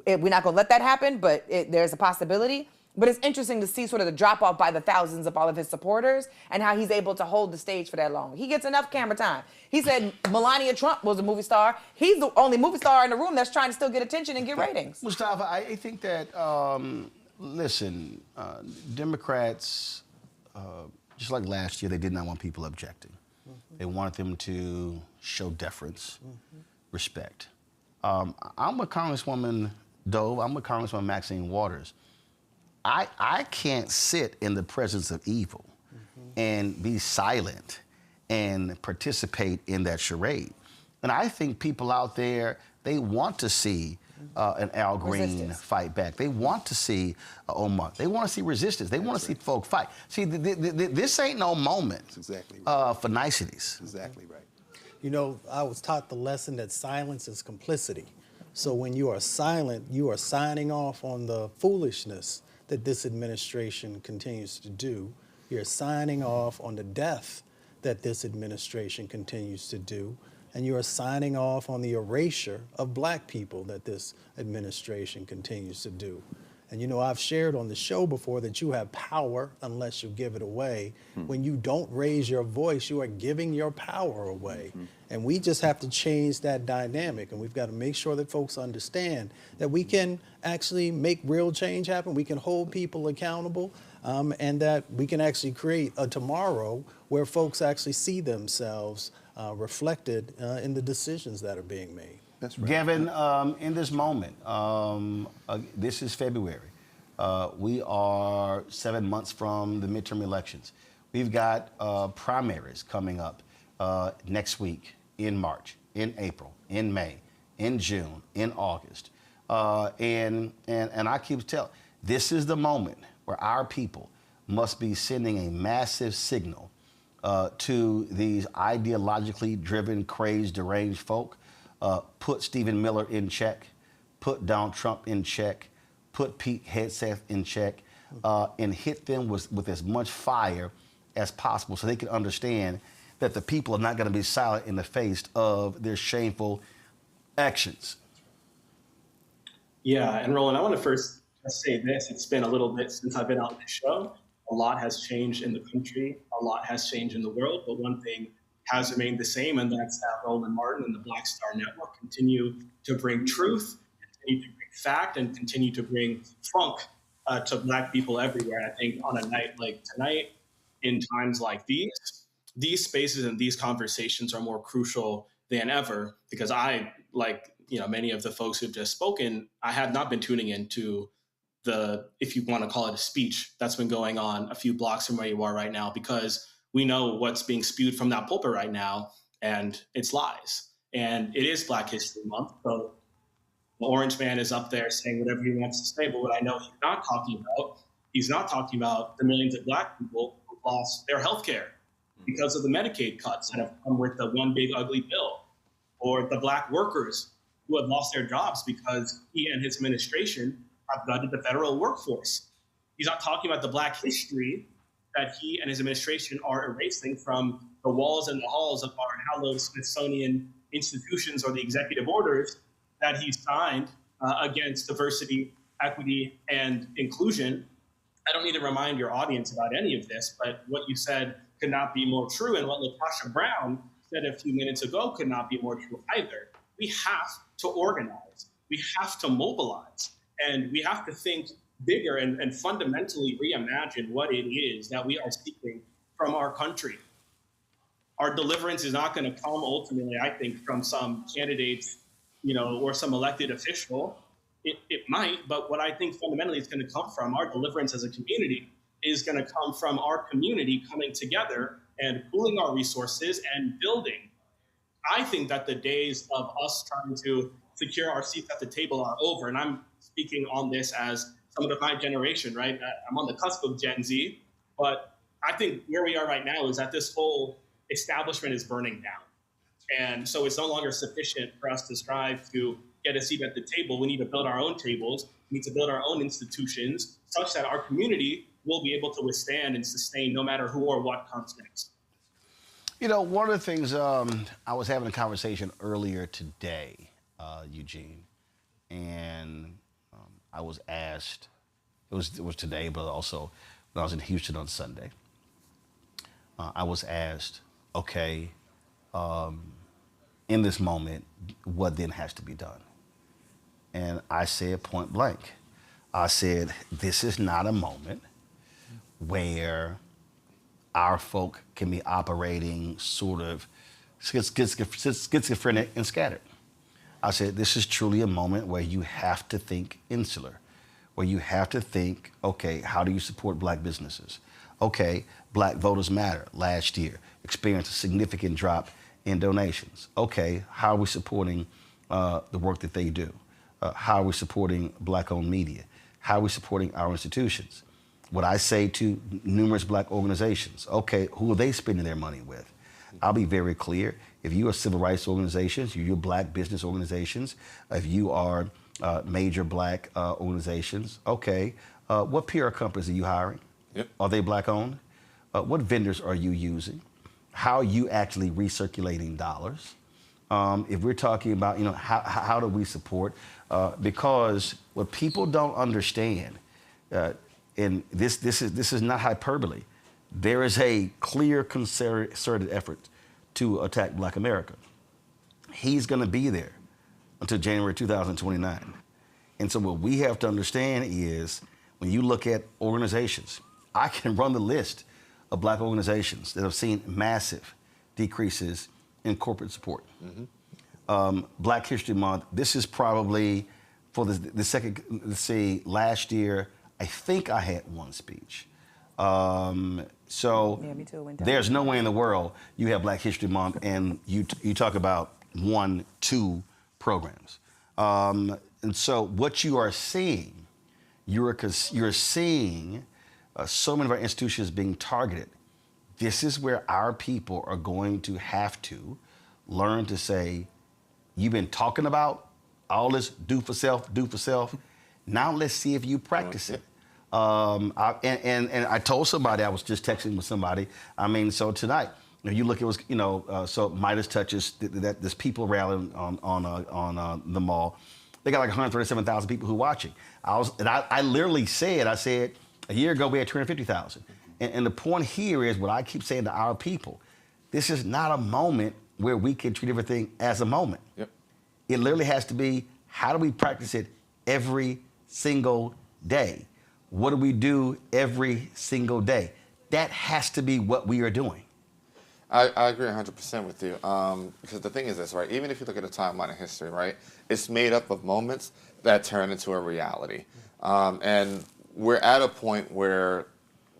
We're not going to let that happen, but there's a possibility. But it's interesting to see sort of the drop-off by the thousands of all of his supporters and how he's able to hold the stage for that long. He gets enough camera time. He said Melania Trump was a movie star. He's the only movie star in the room that's trying to still get attention and get ratings. Mustafa, I think that, Democrats, just like last year, they did not want people objecting. They wanted them to show deference, respect. I'm with Congresswoman Dove. I'm with Congresswoman Maxine Waters. I can't sit in the presence of evil and be silent and participate in that charade. And I think people out there, they want to see an Al Green fight back. They want to see Omar. They want to see resistance. They want to see folk fight. See, this ain't no moment for niceties. Exactly right. I was taught the lesson that silence is complicity. So when you are silent, you are signing off on the foolishness that this administration continues to do. You're signing off on the death that this administration continues to do. And you are signing off on the erasure of black people that this administration continues to do. And I've shared on the show before that you have power unless you give it away. When you don't raise your voice, you are giving your power away. And we just have to change that dynamic. And we've got to make sure that folks understand that we can actually make real change happen. We can hold people accountable, and that we can actually create a tomorrow where folks actually see themselves reflected in the decisions that are being made. That's right. Gavin, in this moment, this is February. We are 7 months from the midterm elections. We've got primaries coming up next week, in March, in April, in May, in June, in August. And I keep telling, this is the moment where our people must be sending a massive signal to these ideologically driven, crazed, deranged folk. Put Stephen Miller in check, put Donald Trump in check, put Pete Hegseth in check, and hit them with as much fire as possible so they can understand that the people are not going to be silent in the face of their shameful actions. Yeah, and Roland, I want to first just say this. It's been a little bit since I've been on this show. A lot has changed in the country. A lot has changed in the world. But one thing has remained the same, and that's that Roland Martin and the Black Star Network continue to bring truth, continue to bring fact, and continue to bring funk to Black people everywhere. I think on a night like tonight, in times like these spaces and these conversations are more crucial than ever, because I, like many of the folks who've just spoken, I have not been tuning into the, if you want to call it a speech, that's been going on a few blocks from where you are right now, because we know what's being spewed from that pulpit right now, and it's lies. And it is Black History Month, so the Orange Man is up there saying whatever he wants to say, but what I know he's not talking about the millions of Black people who lost their health care because of the Medicaid cuts that have come with the one big ugly bill, or the Black workers who have lost their jobs because he and his administration have gutted the federal workforce. He's not talking about the Black history that he and his administration are erasing from the walls and the halls of our hallowed Smithsonian institutions or the executive orders that he signed against diversity, equity, and inclusion. I don't need to remind your audience about any of this, but what you said could not be more true, and what LaTosha Brown said a few minutes ago could not be more true either. We have to organize. We have to mobilize. And we have to think bigger and fundamentally reimagine what it is that we are seeking from our country. Our deliverance is not going to come ultimately, I think, from some candidates, or some elected official. It might, but what I think fundamentally is going to come from our deliverance as a community is going to come from our community coming together and pooling our resources and building. I think that the days of us trying to secure our seats at the table are over. And I'm speaking on this as someone of my generation, right? I'm on the cusp of Gen Z, but I think where we are right now is that this whole establishment is burning down. And so it's no longer sufficient for us to strive to get a seat at the table. We need to build our own tables. We need to build our own institutions such that our community will be able to withstand and sustain no matter who or what comes next. One of the things, I was having a conversation earlier today, Eugene, and I was asked, it was today, but also when I was in Houston on Sunday, I was asked, okay, in this moment, what then has to be done? And I said point blank, I said, this is not a moment where our folk can be operating sort of schizophrenic and scattered. I said, this is truly a moment where you have to think insular, where you have to think, okay, how do you support black businesses? Okay, Black Voters Matter last year experienced a significant drop in donations. Okay, how are we supporting the work that they do? How are we supporting Black-owned media? How are we supporting our institutions? What I say to numerous black organizations, okay, who are they spending their money with? I'll be very clear. If you are civil rights organizations, you're black business organizations, if you are major black organizations, okay, what PR companies are you hiring? Yep. Are they black-owned? What vendors are you using? How are you actually recirculating dollars? If we're talking about, how do we support? Because what people don't understand, and this is not hyperbole, there is a clear concerted effort to attack Black America. He's going to be there until January 2029. And so what we have to understand is when you look at organizations, I can run the list of black organizations that have seen massive decreases in corporate support. Mm-hmm. Black History Month, this is probably for the second, let's see, last year, I think I had one speech. So me too, there's no way in the world you have Black History Month and you talk about 1-2 programs. And so what you are seeing, you're seeing so many of our institutions being targeted. This is where our people are going to have to learn to say, you've been talking about all this do for self. Now let's see if you practice it. And I told somebody, I was just texting with somebody, so tonight, if you look, it was, so Midas Touches, this people rally on the mall. They got like 137,000 people who are watching. I literally said, a year ago we had 250,000. And the point here is what I keep saying to our people, this is not a moment where we can treat everything as a moment. Yep. It literally has to be, how do we practice it every single day? What do we do every single day? That has to be what we are doing. I agree 100% with you. Because the thing is this, right? Even if you look at a timeline of history, right? It's made up of moments that turn into a reality. And we're at a point where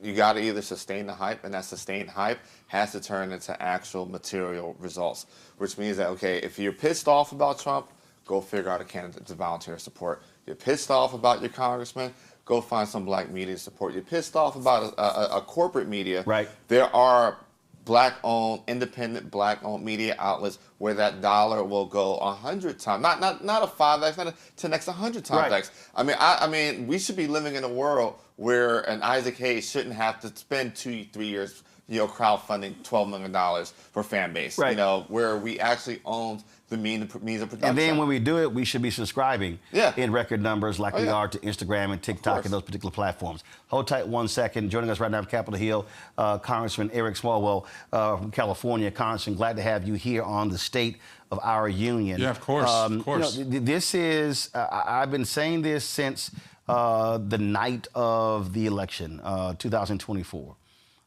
you got to either sustain the hype, and that sustained hype has to turn into actual material results, which means that, okay, if you're pissed off about Trump, go figure out a candidate to volunteer support. You're pissed off about your congressman, go find some black media support. You're pissed off about a corporate media. Right. There are black-owned, independent black-owned media outlets where that dollar will go 100 times, not a 5x, not a 10x, 100 times Right. x. I mean, we should be living in a world where an Isaac Hayes shouldn't have to spend 2-3 years, crowdfunding $12 million for fan base. Right. Where we actually own the means of production. And then when we do it, we should be subscribing in record numbers like we are to Instagram and TikTok and those particular platforms. Hold tight 1 second. Joining us right now from Capitol Hill, Congressman Eric Swalwell from California. Congressman, glad to have you here on the State of Our Union. Yeah, of course, of course. This is, I've been saying this since the night of the election, 2024,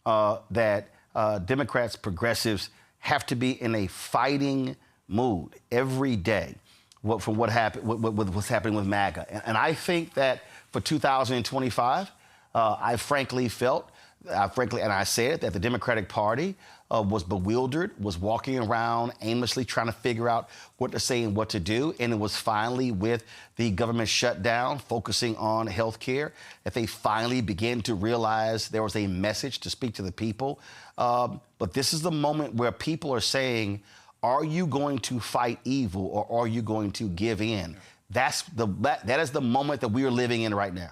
that Democrats, progressives have to be in a fighting mood every day from what's happening with MAGA. And I think that for 2025, I frankly felt, and I said that the Democratic Party was bewildered, was walking around aimlessly trying to figure out what to say and what to do. And it was finally with the government shutdown, focusing on health care, that they finally began to realize there was a message to speak to the people. But this is the moment where people are saying, are you going to fight evil or are you going to give in? That is the moment that we are living in right now.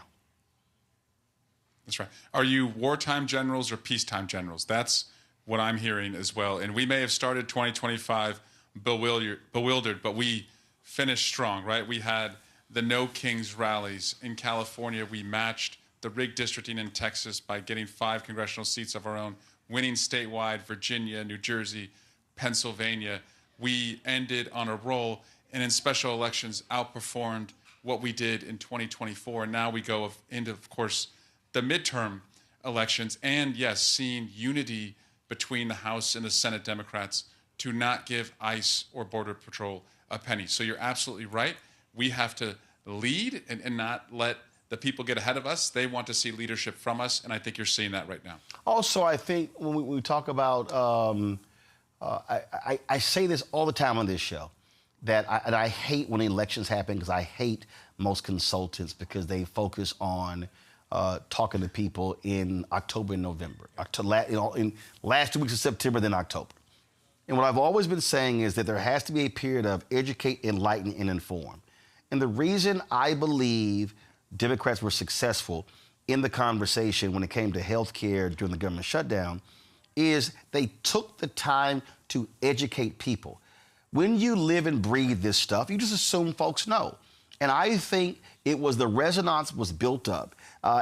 That's right. Are you wartime generals or peacetime generals? That's what I'm hearing as well. And we may have started 2025 bewildered, but we finished strong, right? We had the No Kings rallies in California. We matched the rigged districting in Texas by getting 5 congressional seats of our own, winning statewide, Virginia, New Jersey, Pennsylvania. We ended on a roll, and in special elections outperformed what we did in 2024. And now we go into, of course, the midterm elections, and yes, seeing unity between the House and the Senate Democrats to not give ICE or Border Patrol a penny. So you're absolutely right. We have to lead and not let the people get ahead of us. They want to see leadership from us, and I think you're seeing that right now. Also, I think when we talk about, I say this all the time on this show, that I hate when elections happen because I hate most consultants because they focus on talking to people in October and November, in last 2 weeks of September, then October. And what I've always been saying is that there has to be a period of educate, enlighten, and inform. And the reason I believe Democrats were successful in the conversation when it came to health care during the government shutdown is they took the time to educate people. When you live and breathe this stuff, you just assume folks know. And I think it was the resonance was built up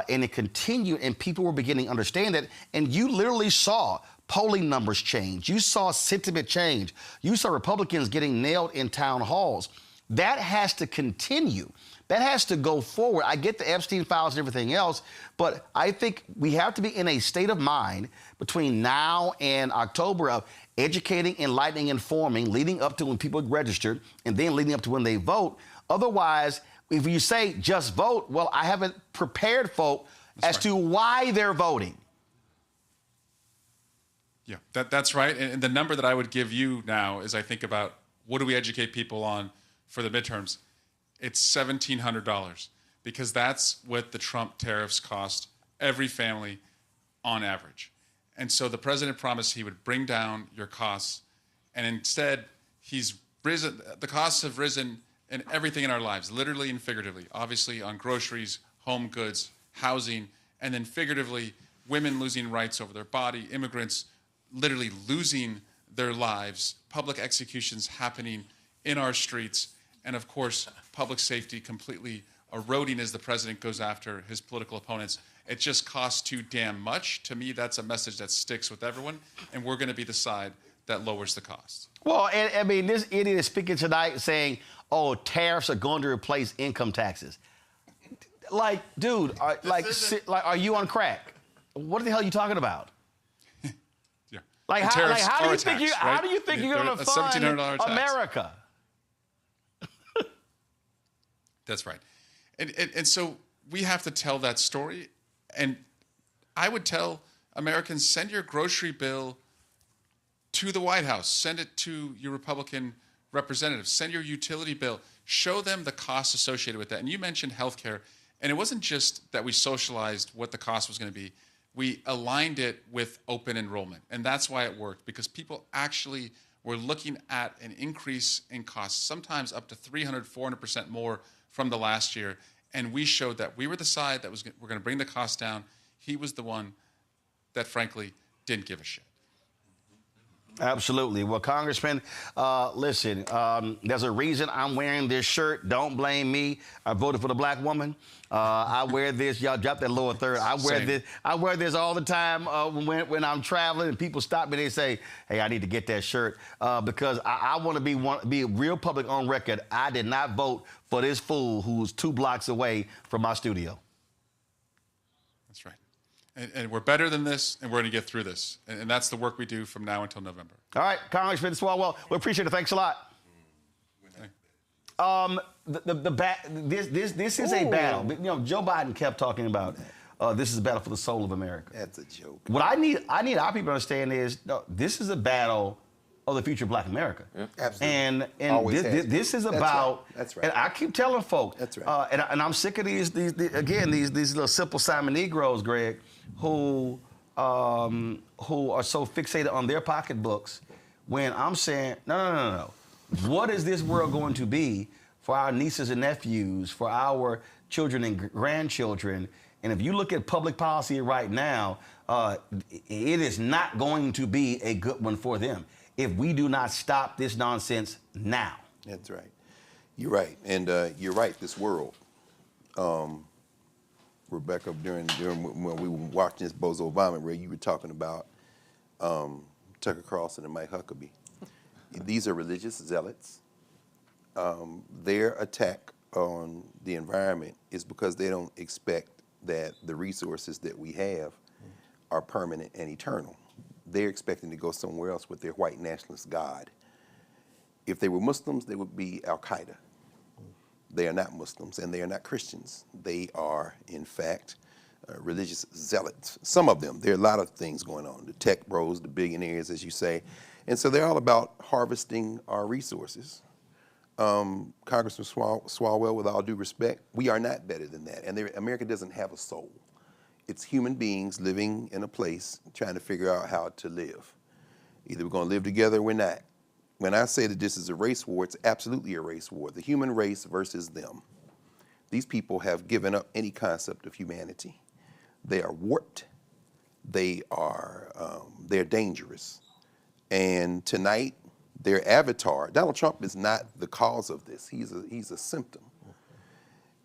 and it continued and people were beginning to understand that. And you literally saw polling numbers change. You saw sentiment change. You saw Republicans getting nailed in town halls. That has to continue. That has to go forward. I get the Epstein files and everything else, but I think we have to be in a state of mind between now and October of educating, enlightening, informing, leading up to when people get registered, and then leading up to when they vote. Otherwise, if you say just vote, well, I haven't prepared folk as to why they're voting. Yeah, that's right. And the number that I would give you now is I think about what do we educate people on for the midterms? It's $1,700 because that's what the Trump tariffs cost every family on average. And so the president promised he would bring down your costs. And instead, the costs have risen in everything in our lives, literally and figuratively, obviously on groceries, home goods, housing, and then figuratively, women losing rights over their body, immigrants literally losing their lives, public executions happening in our streets, and of course, public safety completely eroding as the president goes after his political opponents. It just costs too damn much. To me, that's a message that sticks with everyone, and we're going to be the side that lowers the cost. Well, and, I mean, this idiot is speaking tonight saying, oh, tariffs are going to replace income taxes. Like, dude, are you on crack? What the hell are you talking about? Yeah. Like, how do you think you're going to fund America? That's right. And so we have to tell that story. And I would tell Americans, send your grocery bill to the White House. Send it to your Republican representatives. Send your utility bill. Show them the costs associated with that. And you mentioned healthcare. And it wasn't just that we socialized what the cost was going to be. We aligned it with open enrollment. And that's why it worked, because people actually were looking at an increase in costs, sometimes up to 300, 400% more from the last year. And we showed that we were the side that we're going to bring the cost down. He was the one that, frankly, didn't give a shit. Absolutely. Well, Congressman, listen, there's a reason I'm wearing this shirt. Don't blame me. I voted for the black woman. I wear this. Y'all drop that lower third. I wear Same. this. I wear this all the time when I'm traveling and people stop me. They say, "Hey, I need to get that shirt," because I want to be real public on record. I did not vote for this fool who's 2 blocks away from my studio. That's right. And we're better than this, and we're going to get through this. And that's the work we do from now until November. All right, Congressman Swalwell, we appreciate it. Thanks a lot. This is a battle. You know, Joe Biden kept talking about this is a battle for the soul of America. That's a joke. What I need our people to understand is this is a battle of the future of Black America. Yeah, absolutely. And this is about. That's right. And I keep telling folks. That's right. And I'm sick of these little simple Simon Negroes, Greg, who are so fixated on their pocketbooks. When I'm saying no. What is this world going to be for our nieces and nephews, for our children and grandchildren? And if you look at public policy right now, it is not going to be a good one for them if we do not stop this nonsense now. That's right. You're right. And you're right, this world. Rebecca, during when we were watching this Bozo Obama, where you were talking about Tucker Carlson and Mike Huckabee. These are religious zealots. Their attack on the environment is because they don't expect that the resources that we have are permanent and eternal. They're expecting to go somewhere else with their white nationalist God. If they were Muslims, they would be Al-Qaeda. They are not Muslims, and they are not Christians. They are, in fact, religious zealots. Some of them. There are a lot of things going on. The tech bros, the billionaires, as you say. And so they're all about harvesting our resources. Congressman Swalwell, with all due respect, we are not better than that. And America doesn't have a soul. It's human beings living in a place trying to figure out how to live. Either we're going to live together or we're not. When I say that this is a race war, it's absolutely a race war. The human race versus them. These people have given up any concept of humanity. They are warped. They're dangerous. And tonight, their avatar, Donald Trump is not the cause of this. He's a symptom.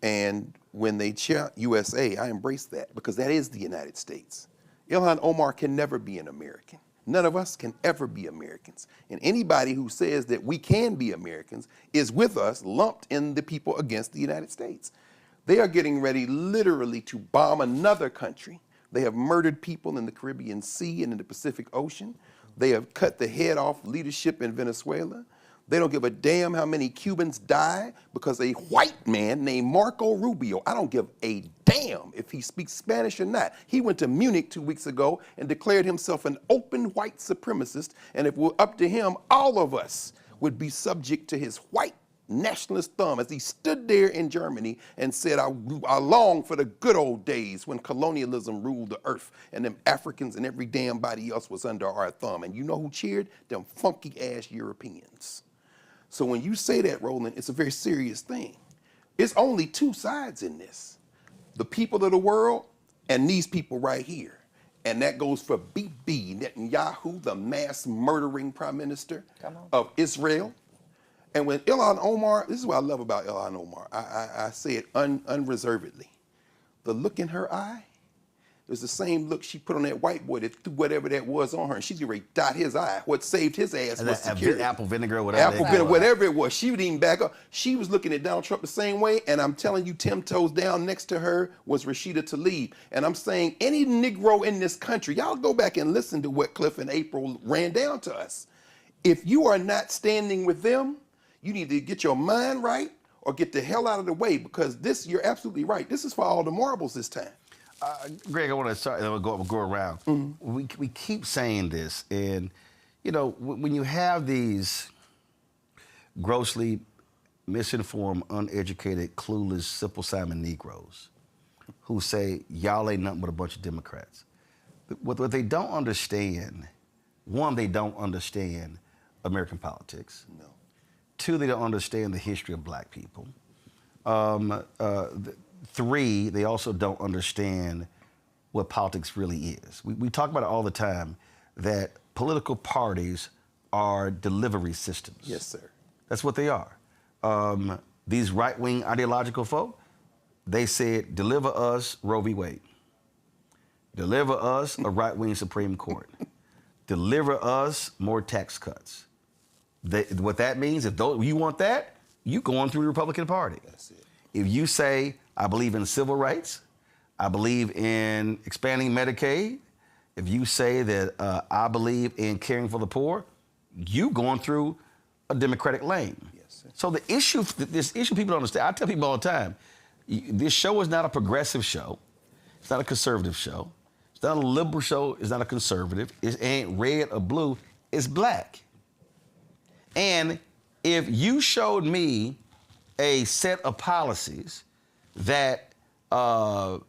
And when they chant USA, I embrace that because that is the United States. Ilhan Omar can never be an American. None of us can ever be Americans. And anybody who says that we can be Americans is with us, lumped in the people against the United States. They are getting ready literally to bomb another country. They have murdered people in the Caribbean Sea and in the Pacific Ocean. They have cut the head off leadership in Venezuela. They don't give a damn how many Cubans die because a white man named Marco Rubio, I don't give a damn if he speaks Spanish or not. He went to Munich 2 weeks ago and declared himself an open white supremacist. And if it were up to him, all of us would be subject to his white nationalist thumb as he stood there in Germany and said, I long for the good old days when colonialism ruled the earth and them Africans and every damn body else was under our thumb. And you know who cheered? Them funky ass Europeans. So when you say that, Roland, it's a very serious thing. It's only 2 sides in this. The people of the world and these people right here. And that goes for Bibi Netanyahu, the mass murdering prime minister of Israel. And when Ilhan Omar, this is what I love about Ilhan Omar. I say it unreservedly. The look in her eye is the same look she put on that white boy that threw whatever that was on her. And she's going to dot his eye. What saved his ass was security. Apple vinegar, whatever. Apple vinegar, whatever it was. She didn't even back up. She was looking at Donald Trump the same way. And I'm telling you, 10 toes down next to her was Rashida Tlaib. And I'm saying any Negro in this country, y'all go back and listen to what Cliff and April ran down to us. If you are not standing with them, you need to get your mind right or get the hell out of the way because this, you're absolutely right. This is for all the marbles this time. Greg, I want to start, and then we'll go around. Mm-hmm. We keep saying this, and, you know, when you have these grossly misinformed, uneducated, clueless, simple Simon Negroes who say, y'all ain't nothing but a bunch of Democrats. What they don't understand, one, they don't understand American politics. No. 2, they don't understand the history of Black people. 3, they also don't understand what politics really is. We talk about it all the time, that political parties are delivery systems. Yes, sir. That's what they are. These right-wing ideological folk, they said, deliver us Roe v. Wade. Deliver us a right-wing Supreme Court. Deliver us more tax cuts. What that means, if you want that, you going through the Republican Party. That's it. If you say, I believe in civil rights, I believe in expanding Medicaid, if you say that I believe in caring for the poor, you going through a Democratic lane. Yes, sir. So this issue people don't understand. I tell people all the time, this show is not a progressive show. It's not a conservative show. It's not a liberal show. It's not a conservative. It ain't red or blue. It's black. And if you showed me a set of policies that, a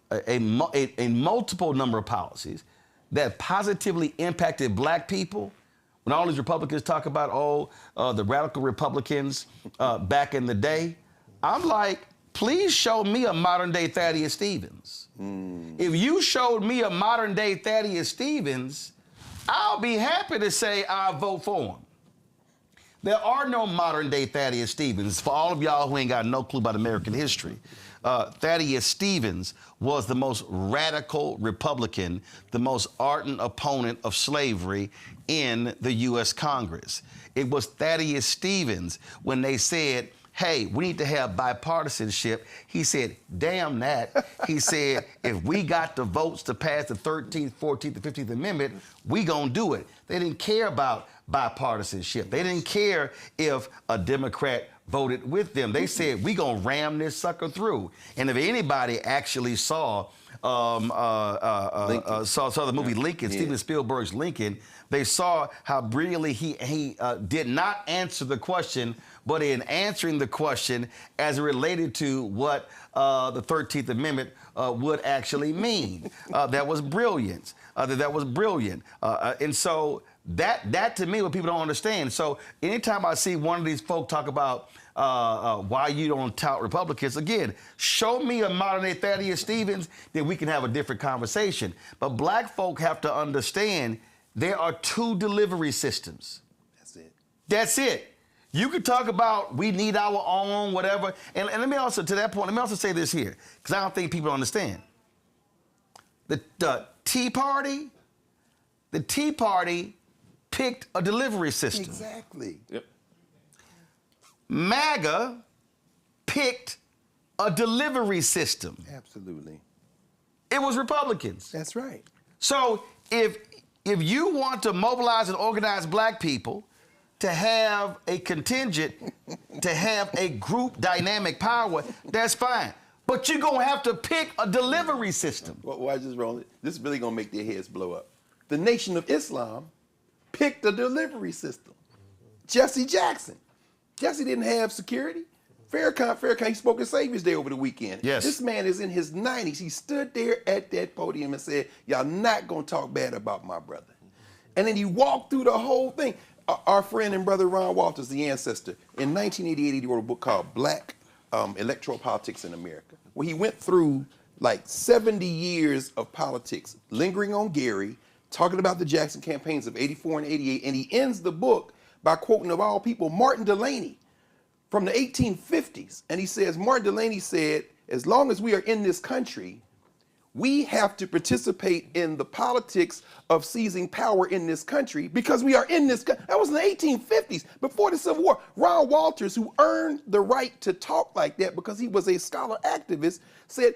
multiple number of policies that positively impacted black people, when all these Republicans talk about, the radical Republicans back in the day, I'm like, please show me a modern-day Thaddeus Stevens. If you showed me a modern-day Thaddeus Stevens, I'll be happy to say I'll vote for him. There are no modern-day Thaddeus Stevens. For all of y'all who ain't got no clue about American history, Thaddeus Stevens was the most radical Republican, the most ardent opponent of slavery in the U.S. Congress. It was Thaddeus Stevens when they said, hey, we need to have bipartisanship. He said, damn that. He said, if we got the votes to pass the 13th, 14th, and 15th Amendment, we gonna do it. They didn't care about bipartisanship. They didn't care if a Democrat voted with them. They said, we gonna ram this sucker through. And if anybody actually saw the movie Lincoln, Steven Spielberg's Lincoln, they saw how brilliantly he did not answer the question, but in answering the question as it related to what the 13th Amendment would actually mean. That was brilliant. That was brilliant. And so that to me, what people don't understand. So anytime I see one of these folk talk about why you don't tout Republicans, again, show me a modern-day Thaddeus Stevens, then we can have a different conversation. But black folk have to understand there are two delivery systems. That's it. That's it. You could talk about we need our own, whatever. And let me also, to that point, let me also say this here, because I don't think people understand. The Tea Party picked a delivery system. Exactly. Yep. MAGA picked a delivery system. Absolutely. It was Republicans. That's right. So if you want to mobilize and organize black people to have a contingent, to have a group dynamic power, that's fine. But you're going to have to pick a delivery system. Why just Roland? This is really going to make their heads blow up. The Nation of Islam picked a delivery system. Jesse Jackson. Jesse didn't have security. Farrakhan, he spoke at Savior's Day over the weekend. Yes. This man is in his 90s. He stood there at that podium and said, y'all not going to talk bad about my brother. And then he walked through the whole thing. Our friend and brother Ron Walters, the ancestor, in 1988, he wrote a book called Black Electoral Politics in America, where he went through like 70 years of politics, lingering on Gary, talking about the Jackson campaigns of 84 and 88, and he ends the book by quoting, of all people, Martin Delany from the 1850s. And he says, Martin Delany said, as long as we are in this country, we have to participate in the politics of seizing power in this country because we are in this country. That was in the 1850s, before the Civil War. Ron Walters, who earned the right to talk like that because he was a scholar activist, said,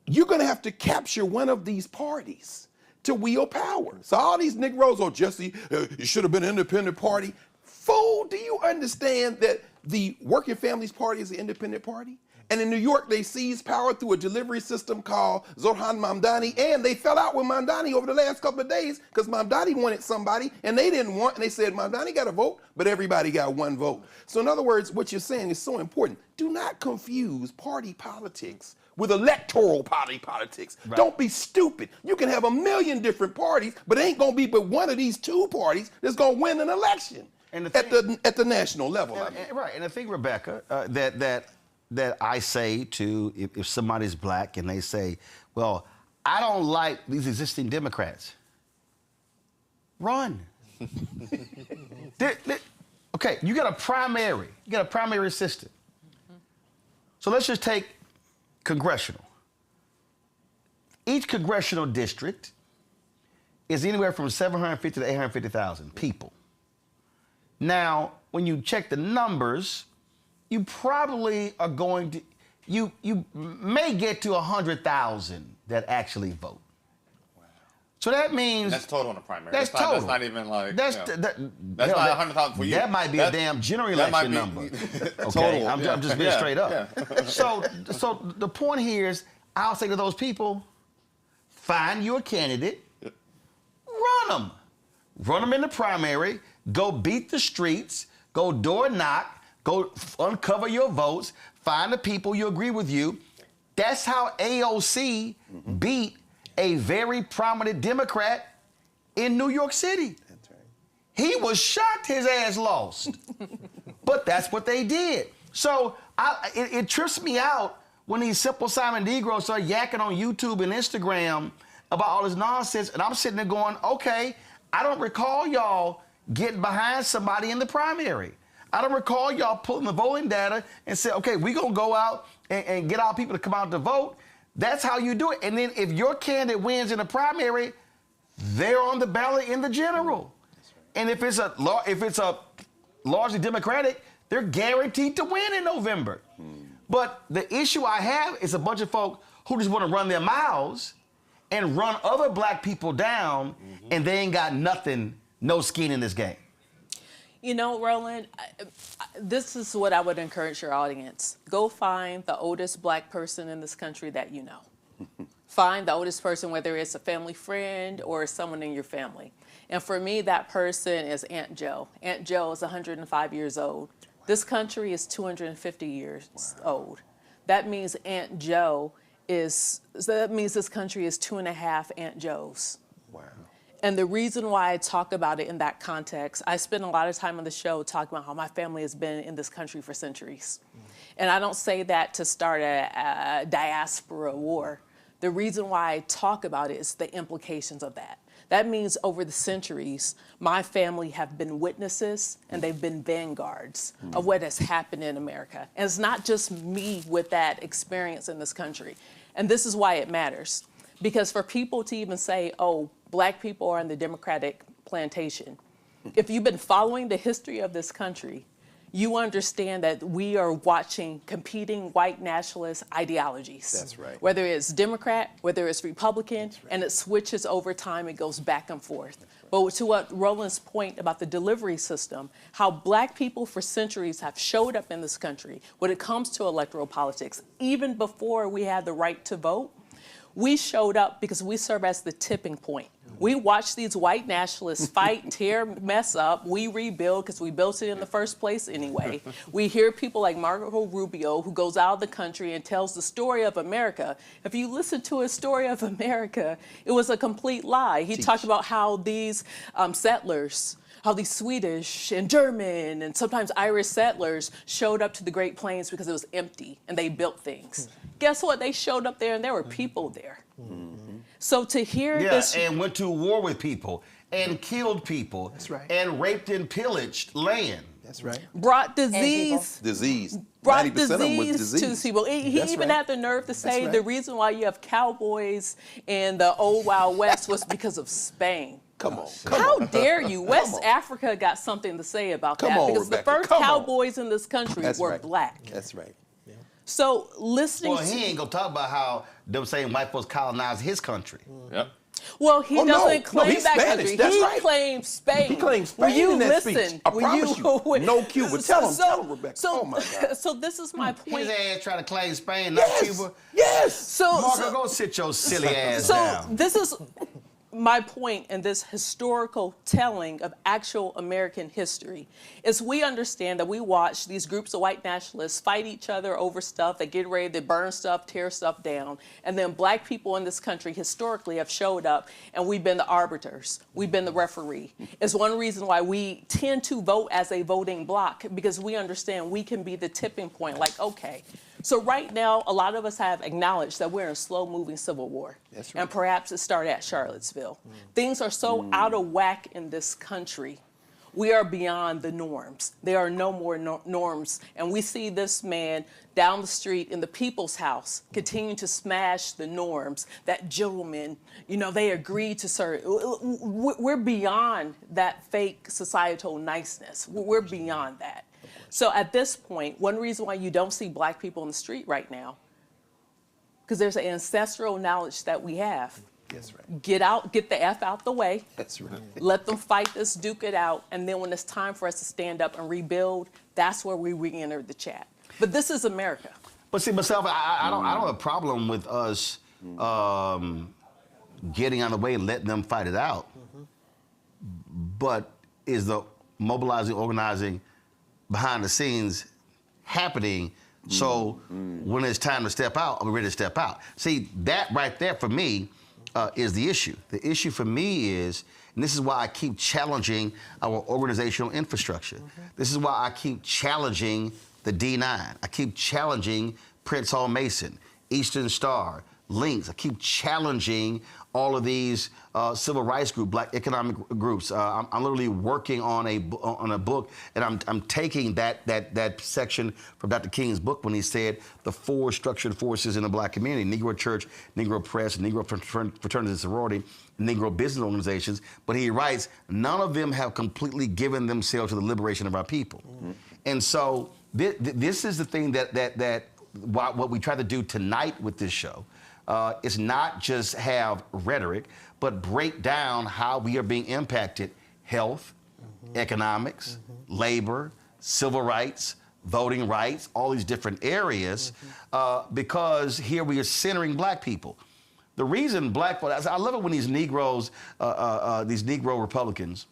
you're going to have to capture one of these parties to wield power. So all these Negroes, Jesse, you should have been an independent party. Fool, do you understand that the Working Families Party is an independent party? And in New York, they seized power through a delivery system called Zohan Mamdani, and they fell out with Mamdani over the last couple of days because Mamdani wanted somebody, and they didn't want, and they said, Mamdani got a vote, but everybody got one vote. So in other words, what you're saying is so important. Do not confuse party politics with electoral party politics. Right. Don't be stupid. You can have a million different parties, but it ain't gonna be but one of these two parties that's gonna win an election and at the national level. Right, and I think, Rebecca, that I say to, if somebody's black and they say, well, I don't like these existing Democrats. Run. Okay, you got a primary. You got a primary system. So let's just take congressional. Each congressional district is anywhere from 750 to 850,000 people. Now, when you check the numbers, you probably are going to, you may get to 100,000 that actually vote. So that means that's total in a primary. That's total. That's not even like that's that's not 100,000 for you. That might be a damn general election number. Okay, total. I'm just being straight up. Yeah. So the point here is, I'll say to those people, find your candidate, run them in the primary, go beat the streets, go door knock, go uncover your votes, find the people you agree with you. That's how AOC beat a very prominent Democrat in New York City. That's right. He was shocked his ass lost. But that's what they did. So it trips me out when these Simple Simon Negroes start yakking on YouTube and Instagram about all this nonsense, and I'm sitting there going, okay, I don't recall y'all getting behind somebody in the primary. I don't recall y'all pulling the voting data and say, okay, we're going to go out and get our people to come out to vote. That's how you do it. And then if your candidate wins in the primary, they're on the ballot in the general. And if it's a largely Democratic, they're guaranteed to win in November. But the issue I have is a bunch of folk who just want to run their mouths and run other black people down, and they ain't got nothing, no skin in this game. You know, Roland, this is what I would encourage your audience. Go find the oldest black person in this country that you know. Find the oldest person, whether it's a family friend or someone in your family. And for me, that person is Aunt Jo. Aunt Jo is 105 years old. This country is 250 years old. That means Aunt Jo that means this country is 2.5 Aunt Joes. Wow. And the reason why I talk about it in that context, I spend a lot of time on the show talking about how my family has been in this country for centuries. And I don't say that to start a diaspora war. The reason why I talk about it is the implications of that. That means over the centuries, my family have been witnesses and they've been vanguards of what has happened in America. And it's not just me with that experience in this country. And this is why it matters. Because for people to even say, oh, black people are on the Democratic plantation, if you've been following the history of this country, you understand that we are watching competing white nationalist ideologies. That's right. Whether it's Democrat, whether it's Republican, and it switches over time, it goes back and forth. But to what Roland's point about the delivery system, how black people for centuries have showed up in this country when it comes to electoral politics, even before we had the right to vote, we showed up because we serve as the tipping point. We watch these white nationalists fight, tear, mess up. We rebuild because we built it in the first place anyway. We hear people like Marco Rubio, who goes out of the country and tells the story of America. If you listen to his story of America, it was a complete lie. He talked about how these settlers, how these Swedish and German and sometimes Irish settlers showed up to the Great Plains because it was empty and they built things. Guess what? They showed up there and there were people there. So to hear this... and went to war with people and killed people. That's right. And raped and pillaged land. That's right. Brought disease. Brought 90% of them was disease to people. He even had the nerve to say the reason why you have cowboys in the old Wild West was because of Spain. Come on. How dare you? West Africa got something to say about that because Rebecca, the first cowboys in this country were black. That's right. So listening Well, he ain't gonna talk about how them same white folks colonized his country. Yep. Well, he doesn't claim he's that Spanish. country. That's he right. claims Spain. He claims Spain Will you in that listen? speech. I promise you. No Cuba. Tell him, Rebecca. So, oh my God. So this is my point. His ass trying to claim Spain, not Cuba. Yes. So, Marco, go sit your silly ass down. So this is my point in this historical telling of actual American history is we understand that we watch these groups of white nationalists fight each other over stuff, they get ready to burn stuff, tear stuff down, and then black people in this country historically have showed up and we've been the arbiters, we've been the referee. It's one reason why we tend to vote as a voting bloc because we understand we can be the tipping point, like, okay, so right now, a lot of us have acknowledged that we're in a slow-moving civil war. That's right. And perhaps it started at Charlottesville. Things are so out of whack in this country. We are beyond the norms. There are no more norms. And we see this man down the street in the People's House continue to smash the norms that gentlemen, they agreed to serve. We're beyond that fake societal niceness. We're beyond that. So at this point, one reason why you don't see Black people in the street right now, because there's an ancestral knowledge that we have. That's right. Get the F out the way. That's right. Let them fight this, duke it out, and then when it's time for us to stand up and rebuild, that's where we re-enter the chat. But this is America. But see, myself, I don't have a problem with us getting out of the way and letting them fight it out. But is the mobilizing, organizing behind the scenes happening? So when it's time to step out, we're ready to step out. See, that right there for me is the issue. The issue for me is, and this is why I keep challenging our organizational infrastructure. This is why I keep challenging the D9. I keep challenging Prince Hall Mason, Eastern Star, Links. I keep challenging all of these civil rights groups, Black economic groups. I'm literally working on a book, and I'm taking that section from Dr. King's book when he said the 4 structured forces in the Black community: Negro Church, Negro Press, Negro Fraternity and Sorority, Negro business organizations. But he writes, none of them have completely given themselves to the liberation of our people. And so this is the thing that what we try to do tonight with this show. Is not just have rhetoric, but break down how we are being impacted: health, economics, labor, civil rights, voting rights, all these different areas, because here we are centering Black people. The reason Black folks, I love it when these Negroes, these Negro Republicans,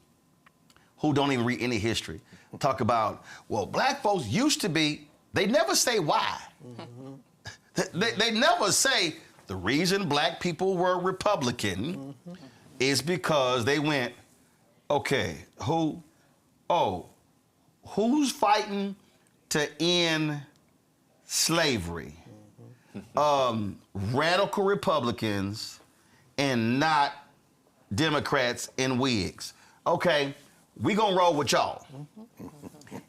who don't even read any history, talk about, well, Black folks used to be, they never say why. They never say, the reason Black people were Republican is because they went, okay, who's fighting to end slavery? Radical Republicans and not Democrats and Whigs. Okay, we gonna roll with y'all.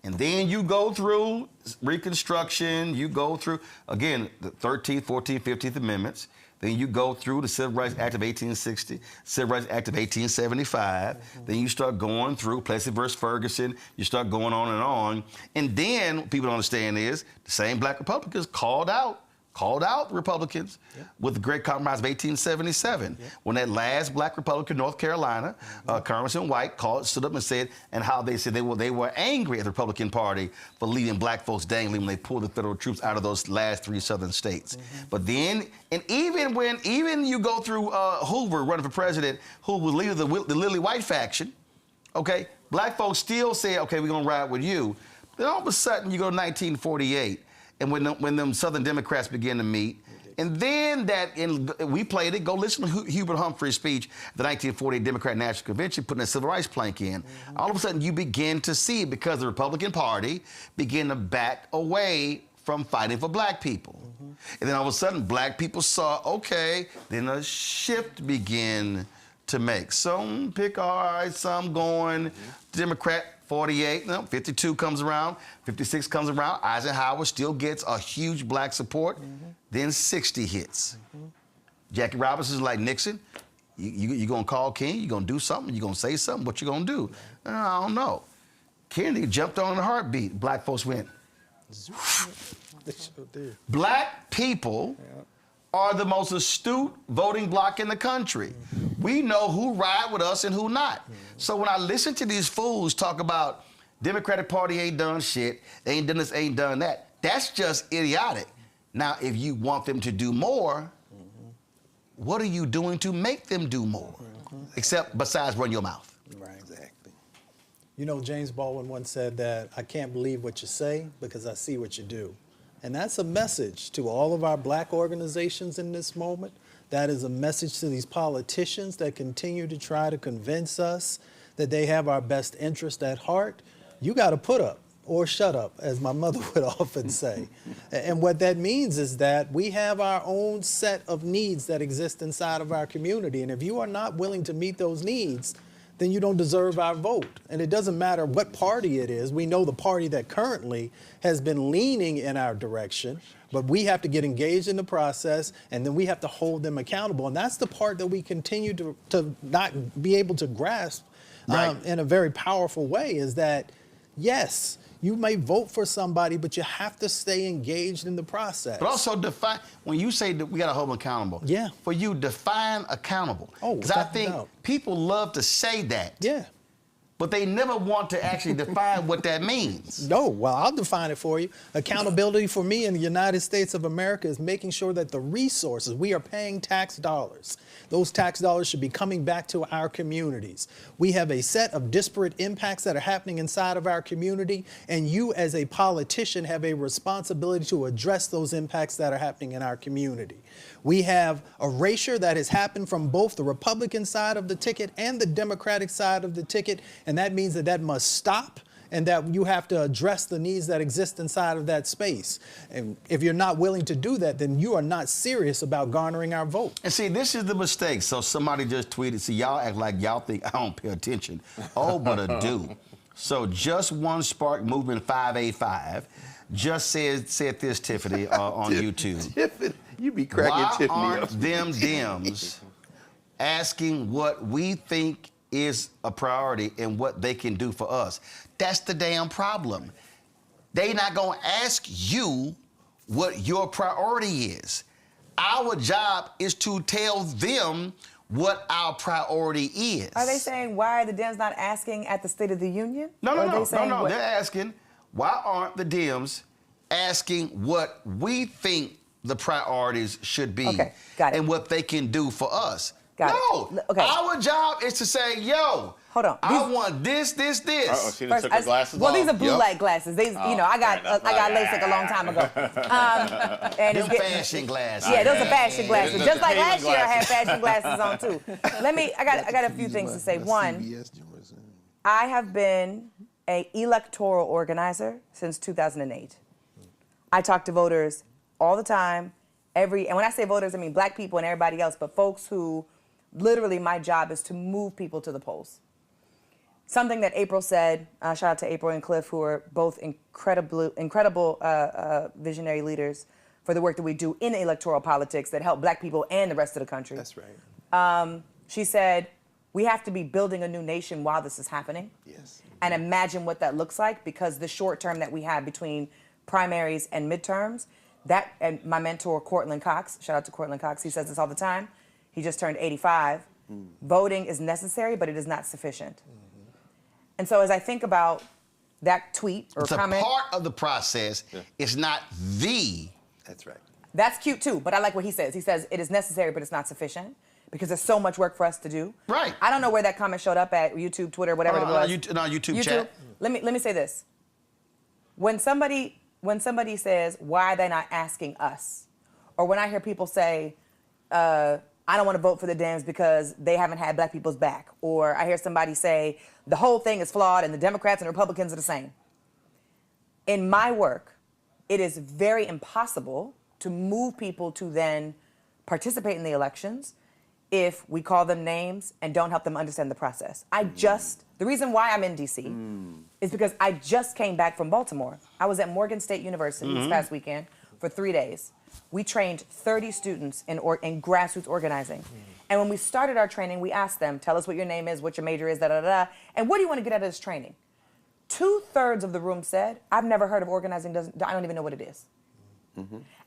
And then you go through Reconstruction, you go through, again, the 13th, 14th, 15th Amendments. Then you go through the Civil Rights Act of 1860, Civil Rights Act of 1875. Then you start going through Plessy versus Ferguson. You start going on and on. And then what people don't understand is the same Black Republicans called out Republicans with the Great Compromise of 1877. When that last Black Republican in North Carolina, Congressman White, stood up and said, and how they said they were angry at the Republican Party for leaving Black folks dangling when they pulled the federal troops out of those last 3 southern states. But then, and even you go through Hoover running for president, who was leader of the Lily White faction, okay, Black folks still say, okay, we're gonna ride with you. Then all of a sudden you go to 1948, and when them Southern Democrats begin to meet, and then we played it, go listen to Hubert Humphrey's speech at the 1948 Democratic National Convention, putting a civil rights plank in. All of a sudden you begin to see, because the Republican Party began to back away from fighting for Black people. And then all of a sudden Black people saw, okay, then a shift began to make. Some pick, all right, some going Democrat. 48, 52 comes around, 56 comes around. Eisenhower still gets a huge Black support. Then 60 hits. Jackie Robinson's like, Nixon, you gonna call King? You gonna do something? You gonna say something? What you gonna do? I don't know. Kennedy jumped on in a heartbeat. Black folks went. Black people are the most astute voting bloc in the country. We know who ride with us and who not. So when I listen to these fools talk about Democratic Party ain't done shit, they ain't done this, ain't done that, that's just idiotic. Now, if you want them to do more, what are you doing to make them do more? Except besides run your mouth. Right, exactly. You know, James Baldwin once said that, I can't believe what you say because I see what you do. And that's a message to all of our Black organizations in this moment. That is a message to these politicians that continue to try to convince us that they have our best interest at heart. You got to put up or shut up, as my mother would often say. And what that means is that we have our own set of needs that exist inside of our community. And if you are not willing to meet those needs, then you don't deserve our vote. And it doesn't matter what party it is. We know the party that currently has been leaning in our direction, but we have to get engaged in the process, and then we have to hold them accountable. And that's the part that we continue to not be able to grasp in a very powerful way, is that, yes, you may vote for somebody, but you have to stay engaged in the process. But also define, when you say that we got to hold them accountable, for you, define accountable. Because I think people love to say that. Yeah. But they never want to actually define what that means. No, well, I'll define it for you. Accountability for me in the United States of America is making sure that the resources, we are paying tax dollars. Those tax dollars should be coming back to our communities. We have a set of disparate impacts that are happening inside of our community, and you as a politician have a responsibility to address those impacts that are happening in our community. We have erasure that has happened from both the Republican side of the ticket and the Democratic side of the ticket, and that means that that must stop, and that you have to address the needs that exist inside of that space. And if you're not willing to do that, then you are not serious about garnering our vote. And see, this is the mistake. So somebody just tweeted, see, y'all act like y'all think I don't pay attention. Oh, but I do. So Just One Spark Movement 585 just said this, Tiffany, on YouTube. Tiffany, you be cracking Tiffany up. Why aren't them Dems asking what we think is a priority and what they can do for us? That's the damn problem. They not gonna ask you what your priority is. Our job is to tell them what our priority is. Are they saying, why are the Dems not asking at the State of the Union? No. They're asking, why aren't the Dems asking what we think the priorities should be and what they can do for us? Our job is to say, yo, hold on. I want this. She took her glasses well, off. these are blue light glasses. These, you know, I got LASIK a long time ago. And them fashion glasses. Yeah, those are fashion glasses. Just like last year, I had fashion glasses on too. I got a few things to say. One, I have been an electoral organizer since 2008. I talk to voters all the time, and when I say voters, I mean black people and everybody else, but folks who, literally my job is to move people to the polls. Something that April said, shout out to April and Cliff, who are both incredible visionary leaders for the work that we do in electoral politics that help black people and the rest of the country. That's right. She said, we have to be building a new nation while this is happening. Yes. And imagine what that looks like, because the short term that we have between primaries and midterms, and my mentor, Cortland Cox, shout out to Cortland Cox, he says this all the time. He just turned 85. Voting is necessary, but it is not sufficient. And so as I think about that tweet or comment. It's a part of the process. Yeah. It's not the. That's right. That's cute too, but I like what he says. He says it is necessary, but it's not sufficient because there's so much work for us to do. Right. I don't know where that comment showed up at, YouTube, Twitter, whatever it was. YouTube chat. Let me say this. When somebody says, why are they not asking us? Or when I hear people say, I don't want to vote for the Dems because they haven't had black people's back. Or I hear somebody say, the whole thing is flawed and the Democrats and the Republicans are the same. In my work, it is very impossible to move people to then participate in the elections if we call them names and don't help them understand the process. The reason why I'm in DC is because I just came back from Baltimore. I was at Morgan State University this past weekend for 3 days. We trained 30 students in grassroots organizing. And when we started our training, we asked them, tell us what your name is, what your major is, and what do you want to get out of this training? 2/3 of the room said, I've never heard of organizing, I don't even know what it is.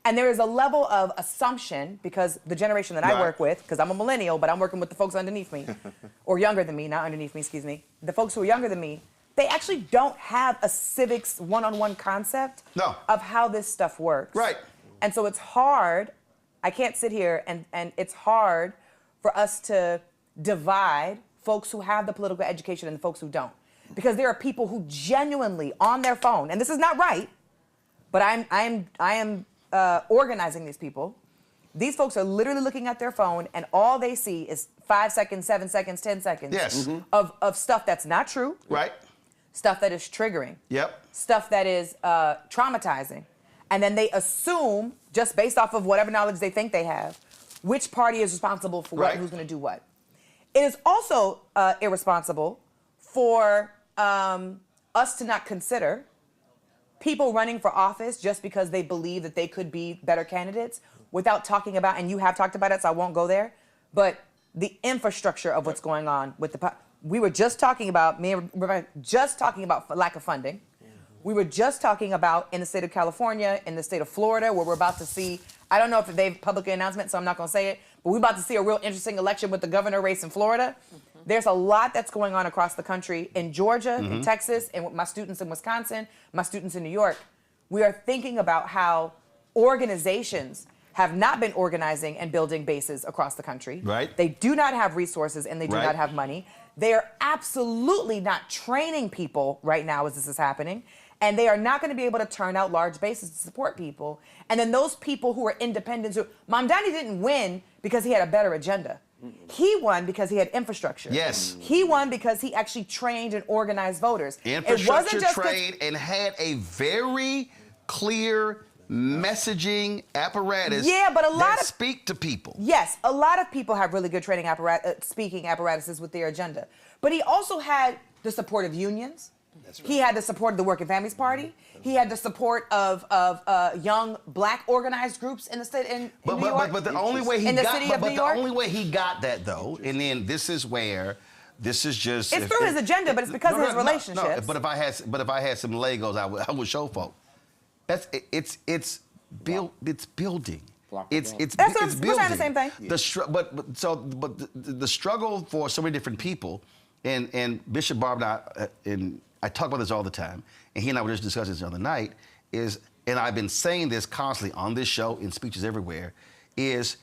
And there is a level of assumption, because the generation that I work with, because I'm a millennial, but I'm working with the folks underneath me, or younger than me, not underneath me, excuse me. The folks who are younger than me, they actually don't have a civics one-on-one concept of how this stuff works. Right. And so it's hard, I can't sit here, and it's hard for us to divide folks who have the political education and the folks who don't. Because there are people who genuinely, on their phone, and this is not right, but I am organizing these people. These folks are literally looking at their phone, and all they see is 5 seconds, 7 seconds, 10 seconds of stuff that's not true. Right. Stuff that is triggering. Yep. Stuff that is traumatizing. And then they assume, just based off of whatever knowledge they think they have, which party is responsible for what, who's going to do what. It is also irresponsible for us to not consider people running for office just because they believe that they could be better candidates without talking about, and you have talked about it, so I won't go there, but the infrastructure of what's going on with we were just talking about, me and Rebecca, just talking about lack of funding. We were just talking about in the state of California, in the state of Florida, where we're about to see, I don't know if they've publicly announced it, so I'm not going to say it, but we're about to see a real interesting election with the governor race in Florida. There's a lot that's going on across the country, in Georgia, in Texas, and with my students in Wisconsin, my students in New York. We are thinking about how organizations have not been organizing and building bases across the country. Right. They do not have resources and they do Right. not have money. They are absolutely not training people right now as this is happening. And they are not going to be able to turn out large bases to support people. And then those people who are independents, Mamdani didn't win because he had a better agenda. He won because he had infrastructure. Yes. He won because he actually trained and organized voters. Infrastructure, trade, and had a very clear messaging apparatus but a lot that of speak to people. Yes, a lot of people have really good training speaking apparatuses with their agenda. But he also had the support of unions. That's right. He had the support of the Working Families Party. He had the support of young black organized groups in the state in New York. But the only way he in the got, city but, of but New the York. only way he got that though, and then this is where, this is just It's through his agenda, but it's because of his relationships. No, but if I had some Legos, I would show folk. It's building. It's building. We're saying the same thing. The struggle for so many different people, and Bishop Barb and I talk about this all the time, and he and I were just discussing this the other night, is, and I've been saying this constantly on this show, in speeches everywhere, is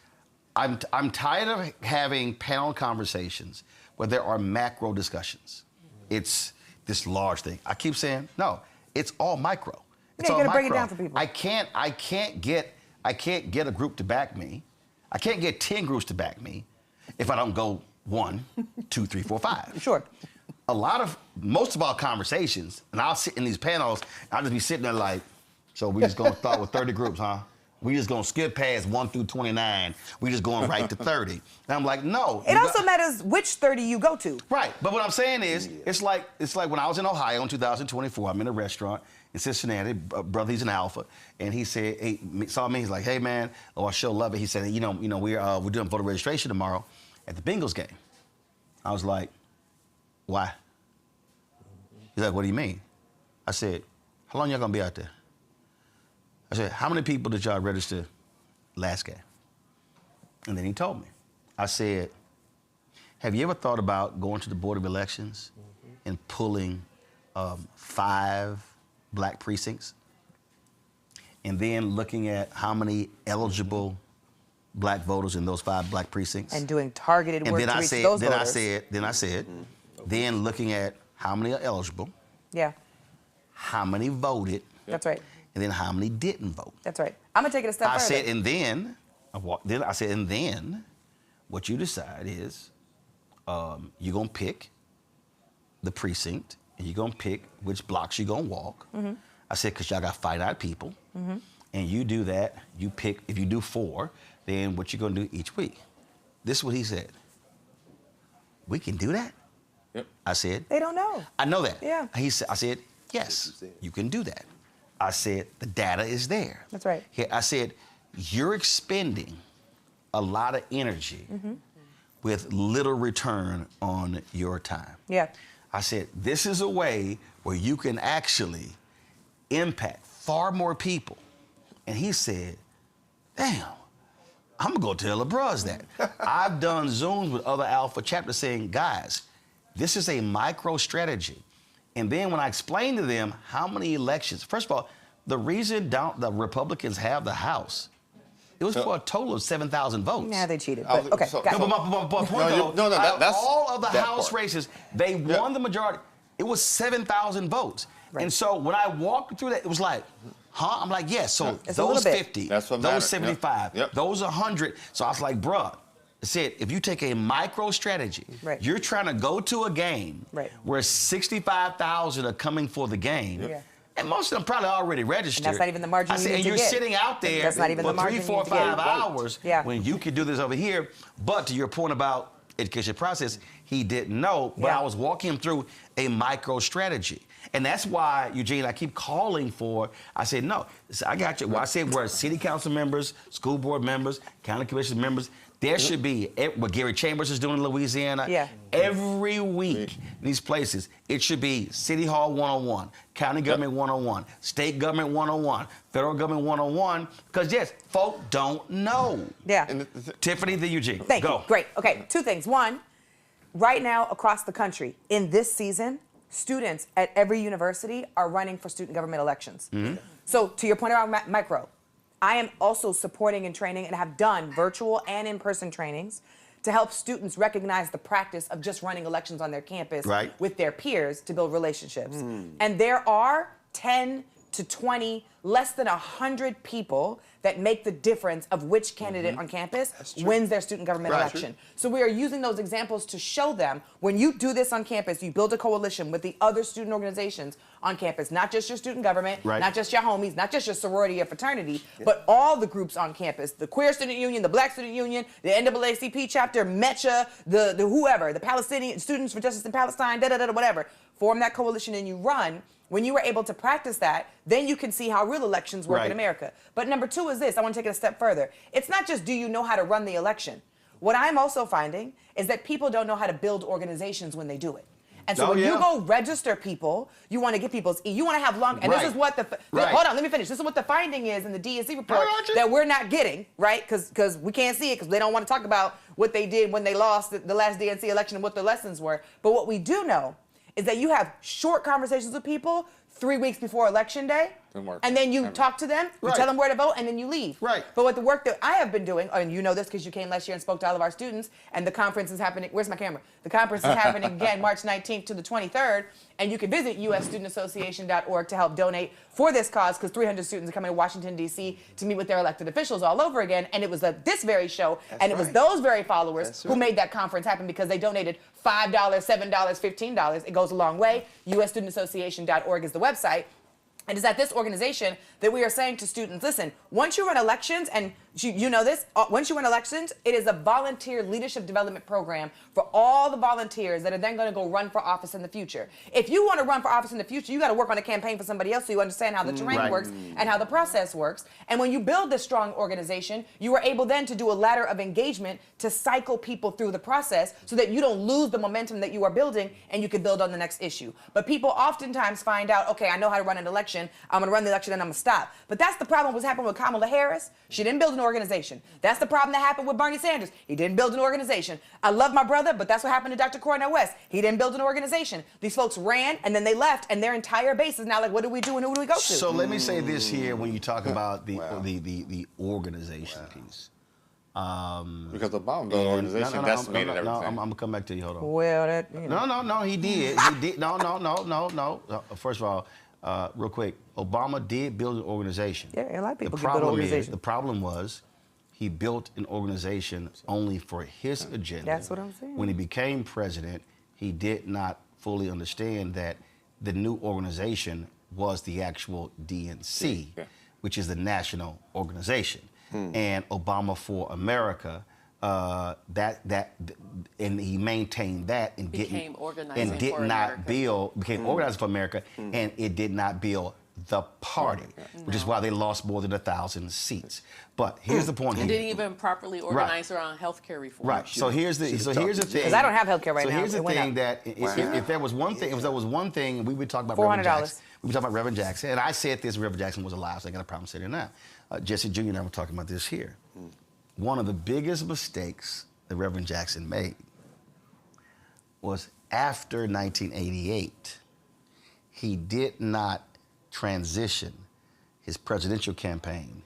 I'm tired of having panel conversations where there are macro discussions. It's this large thing. I keep saying, no, it's all micro. It's all you gotta micro. break it down for people. I can't get a group to back me. I can't get 10 groups to back me if I don't go 1, 2, 3, 4, 5. Sure. Most of our conversations, and I'll sit in these panels, I'll just be sitting there like, so we just gonna start with 30 groups, huh? We just gonna skip past 1 through 29. We just going right to 30. And I'm like, no. It also matters which 30 you go to. Right, but what I'm saying is, it's like when I was in Ohio in 2024, I'm in a restaurant in Cincinnati, brother, he's an alpha, and he said, he saw me, he's like, hey man, I sure love it. He said, we're doing voter registration tomorrow at the Bengals game. I was like, why? He's like, what do you mean? I said, how long y'all gonna be out there? I said, how many people did y'all register last game? And then he told me. I said, have you ever thought about going to the Board of Elections and pulling 5 black precincts? And then looking at how many eligible black voters in those 5 black precincts? And doing targeted work to reach those voters. Then looking at how many are eligible. Yeah. How many voted. That's right. And then how many didn't vote. That's right. I'm gonna take it a step further. I said, and then what you decide is you're gonna pick the precinct and you're gonna pick which blocks you're gonna walk. Mm-hmm. I said, because y'all got finite people. Mm-hmm. And you do that, you pick, if you do 4, then what you're gonna do each week. This is what he said. We can do that? Yep. I said. They don't know. I know that. Yeah. I said, yes, you can do that. I said, the data is there. That's right. I said, you're expending a lot of energy with little return on your time. Yeah. I said, this is a way where you can actually impact far more people. And he said, damn, I'm gonna go tell the bros that. I've done Zooms with other Alpha chapters saying, guys, this is a micro strategy. And then when I explained to them how many elections, first of all, the reason the Republicans have the House, it was for a total of 7,000 votes. Yeah, they cheated. But, okay, got it. But point though, all of the House races, they won the majority. It was 7,000 votes. Right. And so when I walked through that, it was like, huh? I'm like, yes, so those 50, those 75, those 100. So I was like, bruh, I said, if you take a micro strategy, you're trying to go to a game where 65,000 are coming for the game. Yeah. And most of them probably already registered. And that's not even the margin you need to get. And you're sitting out there that's not even for the margin 3, 4, 5 hours yeah. when you could do this over here. But to your point about education process, he didn't know, but I was walking him through a micro strategy. And that's why, Eugene, I keep calling for, I said, no, I got you. Well, I said we're city council members, school board members, county commission members. There should be, what Gary Chambers is doing in Louisiana, every week in these places, it should be City Hall 101, County Government 101, State Government 101, Federal Government 101, because yes, folk don't know. Yeah. Tiffany, the Eugene, Thank go. you. Great. Okay, two things. One, right now across the country, in this season, students at every university are running for student government elections. So to your point about micro, I am also supporting and training and have done virtual and in-person trainings to help students recognize the practice of just running elections on their campus with their peers to build relationships. And there are 10 to 20, less than 100 people that make the difference of which candidate on campus wins their student government election. So we are using those examples to show them when you do this on campus, you build a coalition with the other student organizations on campus, not just your student government, not just your homies, not just your sorority or fraternity, but all the groups on campus, the Queer Student Union, the Black Student Union, the NAACP chapter, MECHA, the whoever, the Palestinian Students for Justice in Palestine, whatever. Form that coalition and you run. When you were able to practice that, then you can see how real elections work in America. But number two is this, I want to take it a step further. It's not just do you know how to run the election. What I'm also finding is that people don't know how to build organizations when they do it. And so when you go register people, you want to get people's, you want to have long, and this is what hold on, let me finish. This is what the finding is in the DNC report that we're not getting, right? Because we can't see it because they don't want to talk about what they did when they lost the last DNC election and what the lessons were. But what we do know is that you have short conversations with people 3 weeks before election day, and then you talk to them, you tell them where to vote, and then you leave. But what the work that I have been doing, and you know this because you came last year and spoke to all of our students, and the conference is happening, where's my camera? The conference is happening again March 19th to the 23rd, and you can visit usstudentassociation.org to help donate for this cause, because 300 students are coming to Washington, D.C. to meet with their elected officials all over again, and it was this very show, and it was those very followers who made that conference happen because they donated $5, $7, $15. It goes a long way. usstudentassociation.org is the website. And it's at this organization that we are saying to students, listen, once you run elections, and you know this, once you run elections, it is a volunteer leadership development program for all the volunteers that are then going to go run for office in the future. If you want to run for office in the future, you got to work on a campaign for somebody else so you understand how the terrain works and how the process works. And when you build this strong organization, you are able then to do a ladder of engagement to cycle people through the process so that you don't lose the momentum that you are building and you can build on the next issue. But people oftentimes find out, okay, I know how to run an election. I'm going to run the election and I'm going to stop. But that's the problem what's happened with Kamala Harris. She didn't build an organization. That's the problem that happened with Bernie Sanders. He didn't build an organization. I love my brother, but that's what happened to Dr. Cornel West. He didn't build an organization. These folks ran and then they left, and their entire base is now like, what do we do and who do we go to? So let me say this here when you talk about the organization piece. Because the Obama built an organization decimated everything. I'm gonna come back to you. Hold on. Well, that you know. No, he did. He did. No. First of all, real quick, Obama did build an organization. Yeah, a lot of people build organizations. The problem was he built an organization only for his agenda. That's what I'm saying. When he became president, he did not fully understand that the new organization was the actual DNC, which is the national organization. And Obama for America, and he maintained that and became organizing and did for not America. build became organizing for America, and it did not build the party, which is why they lost more than 1,000 seats. But here's the point. And didn't even properly organize around healthcare reform. Right. So here's the thing. Because I don't have healthcare right now. So here's the It went thing up. that if there was one thing, and we would talk about Reverend $400. Jackson. We would talk about Reverend Jackson, and I said this. Reverend Jackson was alive, so I got a problem saying it now. Jesse Jr. and I were talking about this here. One of the biggest mistakes that Reverend Jackson made was after 1988, he did not transition his presidential campaign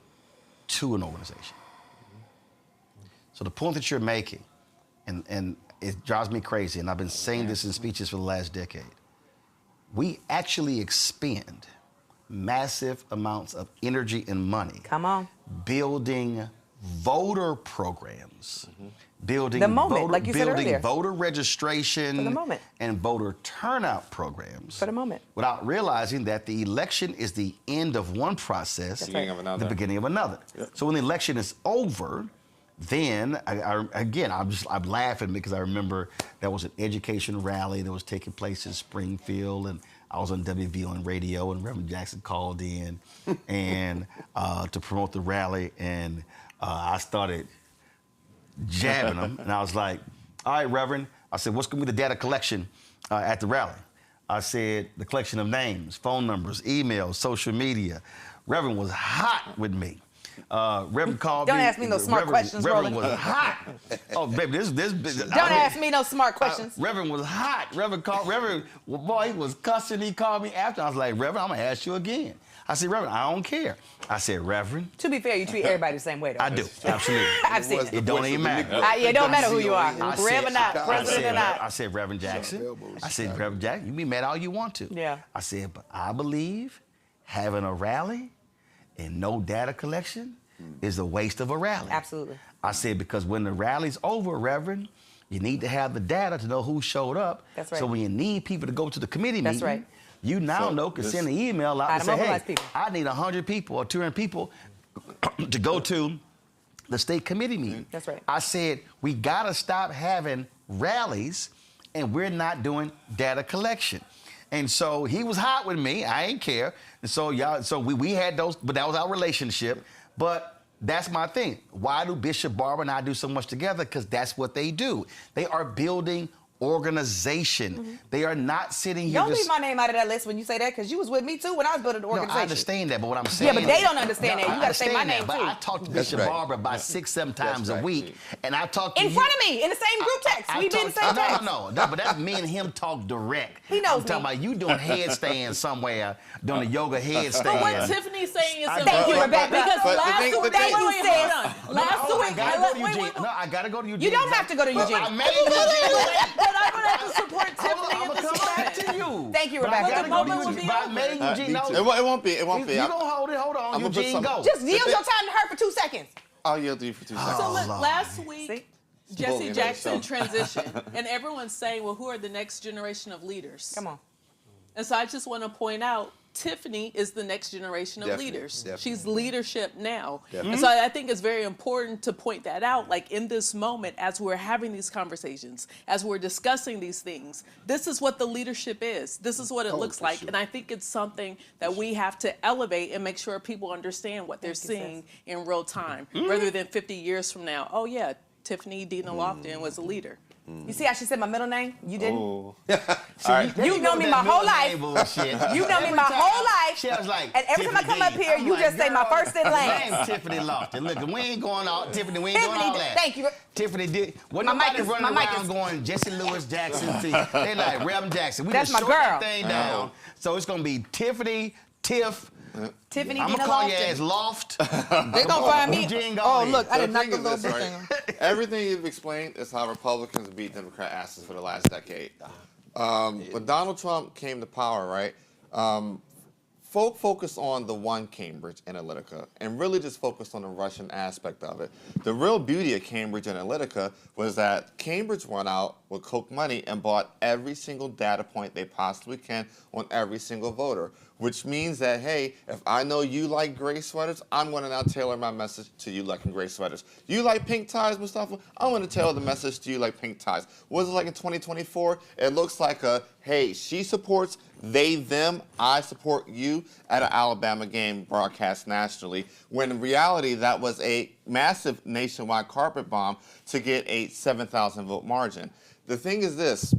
to an organization. So the point that you're making, and it drives me crazy, and I've been saying this in speeches for the last decade, we actually expend massive amounts of energy and money building voter programs, building the moment, like you said earlier. voter registration For the moment. and voter turnout programs For the moment. without realizing that the election is the end of one process, Beginning of another. the beginning of another. So when the election is over, then, I'm laughing because I remember there was an education rally that was taking place in Springfield, and I was on WVON radio, and Reverend Jackson called in and to promote the rally, and I started jabbing him, and I was like, all right, Reverend, I said, what's going to be the data collection at the rally? I said, the collection of names, phone numbers, emails, social media. Reverend was hot with me. Reverend called Don't me. ask me no smart questions, Reverend Roland. was hot. Oh, baby, this. Don't ask me no smart questions. Reverend was hot. Well, boy, he was cussing. He called me after. I was like, Reverend, I'm going to ask you again. I said, Reverend, I don't care. I said, Reverend. To be fair, you treat everybody the same way, though. I do, absolutely. I've seen it. It don't even matter. It don't matter who you are, Rev or not, president or not. I said, Reverend Jackson. I said, Reverend Jackson, you can be mad all you want to. Yeah. I said, but I believe having a rally and no data collection is a waste of a rally. Absolutely. I said, because when the rally's over, Reverend, you need to have the data to know who showed up. That's right. So when you need people to go to the committee That's meeting, right. you now can send an email out and say, hey, I need 100 people or 200 people to go to the state committee meeting. That's right. I said, we got to stop having rallies and we're not doing data collection. And so he was hot with me. I ain't care. And so we had those, but that was our relationship. But that's my thing. Why do Bishop Barber and I do so much together? Because that's what they do. They are building organization. They are not sitting here. Don't leave my name out of that list when you say that, because you was with me too when I was building the organization. No, I understand that, but what I'm saying. Yeah, but they don't understand that. You got to say my name but too. I talk to Bishop Barber about 6-7 times a week, and I talk to in front of me in the same group text. We be in the same text. No, but that's me and him talk direct. He knows I'm talking about you doing headstands somewhere, doing a yoga headstand. But what Tiffany's saying is thank you, Rebecca. Because last week, I gotta go to Eugene. You don't have to go to Eugene. But I'm gonna have to support Tiffany in this back to you. Thank you, Rebecca. But I gotta go to Eugene. But I made Eugene know. It won't be. You don't hold it. Hold on. Eugene, go. Just yield your time to her for 2 seconds. I'll yield to you for 2 seconds. So last week, Jesse Spoken Jackson so. transitioned, and everyone's saying, well, who are the next generation of leaders? Come on. And so I just want to point out, Tiffany is the next generation of leaders. Definitely. She's leadership now. Definitely. And so I think it's very important to point that out, like in this moment, as we're having these conversations, as we're discussing these things, this is what the leadership is. This is what it looks like. Sure. And I think it's something that we have to elevate and make sure people understand what they're seeing in real time, rather than 50 years from now. Oh yeah, Tiffany Dina Lofton was a leader. You see how she said my middle name? You didn't? Oh. You know me my whole life. You know me my whole life. She was like, and every time I come up here, you just say my first and last. Tiffany Lofton. Look, we ain't going all Tiffany. We ain't doing all that. Thank you. Tiffany did. Wasn't nobody running around going Jesse Lewis Jackson. They like Reverend Jackson. We That's just my short girl. that thing down. So it's gonna be Tiffany, Tiff. Tiffany I'm Dina gonna call Lofton. your ass Loft. They gonna find me. Oh, look, I did not go this, right? Everything you've explained is how Republicans beat Democrat asses for the last decade. When Donald Trump came to power, right, folk focused on the one Cambridge Analytica and really just focused on the Russian aspect of it. The real beauty of Cambridge Analytica was that Cambridge went out with Coke money and bought every single data point they possibly can on every single voter, which means that, hey, if I know you like gray sweaters, I'm going to now tailor my message to you liking gray sweaters. You like pink ties, Mustafa? I'm going to tailor the message to you like pink ties. What is it like in 2024? It looks like a, hey, she supports they, them, I support you at an Alabama game broadcast nationally, when in reality that was a massive nationwide carpet bomb to get a 7,000 vote margin. The thing is this,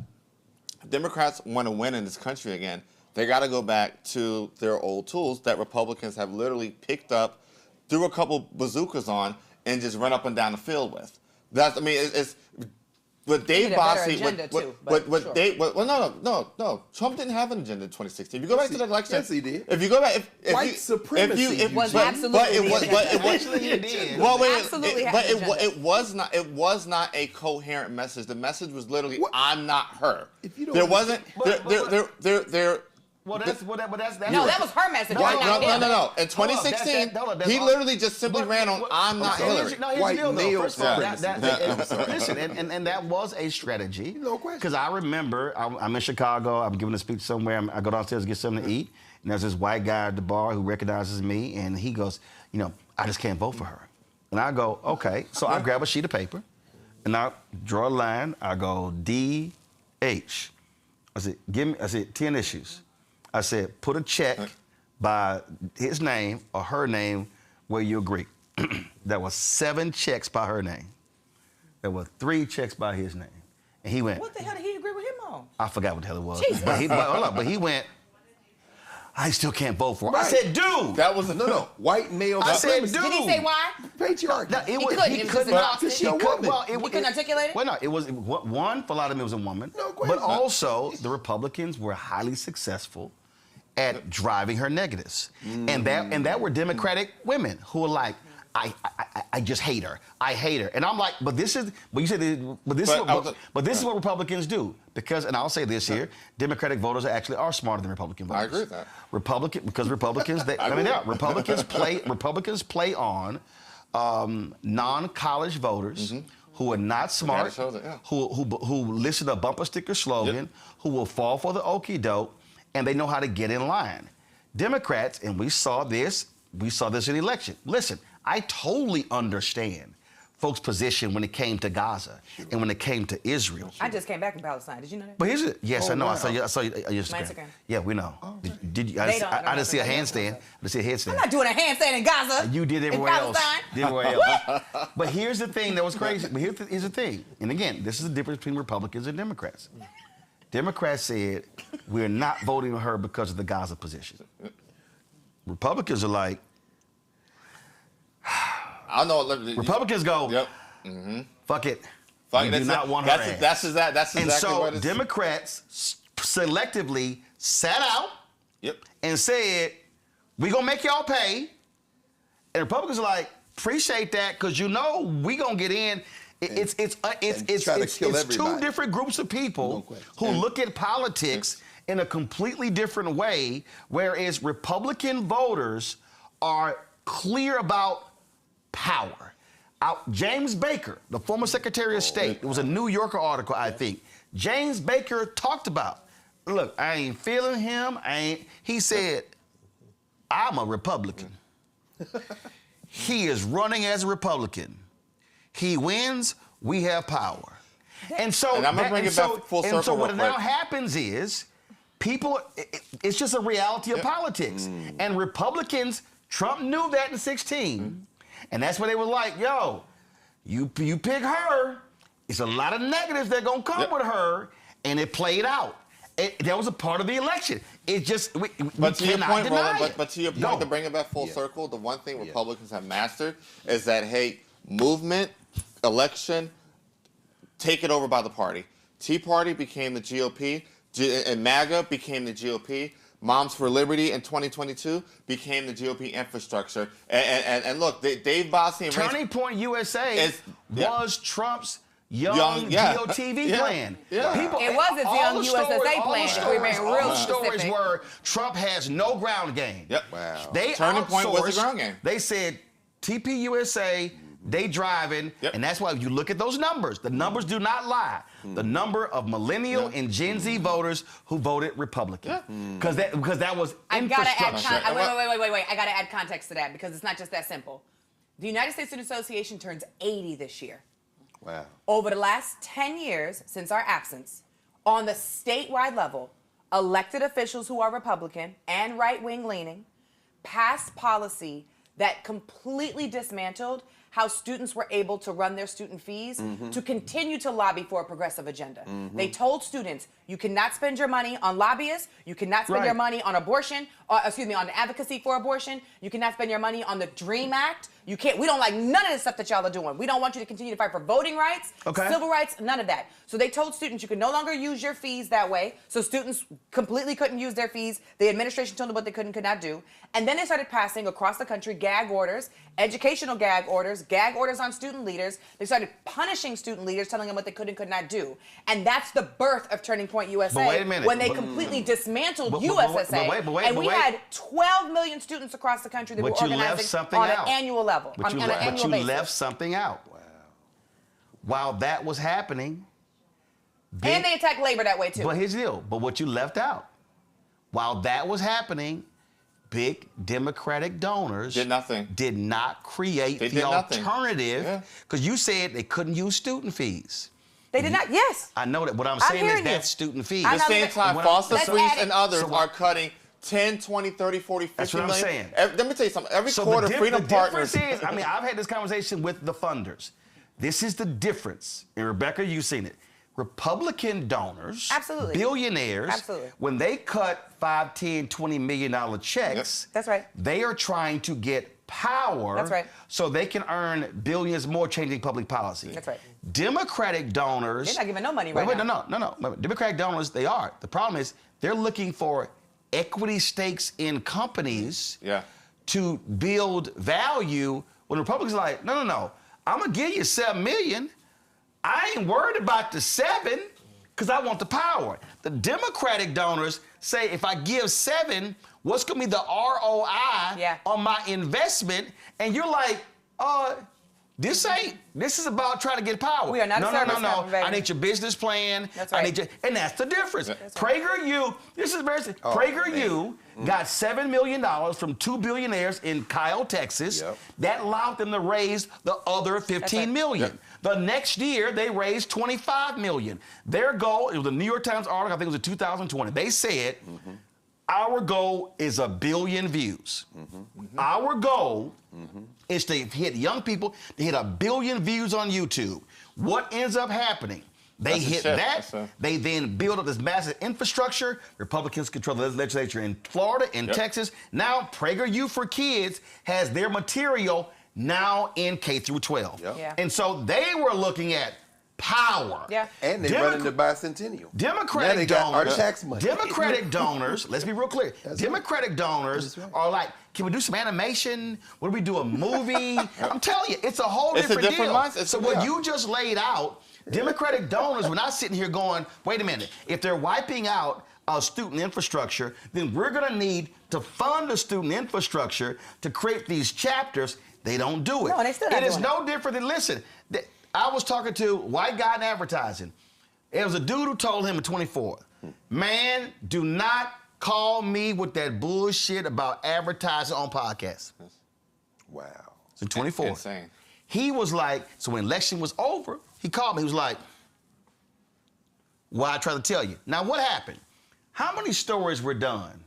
Democrats want to win in this country again. They got to go back to their old tools that Republicans have literally picked up, threw a couple bazookas on, and just run up and down the field with. That's, I mean, it's what Dave Bossie, no. Trump didn't have an agenda in 2016. If you go back to the election, yes, he did. If you go back, White supremacy it was absolutely. It was not a coherent message. The message was literally, I'm not her. There wasn't. Well, that's no, that was her message. No. In 2016, he literally just simply ran on, I'm not Hillary. Listen, and that was a strategy. No question. Because I remember, I'm in Chicago, I'm giving a speech somewhere, I go downstairs to get something to eat, and there's this white guy at the bar who recognizes me, and he goes, I just can't vote for her. And I go, okay. So I grab a sheet of paper, and I draw a line. I go D-H. I said, 10 issues. I said, put a check by his name or her name where you agree. There were 7 checks by her name. There were 3 checks by his name. And he went. What the hell did he agree with him on? I forgot what the hell it was. Jesus. But he went, I still can't vote for her. I said, dude. That was no. White male. I said, dude. Did he say why? Patriarchy. No, He couldn't. It was just exhausted. He couldn't articulate it? Well, no, it was, one, for a lot of them, it was a woman. No question. But also, the Republicans were highly successful at driving her negatives. And that were Democratic women who were like, I just hate her. I hate her. And I'm like, but this is what Republicans do. Because, and I'll say this here, Democratic voters actually are smarter than Republican voters. I agree with that. Because Republicans, Republicans play on non-college voters who are not smart, who listen to a bumper sticker slogan, who will fall for the okie doke, and they know how to get in line. Democrats, and we saw this in the election. Listen, I totally understand folks' position when it came to Gaza and when it came to Israel. I just came back from Palestine. Did you know that? But here's it. Yes, I know. wow. I saw you on Instagram. Yeah, we know. Did you? I didn't see a handstand. I didn't see a headstand. I'm not doing a handstand in Gaza. You did everywhere else. But here's the thing that was crazy. But here's the thing. And again, this is the difference between Republicans and Democrats. Democrats said, we're not voting for her because of the Gaza position. Republicans are like, I know. Republicans go, fuck it. We do not want her ass. That's exactly and so what it is. Democrats selectively sat out and said, we're going to make y'all pay. And Republicans are like, appreciate that because you know we going to get in. It's two different groups of people who look at politics in a completely different way, whereas Republican voters are clear about power. James Baker, the former Secretary of State, it was a New Yorker article, I think. James Baker talked about, look, I ain't feeling him. He said, I'm a Republican. He is running as a Republican. He wins, we have power. And so, I'm gonna bring it back full circle. And so what real now quick. happens is, people, it's just a reality of politics. And Republicans, Trump knew that in 2016. And that's where they were like, yo, you pick her, it's a lot of negatives that are going to come with her, and it played out. That was a part of the election. It just, we But to your cannot point, deny Roland, it. but to your point, to bring it back full circle, the one thing Republicans have mastered is that, hey, movement, election, take it over by the party. Tea Party became the GOP, and MAGA became the GOP. Moms for Liberty in 2022 became the GOP infrastructure. And look, Dave Bossie and Turning Point USA was Trump's young GOTV plan. People, It was his young USSA plan. We made real all the stories specific. were Trump has no ground game. Wow. They Turning Point was the outsourced. ground game. They said TPUSA, they driving, and that's why if you look at those numbers, the numbers do not lie. The number of millennial and Gen Z voters who voted Republican, because that was I gotta infrastructure. add wait. I gotta add context to that because it's not just that simple. The United States Student Association turns 80 this year. Wow. Over the last 10 years since our absence, on the statewide level, elected officials who are Republican and right-wing leaning passed policy that completely dismantled how students were able to run their student fees to continue to lobby for a progressive agenda. They told students, you cannot spend your money on lobbyists, you cannot spend your money on abortion, on advocacy for abortion, you cannot spend your money on the DREAM Act. We don't like none of the stuff that y'all are doing. We don't want you to continue to fight for voting rights, civil rights, none of that. So they told students you could no longer use your fees that way. So students completely couldn't use their fees. The administration told them what they could and could not do. And then they started passing across the country gag orders, educational gag orders on student leaders. They started punishing student leaders, telling them what they could and could not do. And that's the birth of Turning Point USA. But wait a minute. When they completely dismantled USSA. And we had 12 million students across the country that were organizing on an annual level. But you left something out. Wow. While that was happening. And they attacked labor that way too. But here's the deal. But what you left out. While that was happening, big Democratic donors did nothing. Did not create They the did nothing. alternative because you said they couldn't use student fees. They did not. Yes. I know that. What I'm saying is that's student fees. At the same time, Foster Freeze and others So are cutting 10, 20, 30, 40, 50 That's what I'm million. saying. Let me tell you something. Every So quarter, the Freedom Partners. difference is, I mean, I've had this conversation with the funders. This is the difference. And Rebecca, you've seen it. Republican donors, Absolutely. billionaires, Absolutely. when they cut $5, $10, $20 million checks, That's right. they are trying to get power That's right. so they can earn billions more changing public policy. That's right. Democratic donors... They're not giving no money right wait, now. No. Democratic donors, they are. The problem is they're looking for equity stakes in companies to build value when Republicans are like, no. I'm going to give you $7 million. I ain't worried about the 7 because I want the power. The Democratic donors say if I give 7, what's going to be the ROI on my investment? And you're like, this is about trying to get power. We are not a service company, baby. I need your business plan. That's I right. need and that's the difference. PragerU, this is embarrassing. PragerU got $7 million from 2 billionaires in Kyle, Texas. That allowed them to raise the other $15 million. The next year, they raised $25 million. Their goal, it was a New York Times article, I think it was in 2020. They said, our goal is 1 billion views. Our goal is to hit young people, to hit 1 billion views on YouTube. What ends up happening? They hit that. They then build up this massive infrastructure. Republicans control the legislature in Florida, in Texas. Now, PragerU for Kids has their material now in K through 12. And so they were looking at power. And they're running the bicentennial. Democratic now they got donors, our tax money. Democratic donors, let's be real clear. Democratic donors are like, can we do some animation? What do we do, a movie? I'm telling you, it's a whole different deal. mindset. So what you just laid out, Democratic donors were not sitting here going, wait a minute, if they're wiping out student infrastructure, then we're going to need to fund the student infrastructure to create these chapters. They don't do it. No, they still not It is doing no different than, listen, I was talking to a white guy in advertising. There was a dude who told him at 24, man, do not call me with that bullshit about advertising on podcasts. Wow. So 24. Insane. He was like, so when election was over, he called me. He was like, well, I tried to tell you. Now, what happened? How many stories were done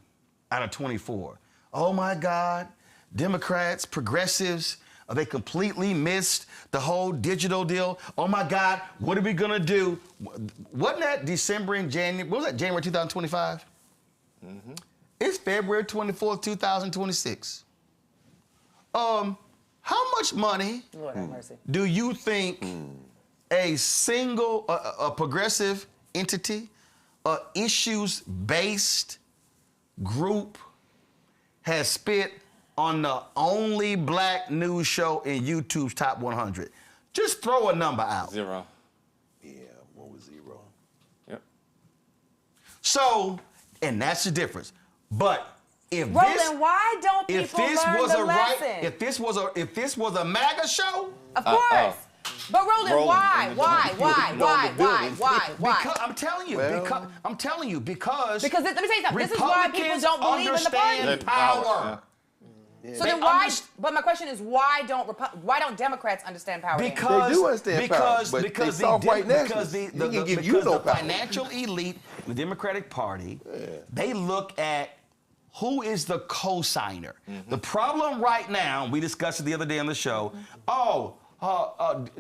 out of 24? Oh, my God. Democrats, progressives, they completely missed the whole digital deal. Oh, my God, what are we going to do? Wasn't that December and January? What was that, January 2025? It's February 24th, 2026. How much money Lord have mercy. do you think a single, a progressive entity, a issues-based group has spent on the only black news show in YouTube's top 100? Just throw a number out. 0. Yeah, what was 0? Yep. So, and that's the difference. But if Roland, this, why don't people if this learn was the a lesson? if this was a MAGA show, Of course. But Roland, why? Because I'm telling you, because let me tell you something. This is why people don't believe in the party. understand power. So then why? But my question is, why don't Democrats understand power? Because they do understand power, but because they soft white nationalists. the They can give you no power. financial elite, the Democratic Party, they look at who is the co-signer. The problem right now, we discussed it the other day on the show.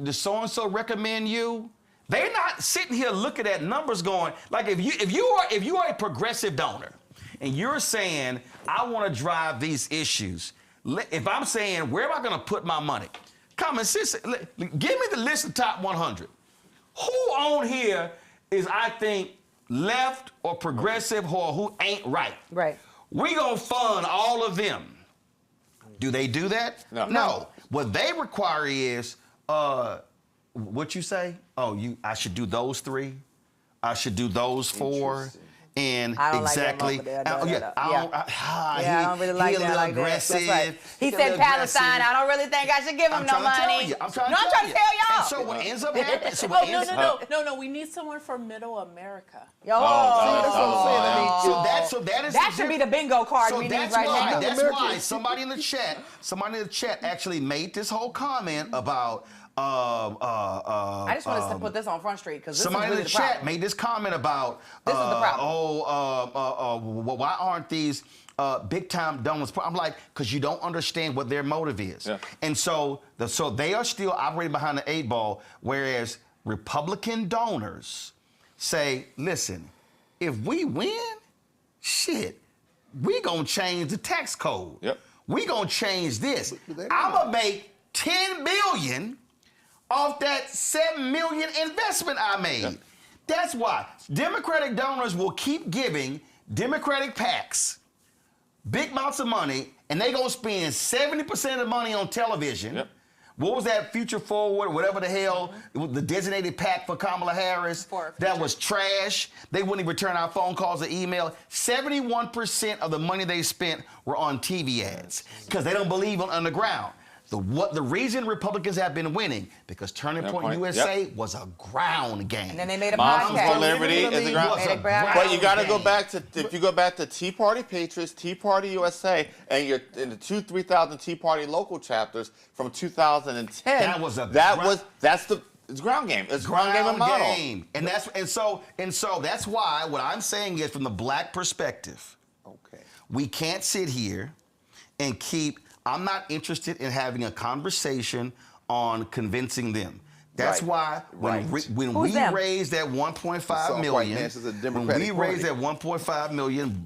Does so-and-so recommend you? They're not sitting here looking at numbers going, like if you are a progressive donor and you're saying, I want to drive these issues, if I'm saying, where am I going to put my money? Common sense, give me the list of top 100. Who on here is, I think, left or progressive or who ain't right? Right. We gonna fund all of them. Do they do that? No. What they require is, what you say? I should do those 3. I should do those 4. And I don't exactly. like that. I don't really like that. Like aggressive. That's right. He said Palestine. I don't really think I should give him no money. I'm trying to tell y'all. And so what ends up happening? So no. We need someone from Middle America. That should be the bingo card we need right now. That's why somebody in the chat actually made this whole comment about. I just want us to put this on Front Street because somebody really in the chat made this comment about this is the problem. Why aren't these big time donors? I'm like, because you don't understand what their motive is, and so they are still operating behind the 8 ball, whereas Republican donors say, listen, if we win, shit, we gonna change the tax code. We gonna change this. I'm gonna make $10 billion off that $7 million investment I made. That's why Democratic donors will keep giving Democratic PACs big amounts of money, and they gonna spend 70% of the money on television. What was that Future Forward, whatever the hell, the designated PAC for Kamala Harris? That was trash. They wouldn't even return our phone calls or email. 71% of the money they spent were on TV ads because they don't believe on underground. The reason Republicans have been winning because Turning Point USA was a ground game. And then they made a Moms podcast. for Liberty is a ground. But you got to go back to if you go back to Tea Party Patriots, Tea Party USA, and you're in the 3,000 Tea Party local chapters from 2010. That's the ground game. It's ground game and model. And so that's why what I'm saying is from the black perspective. We can't sit here and keep. I'm not interested in having a conversation on convincing them. That's why when we raised that 1.5 million, when we raised that 1.5 million,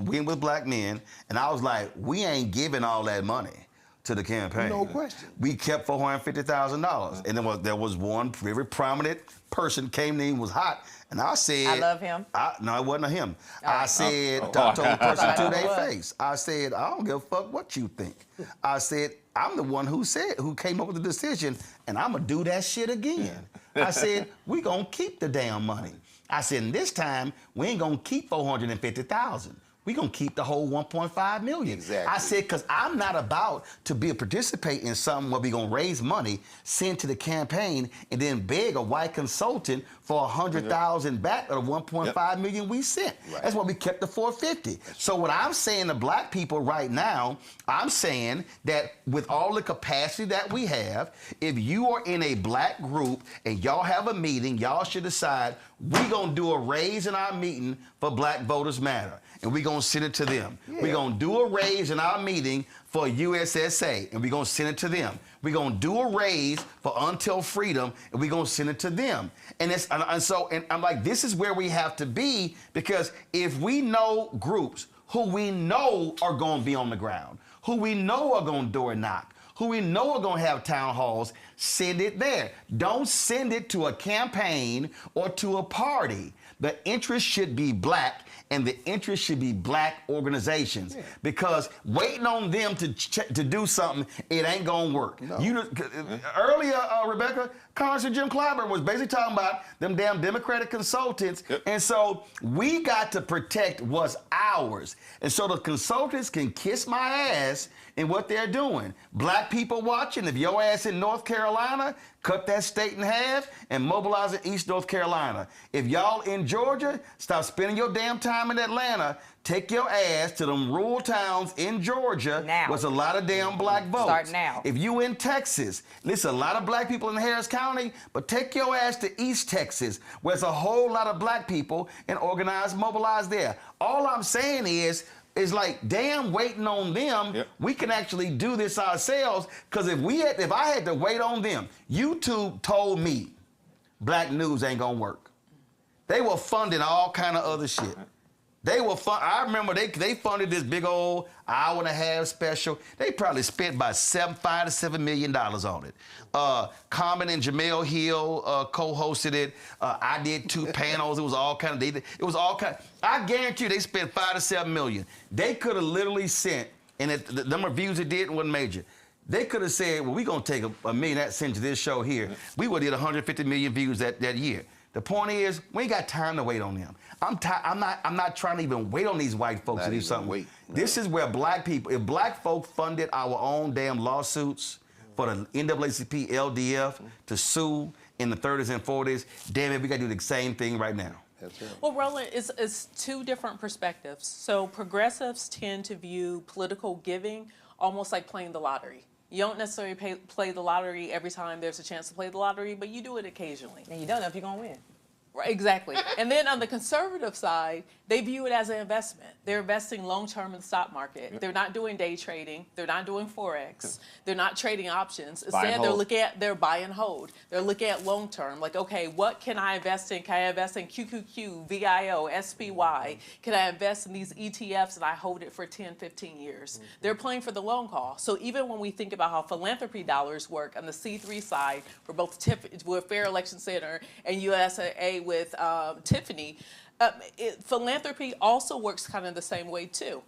Win with Black Men, and I was like, we ain't giving all that money to the campaign. No question. We kept $450,000, and there was one very prominent person came to me, was hot. And I said, I love him. No, it wasn't him. I said, I told the person to their face, I said, I don't give a fuck what you think. I said, I'm the one who came up with the decision, and I'm going to do that shit again. I said, we going to keep the damn money. I said, and this time, we ain't going to keep $450,000. We're going to keep the whole 1.5 million. Exactly. I said, because I'm not about to participate in something where we're going to raise money, send to the campaign, and then beg a white consultant for $100,000 back of the 1.5 million we sent. That's why we kept the 450. So what I'm saying to black people right now, I'm saying that with all the capacity that we have, if you are in a black group and y'all have a meeting, y'all should decide we're going to do a raise in our meeting for Black Voters Matter. And we're going to send it to them. We're going to do a raise in our meeting for USSA, and we're going to send it to them. We're going to do a raise for Until Freedom, and we're going to send it to them. And I'm like, this is where we have to be, because if we know groups who we know are going to be on the ground, who we know are going to door knock, who we know are going to have town halls, send it there. Don't send it to a campaign or to a party. The interest should be black, and the interest should be black organizations, because waiting on them to do something, it ain't gonna work. Earlier, Rebecca, Congressman Jim Clyburn was basically talking about them damn Democratic consultants, and so we got to protect what's ours. And so the consultants can kiss my ass in what they're doing. Black people watching, if your ass in North Carolina, cut that state in half and mobilize in East North Carolina. If y'all in Georgia, stop spending your damn time in Atlanta. Take your ass to them rural towns in Georgia where there's a lot of damn black votes. Start now. If you in Texas, listen, a lot of black people in Harris County, but take your ass to East Texas where there's a whole lot of black people and organize, mobilize there. All I'm saying is like, damn, waiting on them, we can actually do this ourselves, because if I had to wait on them, YouTube told me black news ain't gonna work. They were funding all kind of other shit. I remember they funded this big old hour-and-a-half special. They probably spent about $5 to $7 million on it. Common and Jamel Hill co-hosted it. I did 2 panels. It was all kind of. I guarantee you they spent $5 to $7 million. They could have literally sent, and the number of views it did wasn't major. They could have said, well, we're going to take $1 million that sent to this show here. We would have did 150 million views that year. The point is, we ain't got time to wait on them. I'm not trying to even wait on these white folks to do something. This is where black people, if black folk funded our own damn lawsuits for the NAACP, LDF to sue in the 30s and 40s, damn it, we got to do the same thing right now. That's right. Well, Roland, it's two different perspectives. So progressives tend to view political giving almost like playing the lottery. You don't necessarily play the lottery every time there's a chance to play the lottery, but you do it occasionally. And you don't know if you're going to win. Right, exactly. And then on the conservative side, they view it as an investment. They're investing long-term in the stock market. Yep. They're not doing day trading. They're not doing Forex. They're not trading options. Instead, they're buy and hold. They're looking at long-term, like, okay, what can I invest in? Can I invest in QQQ, VIO, SPY? Can I invest in these ETFs and I hold it for 10, 15 years? They're playing for the long haul. So even when we think about how philanthropy dollars work on the C3 side for both with Fair Election Center and USA with Tiffany, philanthropy also works kind of the same way too.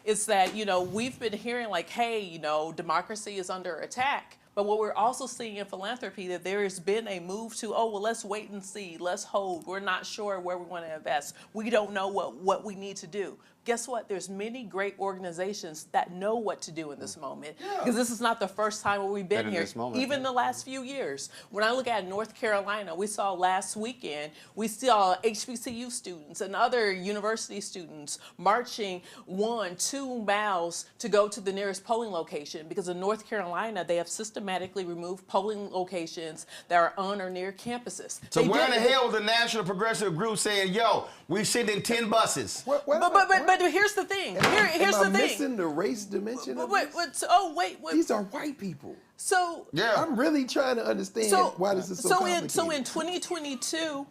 It's that, we've been hearing like, hey, democracy is under attack. But what we're also seeing in philanthropy, that there has been a move to, let's wait and see, let's hold. We're not sure where we want to invest. We don't know what we need to do. Guess what? There's many great organizations that know what to do in this moment. Because this is not the first time where we've been here, even the last few years. When I look at North Carolina, we saw last weekend, we saw HBCU students and other university students marching 1-2 miles to go to the nearest polling location, because in North Carolina, they have systematically removed polling locations that are on or near campuses. So where in the hell was the National Progressive Group saying, yo, we sending 10 buses? But here's the thing. Here's the thing. Missing the race dimension of this? Wait. These are white people. So I'm really trying to understand why this is so complicated. So in 2022,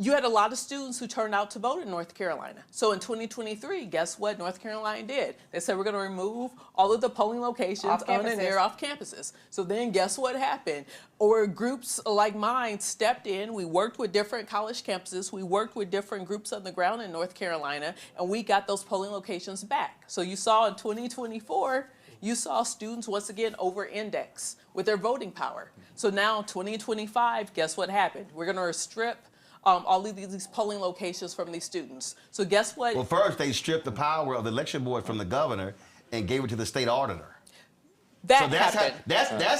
you had a lot of students who turned out to vote in North Carolina. So in 2023, guess what North Carolina did? They said we're going to remove all of the polling locations on and near off campuses. So then guess what happened? Or groups like mine stepped in. We worked with different college campuses. We worked with different groups on the ground in North Carolina, and we got those polling locations back. So you saw in 2024, you saw students once again over-index with their voting power. So now 2025, guess what happened? We're going to strip all of these polling locations from these students. So guess what? Well, first they stripped the power of the election board from the governor and gave it to the state auditor. That's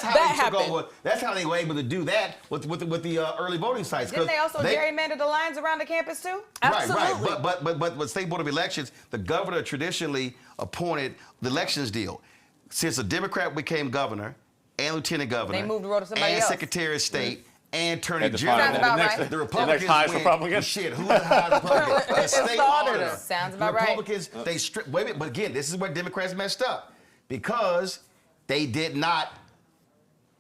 how they were able to do that with the early voting sites. Didn't they also gerrymander the lines around the campus too? Absolutely. Right. But State Board of Elections, the governor traditionally appointed the elections deal. Since a Democrat became governor and lieutenant governor, they moved the road to somebody else. Secretary of State. And Attorney General. Sounds about right. The Republicans highest Republican. Shit, who was the highest Republican? The state auditor. Sounds about right. Republicans, they stripped. Wait a minute, but again, this is where Democrats messed up, because they did not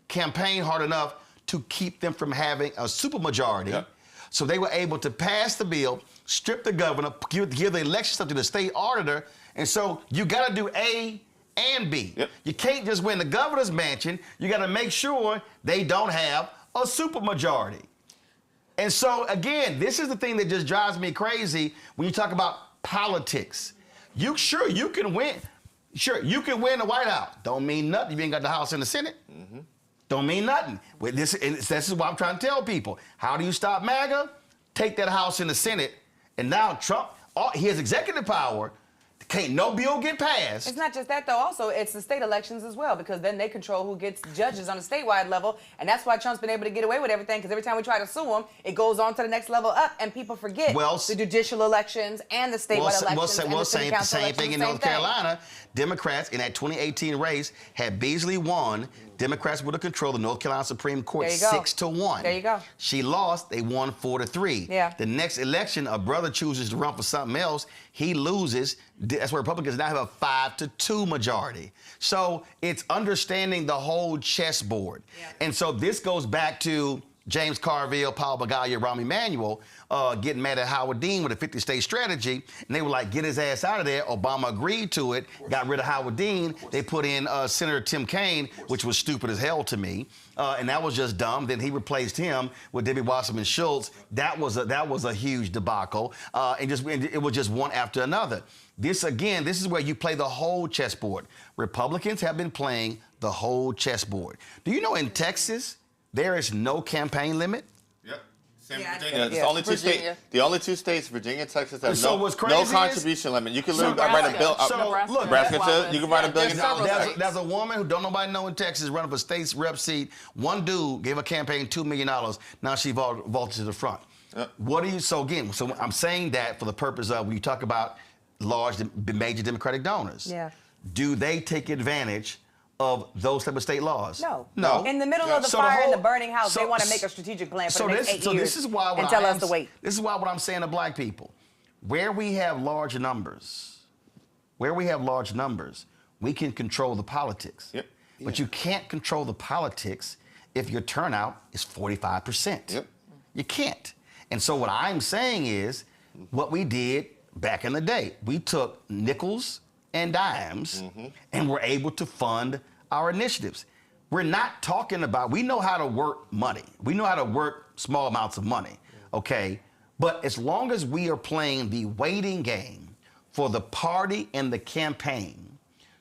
campaign hard enough to keep them from having a supermajority. Yep. So they were able to pass the bill, strip the governor, give the election stuff to the state auditor, and so you got to do A and B. Yep. You can't just win the governor's mansion. You got to make sure they don't have a supermajority. And so, again, this is the thing that just drives me crazy when you talk about politics. You can win. Sure, you can win the White House. Don't mean nothing if you ain't got the House and the Senate. Mm-hmm. Don't mean nothing. This is what I'm trying to tell people. How do you stop MAGA? Take that House and the Senate, and now Trump, he has executive power. Can't no bill get passed. It's not just that, though. Also, it's the state elections as well, because then they control who gets judges on a statewide level, and that's why Trump's been able to get away with everything, because every time we try to sue him, it goes on to the next level up, and people forget the judicial elections and the statewide elections and the city council same thing in North Carolina. Democrats in that 2018 race, had Beasley won, Democrats would have controlled the North Carolina Supreme Court 6-1. There you go. She lost, they won 4-3. Yeah. The next election, a brother chooses to run for something else, he loses. That's where Republicans now have a 5-2 majority. So it's understanding the whole chessboard. Yeah. And so this goes back to James Carville, Paul Begaya, Rahm Emanuel getting mad at Howard Dean with a 50-state strategy, and they were like, get his ass out of there. Obama agreed to it, got rid of Howard Dean. They put in Senator Tim Kaine, which was stupid as hell to me, and that was just dumb. Then he replaced him with Debbie Wasserman Schultz. That was a huge debacle, and it was just one after another. This is where you play the whole chessboard. Republicans have been playing the whole chessboard. Do you know in Texas, there is no campaign limit? Yep. Yeah, it's only two states. The only two states, Virginia and Texas, have So what's crazy no contribution limit. You can literally write a bill. Look, Nebraska, you can write $1 billion. There's a woman who don't nobody know in Texas running for state's rep seat. One dude gave a campaign $2 million. Now she vaulted to the front. What do you? So again, I'm saying that for the purpose of when you talk about large, major Democratic donors. Yeah. Do they take advantage of those type of state laws? No. In the middle of the fire in the burning house, they want to make a strategic plan for the next 8 years. So this is why and tell us to wait. This is why what I'm saying to black people, where we have large numbers, we can control the politics. Yep. But you can't control the politics if your turnout is 45%. Yep. You can't. And so what I'm saying is what we did back in the day. We took nickels and dimes and were able to fund our initiatives. We're not talking about, we know how to work money. We know how to work small amounts of money, okay? But as long as we are playing the waiting game for the party and the campaign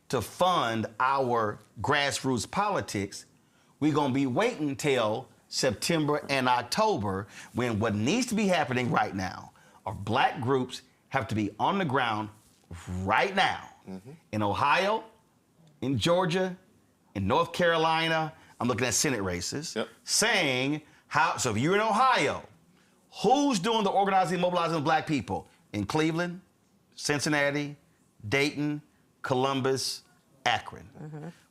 to fund our grassroots politics, we're gonna be waiting till September and October when what needs to be happening right now are black groups have to be on the ground right now in Ohio, in Georgia, in North Carolina. I'm looking at Senate races, saying how, so if you're in Ohio, who's doing the organizing, mobilizing of black people? In Cleveland, Cincinnati, Dayton, Columbus, Akron.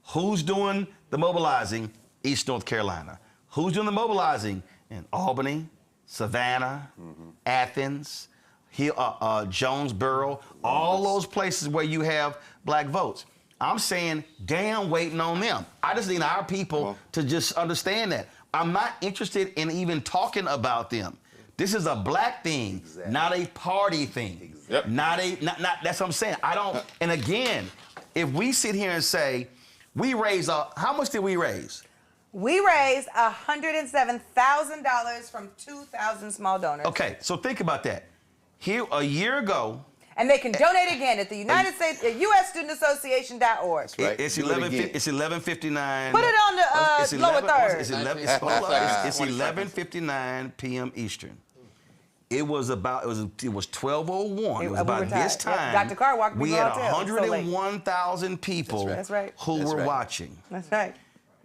Who's doing the mobilizing? East North Carolina. Who's doing the mobilizing? In Albany, Savannah, Athens, Jonesboro, all those places where you have black votes. I'm saying, damn, waiting on them. I just need our people to just understand that. I'm not interested in even talking about them. This is a black thing, not a party thing. Not that's what I'm saying. I don't, and again, if we sit here and say, we raise, how much did we raise? We raised $107,000 from 2,000 small donors. Okay, so think about that. Here, a year ago. And they can donate again at the United States, USStudentAssociation.org. That's right. It's 11:59. Put it on the lower third. It's 11:59 p.m. Eastern. It was 12:01. It was about this time. Dr. Carr walked me we had 101,000 people who were watching. That's right.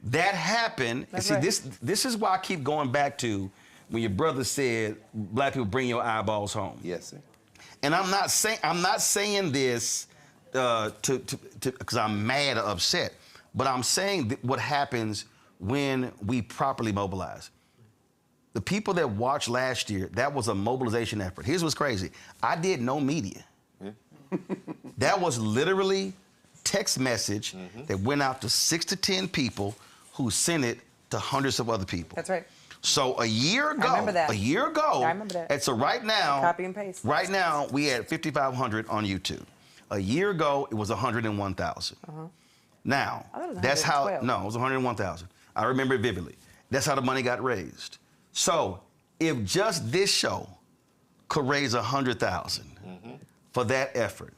That happened. See, this is why I keep going back to when your brother said, black people bring your eyeballs home. Yes, sir. And I'm not saying this because I'm mad or upset, but I'm saying what happens when we properly mobilize. The people that watched last year, that was a mobilization effort. Here's what's crazy. I did no media. That was literally text message that went out to 6 to 10 people who sent it to hundreds of other people. That's right. So a year ago, I remember that. I remember that. And so right now, copy and paste. Right now, we had 5,500 on YouTube. A year ago, it was 101,000. Now, that's how, no, it was 101,000. I remember it vividly. That's how the money got raised. So if just this show could raise 100,000 for that effort,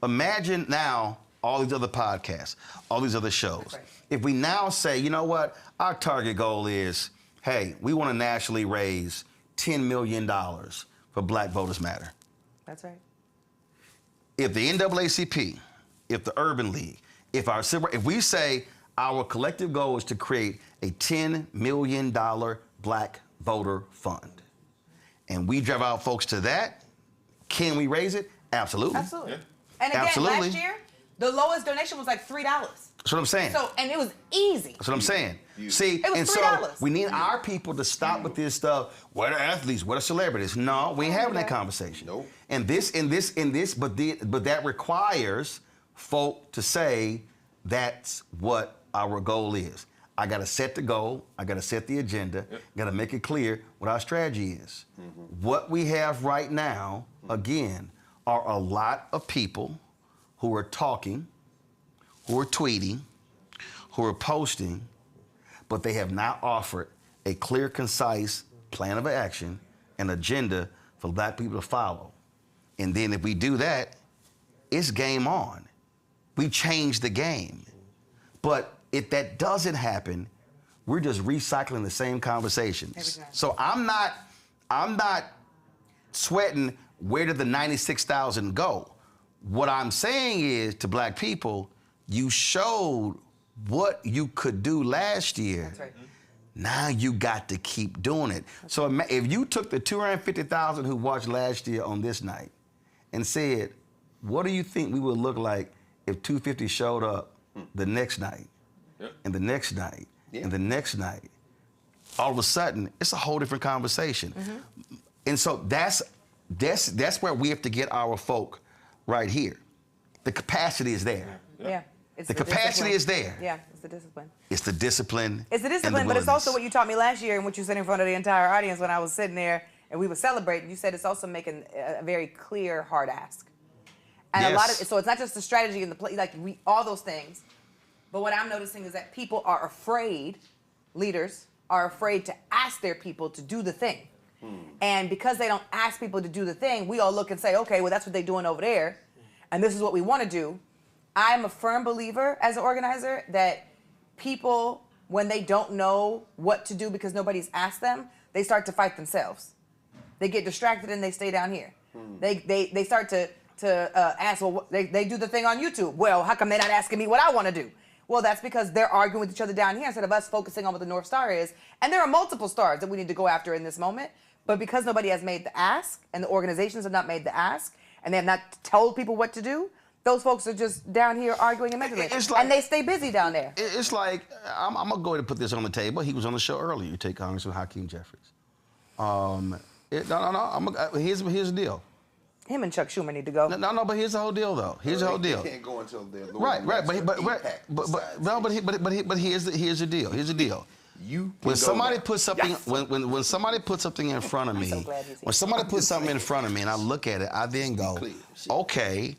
imagine now all these other podcasts, all these other shows. Right. If we now say, you know what, our target goal is, hey, we want to nationally raise $10 million for Black Voters Matter. That's right. If the NAACP, if the Urban League, if we say our collective goal is to create a $10 million Black voter fund, and we drive out folks to that, can we raise it? Absolutely. Absolutely. And again, last year, the lowest donation was like $3. That's what I'm saying. So, and it was easy. That's what I'm saying. See, it was and $3. so we need our people to stop with this stuff. What are athletes? What are celebrities? No, we ain't having that conversation. Nope. And but that requires folk to say that's what our goal is. I got to set the goal. I got to set the agenda. Got to make it clear what our strategy is. What we have right now, again, are a lot of people who are talking, who are tweeting, who are posting, but they have not offered a clear, concise plan of action, an agenda for Black people to follow. And then if we do that, it's game on. We change the game. But if that doesn't happen, we're just recycling the same conversations. So I'm I'm not sweating where did the 96,000 go. What I'm saying is to black people, you showed what you could do last year. That's right. Now you got to keep doing it. So if you took the 250,000 who watched last year on this night and said, what do you think we would look like if 250 showed up the next night, and the next night, and the next night? All of a sudden, it's a whole different conversation. And so that's where we have to get our folk right here. The capacity is there. Yeah. It's the capacity discipline. is there. Yeah, it's the discipline. It's the discipline. It's the and discipline, but it's willingness. also what you taught me last year and what you said in front of the entire audience when I was sitting there and we were celebrating. You said it's also making a very clear, hard ask. And a lot of so it's not just the strategy and the play, like all those things. But what I'm noticing is that people are afraid, leaders are afraid to ask their people to do the thing. And because they don't ask people to do the thing, we all look and say, okay, well, that's what they're doing over there. And this is what we want to do. I'm a firm believer as an organizer that people, when they don't know what to do because nobody's asked them, they start to fight themselves. They get distracted and they stay down here. They start to ask, well, they do the thing on YouTube. Well, how come they're not asking me what I want to do? Well, that's because they're arguing with each other down here instead of us focusing on what the North Star is. And there are multiple stars that we need to go after in this moment. But because nobody has made the ask and the organizations have not made the ask and they have not told people what to do, those folks are just down here arguing and measuring. And they stay busy down there. It's like, I'm going to go ahead and put this on the table. He was on the show earlier. You take Congressman Hakeem Jeffries. Here's the deal. Him and Chuck Schumer need to go. No, but here's the whole deal, though. Here's the whole deal. They can't go until they're Right. But here's the deal. Here's the deal. When somebody puts something, when somebody puts something in front of me, when somebody puts something in front of me and I look at it, I then go, okay.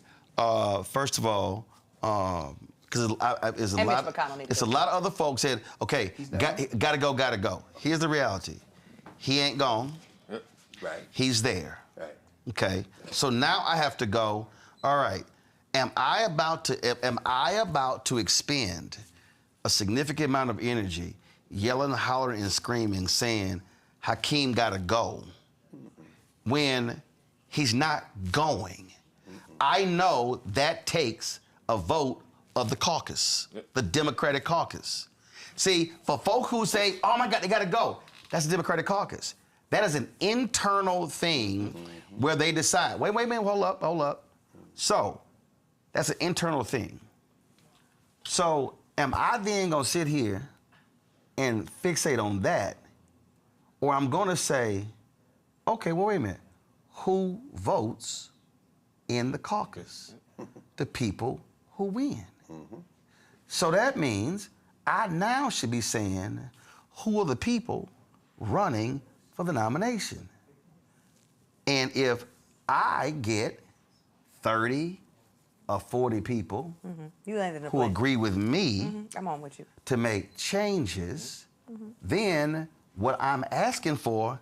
First of all, because it's a lot of other folks said, okay, gotta go. Here's the reality. He ain't gone. Right. He's there. Right. Okay. So now I have to go, all right, am I about to expend a significant amount of energy yelling, hollering, and screaming, saying, Hakeem gotta go, when he's not going? I know that takes a vote of the caucus, the Democratic caucus. See, for folk who say, oh my God, they gotta go, that's the Democratic caucus. That is an internal thing where they decide, wait, hold up. So, that's an internal thing. So, am I then gonna sit here and fixate on that? Or I'm gonna say, okay, well, wait a minute, who votes in the caucus? The people who win. So that means I now should be saying, who are the people running for the nomination? And if I get 30 or 40 people who agree with me I'm on with you. to make changes, then what I'm asking for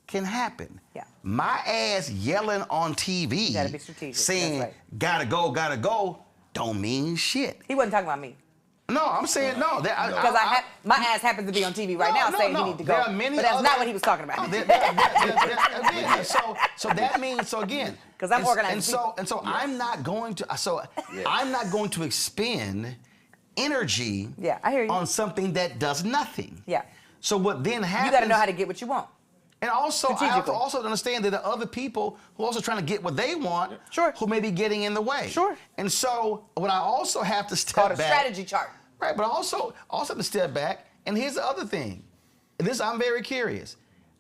can happen. Yeah. My ass yelling on TV, gotta be strategic. saying, That's gotta go, don't mean shit. He wasn't talking about me. No, I'm saying no. Because my ass happens to be on TV right now saying he need to go. There are many but that's other, not what he was talking about. So that means, so again, because I'm organized. And so I'm not going to. I'm not going to expend energy. I hear you. On something that does nothing. Yeah. So what then happens? You got to know how to get what you want. And also, I have to also understand that there are other people who are also trying to get what they want, who may be getting in the way. Sure. And so, what I also have to step called back. a strategy chart. Right, but also have to step back. And here's the other thing. I'm very curious.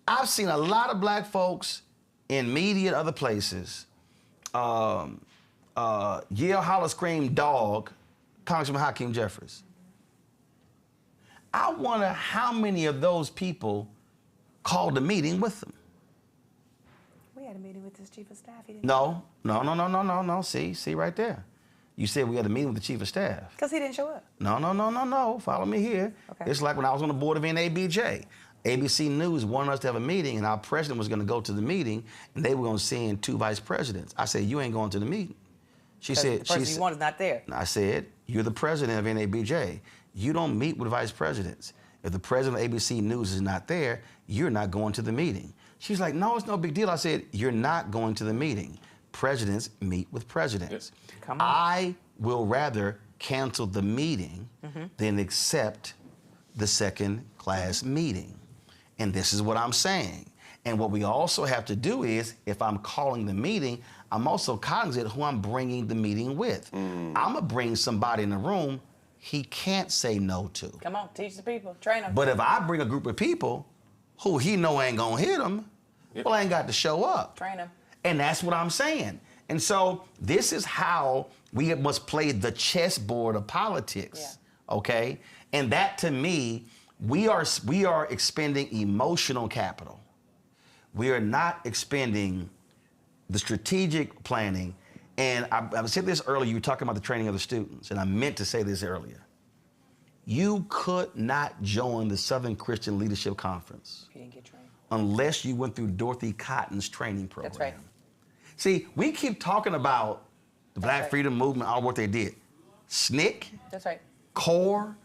I've seen a lot of black folks in media and other places yell, holler, scream, dog, Congressman Hakeem Jeffries. I wonder how many of those people called a meeting with them. We had a meeting with his chief of staff. He didn't No. See right there. You said we had a meeting with the chief of staff. Because he didn't show up. No. Follow me here. Okay. It's like when I was on the board of NABJ. ABC News wanted us to have a meeting, and our president was going to go to the meeting, and they were going to send 2 vice presidents. I said, you ain't going to the meeting. She said, the person you want is not there. I said, you're the president of NABJ. You don't meet with vice presidents. If the president of ABC News is not there, you're not going to the meeting. She's like, no, it's no big deal. I said, you're not going to the meeting. Presidents meet with presidents. Come on. I will rather cancel the meeting than accept the second class meeting. And this is what I'm saying. And what we also have to do is, if I'm calling the meeting, I'm also cognizant of who I'm bringing the meeting with. I'm gonna bring somebody in the room he can't say no to. Come on, teach the people, train them. But if I bring a group of people who he know ain't gonna hit him, well, I ain't got to show up. Train them. And that's what I'm saying. And so this is how we must play the chessboard of politics, okay? And that, to me, we are expending emotional capital. We are not expending the strategic planning. And I said this earlier, you were talking about the training of the students, and I meant to say this earlier. You could not join the Southern Christian Leadership Conference You didn't get trained. unless you went through Dorothy Cotton's training program. That's right. See, we keep talking about the Black Freedom Movement, all what they did. SNCC, That's right. CORE,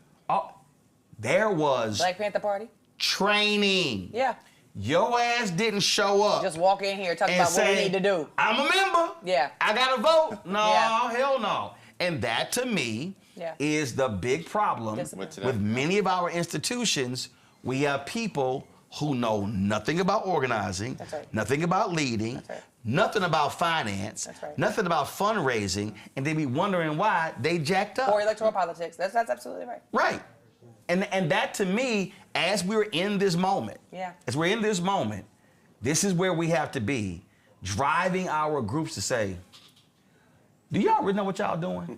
there was Black Panther Party. training. Yeah. Your ass didn't show up. Just walk in here talking and about what we say, need to do. I'm a member. Yeah. I got to vote. No, Yeah. hell no. And that, to me, is the big problem with many of our institutions. We have people who know nothing about organizing, nothing about leading, nothing about finance, nothing about fundraising, and they be wondering why they jacked up. Or electoral politics. That's absolutely right. Right. And that, to me, as we're in this moment, this is where we have to be, driving our groups to say, do y'all really know what y'all doing?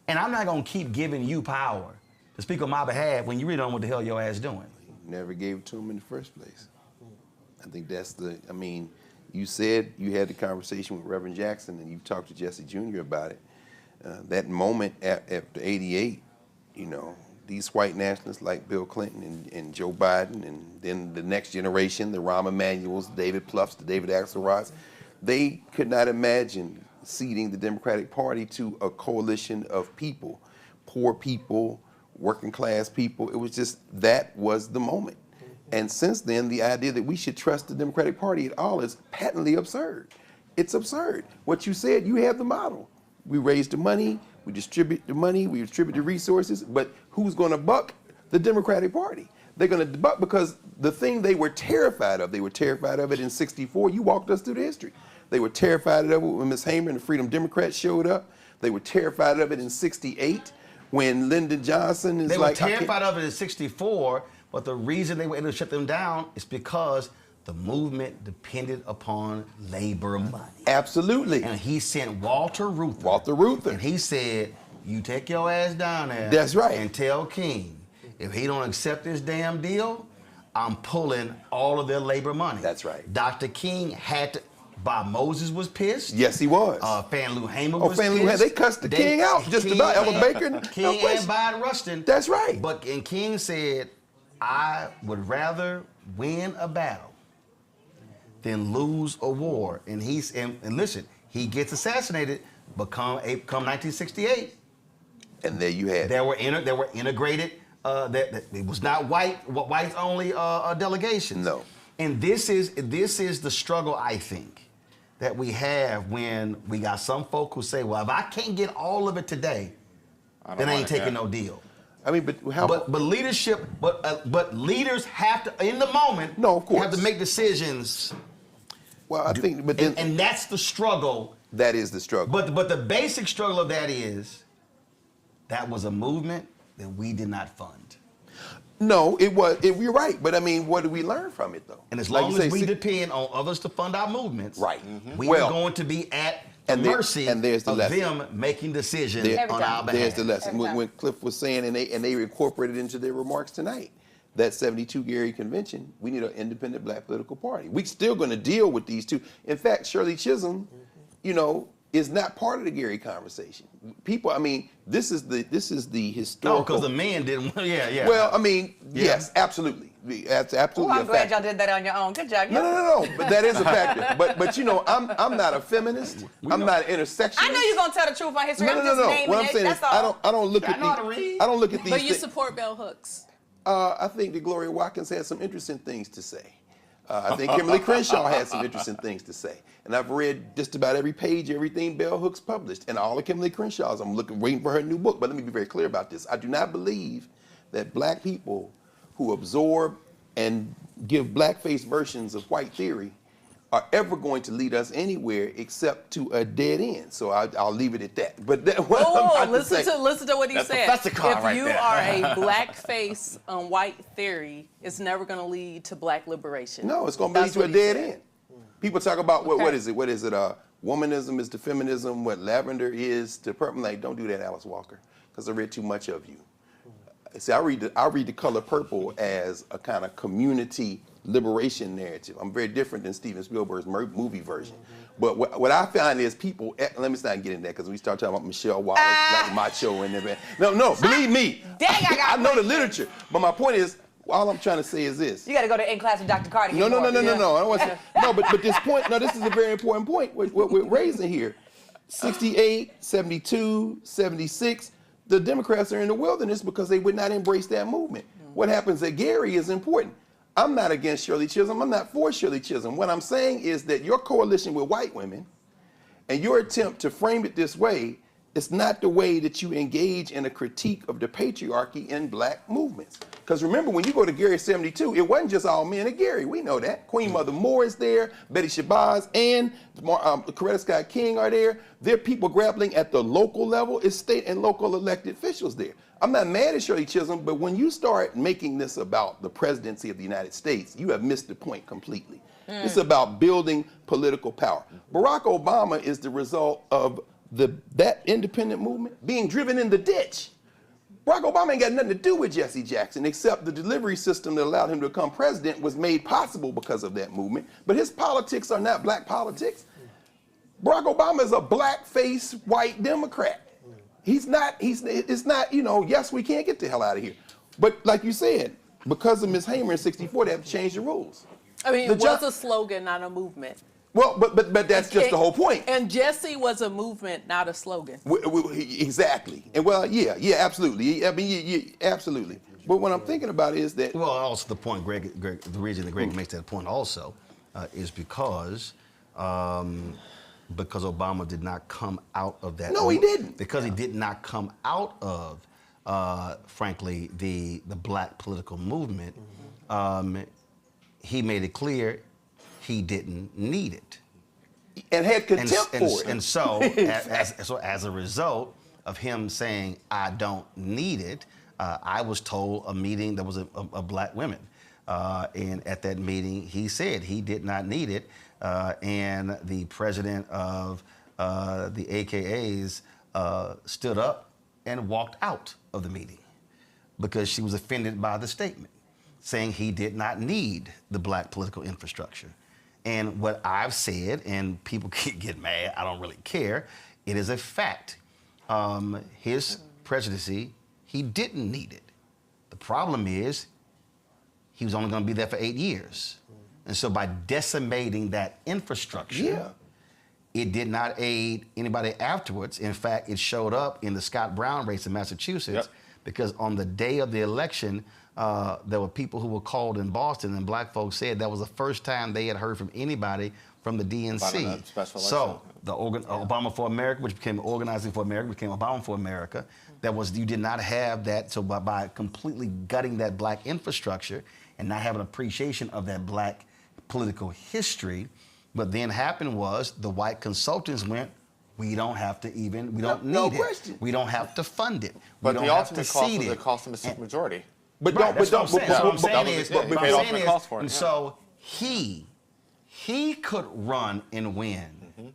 And I'm not going to keep giving you power to speak on my behalf when you really don't know what the hell your ass doing. Never gave it to him in the first place. I think that's you said you had the conversation with Reverend Jackson and you talked to Jesse Jr. about it. That moment after 88, these white nationalists like Bill Clinton and Joe Biden, and then the next generation, the Rahm Emanuels, David Plouffes, the David Axelrods, they could not imagine ceding the Democratic Party to a coalition of people, poor people, working class people. It was just, that was the moment. And since then, the idea that we should trust the Democratic Party at all is patently absurd. It's absurd. What you said, you have the model. We raise the money, we distribute the money, we distribute the resources, but who's going to buck the Democratic Party? They're going to buck because the thing they were terrified of it in '64. You walked us through the history. They were terrified of it when Ms. Hamer and the Freedom Democrats showed up. They were terrified of it in '68 when Lyndon Johnson is They were terrified of it in '64, but the reason they were able to shut them down is because the movement depended upon labor money. Absolutely. And he sent Walter Reuther. And he said, you take your ass down there. That's right. And tell King, if he don't accept this damn deal, I'm pulling all of their labor money. That's right. Dr. King had to. Bob Moses was pissed. Yes, he was. Fannie Lou Hamer was Fannie Lou pissed. They cussed the King out just about. Ella Baker. King and Bud Rushton. That's right. And King said, I would rather win a battle than lose a war. And listen, he gets assassinated, but come 1968. And there you had There were integrated, it was not whites only delegations. No. And this is the struggle, I think, that we have when we got some folk who say, well, if I can't get all of it today, then I ain't taking no deal. I mean, but leadership, but leaders have to, in the moment, have to make decisions. Well, I think, but and that's the struggle. That is the struggle. But the basic struggle of that is, that was a movement that we did not fund. No, it was. You're right, but I mean, what do we learn from it, though? And as long as we depend on others to fund our movements, we are going to be at the mercy of them making decisions on our behalf. There's the lesson. When Cliff was saying, and they incorporated into their remarks tonight, that 72 Gary Convention, we need an independent black political party. We're still going to deal with these two. In fact, Shirley Chisholm, is not part of the Gary conversation. People, I mean, this is the historical. No, because the men didn't. Yeah. Well, I mean, yes, absolutely. That's absolutely. Well, I'm glad y'all did that on your own. Good job. No. But that is a factor. But I'm not a feminist. I'm not an intersectionalist. I know you're gonna tell the truth on history. I'm just naming What I'm saying is, I don't look at these. But you support bell hooks. I think that Gloria Watkins had some interesting things to say. I think Kimberly Crenshaw had some interesting things to say. And I've read just about every page, everything Bell Hooks published, and all of Kimberly Crenshaw's. I'm waiting for her new book. But let me be very clear about this. I do not believe that black people who absorb and give blackface versions of white theory are ever going to lead us anywhere except to a dead end. So I'll leave it at that. But listen to what he said. If you are a blackface white theory, it's never going to lead to black liberation. No, it's going to lead to a dead end. People talk about what is it? What is it? Womanism is to feminism what lavender is to purple. Like, don't do that, Alice Walker, because I read too much of you. See, I read the color purple as a kind of community liberation narrative. I'm very different than Steven Spielberg's movie version. But what I find is people, let me not get into that, because we start talking about Michelle Wallace, like macho and everything. No, believe me. Dang, I know the literature. But my point is, all I'm trying to say is this. You got to go to in class with Dr. Carter. No. I don't want to say, no, but this point, this is a very important point, what we're raising here. 68, 72, 76, the Democrats are in the wilderness because they would not embrace that movement. What happens at Gary is important. I'm not against Shirley Chisholm. I'm not for Shirley Chisholm. What I'm saying is that your coalition with white women and your attempt to frame it this way is not the way that you engage in a critique of the patriarchy in black movements. Because remember, when you go to Gary 72, it wasn't just all men at Gary. We know that. Queen Mother Moore is there, Betty Shabazz and Coretta Scott King are there. There are people grappling at the local level. It's state and local elected officials there. I'm not mad at Shirley Chisholm, but when you start making this about the presidency of the United States, you have missed the point completely. It's about building political power. Barack Obama is the result of that independent movement being driven in the ditch. Barack Obama ain't got nothing to do with Jesse Jackson, except the delivery system that allowed him to become president was made possible because of that movement. But his politics are not black politics. Barack Obama is a black-faced white Democrat. It's not, yes, we can't get the hell out of here. But like you said, because of Ms. Hamer in 64, they have to change the rules. I mean, it was a slogan, not a movement. Well, but that's just the whole point. And Jesse was a movement, not a slogan. Exactly. And yeah, absolutely. I mean, absolutely. But what I'm thinking about is that. Well, also the point, Greg, the reason that Greg makes that point also is because Obama did not come out of that. No, he didn't. Because he did not come out of, frankly, the black political movement. He made it clear he didn't need it. And had contempt for it. And so, as a result of him saying, I don't need it, I was told a meeting that was of black women. And at that meeting, he said he did not need it. And the president of the AKAs stood up and walked out of the meeting because she was offended by the statement, saying he did not need the black political infrastructure. And what I've said, and people can get mad, I don't really care, it is a fact. His presidency, he didn't need it. The problem is, he was only going to be there for 8 years. And so by decimating that infrastructure, it did not aid anybody afterwards. In fact, it showed up in the Scott Brown race in Massachusetts because on the day of the election, there were people who were called in Boston, and black folks said that was the first time they had heard from anybody from the DNC. So the Obama for America, which became Organizing for America, became Obama for America. You did not have that. So by completely gutting that black infrastructure and not having appreciation of that black political history, what then happened was the white consultants went, we don't have to even, we don't need it. We don't have to fund it. But the ultimate cost was the cost of a supermajority. And so he could run and win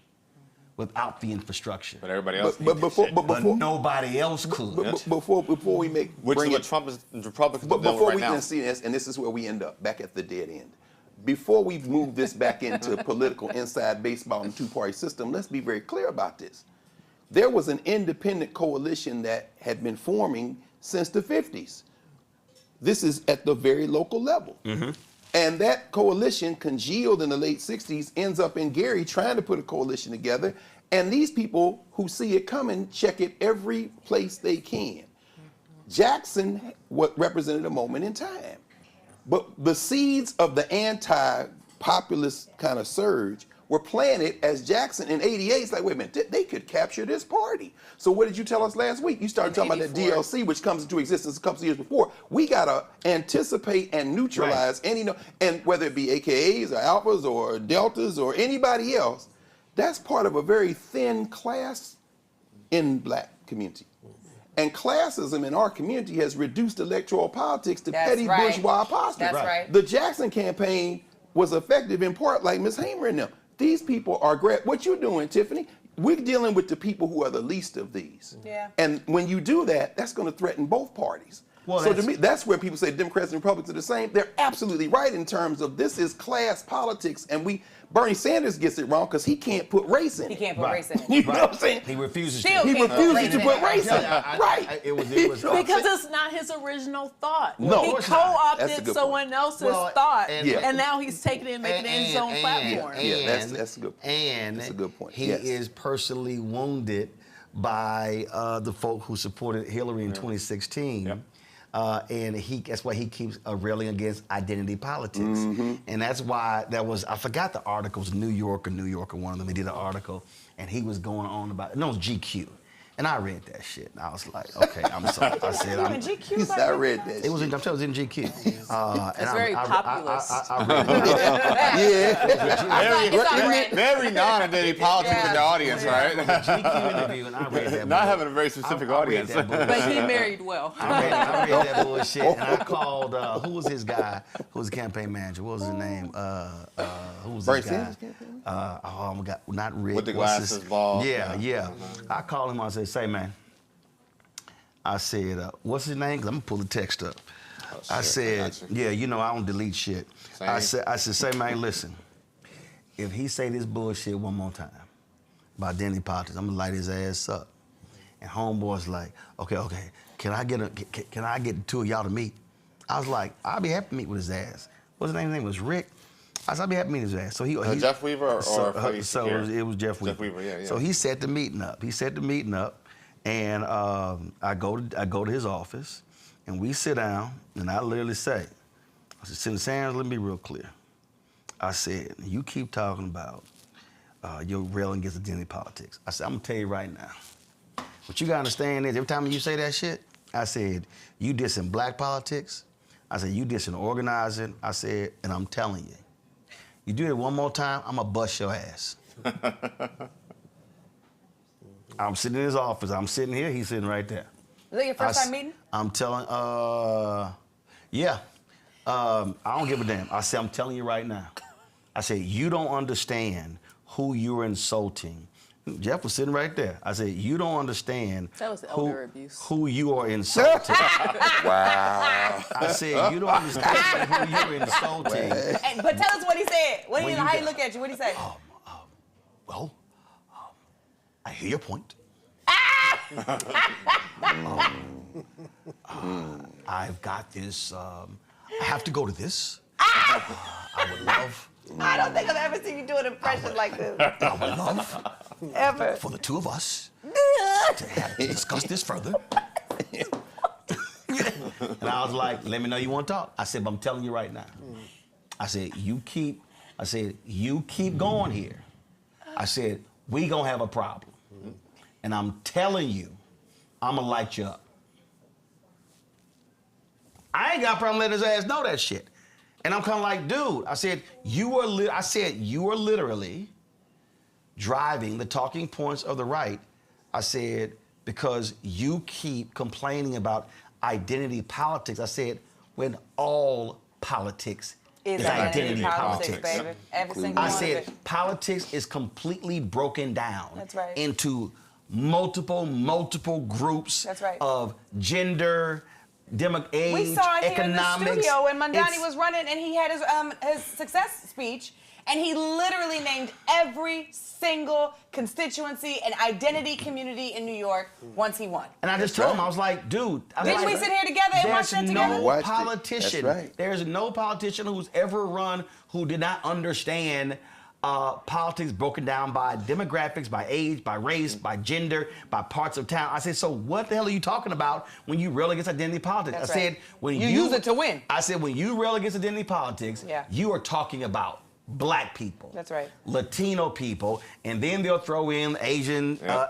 without the infrastructure. But everybody else but nobody else could. Before we make which is what Trump is Republicans but before right we now. can see this, and this is where we end up, back at the dead end. Before we move this back into political inside baseball and two-party system, let's be very clear about this. There was an independent coalition that had been forming since the 50s. This is at the very local level. And that coalition congealed in the late 60s, ends up in Gary trying to put a coalition together. And these people who see it coming check it every place they can. Jackson represented a moment in time. But the seeds of the populist kind of surge, were playing it as Jackson in '88. It's like, wait a minute, they could capture this party. So what did you tell us last week? You started talking about that DLC, which comes into existence a couple of years before. We gotta anticipate and neutralize any, and whether it be AKAs or Alphas or Deltas or anybody else, that's part of a very thin class in black community. And classism in our community has reduced electoral politics to petty bourgeois postures. That's right. The Jackson campaign was effective in part, like Ms. Hamer and them. These people are great. What you're doing, Tiffany, we're dealing with the people who are the least of these. Yeah. And when you do that, that's going to threaten both parties. Well, so to me, that's where people say Democrats and Republicans are the same. They're absolutely right in terms of this is class politics, and Bernie Sanders gets it wrong because he can't put race in it. He can't put race in it. You know what I'm saying? He refuses Still to. can't He refuses to put race in it. Right. It was because it's not his original thought. No, he of course not. That's a co-opted good someone else's thought, and now he's taking it and making it his own platform. Yeah, that's a good point. And that's a good point. He is personally wounded by the folk who supported Hillary in 2016. And that's why he keeps railing against identity politics. And that's why I forgot the articles, New Yorker, one of them, he did an article, and he was going on about, no, it was GQ. And I read that shit, and I was like, okay, I'm sorry. I said, I read that. It was in GQ. It's very populist. I read it. Very non-identity politics in the audience, right? GQ interview, and I read that. Not having a very specific audience. But he married well. I read that bullshit, and I called, who was his guy, who was the campaign manager? What was his name? Who was Bernie his guy? Sanders campaign? Oh my God, not Rick. With the glasses, bald. Yeah. I called him, I said, say, man, I said, what's his name? 'Cause I'm gonna pull the text up. I said, yeah, I don't delete shit. I said, say, man, listen, if he say this bullshit one more time about identity politics, I'm gonna light his ass up. And homeboy's like, okay, can I get the two of y'all to meet? I was like, I'll be happy to meet with his ass. What's his name? His name was Rick. I said, I'll be happy to meet his ass. So he Jeff Weaver or so it was Jeff Weaver. Jeff Weaver, yeah. So he set the meeting up. And I go to his office, and we sit down, and I literally say, I said, Senator Sanders, let me be real clear. I said, you keep talking about your railing against identity politics. I said, I'm gonna tell you right now. What you gotta understand is every time you say that shit, I said, you dissing black politics. I said, you dissing organizing. I said, and I'm telling you, you do it one more time, I'm gonna bust your ass. I'm sitting in his office. I'm sitting here. He's sitting right there. Is that your first time meeting? I'm telling, yeah. I don't give a damn. I said, I'm telling you right now. I said, you don't understand who you're insulting. Jeff was sitting right there. I said, you don't understand who you are insulting. Wow. I said, you don't understand who you're insulting. But tell us what he said. How he look at you? What he say? Well, I hear your point. I've got this. I have to go to this. I would love. I don't think I've ever seen you do an impression like this. I would love ever for the two of us to discuss this further. And I was like, let me know you want to talk. I said, but I'm telling you right now. I said, you keep going here. I said, we gonna have a problem. And I'm telling you, I'm gonna light you up. I ain't got a problem letting his ass know that shit. And I'm kind of like, dude, I said, you are literally driving the talking points of the right. I said, because you keep complaining about identity politics. I said, when all politics is identity politics. Baby. Every single I one said, of it. politics is completely broken down into multiple groups That's right. of gender, age, we saw it here in the economics. studio when Mandani was running and he had his success speech, and he literally named every single constituency and identity community in New York once he won. And I just told him, I was like, dude. Didn't we sit here together and watch that together? No politician. That's right. There's no politician who's ever run who did not understand politics broken down by demographics, by age, by race, by gender, by parts of town. I said, so what the hell are you talking about when you rail against identity politics? That's I said, right. when you use it to win. I said, when you rail against identity politics, you are talking about Black people. That's right. Latino people, and then they'll throw in Asian, Muslim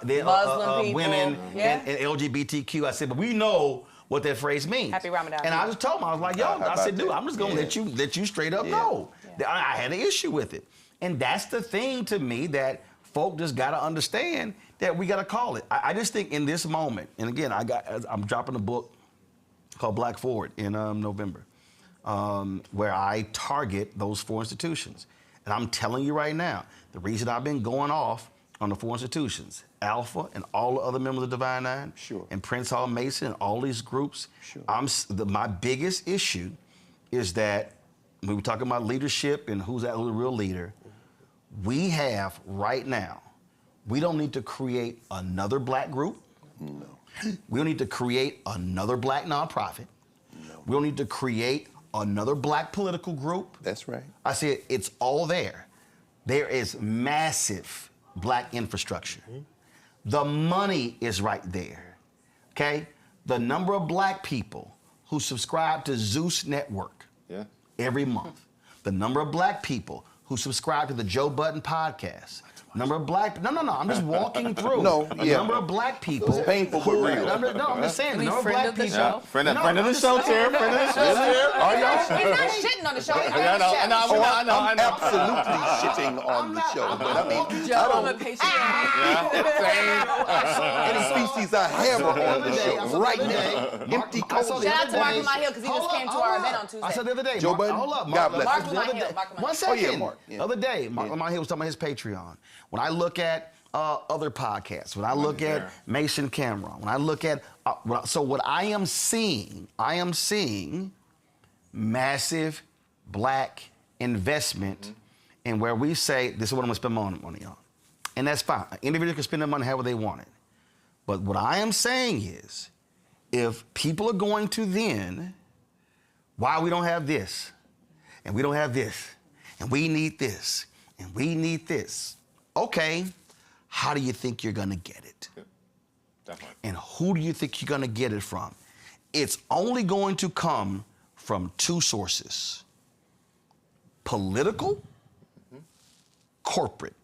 people. women, Yeah. and LGBTQ. I said, but we know what that phrase means. Happy Ramadan. And I just told him, I was like, yo, I said, dude, I'm just gonna Yeah. let you straight up know. I had an issue with it. And that's the thing to me that folk just gotta understand that we gotta call it. I just think in this moment, and again, I'm dropping a book called Black Forward in November, where I target those 4 institutions. And I'm telling you right now, the reason I've been going off on the 4 institutions, Alpha and all the other members of Divine Nine, and Prince Hall Mason and all these groups, my biggest issue is that when we're talking about leadership and who's that real leader, we have right now, we don't need to create another black group. No. We don't need to create another black nonprofit. No. We don't need to create another black political group. That's right. I said it's all there. There is massive black infrastructure. The money is right there, okay? The number of black people who subscribe to Zeus Network every month. The number of black people who subscribe to the Joe Budden podcast. Number of black, no, I'm just walking through. Number of black people. It's painful but real. I'm just saying, the number of black people. Friend of the show, Chair. Friend of the show, Chair. Are y'all? He's not shitting on the show. I know. I'm absolutely shitting on the show. But I mean, Joe, I'm a patient. Any species I have are on the show right now. Empty cold. Shout out to Mark Hill because he just came to our event on Tuesday. I said the other day, Joe Budden, hold up, God bless Mark, you. the other day, one second. Oh, yeah, Mark. The other day, Mark Hill was talking about his Patreon. When I look at other podcasts, when I look at Mason Cameron, when I look at, so what I am seeing massive black investment in where we say, this is what I'm gonna spend my money on. And that's fine. An individual can spend their money however they want it. But what I am saying is, if people are going to then, why we don't have this, and we don't have this, and we need this, and we need this. Okay, how do you think you're gonna get it? Definitely. And who do you think you're gonna get it from? It's only going to come from 2 sources. Political, corporate.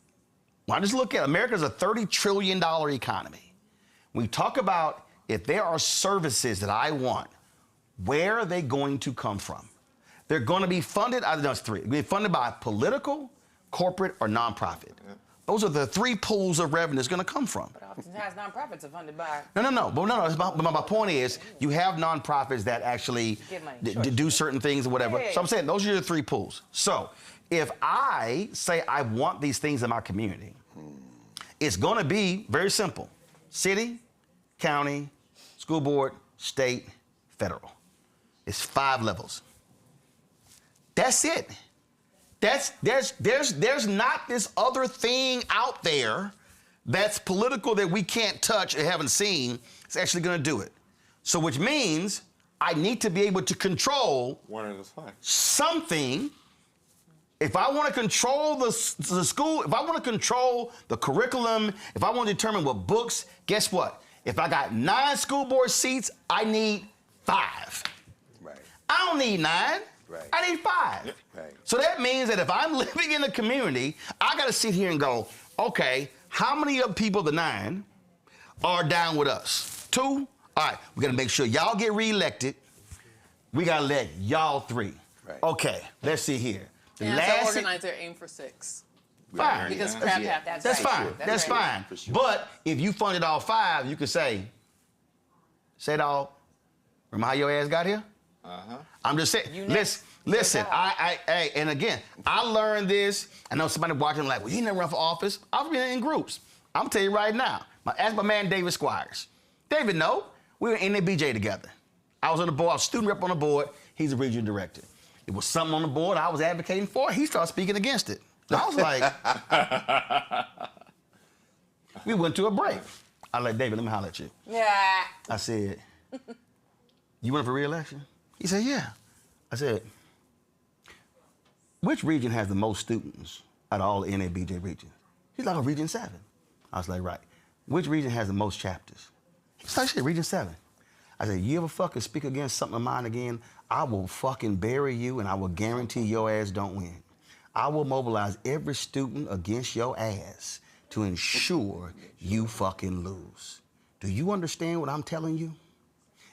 When I just look at America's a $30 trillion economy. We talk about if there are services that I want, where are they going to come from? They're going to be funded, I know it's 3. They're funded by political, corporate, or nonprofit. Those are the 3 pools of revenue it's going to come from. But oftentimes nonprofits are funded by. No. But my point is, you have nonprofits that actually do certain things or whatever. Yeah. So I'm saying those are your 3 pools. So if I say I want these things in my community, it's going to be very simple: city, county, school board, state, federal. It's 5 levels. That's it. There's not this other thing out there that's political that we can't touch or haven't seen. It's actually going to do it. So which means I need to be able to control something. If I want to control the school, if I want to control the curriculum, if I want to determine what books, guess what? If I got 9 school board seats, I need 5. Right. I don't need 9. Right. I need 5. Right. So that means that if I'm living in a community, I got to sit here and go, okay, how many of people, the 9, are down with us? 2? All right, we got to make sure y'all get reelected. We got to let y'all 3. Right. Okay, let's see here. The Yeah, last so organizer aim for 6. Fine. Because crap happens. That's right. fine. Sure. That's fine. For sure. But if you funded all 5, you could say, dawg, remember how your ass got here? I'm just saying, listen, and again, I learned this. I know somebody watching like, well, you never run for office. I've been in groups. I'm gonna tell you right now. Ask my man David Squires. David, no, we were in NABJ together. I was on the board, I was student rep on the board. He's a regional director. It was something on the board I was advocating for. He started speaking against it. And I was like, we went to a break. I like, David, let me holler at you. Yeah. I said, you running for re-election? He said, yeah. I said, which region has the most students out of all the NABJ regions? He's like, Region 7. I was like, right. Which region has the most chapters? He's like, shit, Region 7. I said, you ever fucking speak against something of mine again, I will fucking bury you and I will guarantee your ass don't win. I will mobilize every student against your ass to ensure you fucking lose. Do you understand what I'm telling you?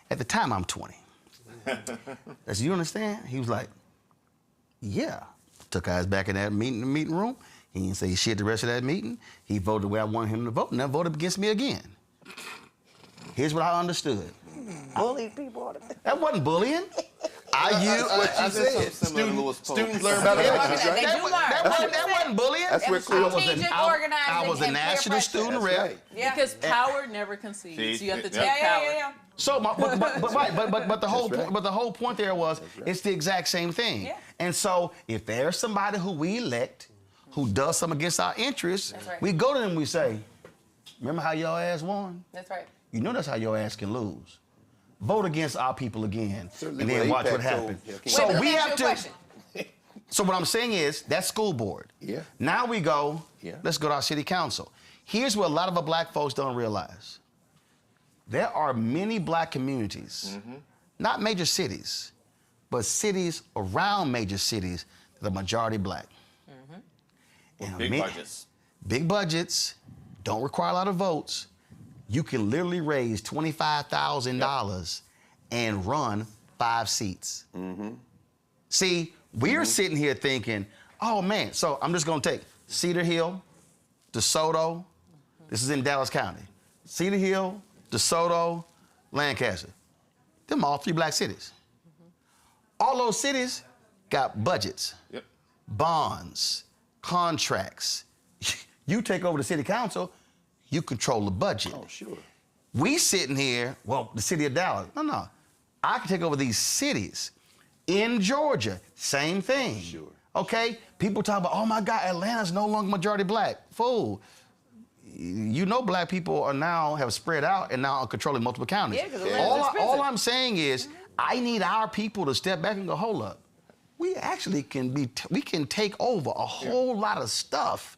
At the time, I'm 20. I said, you understand? He was like, yeah. Took our ass back in that meeting room. He didn't say shit the rest of that meeting. He voted the way I wanted him to vote, and then voted against me again. Here's what I understood. Bully people. That wasn't bullying. I used what you said. Students learn better. That wasn't bullying. That's where I was a national student rep. Because power never concedes. You have to take power. So, but the whole point there was it's the exact same thing. Yeah. And so, if there's somebody who we elect who does something against our interests, right. we go to them and we say, "Remember how your ass won? That's right. You know that's how your ass can lose. Vote against our people again, Certainly and then what watch what AIPAC happens." told. So Wait, we have to. question. So what I'm saying is that's school board. Yeah. Now we go. Yeah. Let's go to our city council. Here's what a lot of our black folks don't realize. There are many black communities, not major cities, but cities around major cities that are majority black. And Big budgets. Big budgets, don't require a lot of votes. You can literally raise $25,000 and run 5 seats. See, we're sitting here thinking, oh man, so I'm just gonna take Cedar Hill, DeSoto, this is in Dallas County. Cedar Hill, DeSoto, Lancaster. Them all 3 black cities. All those cities got budgets, bonds, contracts. You take over the city council, you control the budget. Oh, sure. We sitting here, well, the city of Dallas. No. I can take over these cities. In Georgia, same thing. Sure. Okay? People talk about, oh my God, Atlanta's no longer majority black. Fool. You know black people are now have spread out and now are controlling multiple counties. Yeah, 'cause Atlanta's expensive. All I'm saying is, I need our people to step back and go, hold up. We actually we can take over a whole lot of stuff,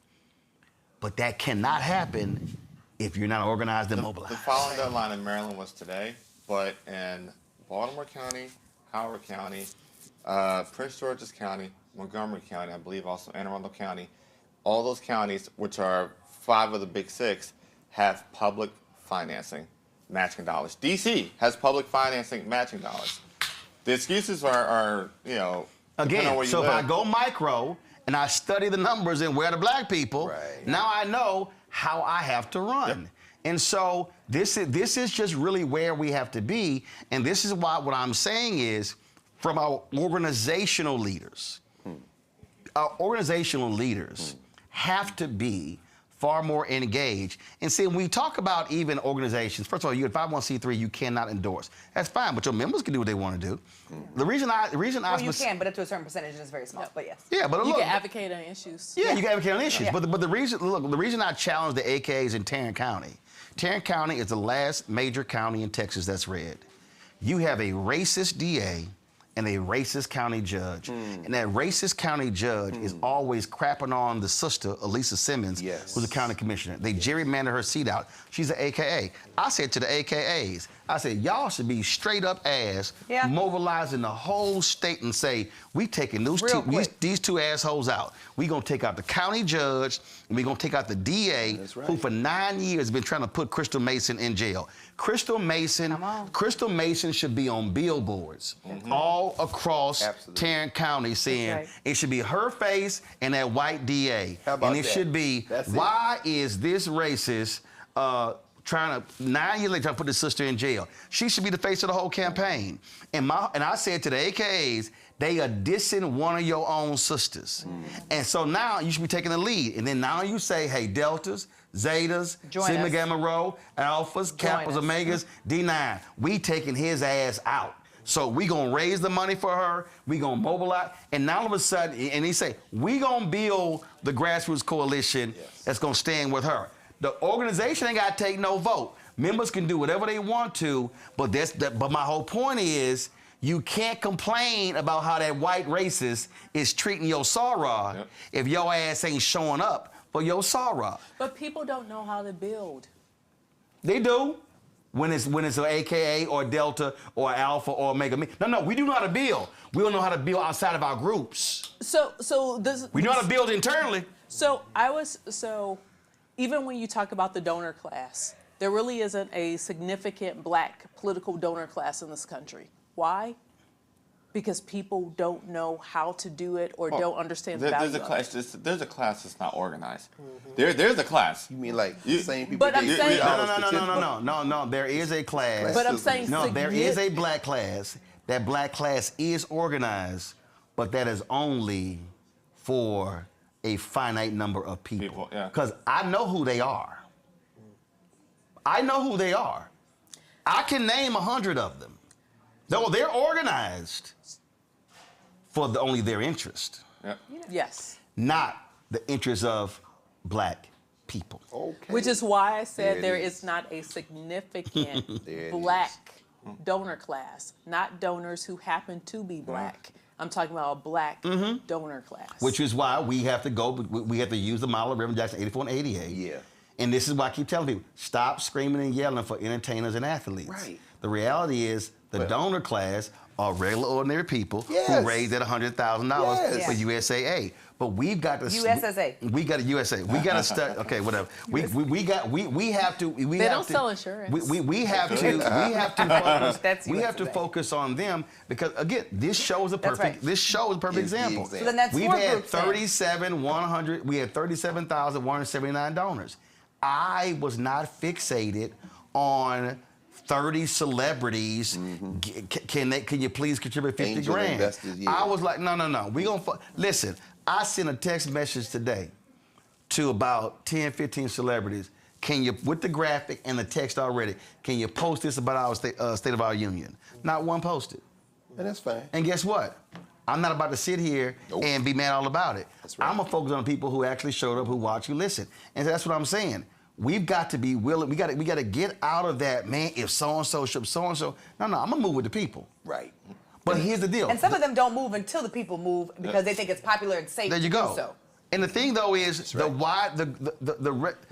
but that cannot happen if you're not organized and mobilized. The filing deadline in Maryland was today, but in Baltimore County, Howard County, Prince George's County, Montgomery County, I believe also Anne Arundel County, all those counties, which are 5 of the big 6, have public financing, matching dollars. DC has public financing, matching dollars. The excuses are depending on Again, where you so if live. I go micro and I study the numbers and where the black people, now I know how I have to run. And so this is just really where we have to be. And this is why what I'm saying is from our organizational leaders, have to be far more engaged. And see, when we talk about even organizations, first of all, you at 501c3, you cannot endorse. That's fine, but your members can do what they want to do. The reason I you can, but up to a certain percentage, it's very small. But yes. Yeah, but You look, can advocate on issues. yeah, you can advocate on issues. Yeah. But the reason I challenge the AKs in Tarrant County is the last major county in Texas that's red. You have a racist DA and a racist county judge. And that racist county judge is always crapping on the sister, Elisa Simmons, who's a county commissioner. They gerrymander her seat out. She's an AKA. I said to the AKAs, I said, y'all should be straight up ass mobilizing the whole state and say, we taking these 2 assholes out. We gonna take out the county judge and we gonna take out the DA who for 9 years has been trying to put Crystal Mason in jail. Crystal Mason should be on billboards all across Tarrant County saying it should be her face and that white DA. And it should be, why is this racist trying to 9 years later trying to put this sister in jail? She should be the face of the whole campaign. And I said to the AKAs, they are dissing one of your own sisters. And so now you should be taking the lead. And then now you say, hey, Deltas, Zetas, Sigma Gamma Rho, Alphas, Kappas, Omegas, D9, we taking his ass out. So we gonna raise the money for her, we gonna mobilize, and now all of a sudden, and he say, we gonna build the grassroots coalition that's gonna stand with her. The organization ain't gotta take no vote. Members can do whatever they want to, but but my whole point is, you can't complain about how that white racist is treating your soror if your ass ain't showing up for your soror. But people don't know how to build. They do. when it's an AKA or Delta or Alpha or Omega. No, we do know how to build. We don't know how to build outside of our groups. We know how to build internally. Even when you talk about the donor class, there really isn't a significant black political donor class in this country. Why? Because people don't know how to do it or don't understand the value. There's a class that's not organized. There's a class. You mean like the same people? But I'm saying No. There is a class. But I'm saying there is a black class. That black class is organized, but that is only for a finite number of people. Because I know who they are. I know who they are. I can name 100 of them. No, they're organized for only their interest. Yes. Not the interest of black people. Okay. Which is why I said there is not a significant black donor class, not donors who happen to be black. I'm talking about a black donor class. Which is why we have to use the model of Reverend Jackson 84 and 88. Yeah. And this is why I keep telling people, stop screaming and yelling for entertainers and athletes. Right. The reality is the donor class are regular, ordinary people who raised at $100,000 for USAA. But we've got to USSA. We got to USA. We got to start. Okay, whatever. We have to. They don't sell insurance. We have to focus. We have to focus on them because again, this show is a perfect. This show is a perfect example. So then that's We've had 37,100. We had 37,179 donors. I was not fixated on 30 celebrities. Can you please contribute 50 Angel grand? investors, I was like, no. We gonna listen. I sent a text message today to about 10, 15 celebrities. Can you, with the graphic and the text already, can you post this about our state of our union? Not one posted. And that's fine. And guess what? I'm not about to sit here and be mad all about it. I'm gonna focus on the people who actually showed up, who watch, who listen. And that's what I'm saying. We've got to be willing. We got to get out of that, man. If so and so, no. I'm gonna move with the people. Right. But here's the deal. And some of them don't move until the people move because they think it's popular and safe there you to go. do so. And the thing though is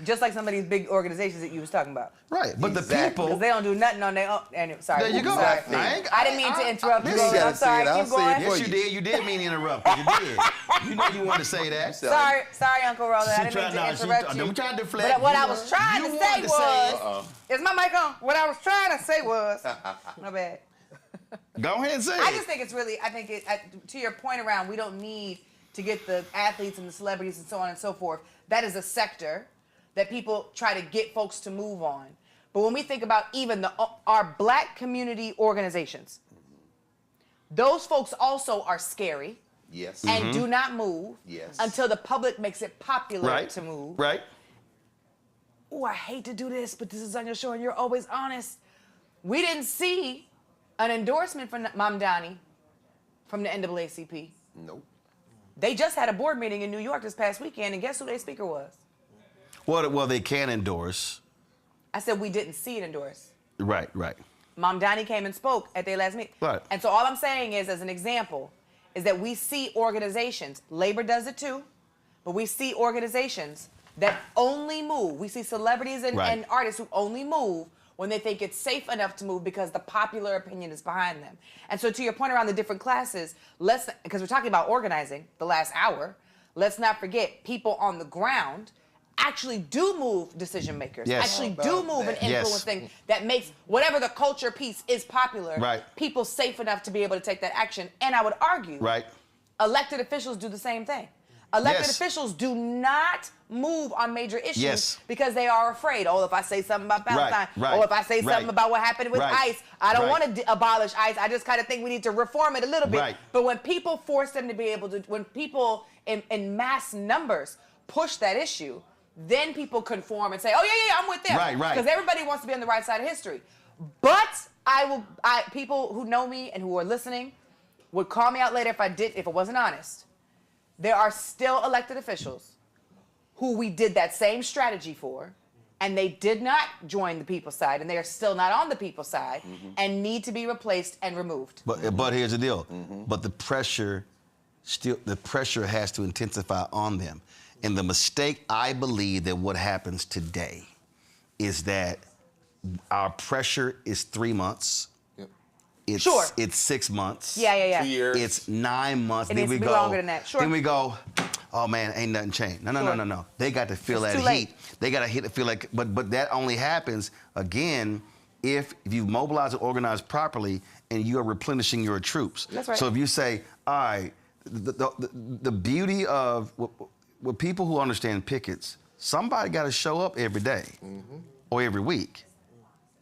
just like some of these big organizations that you was talking about. Right, but the people, because they don't do nothing on their own. And sorry, there you go. Sorry. I didn't mean to interrupt you. I'm sorry. Keep going. Yes, you did. You did mean to interrupt. You did. You know you wanted to say that. Sorry, Uncle Roland. I didn't mean to interrupt you. I'm trying to deflect. But what I was trying to say was, is my mic on? What I was trying to say was, my bad. Go ahead and say it. I just think it's really, to your point around, we don't need to get the athletes and the celebrities and so on and so forth. That is a sector that people try to get folks to move on. But when we think about even our black community organizations, those folks also are scary. Yes. And do not move until the public makes it popular to move. Right. Oh, I hate to do this, but this is on your show and you're always honest. We didn't see an endorsement from Mom Donnie from the NAACP. Nope. They just had a board meeting in New York this past weekend, and guess who their speaker was? Well, they can endorse. I said we didn't see it endorsed. Right. Mom Donnie came and spoke at their last meeting. Right. And so all I'm saying is, as an example, is that we see organizations, labor does it too, but we see organizations that only move. We see celebrities and artists who only move when they think it's safe enough to move because the popular opinion is behind them. And so to your point around the different classes, because we're talking about organizing the last hour, let's not forget people on the ground actually do move decision makers, actually do move and influence things that makes whatever the culture piece is popular, people safe enough to be able to take that action. And I would argue, elected officials do the same thing. Elected officials do not move on major issues because they are afraid. Oh, if I say something about Palestine, or if I say something about what happened with ICE, I don't want to abolish ICE. I just kind of think we need to reform it a little bit. But when people force them to be able to, when people in mass numbers push that issue, then people conform and say, oh, yeah, I'm with them. Because everybody wants to be on the right side of history. But people who know me and who are listening would call me out later if I wasn't honest. There are still elected officials who we did that same strategy for, and they did not join the people's side, and they are still not on the people's side, and need to be replaced and removed. But here's the deal. But the pressure has to intensify on them. And the mistake, I believe, that what happens today is that Our pressure is 3 months. It's, Sure. It's 6 months. Yeah. 2 years. It's 9 months. It Then needs we to be go. longer than that. Sure. Then we go. Oh man, ain't nothing changed. No. They got to feel It's that too late. heat. They got to hit it. Feel like. But that only happens again if you mobilize and organize properly, and you are replenishing your troops. That's right. So if you say, all right, the beauty of what people who understand pickets, somebody got to show up every day or every week.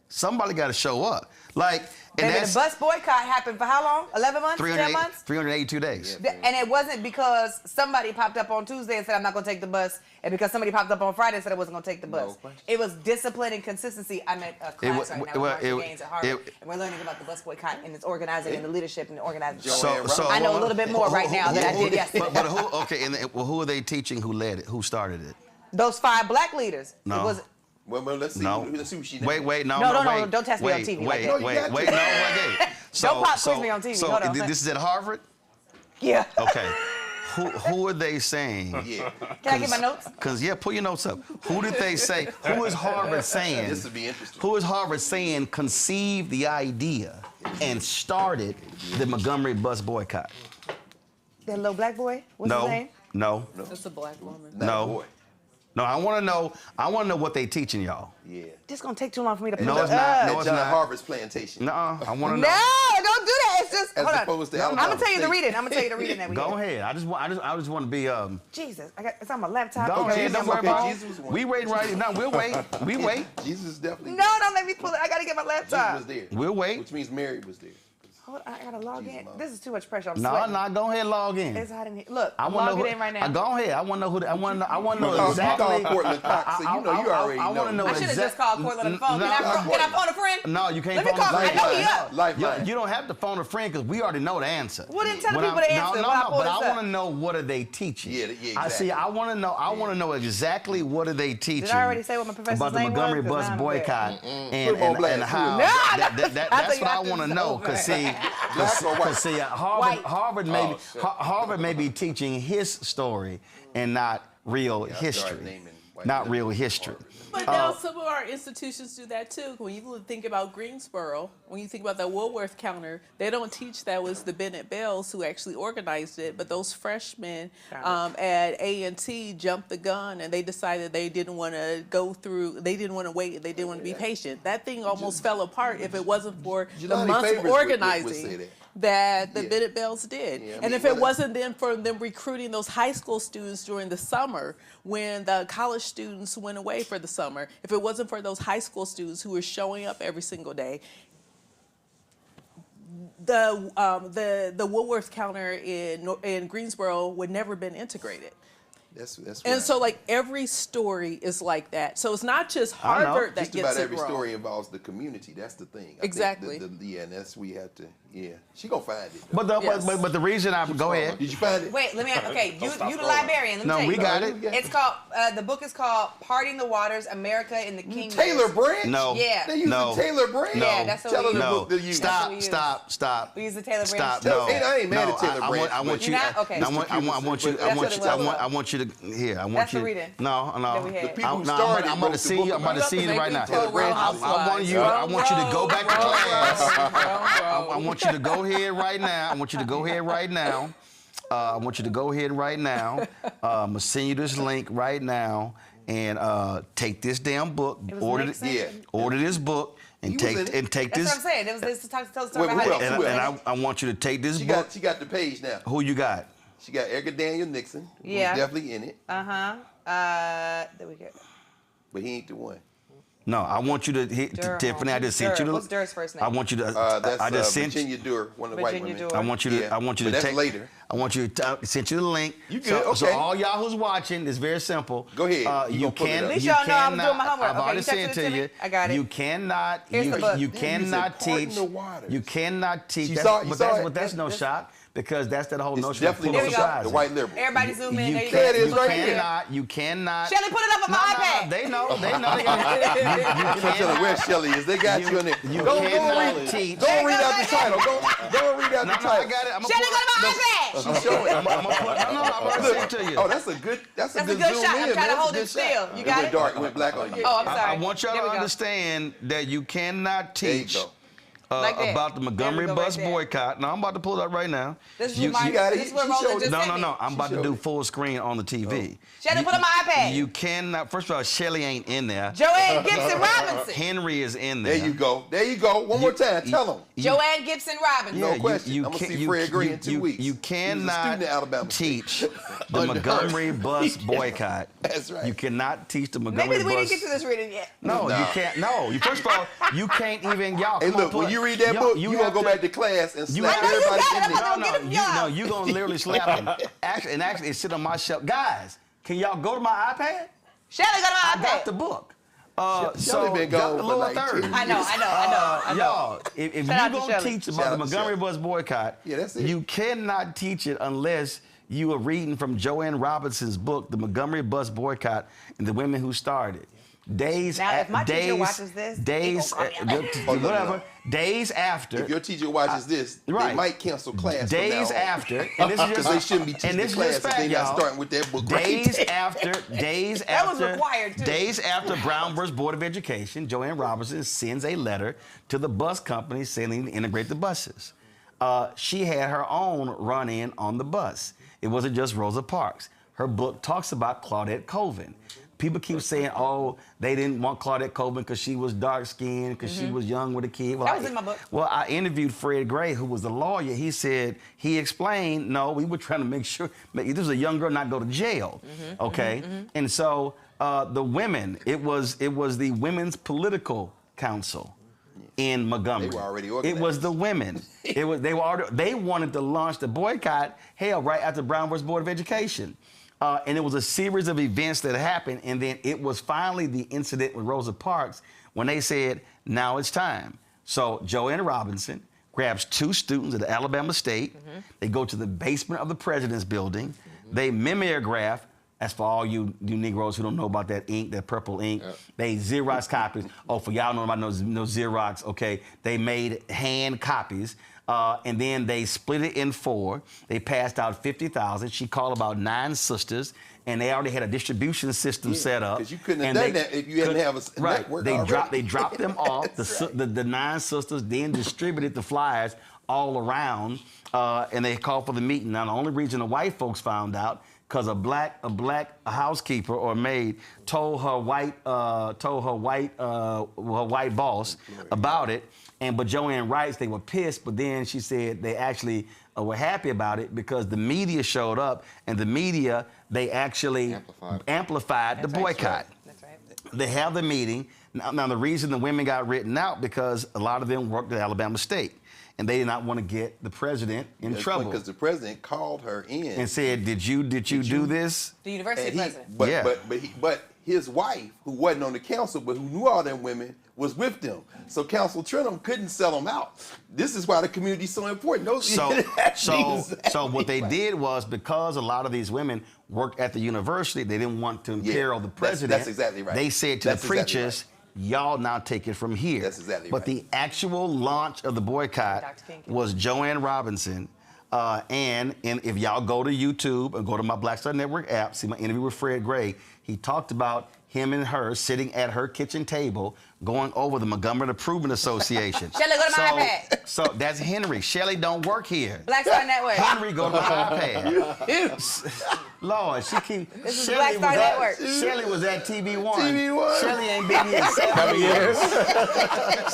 Somebody got to show up. Like, and Baby, that's the bus boycott happened for how long? 11 months? 10 months? 382 days. And it wasn't because somebody popped up on Tuesday and said, I'm not going to take the bus, and because somebody popped up on Friday and said I wasn't going to take the bus. It was discipline and consistency. I'm at a class right now with Marcia Gaines at Harvard, and we're learning about the bus boycott and its organizing and the leadership and the organizing. So I know a little bit more right now than I did yesterday. But who are they teaching? Who led it? Who started it? Those 5 black leaders. No. It was, Well, let's see. No. Let's see what she Wait, knows. no. Don't test me on TV like that. Wait. Don't pop quiz me on TV. So Hold on. this is at Harvard? Yeah. Okay. Who are they saying? Yeah. Can I get my notes? Because, pull your notes up. Who did they say? Who is Harvard saying? This would be interesting. Who is Harvard saying conceived the idea and started the Montgomery bus boycott? That little black boy? What's his name? No. That's a black woman. No. No, I want to know what they teaching y'all. Yeah. This gonna take too long for me to pull No, it it's not. up. No, it's John not. Harvard's plantation. No, I want to know. No, don't do that. It's just As hold on. opposed to I'm Alabama gonna tell you the State. reading. I'm gonna tell you the reading that we Go had. ahead. I just want to be. Jesus, it's on my laptop. Go ahead. Don't worry about it. Jesus was one. We wait right now. We'll wait. We wait. Jesus definitely. No, don't let me pull it. I gotta get my Jesus laptop. was there. We'll wait. Which means Mary was there. Hold on, I gotta log in. This is too much pressure. I'm No, sweating. go ahead, log in. It's hot in here. Look, I I'm want to logging know in right now. Go ahead. I want to know who. I want to know You exactly. call Portland Cox, so you know you already I want to know. know. I should have just called Cortland on the phone. Can I phone a friend? No, you can't Let me phone a call. I friend. know he up. Lifeline. You don't have to phone a friend because we already know the answer. Well, then tell the When people the answer No, while I pull but this I up. want to know what are they teaching. Yeah, I see. exactly. I want to know. I want to know exactly what are they teaching. Did I already say what my professor's about the name was? Montgomery 'Cause bus now I'm boycott Put 'em on blast, and too. how. No, That's what I you want to have to know. know. Cause see, Black or white? Harvard may Oh, shit. Harvard may be teaching his story and not real started history. naming white Not men real history. But now some of our institutions do that too. When you think about Greensboro, when you think about the Woolworth counter, they don't teach that was the Bennett Bells who actually organized it. But those freshmen at A&T jumped the gun and they decided they didn't want to go through. They didn't want to wait. They didn't want to be patient. That thing almost fell apart if it wasn't for the Jelani month of Favors would organizing say that. that the Bennett Bells did. Yeah, I and mean, if it what- wasn't then for them recruiting those high school students during the summer when the college students went away for the summer, if it wasn't for those high school students who were showing up every single day, the Woolworth counter in Greensboro would never been integrated. That's And right. so, like, every story is like that. So it's not just I know. Harvard that Just gets about it every wrong. story involves the community. That's the thing. I think Exactly. yeah, and that's we have to. Yeah, she gonna find it. But the reason I go ahead. Did you find it? Wait, let me. Okay, you the librarian. Let me No, tell you. we got it. It's called. The book is called "Parting the Waters: America in the King." Taylor Branch. No. Yeah. They use the Taylor Branch. No. Yeah, that's what Tell we her the use. book to use. That's what we use. Stop. We use the Taylor Stop. Branch. No. I ain't mad at Taylor I Branch. want you. You're not? Okay. I want you. That's what it was. I want you to here. I want That's you. the reading No. that we had. The people who I'm started about wrote to the see book you. I'm about to about see you right now. Taylor Branch. I want you. I want you to go back to class. I want you to go ahead right now. I want you to go ahead right now. I want you to go ahead right now. I'm gonna send you this link right now and take this damn book. Order this book and take That's this. what I'm saying. It was this to tell the story Wait, about who how else? And I want you to take this book. She got the page now. Who you got? She got Edgar Daniel Nixon. Yeah. Who's definitely in it. There we go. But he ain't the one. No, I want you to hit Tiffany. I just sent you the. What's Durr's first name? I want you to. That's I just sent Virginia Durr, one of the white Virginia women. Durr. I want you to. Yeah, I want you but to that's take. later. I want you to send you the link. You good? So Okay. all y'all who's watching, it's very simple. Go ahead. You gonna pull it can. up. At least You y'all know I'm cannot. doing my homework. I've Okay, already you texted said it to to me? you. I got it. You cannot. Here's the book. You Damn, you cannot said Parting teach. the Waters. You cannot teach. You That's- saw it? You but saw that's it? but that's no That's- shock because that's that whole It's notion of definitely politicizing. the white liberal. Everybody zoom in. You There you There it go. is right here. You cannot. Shelly, put it up on my iPad. They know. They know. You can tell them where Shelly is. They got you in there. Go read teach. Go read out the title. Go read out the title. I got it. Shelly, go to my iPad. She's showing. I'm already saying to you. Oh, that's a good. That's a good good zoom shot. in, I'm man. trying to That's a hold good it still. shot. You got It went it? dark. It went black on you. Oh, I'm sorry. I want y'all There to we go. understand that you cannot There you teach go. Like that. about the Montgomery There we go, bus right there. boycott. No, I'm about to pull it up right now. This is You- what you my- got this it. is what She Roland showed just No, sent no, me. no. I'm about to do full screen on the TV. Shelly, put it on my iPad. You cannot. First of all, Shelly ain't in there. Joanne Gibson Robinson. Henry is in there. There you go. There you go. One more time. Tell them. Joanne Gibson Robinson. No question. I'm gonna see Fred Green in 2 weeks. You He was a cannot student at Alabama teach the Montgomery bus boycott. That's right. You cannot teach the Montgomery Maybe we bus. didn't get to this reading yet. No, you can't. No, first of all, you can't even. Y'all, Hey, come on, look, pull when it. you read that Y'all- book, you gonna have go to- back to class and You slap have to- everybody got it. in I'm there. gonna get it, y'all. you gonna literally slap them. Actually, it's sitting on my shelf. Guys, can y'all go to my iPad? Shelly, go to my I iPad. got the book. Shelly been gone the for lower like third. 10 I know. Y'all, if you're Shout out to gonna Shelly. teach Shout about the out to Montgomery Shelly. bus boycott, Yeah, that's it. you cannot teach it unless you are reading from Joanne Robinson's book, The Montgomery Bus Boycott and the Women Who Started. Days, Now, if my teacher days, watches this, days, they gonna call me out. whatever. Days after. If your teacher watches this, right. they might cancel class. Days from now on. after, and this is Because just they shouldn't be teaching and this class is if fact, they not y'all. starting with that book. Days right after, That was required, too. Days after Brown versus Board of Education, Joanne Robinson sends a letter to the bus company saying they need to integrate the buses. She had her own run-in on the bus. It wasn't just Rosa Parks. Her book talks about Claudette Colvin. People keep saying, oh, they didn't want Claudette Colvin because she was dark-skinned, because she was young with a kid. Well, That was in my book. Well, I interviewed Fred Gray, who was the lawyer. He said, he explained, no, we were trying to make sure, this was a young girl not go to jail, okay? And so the women, it was the Women's Political Council in Montgomery. They were already It organized. was the women. They wanted to launch the boycott, hell, right after Brown versus Board of Education. And it was a series of events that happened, and then it was finally the incident with Rosa Parks when they said, now it's time. So Joanne Robinson grabs 2 students at Alabama State. They go to the basement of the President's Building. They mimeograph. That's for all you Negroes who don't know about that ink, that purple ink. They Xerox copies. Oh, for y'all know about no Xerox, okay. They made hand copies. And then they split it in 4. They passed out 50,000. She called about 9 sisters, and they already had a distribution system set up. Because you couldn't have done that if you didn't have a network already. They dropped them off. The 9 sisters then distributed the flyers all around, and they called for the meeting. Now, the only reason the white folks found out because a black housekeeper or maid told her white boss about it. But Joanne writes they were pissed, but then she said they actually were happy about it because the media showed up, and the media, they actually amplified the boycott. That's right. They have the meeting. Now, the reason the women got written out because a lot of them worked at Alabama State, and they did not want to get the president in trouble. Because the president called her in and said, "Did you do this?" The university president. But his wife, who wasn't on the council, but who knew all them women, was with them. So Council Trenholm couldn't sell them out. This is why the community is so important. So what they did was, because a lot of these women worked at the university, they didn't want to imperil the president. That's exactly right. They said to That's the preachers, y'all now take it from here. That's exactly but right. the actual launch of the boycott was Joanne Robinson. And if y'all go to YouTube and go to my Black Star Network app, see my interview with Fred Gray, he talked about him and her sitting at her kitchen table going over the Montgomery Improvement Association. Shelly, go to my iPad. So that's Henry. Shelly don't work here. Black Star Network. Henry, go to my iPad. Lord, she keep. This is Black Star Network. Shelly was at TV1. TV1. Shelly ain't been here in 7 years.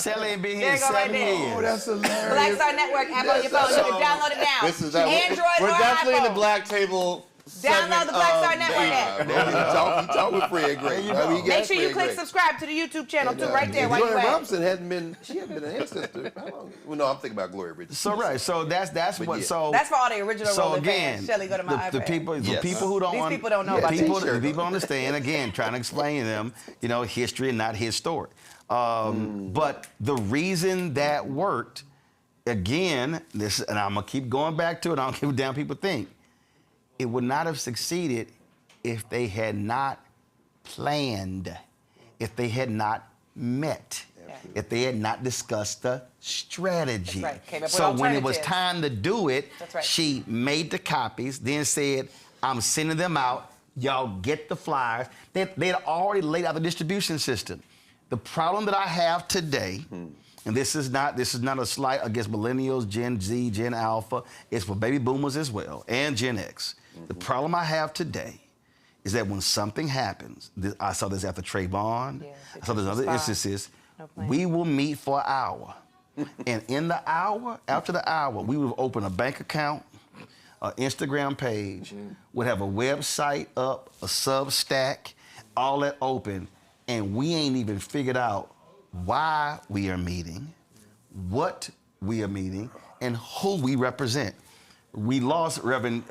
Shelly ain't been here in There you go, right 7 there. years. Oh, that's hilarious. Black Star Network app on your phone. You can download it now. This is that. Android We're or definitely in iPhone. the Black Table. Download the Black Star Network app. He talk with Fred Gray. Make sure you click subscribe to the YouTube channel too, right there. While you Gloria at. Robinson hadn't been. She hadn't been an ancestor. How long? Well, no, I'm thinking about Gloria Bridges. So right, so that's But what. yeah. So That's for all the original so Roland again, fans. Shelly, go to my iPad. the people who don't These people don't know about people, that. the people understand. Again, trying to explain to them, history and not his story. But the reason that worked again, this, and I'm gonna keep going back to it. I don't give a damn people think. It would not have succeeded if they had not planned, if they had not met, if they had not discussed the strategy. That's right. Came up with So when it was alternatives. time to do it, That's right. she made the copies, then said, I'm sending them out. Y'all get the flyers. They had already laid out the distribution system. The problem that I have today, and this is not a slight against millennials, Gen Z, Gen Alpha. It's for baby boomers as well, and Gen X. The problem I have today is that when something happens, I saw this after Trayvon, I saw this other instances, we will meet for an hour. And in the hour, after the hour, we will open a bank account, an Instagram page, would have a website up, a Substack, all that open, and we ain't even figured out why we are meeting, what we are meeting, and who we represent. We lost Reverend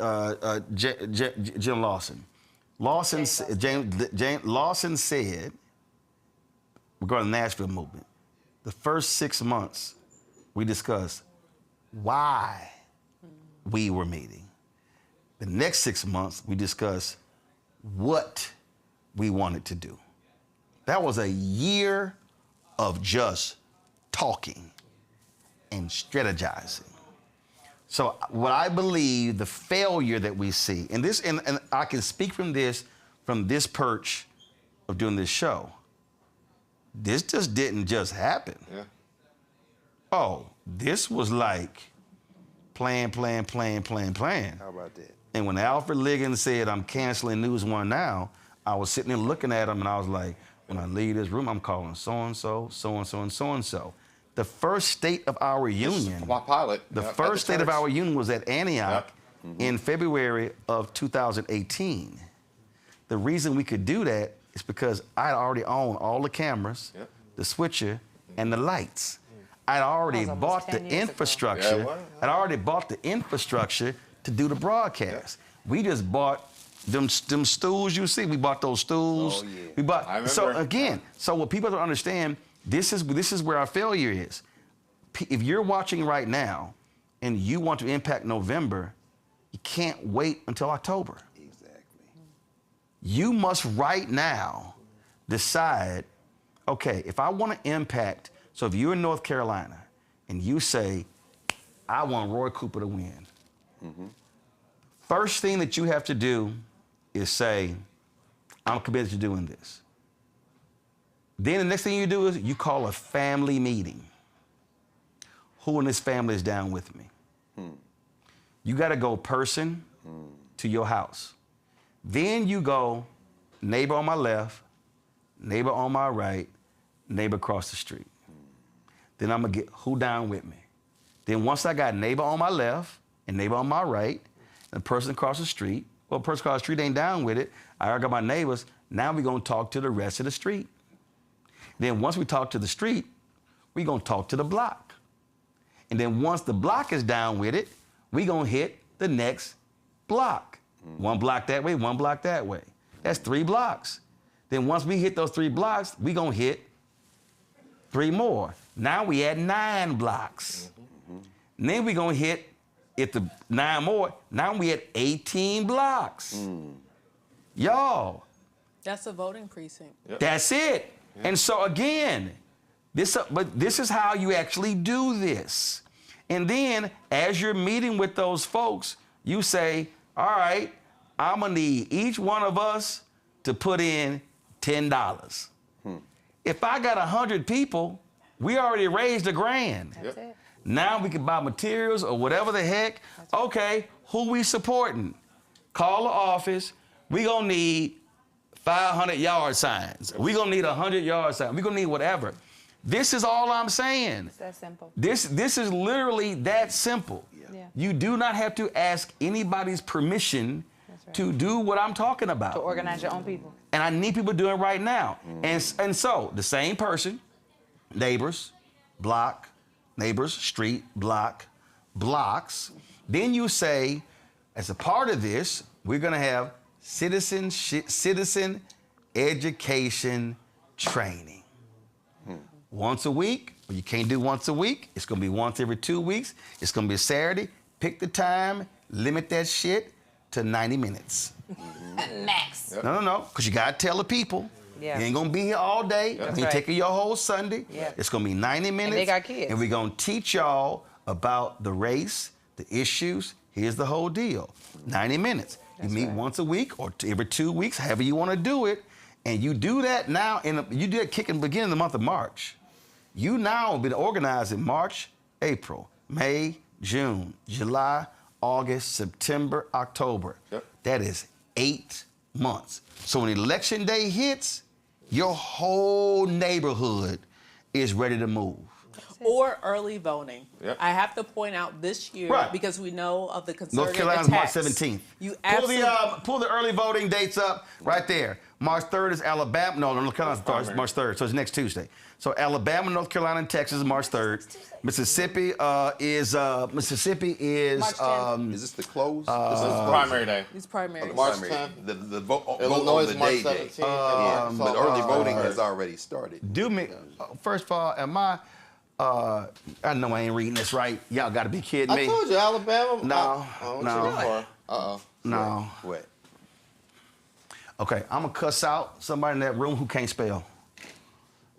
Jim Lawson. Lawson said, regarding the Nashville movement, the first 6 months we discussed why we were meeting. The next 6 months we discussed what we wanted to do. That was a year of just talking and strategizing. So what I believe the failure that we see, and I can speak from this perch of doing this show, this just didn't just happen. Yeah. Oh, this was like plan. How about that? And when Alfred Liggins said, I'm canceling News One now, I was sitting there looking at him and I was like, when I leave this room, I'm calling so-and-so, so-and-so, and so-and-so. The first state of our union, My pilot. the first state of our union was at Antioch in February of 2018. The reason we could do that is because I already owned all the cameras, the switcher, and the lights. I'd already bought the infrastructure. I'd already bought the infrastructure to do the broadcast. We just bought them stools you see. We bought those stools. Oh, yeah. We bought. I So remember. again, so what people don't understand, this is where our failure is. If you're watching right now and you want to impact November, you can't wait until October. Exactly. You must right now decide, okay, if I want to impact, so if you're in North Carolina and you say, I want Roy Cooper to win, first thing that you have to do is say, I'm committed to doing this. Then the next thing you do is you call a family meeting. Who in this family is down with me? You got to go person to your house. Then you go neighbor on my left, neighbor on my right, neighbor across the street. Then I'm going to get who down with me. Then once I got neighbor on my left and neighbor on my right, and the person across the street, well, the person across the street ain't down with it. I already got my neighbors. Now we're going to talk to the rest of the street. Then once we talk to the street, we're going to talk to the block. And then once the block is down with it, we're going to hit the next block. One block that way, one block that way. That's 3 blocks. Then once we hit those 3 blocks, we're going to hit 3 more. Now we at 9 blocks. And then we're going to hit, if the 9 more, now we at 18 blocks. Y'all. That's a voting precinct. That's it. And so again, but this is how you actually do this. And then as you're meeting with those folks, you say, all right, I'm gonna need each one of us to put in $10. If I got 100 people, we already raised $1,000. That's it. Now we can buy materials or whatever the heck. Okay, who we supporting? Call the office. We gonna need 500 yard signs. We gonna need 100 yard signs. We gonna need whatever. This is all I'm saying. It's that simple. This is literally that simple. Yeah. You do not have to ask anybody's permission to do what I'm talking about. To organize your own people. And I need people doing it right now. And so the same person, neighbors, block, neighbors, street, block, blocks. Then you say, as a part of this, we're gonna have citizen education training. Once a week, Well, you can't do once a week. It's going to be once every 2 weeks. It's going to be a Saturday. Pick the time. Limit that shit to 90 minutes. Max. No, because you got to tell the people. Yeah. You ain't going to be here all day. That's You right. take your whole Sunday. Yeah. It's going to be 90 minutes. they got kids. And we're going to teach y'all about the race, the issues. Here's the whole deal. 90 minutes. You meet once a week or every 2 weeks, however you want to do it. And you do that now, you do that kick in the beginning of the month of March. You now have been organized in March, April, May, June, July, August, September, October. Yep. That is 8 months. So when election day hits, your whole neighborhood is ready to move. Or early voting. Yep. I have to point out this year, Right. because we know of the North conservative Carolina's attacks. March 17th. You Pull the early voting dates up right there. March 3rd is Alabama. No, North Carolina starts March 3rd, so it's next Tuesday. So Alabama, North Carolina, and Texas is March 3rd. Mississippi is Is this the close? This is primary day. It's primary. March Primary. 10th. The vote Illinois on is the March day. 17th. But early voting has already started. Do me, first of all, am I know I ain't reading this right. Y'all got to be kidding me. I told you, Alabama. No, what no. you doing for? Uh-oh. No. What? Okay, I'm going to cuss out somebody in that room who can't spell.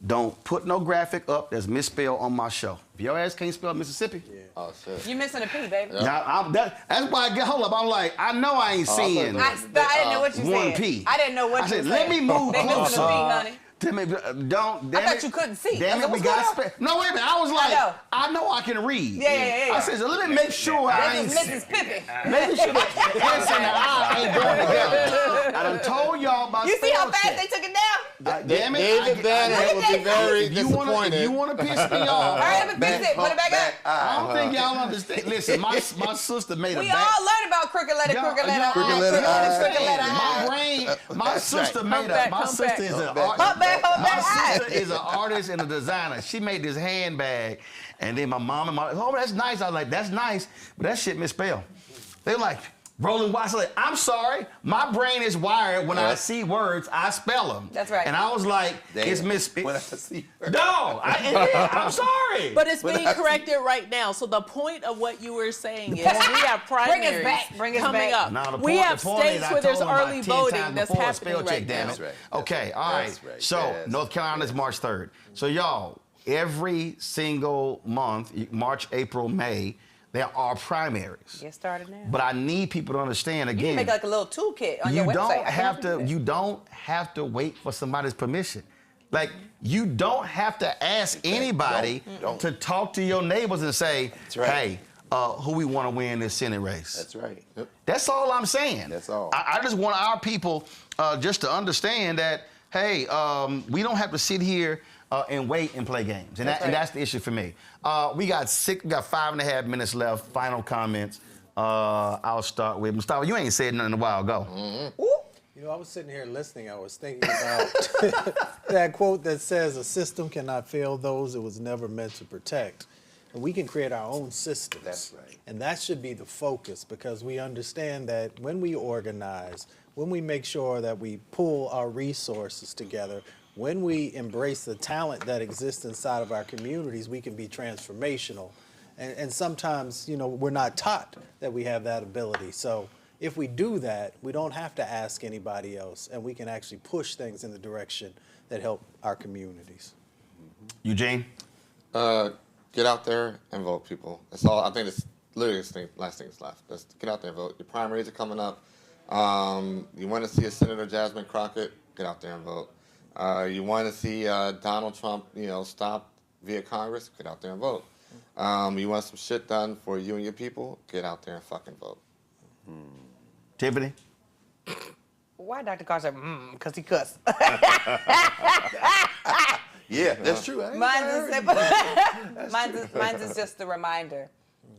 Don't put no graphic up that's misspelled on my show. If your ass can't spell Mississippi. Oh, shit. You missing a P, baby. Now, that's why I get, hold up, I'm like, I know I ain't seeing I didn't know what you said. one P. I didn't know what I you said, said. let me move They missing closer. a P, honey. Damn it, don't. I Damn thought it, you couldn't see. Damn I it, we said, got. what's No, wait a minute. I was like, I know I can read. Yeah. I said, so let me make sure I ain't. This is Mrs. Pippin. Making sure the S and the I ain't going together. I done told y'all about. You see how spell fast check. they took it down? Damn it. David Bannon will be very If you wanna disappointed. piss me off. Hurry up and fix it. Put it back up. I don't think y'all understand. Listen, my sister made a We bad. all learned about crooked letter, crooked letter, Crooked crooked letter, crooked letter. my brain, my sister made a. My sister is an Hump artist. back, My sister is an artist and a designer. She made this handbag, and then my mom and oh, that's nice. I was like, that's nice, but that shit misspelled. They like. Roland Watts, like, I'm sorry, my brain is wired. When I see words, I spell them. That's right. And I was like, Damn. it's misspelled. When I see her. No, I'm sorry. But it's being corrected right now. So the point of what you were saying is we have primaries Bring us coming back. up. Now, We have the point is states I where there's told them about early 10 voting times that's before, happening spell check, right damn now. it. That's right. Okay, all right. That's right. So That's North Carolina is March 3rd. So y'all, every single month, March, April, May, there are primaries. Get started now. But I need people to understand You can again. make like a little toolkit on your You website. don't I can have help you do to. that. You don't have to wait for somebody's permission. Like you don't have to ask anybody Don't. to talk to your neighbors and say, right. "Hey, who we want to win this Senate race?" That's right. Yep. That's all I'm saying. That's all. I just want our people just to understand that, hey, we don't have to sit here and wait and play games. And, and that's the issue for me. We got 5.5 minutes left. Final comments. I'll start with Mustafa. You ain't said nothing a while ago. You know, I was sitting here listening. I was thinking about that quote that says, a system cannot fail those it was never meant to protect. And we can create our own systems. That's right. And that should be the focus, because we understand that when we organize, when we make sure that we pull our resources together, when we embrace the talent that exists inside of our communities, we can be transformational. And sometimes, you know, we're not taught that we have that ability. So if we do that, we don't have to ask anybody else, and we can actually push things in the direction that help our communities. Eugene? Get out there and vote, people. That's all. I think it's literally the last thing that's left. Just get out there and vote. Your primaries are coming up. You want to see a Senator Jasmine Crockett? Get out there and vote. You want to see Donald Trump, stopped via Congress? Get out there and vote. You want some shit done for you and your people? Get out there and fucking vote. Tiffany? Why Dr. Carr said, because he cussed. Yeah, that's true. Mine's is just a reminder,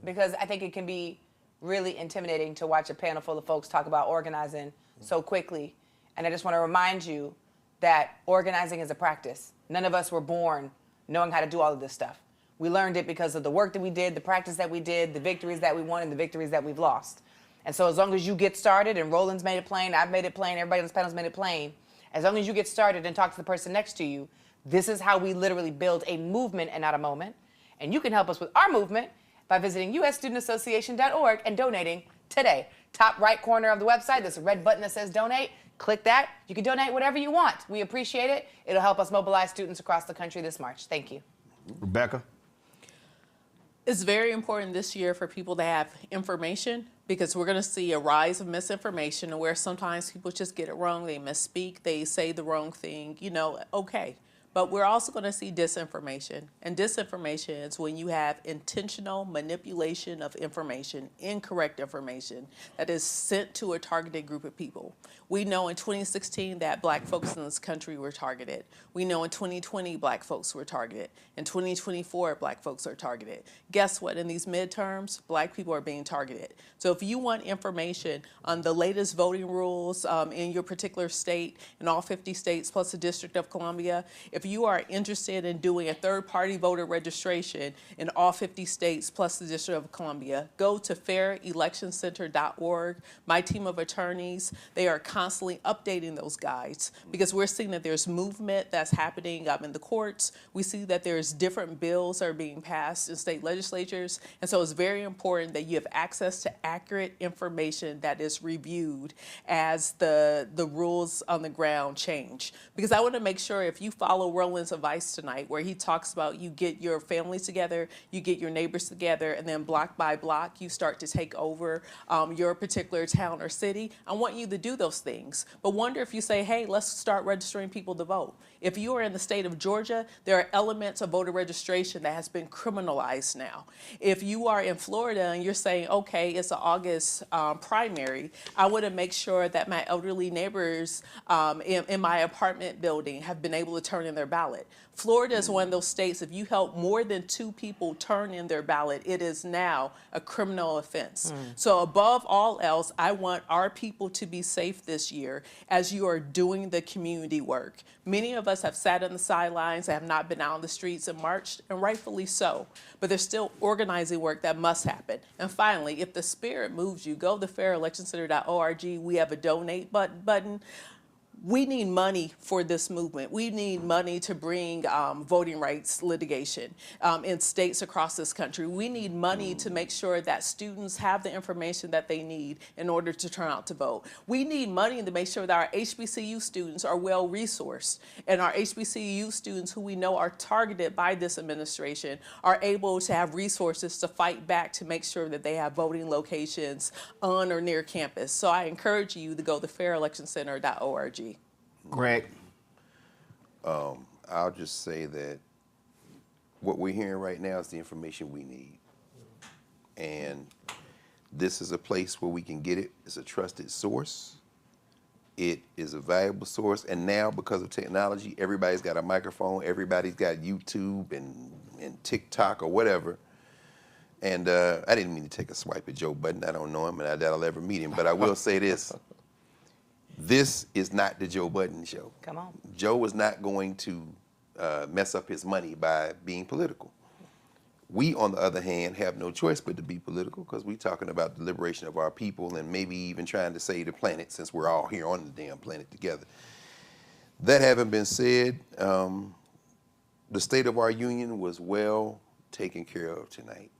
because I think it can be really intimidating to watch a panel full of folks talk about organizing so quickly. And I just want to remind you that organizing is a practice. None of us were born knowing how to do all of this stuff. We learned it because of the work that we did, the practice that we did, the victories that we won, and the victories that we've lost. And so as long as you get started, and Roland's made it plain, I've made it plain, everybody on this panel's made it plain, as long as you get started and talk to the person next to you, This is how we literally build a movement and not a moment. And you can help us with our movement by visiting usstudentassociation.org and donating today. Top right corner of the website, there's a red button that says donate. Click that. You can donate whatever you want. We appreciate it. It'll help us mobilize students across the country this March. Thank you. Rebecca? It's very important this year for people to have information, because we're going to see a rise of misinformation, and where sometimes people just get it wrong. They misspeak. They say the wrong thing. Okay. But we're also going to see disinformation. And disinformation is when you have intentional manipulation of information, incorrect information that is sent to a targeted group of people. We know in 2016 that Black folks in this country were targeted. We know in 2020 Black folks were targeted. In 2024 Black folks are targeted. Guess what? In these midterms, Black people are being targeted. So if you want information on the latest voting rules in your particular state, in all 50 states plus the District of Columbia, if you are interested in doing a third-party voter registration in all 50 states plus the District of Columbia, go to fairelectioncenter.org. My team of attorneys, they are constantly updating those guides, because we're seeing that there's movement that's happening in the courts. We see that there's different bills that are being passed in state legislatures. And so it's very important that you have access to accurate information that is reviewed as the rules on the ground change. Because I want to make sure, if you follow Roland's advice tonight, where he talks about you get your families together, you get your neighbors together, and then block by block, you start to take over your particular town or city. I want you to do those things. But wonder if you say, hey, let's start registering people to vote. If you are in the state of Georgia, there are elements of voter registration that has been criminalized now. If you are in Florida and you're saying, okay, it's an August primary, I want to make sure that my elderly neighbors in my apartment building have been able to turn in their ballot. Florida is one of those states, if you help more than 2 people turn in their ballot, it is now a criminal offense. So above all else, I want our people to be safe this year as you are doing the community work. Many of us have sat on the sidelines, have not been out on the streets and marched, and rightfully so. But there's still organizing work that must happen. And finally, if the spirit moves you, go to fairelectioncenter.org. We have a donate button. We need money for this movement. We need money to bring voting rights litigation in states across this country. We need money to make sure that students have the information that they need in order to turn out to vote. We need money to make sure that our HBCU students are well resourced, and our HBCU students who we know are targeted by this administration are able to have resources to fight back to make sure that they have voting locations on or near campus. So I encourage you to go to fairelectioncenter.org. Greg? I'll just say that what we're hearing right now is the information we need. And this is a place where we can get it. It's a trusted source. It is a valuable source. And now, because of technology, everybody's got a microphone. Everybody's got YouTube and TikTok or whatever. And I didn't mean to take a swipe at Joe Budden. I don't know him, and I doubt I'll ever meet him. But I will say this. This is not the Joe Budden show. Come on. Joe is not going to mess up his money by being political. We, on the other hand, have no choice but to be political, because we're talking about the liberation of our people and maybe even trying to save the planet, since we're all here on the damn planet together. That having been said, the state of our union was well taken care of tonight.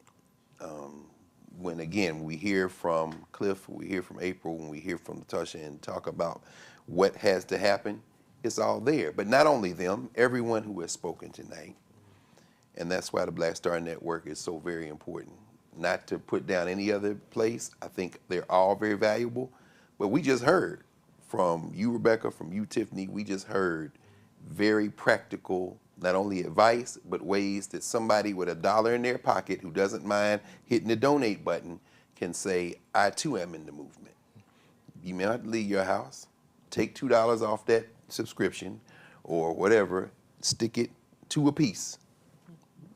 When, again, we hear from Cliff, we hear from April, when we hear from Natasha and talk about what has to happen, it's all there. But not only them, everyone who has spoken tonight. And that's why the Black Star Network is so very important. Not to put down any other place. I think they're all very valuable. But we just heard from you, Rebecca, from you, Tiffany, we just heard very practical, not only advice, but ways that somebody with $1 in their pocket who doesn't mind hitting the donate button can say, I too am in the movement. You may not have to leave your house. Take $2 off that subscription or whatever, stick it to a piece.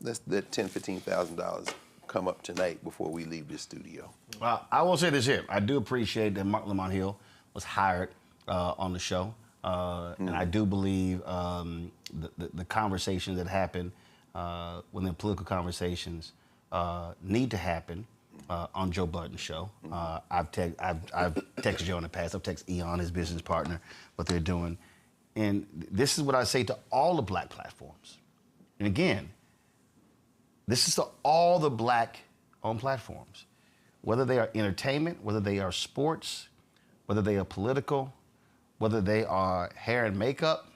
Let's let $10,000, $15,000 come up tonight before we leave this studio. Well, I will say this here. I do appreciate that Mark Lamont Hill was hired on the show. And I do believe the conversations that happen when the political conversations need to happen on Joe Budden's show. I've texted Joe in the past. I've texted Eon, his business partner, what they're doing. and this is what I say to all the black platforms. And again, this is to all the black-owned platforms, whether they are entertainment, whether they are sports, whether they are political, whether they are hair and makeup,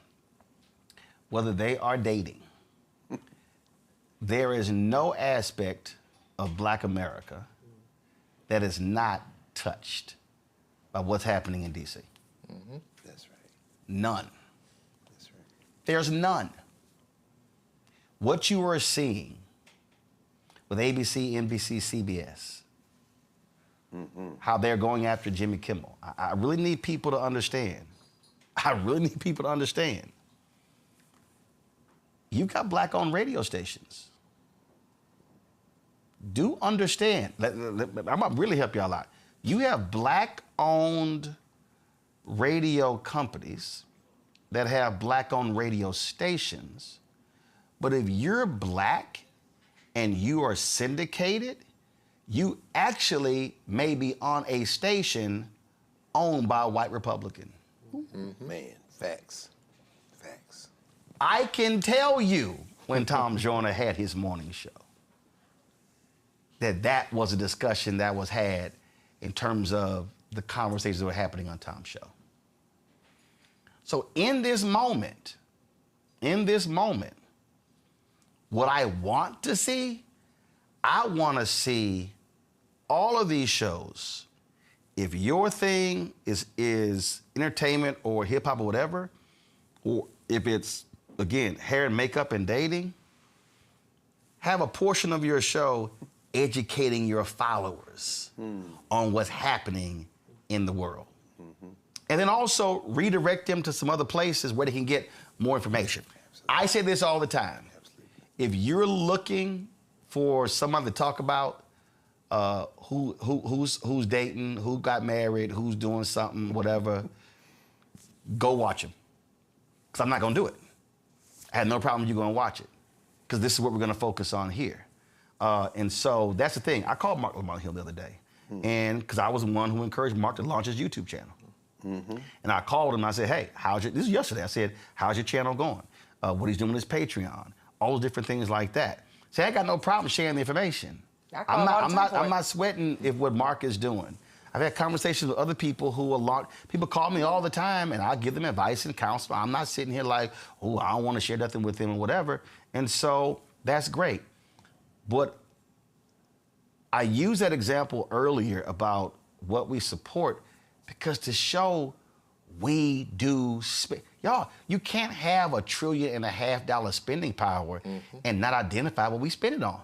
whether they are dating. There is no aspect of Black America that is not touched by what's happening in D.C. Mm-hmm. That's right. None. That's right. There's none. What you are seeing with ABC, NBC, CBS, how they're going after Jimmy Kimmel, I really need people to understand. I really need people to understand. You've got black-owned radio stations. Do understand. I'm going to really help y'all out. You have black-owned radio companies that have black-owned radio stations, but if you're black and you are syndicated, you actually may be on a station owned by a white Republican. Man, facts. Facts. I can tell you when Tom Joyner had his morning show that was a discussion that was had in terms of the conversations that were happening on Tom's show. So in this moment, what I want to see, I want to see all of these shows. If your thing is entertainment or hip hop or whatever, or if it's, again, hair and makeup and dating, have a portion of your show educating your followers on what's happening in the world. And then also redirect them to some other places where they can get more information. I say this all the time. If you're looking for someone to talk about who's dating, who got married, who's doing something, whatever, go watch them. Because I'm not going to do it. I had no problem you going to watch it. Because this is what we're going to focus on here. And so that's the thing. I called Mark Lamont Hill the other day. And because I was the one who encouraged Mark to launch his YouTube channel. And I called him and I said, hey, this is yesterday. I said, how's your channel going? What he's doing with his Patreon, all those different things like that. So I got no problem sharing the information. I'm not sweating if what Mark is doing. I've had conversations with other people people call me all the time and I give them advice and counsel. I'm not sitting here like, oh, I don't want to share nothing with them or whatever. And so that's great. But I used that example earlier about what we support because to show we do y'all, you can't have $1.5 trillion spending power and not identify what we spend it on.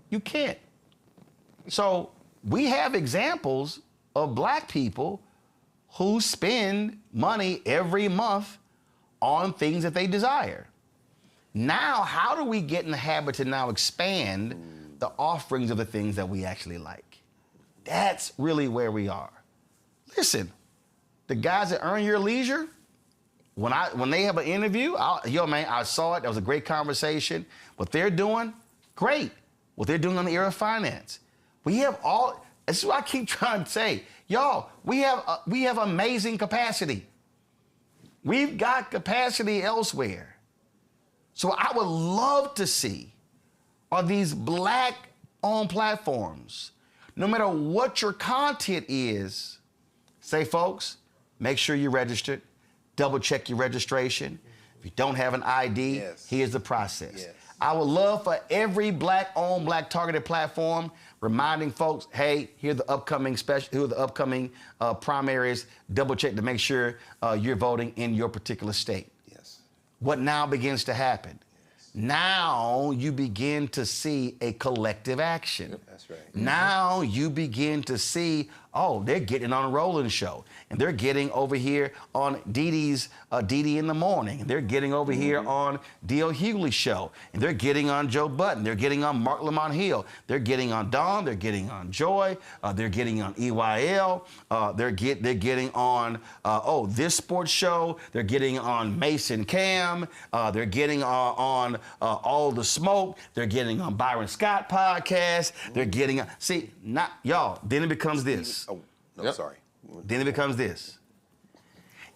You can't. So we have examples of black people who spend money every month on things that they desire. Now, how do we get in the habit to now expand the offerings of the things that we actually like? That's really where we are. Listen, the guys that Earn Your Leisure, when they have an interview, I saw it. That was a great conversation. What they're doing, great. What they're doing on the Era of Finance. We have all, this is what I keep trying to say. Y'all, we have amazing capacity. We've got capacity elsewhere. So I would love to see are these black-owned platforms, no matter what your content is, say, folks, make sure you're registered, double-check your registration. If you don't have an ID, here's the process. Yes. I would love for every black-owned, black-targeted platform reminding folks, hey, here are the upcoming primaries. Double-check to make sure you're voting in your particular state. What now begins to happen? Now you begin to see a collective action. That's right. Now you begin to see, oh, they're getting on a Roland show, and they're getting over here on Dee Dee in the Morning, and they're getting over here on D.L. Hughley's show, and they're getting on Joe Budden, they're getting on Mark Lamont Hill, they're getting on Dawn, they're getting on Joy, they're getting on EYL, they're getting on this sports show, they're getting on Mason Cam, they're getting on All the Smoke, they're getting on Byron Scott podcast, they're getting on, then it becomes this. Oh, no, sorry. Then it becomes this.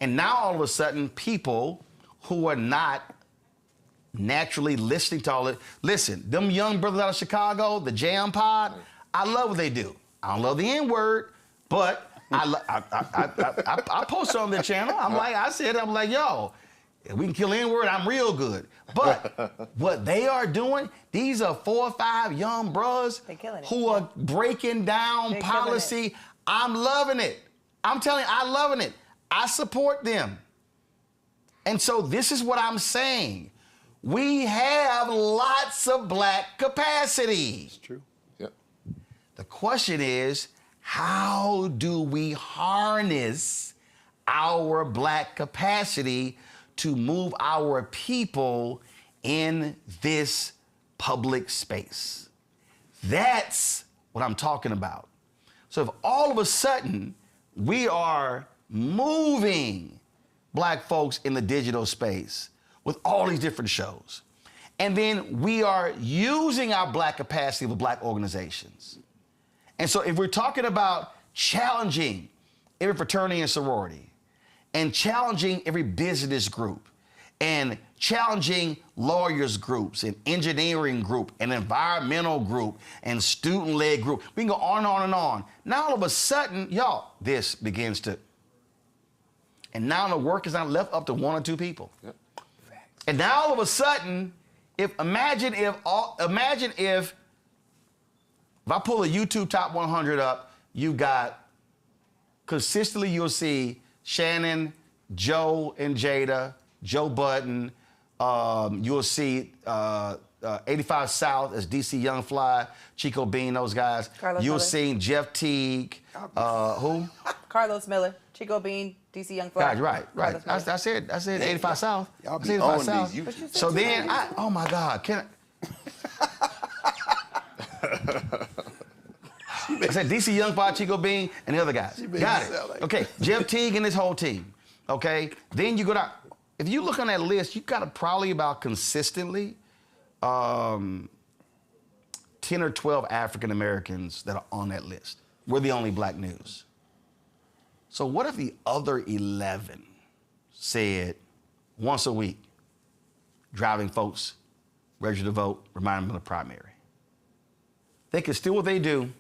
And now all of a sudden, people who are not naturally listening to all it. Listen, them young brothers out of Chicago, the Jam Pod, I love what they do. I don't love the N-word, but I post on their channel. I'm like, yo, if we can kill the N-word, I'm real good. But what they are doing, these are 4 or 5 young bros who are breaking down policy. I'm loving it. I'm telling you, I'm loving it. I support them. And so this is what I'm saying. We have lots of black capacity. It's true. Yep. The question is, how do we harness our black capacity to move our people in this public space? That's what I'm talking about. So if all of a sudden we are moving black folks in the digital space with all these different shows, and then we are using our black capacity with black organizations. And so if we're talking about challenging every fraternity and sorority, and challenging every business group, and challenging lawyers groups, and engineering group, and environmental group, and student-led group, we can go on and on and on. Now all of a sudden, y'all, this begins to, and now the work is not left up to 1 or 2 people. Yep. And now all of a sudden, imagine if I pull a YouTube top 100 up, you got, consistently you'll see Shannon, Joe and Jada, Joe Budden, you'll see 85 South as DC Young Fly, Chico Bean, those guys. Carlos you'll Miller. see Jeff Teague, who? Carlos Miller, Chico Bean, DC Young Fly. God, right. I said 85 South. Y'all I be said 85 on South. these. So then, oh my God, can I said DC Young Fly, Chico Bean, and the other guys. Got it. Okay, Jeff Teague and his whole team. Okay, then you go down. If you look on that list, you got probably about consistently 10 or 12 African Americans that are on that list. We're the only black news. So what if the other 11 said once a week, driving folks ready to vote, remind them of the primary? They can still what they do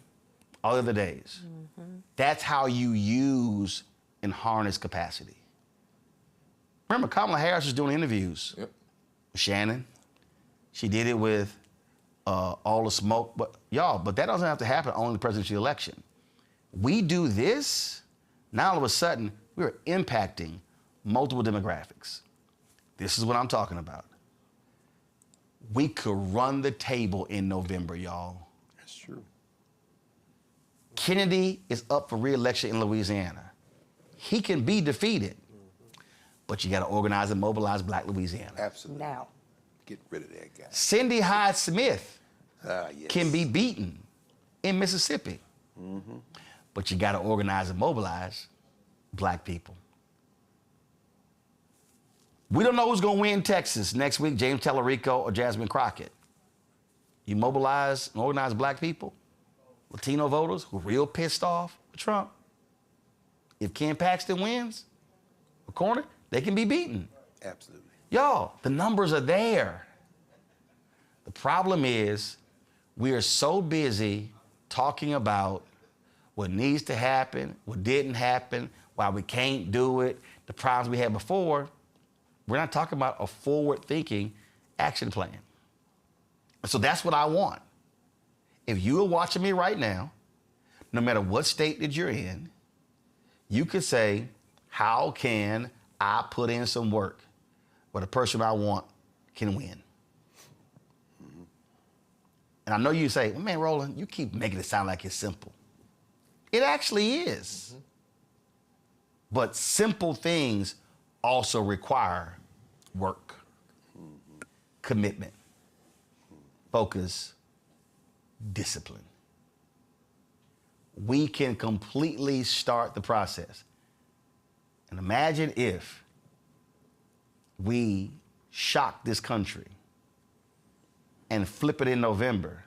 all the other days. Mm-hmm. That's how you use and harness capacity. Remember, Kamala Harris was doing interviews with Shannon. She did it with All the Smoke. But that doesn't have to happen only in the presidential election. We do this, now all of a sudden, we're impacting multiple demographics. This is what I'm talking about. We could run the table in November, y'all. That's true. Kennedy is up for re-election in Louisiana. He can be defeated, but you got to organize and mobilize Black Louisiana. Absolutely. Now. Get rid of that guy. Cindy Hyde Smith Yes. can be beaten in Mississippi, but you got to organize and mobilize Black people. We don't know who's going to win Texas next week, James Tallarico or Jasmine Crockett. You mobilize and organize Black people, Latino voters who are real pissed off with Trump. If Ken Paxton wins a corner, they can be beaten. Absolutely. Y'all, the numbers are there. The problem is we are so busy talking about what needs to happen, what didn't happen, why we can't do it, the problems we had before. We're not talking about a forward-thinking action plan. And so that's what I want. If you are watching me right now, no matter what state that you're in, you could say, how can I put in some work where the person I want can win? And I know you say, well, man, Roland, you keep making it sound like it's simple. It actually is. But simple things also require work, commitment, focus, discipline. We can completely start the process. And imagine if we shock this country and flip it in November.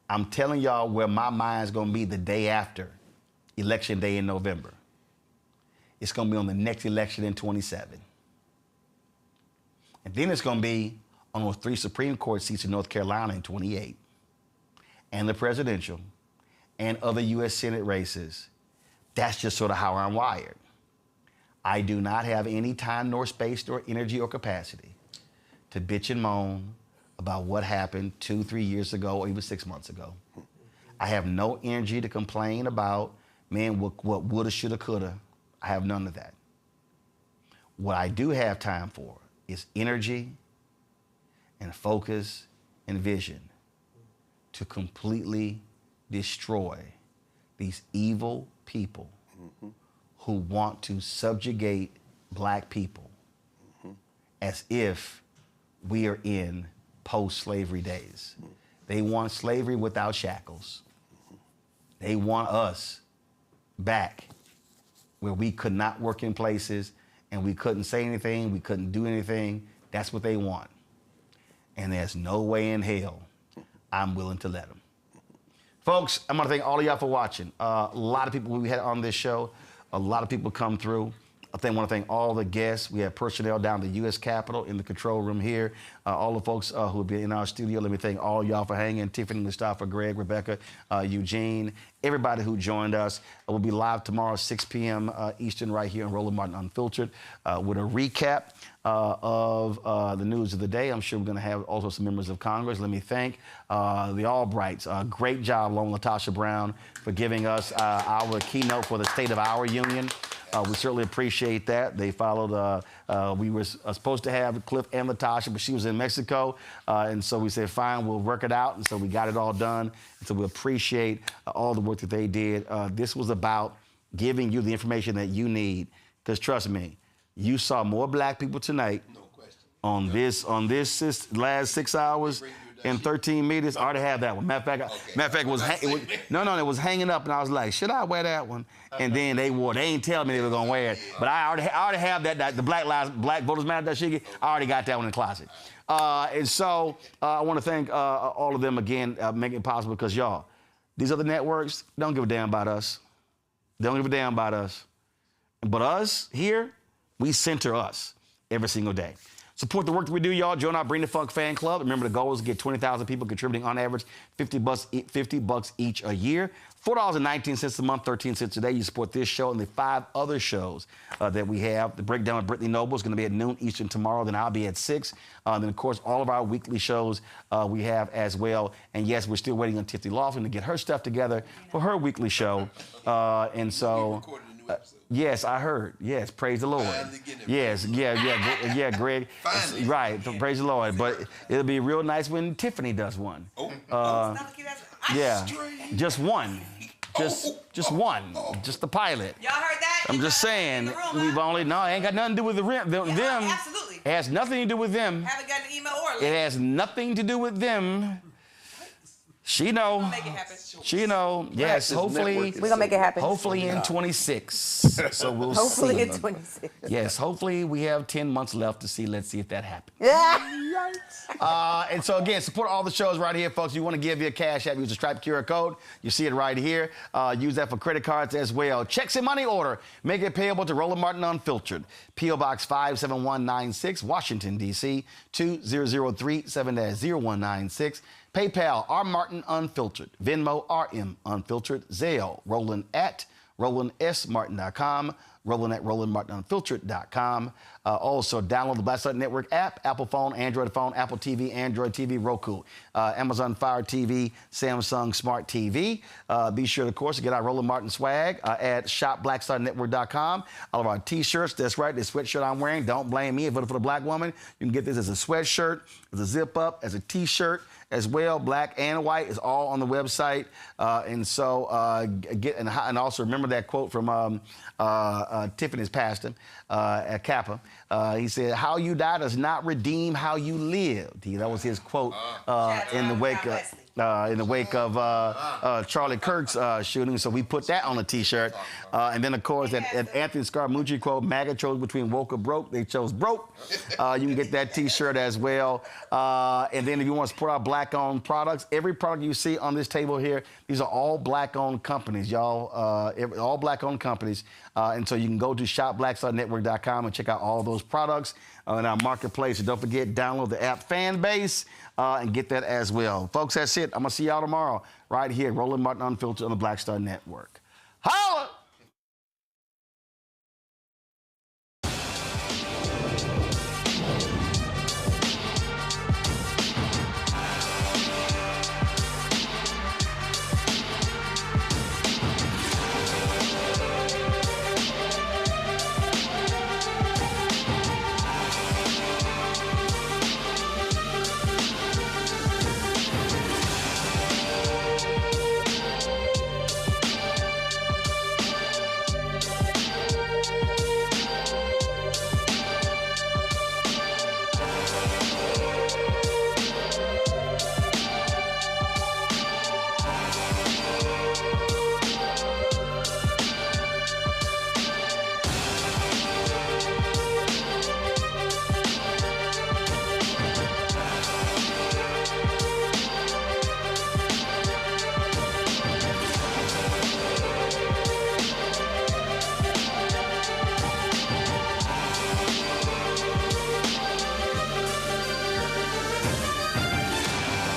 I'm telling y'all where my mind's gonna be the day after Election Day in November. It's going to be on the next election in 27. And then it's going to be on those 3 Supreme Court seats in North Carolina in 28. And the presidential and other U.S. Senate races. That's just sort of how I'm wired. I do not have any time nor space nor energy or capacity to bitch and moan about what happened 2, 3 years ago or even 6 months ago. I have no energy to complain about, man, what woulda, shoulda, coulda. I have none of that. What I do have time for is energy and focus and vision to completely destroy these evil people who want to subjugate black people as if we are in post-slavery days. They want slavery without shackles. They want us back where we could not work in places and we couldn't say anything, we couldn't do anything. That's what they want. And there's no way in hell I'm willing to let them. Folks, I want to thank all of y'all for watching. A lot of people we had on this show, a lot of people come through. I want to thank all the guests. We have personnel down at the U.S. Capitol in the control room here. All the folks who have been in our studio. Let me thank all y'all for hanging. Tiffany, Mustafa, Greg, Rebecca, Eugene, everybody who joined us. We'll be live tomorrow, 6 p.m. Eastern, right here on Roland Martin Unfiltered, with a recap of the news of the day. I'm sure we're going to have also some members of Congress. Let me thank the Albrights. Great job, along Latasha Brown, for giving us our keynote for the State of Our Union. We certainly appreciate that. They followed, we were supposed to have Cliff and Latasha, but she was in Mexico. And so we said, fine, we'll work it out. And so we got it all done. And so we appreciate all the work that they did. This was about giving you the information that you need. Because trust me, you saw more black people tonight on this last 6 hours and 13 meters. I already have that one. Matter of fact, it was hanging up, and I was like, should I wear that one? And then they wore it. They ain't tell me they were gonna wear it, but I already have that the Black Voters Matter dashiki. I already got that one in the closet. And so I want to thank all of them again, making it possible, because y'all, these other networks don't give a damn about us. They don't give a damn about us. But us here, we center us every single day. Support the work that we do, y'all. Join our Bring the Funk fan club. Remember, the goal is to get 20,000 people contributing on average $50 each a year. $4.19 a month, 13 cents a day. You support this show and the 5 other shows that we have. The Breakdown with Brittany Noble is going to be at noon Eastern tomorrow. Then I'll be at 6. Then, of course, all of our weekly shows we have as well. And, yes, we're still waiting on Tiffany Lawson to get her stuff together for her weekly show. And so... yes, I heard. Yes, praise the Lord. Yes, yeah, Greg. Right, praise the Lord. But it'll be real nice when Tiffany does one. Yeah, just one. Just one. Just the pilot. Y'all heard that? I'm just saying, we've only, it ain't got nothing to do with them. Absolutely. It has nothing to do with them. Haven't got an email or a link. It has nothing to do with them. She know. We'll make it happen. She know. Yes, hopefully. We're going to make it happen. Hopefully in 26. So we'll hopefully see. in 26. Yes, hopefully we have 10 months left to see. Let's see if that happens. Yeah. And so, again, support all the shows right here, folks. You want to give your Cash App, use the Stripe QR code. You see it right here. Use that for credit cards as well. Checks and money order. Make it payable to Roland Martin Unfiltered. P.O. Box 57196, Washington, D.C. 20037-0196. PayPal, R. Martin Unfiltered. Venmo, RM Unfiltered. Zelle, Roland at RolandSMartin.com. Roland at RolandMartinUnfiltered.com. Also, download the Black Star Network app, Apple phone, Android phone, Apple TV, Android TV, Roku, Amazon Fire TV, Samsung Smart TV. Be sure, of course, to get our Roland Martin swag at shopblackstarnetwork.com. All of our T-shirts, that's right, this sweatshirt I'm wearing, don't blame me, I voted for the black woman. You can get this as a sweatshirt, as a zip-up, as a T-shirt as well. Black and white is all on the website. And so, and also remember that quote from Tiffany's pastor at Kappa. He said, "How you die does not redeem how you lived." That was his quote in the wake of. in the wake of Charlie Kirk's shooting. So we put that on a T-shirt. And then, of course, that Anthony Scaramucci quote, MAGA chose between woke or broke. They chose broke. You can get that T-shirt as well. And then if you want to support our black-owned products, every product you see on this table here, these are all black-owned companies, y'all. All black-owned companies. And so you can go to shopblackstarnetwork.com and check out all those products in our marketplace. And don't forget, download the app Fanbase and get that as well. Folks, that's it. I'm going to see y'all tomorrow right here, Roland Martin Unfiltered on the Black Star Network. Holla!